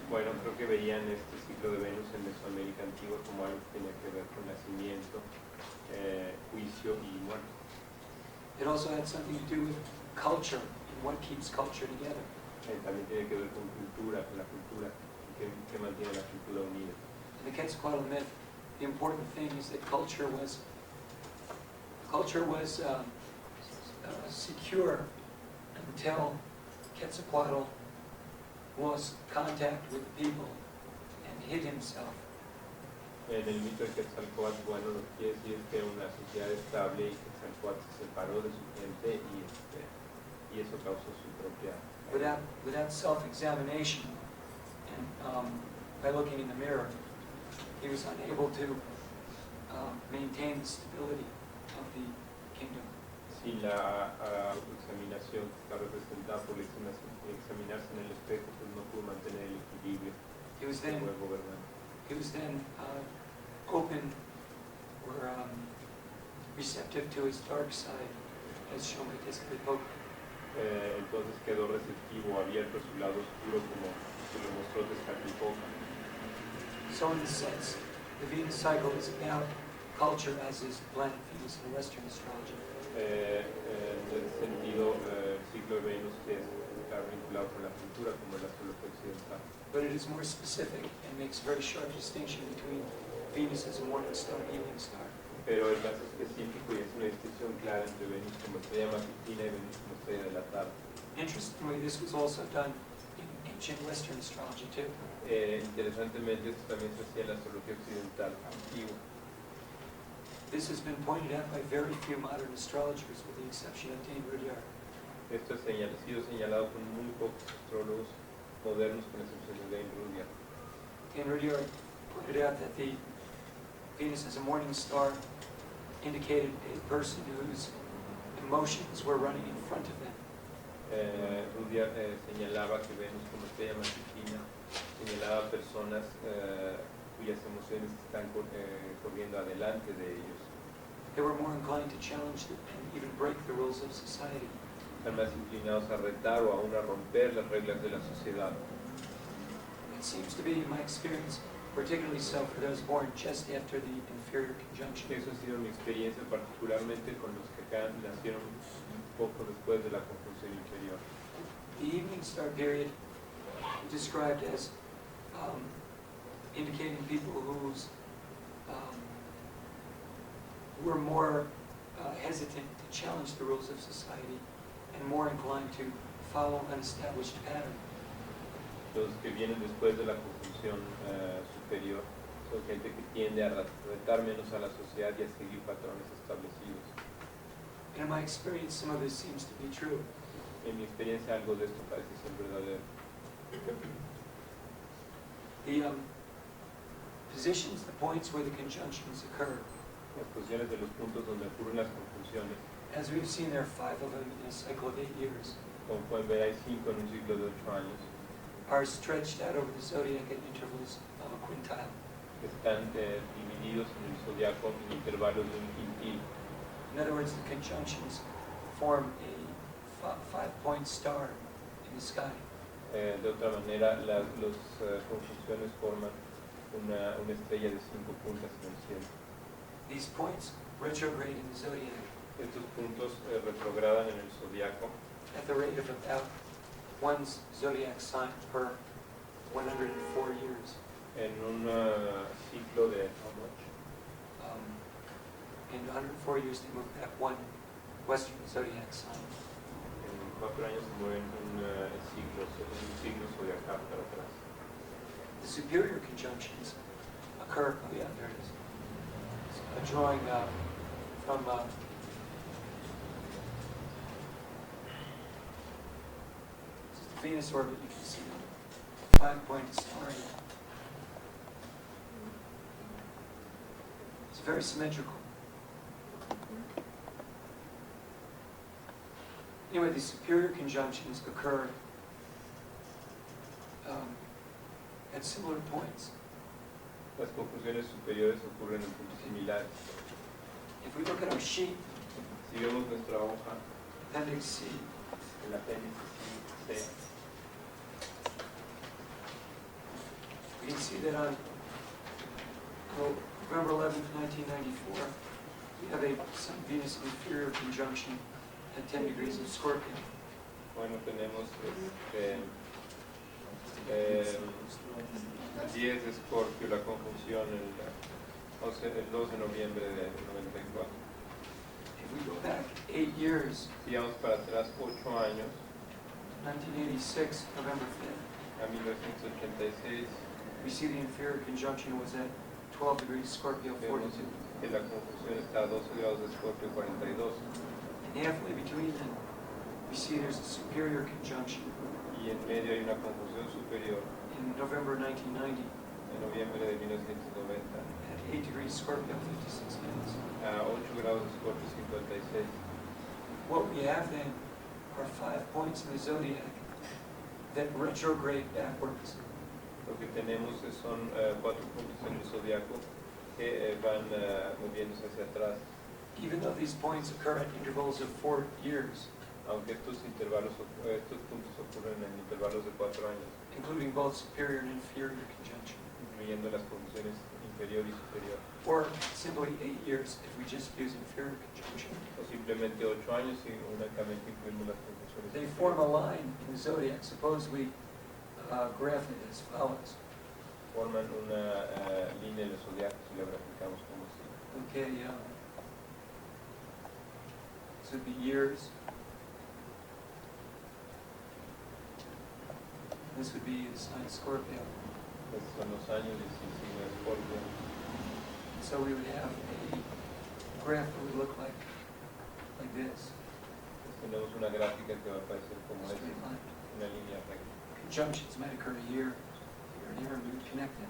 Bueno, creo que veían este ciclo de Venus en Mesoamérica antigua como algo que tenía que ver con nacimiento, juicio y muerte. It also had something to do with culture and what keeps culture together. También tiene que ver con cultura, con la cultura que mantiene la cultura unida. In the Quetzalcoatl myth, the important thing is that culture was secure until Quetzalcoatl lost contact with the people and hid himself. En el mito de Quetzalcoatl, bueno, lo que quiere decir es que era una sociedad estable y Quetzalcoatl se separó de su gente y eso causó su propia... Without self-examination and by looking in the mirror, he was unable to maintain the stability of the kingdom. Sin la autoexaminación que está representada por examinarse en el espejo, pues no pudo mantener el equilibrio He was como then el gobernante. Open or receptive to his dark side, as shown by Tezcatlipoca. Entonces quedó receptivo, abierto a su lado oscuro como se lo mostró Tezcatlipoca. So in this sense, the Venus cycle is about culture as is the planet Venus in Western astrology. En ese sentido, el ciclo de Venus está vinculado con la cultura como la astrología occidental. But it is more specific and makes a very sharp distinction between Venus as a morning star and evening star. Pero es más específico y es una distinción clara entre Venus como estrella matutina y Venus como estrella de la tarde. Interestingly, this was also done in ancient Western astrology too. Interesantemente, esto también se hacía en la astrología occidental antigua. This has been pointed out by very few modern astrologers, with the exception of Dane Rudyard. Esto ha sido señalado por muy pocos astrólogos modernos, con excepción de Dane Rudyard. Dane Rudyard pointed out that the Venus as a morning star indicated a person whose emotions were running in front of them. Rudyard señalaba que Venus como estrella matutina señalaba personas cuyas emociones están corriendo adelante de ellos. They were more inclined to challenge and even break the rules of society. Están más inclinados a retar o aún a romper las reglas de la sociedad. It seems to be, in my experience, particularly so for those born just after the inferior conjunction. Eso ha sido mi experiencia, particularmente con los que acá nacieron un poco después de la conjunción inferior. The evening star period described as indicating people who are more hesitant to challenge the rules of society and more inclined to follow an established pattern. Los que vienen después de la conjunción superior son gente que tiende a retar menos a la sociedad y a seguir patrones establecidos. In my experience, some of this seems to be true. En mi experiencia, algo de esto parece ser verdadero. The positions, the points where the conjunctions occur, Las posiciones de los puntos donde ocurren las conjunciones, as we've seen, there are 5 of them in a cycle of 8 years, como pueden ver, hay 5 en un ciclo de 8 años, are stretched out over the zodiac at intervals of a quintile. que están divididos en el zodiaco en intervalos de un quintil. In other words, the conjunctions form a 5-point star in the sky. De otra manera, las conjunciones forman una estrella de 5 puntas en el cielo. These points retrograde in the zodiac Estos puntos retrogradan en el zodiaco at the rate of about one zodiac sign per 104 years. en un ciclo de how much? In 104 years, they move back one western zodiac sign. En 4 años se mueven un signo zodiacal para atrás. The superior conjunctions occur, oh yeah, there it is. A drawing from this is the Venus orbit. You can see the 5-point star. It's very symmetrical. Anyway, the superior conjunctions occur at similar points. Las conjunciones superiores ocurren en puntos similares. If we look at our sheet, Si vemos nuestra hoja, Appendix C, el apéndice C, we can see that on November 11th, 1994, we have some Venus inferior conjunction at 10 degrees of Scorpio. bueno, tenemos 10 de Escorpio, la conjunción el 2 de noviembre de 94. If we go back 8 years, Si vamos para atrás 8 años, 1986, November 5th, a 1986, we see the inferior conjunction was at 12 degrees Scorpio, vemos 42. que la conjunción está a 12 grados de Escorpio, 42. And halfway between them, we see there's a superior conjunction Y en medio hay una conjunción superior in November 1990 en noviembre de 1990 at 8 degrees Scorpio, 56 minutes. a 8 grados de Escorpio, 56. What we have then are 5 points in the zodiac that retrograde backwards. Lo que tenemos son 4 puntos en el zodiaco que van moviéndose hacia atrás, Even though these points occur at intervals of 4 years, aunque estos puntos ocurren en intervalos de 4 años, including both superior and inferior conjunction, incluyendo las conjunciones inferior y superior, or simply 8 years if we just use inferior conjunction. o simplemente 8 años y únicamente incluimos las conjunciones They form a superiores. line in the zodiac. Suppose we graph it as follows. Forman una línea en el zodiaco si la graficamos como así. Okay, this would be years. This would be the sign Scorpio. Estos son los años y signo de Escorpio. So we would have a graph that would look like this, Tenemos una gráfica que va a aparecer como esta, straight line. una línea recta. Conjunctions might occur here, and here, and we would connect them.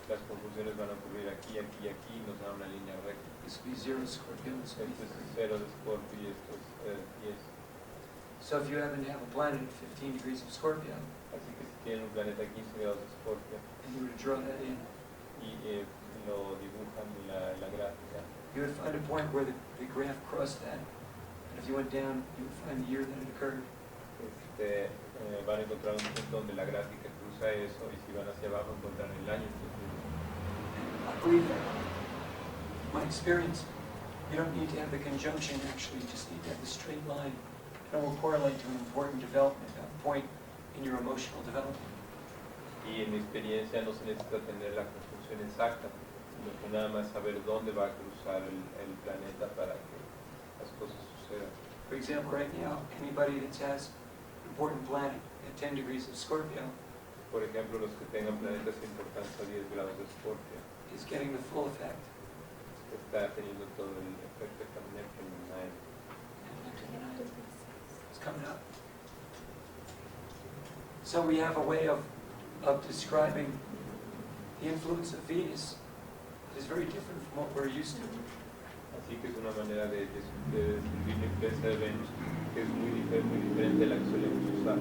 Las conjunciones van a ocurrir aquí, aquí y aquí, y nos da una línea recta. This would be 0 Scorpio, and this would Esto be es 30. 0 de Escorpio y esto es 10. So if you happen to have a planet at 15 degrees of Scorpio, Así que si tienen un planeta a 15 grados de Escorpio and you were to draw that in, y lo dibujan en la gráfica, you would find a point where the graph crossed that. And if you went down, you would find the year that it occurred. van a encontrar un punto donde la gráfica cruza cruza eso, y si van hacia abajo encuentran el año. I believe that. My experience, you don't need to have the conjunction, actually, you just need to have the straight line. That will correlate to an important development, a point in your emotional development. Y en mi experiencia no se necesita tener la conjunción exacta, sino que nada más saber dónde va a cruzar el planeta para que las cosas sucedan. For example, right now, anybody that has an important planet at 10 degrees of Scorpio Por ejemplo, los que tengan planetas importantes a 10 grados de Escorpio, is getting the full effect. está teniendo todo el efecto de Neptune. It's coming up. So we have a way of describing the influence of Venus that is very different from what we're used to. Así que es una manera de describir la influencia de Venus que es muy diferente a la que solemos usar.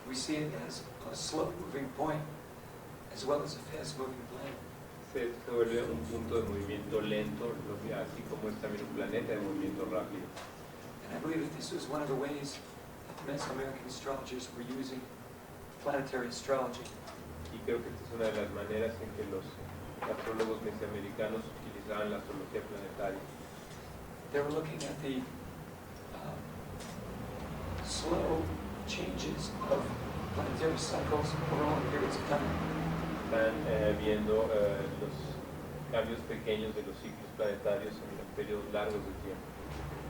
We see it as a slow-moving point as well as a fast-moving planet. Se vuelve un punto de movimiento lento, así como es también un planeta de movimiento rápido. And I believe that this was one of the ways that the Mesoamerican astrologers were using planetary astrology. Y creo que esta es una de las maneras en que los astrólogos mesoamericanos utilizaban la astrología planetaria. They were looking at the slow changes of planetary cycles over long periods of time. Están viendo los cambios pequeños de los ciclos planetarios en periodos largos de tiempo.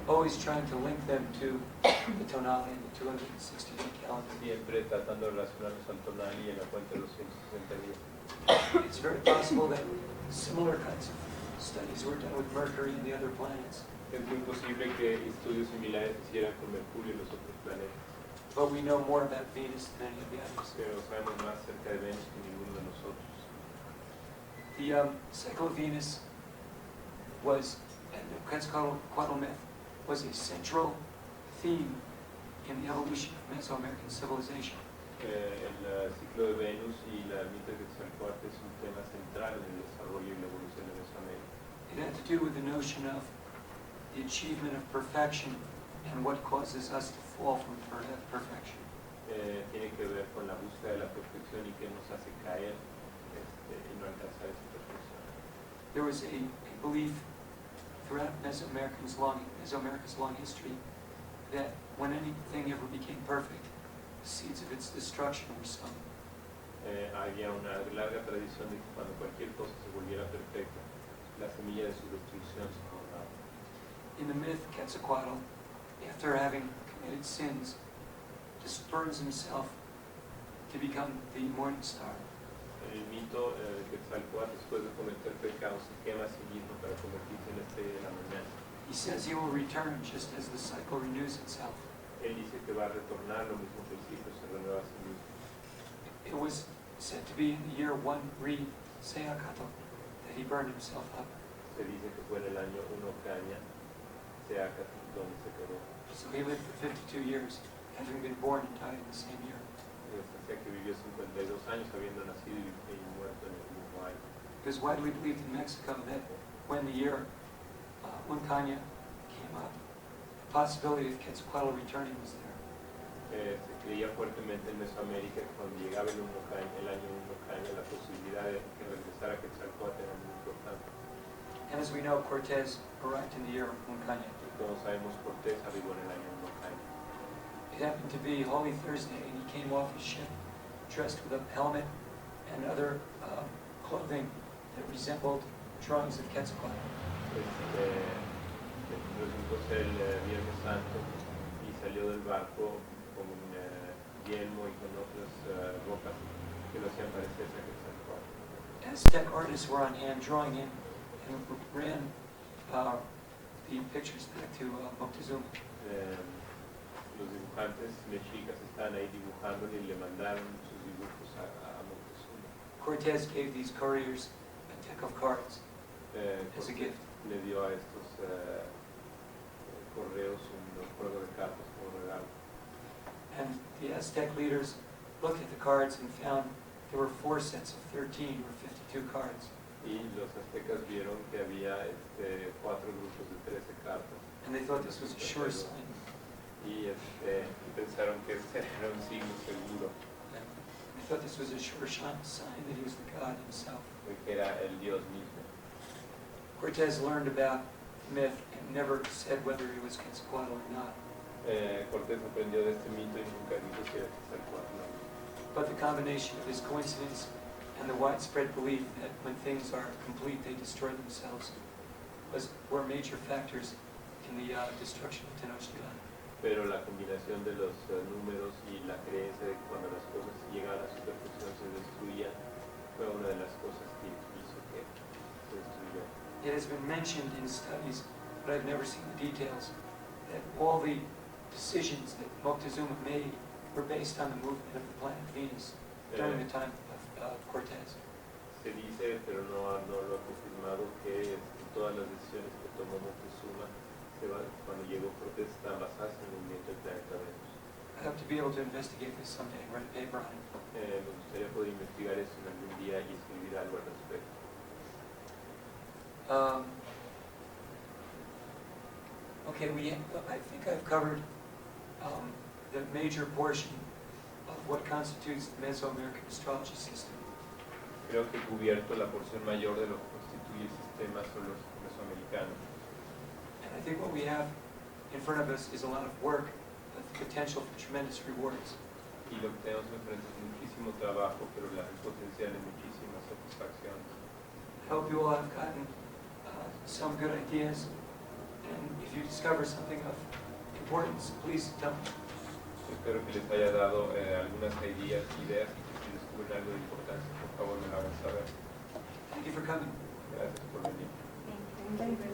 Always trying to link them to the tonality and the 260-day calendar. Siempre tratando de relacionarlos al tonal y en la cuenta de los 160 días. It's very possible that similar kinds of studies were done with Mercury and the other planets. Es muy posible que estudios similares se hicieran con Mercurio y los otros planetas, But we know more about Venus than any of the others. pero sabemos más acerca de Venus que ninguno de nosotros. The cycle of Venus was, and the Quetzalcoatl myth, was a central theme in the evolution of Mesoamerican civilization. El ciclo de Venus y la mito de Quetzalcóatl es un tema central en el desarrollo y la evolución de Mesoamérica. It had to do with the notion of the achievement of perfection and what causes us to fall from perfection. Tiene que ver con la búsqueda de la perfección y qué nos hace caer y no alcanzar esa perfección. There was a belief throughout Mesoamerica's long history that when anything ever became perfect, the seeds of its destruction were sown. Había una larga tradición de que cuando cualquier cosa se volviera perfecta, la semilla de su destrucción se formaba. In the myth, Quetzalcoatl, after having committed sins, just burns himself to become the morning star. En el mito de Quetzalcóatl, después de cometer pecados, se quema a sí mismo para convertirse en la estrella de la mañana. He says he will return just as the cycle renews itself. Él dice que va a retornar lo mismo que el ciclo se renueva a sí mismo. It was said to be in the year 1 Re Seacatl that he burned himself up. Se dice que fue en el año 1 Caña, Seacatl, donde se quedó. So he lived for 52 years, having been born and died in the same year. O sea que vivió 52 años habiendo nacido y muerto en el mismo año. It was widely believed in Mexico that when the year 1 Caña came up, the possibility of Quetzalcoatl returning was there. Se creía fuertemente en Mesoamérica que cuando llegaba el año 1 Caña, la posibilidad de que regresara Quetzalcóatl era muy importante. And as we know, Cortez arrived in the year 1 Caña. Y como sabemos, Cortés arribó en el año 1 Caña. It happened to be Holy Thursday, and he came off his ship dressed with a helmet and other clothing that resembled drawings of Quetzalcoatl. Resultó ser el Viernes Santo y salió del barco con un yelmo y con otras ropas que lo hacían parecerse a Quetzalcóatl. Aztec artists were on hand drawing in and ran the pictures back to Moctezuma. Los dibujantes mexicas estaban ahí dibujando y le mandaron sus dibujos a Moctezuma. Cortez gave these couriers a deck of cards as a gift. Le dio a estos correos un juego de cartas como regalo. And the Aztec leaders looked at the cards and found there were 4 sets of 13 or 52 cards. Y los aztecas vieron que había 4 grupos de 13 cartas. And they thought this was a sure sign. Y pensaron que este era un signo seguro. They thought this was a sure sign that he was the god himself. que era el Dios mismo. Cortez learned about myth and never said whether it was Quetzalcoatl or not. Cortés aprendió de este mito y nunca dijo que era Quetzalcoatl. But the combination of his coincidence and the widespread belief that when things are complete, they destroy themselves were major factors in the destruction of Tenochtitlan. Pero la combinación de los números y la creencia de que cuando las cosas llegan a su perfección se destruían fue una de las cosas que hizo que se destruyó. It has been mentioned in studies, but I've never seen the details, that all the decisions that Moctezuma made were based on the movement of the planet Venus during the time of Cortez. Se dice, pero no lo ha confirmado, que todas las decisiones que tomó Moctezuma cuando llegó Cortés estaban basadas en el movimiento del planeta Venus. I hope to be able to investigate this someday and write a paper on it. Me gustaría poder investigar eso en algún día y escribir algo al respecto. Okay, I think I've covered the major portion of what constitutes the Mesoamerican astrology system. Creo que he cubierto la porción mayor de lo que constituye el sistema mesoamericano. And I think what we have in front of us is a lot of work with potential for tremendous rewards. Y lo que tenemos enfrente es muchísimo trabajo, pero el potencial de muchísimas satisfacciones. I hope you all have gotten some good ideas, and if you discover something of importance, please tell me. Espero que les haya dado algunas ideas y que si descubren algo de importancia, por favor me lo hagan saber. Thank you for coming. Gracias por venir. Thank you.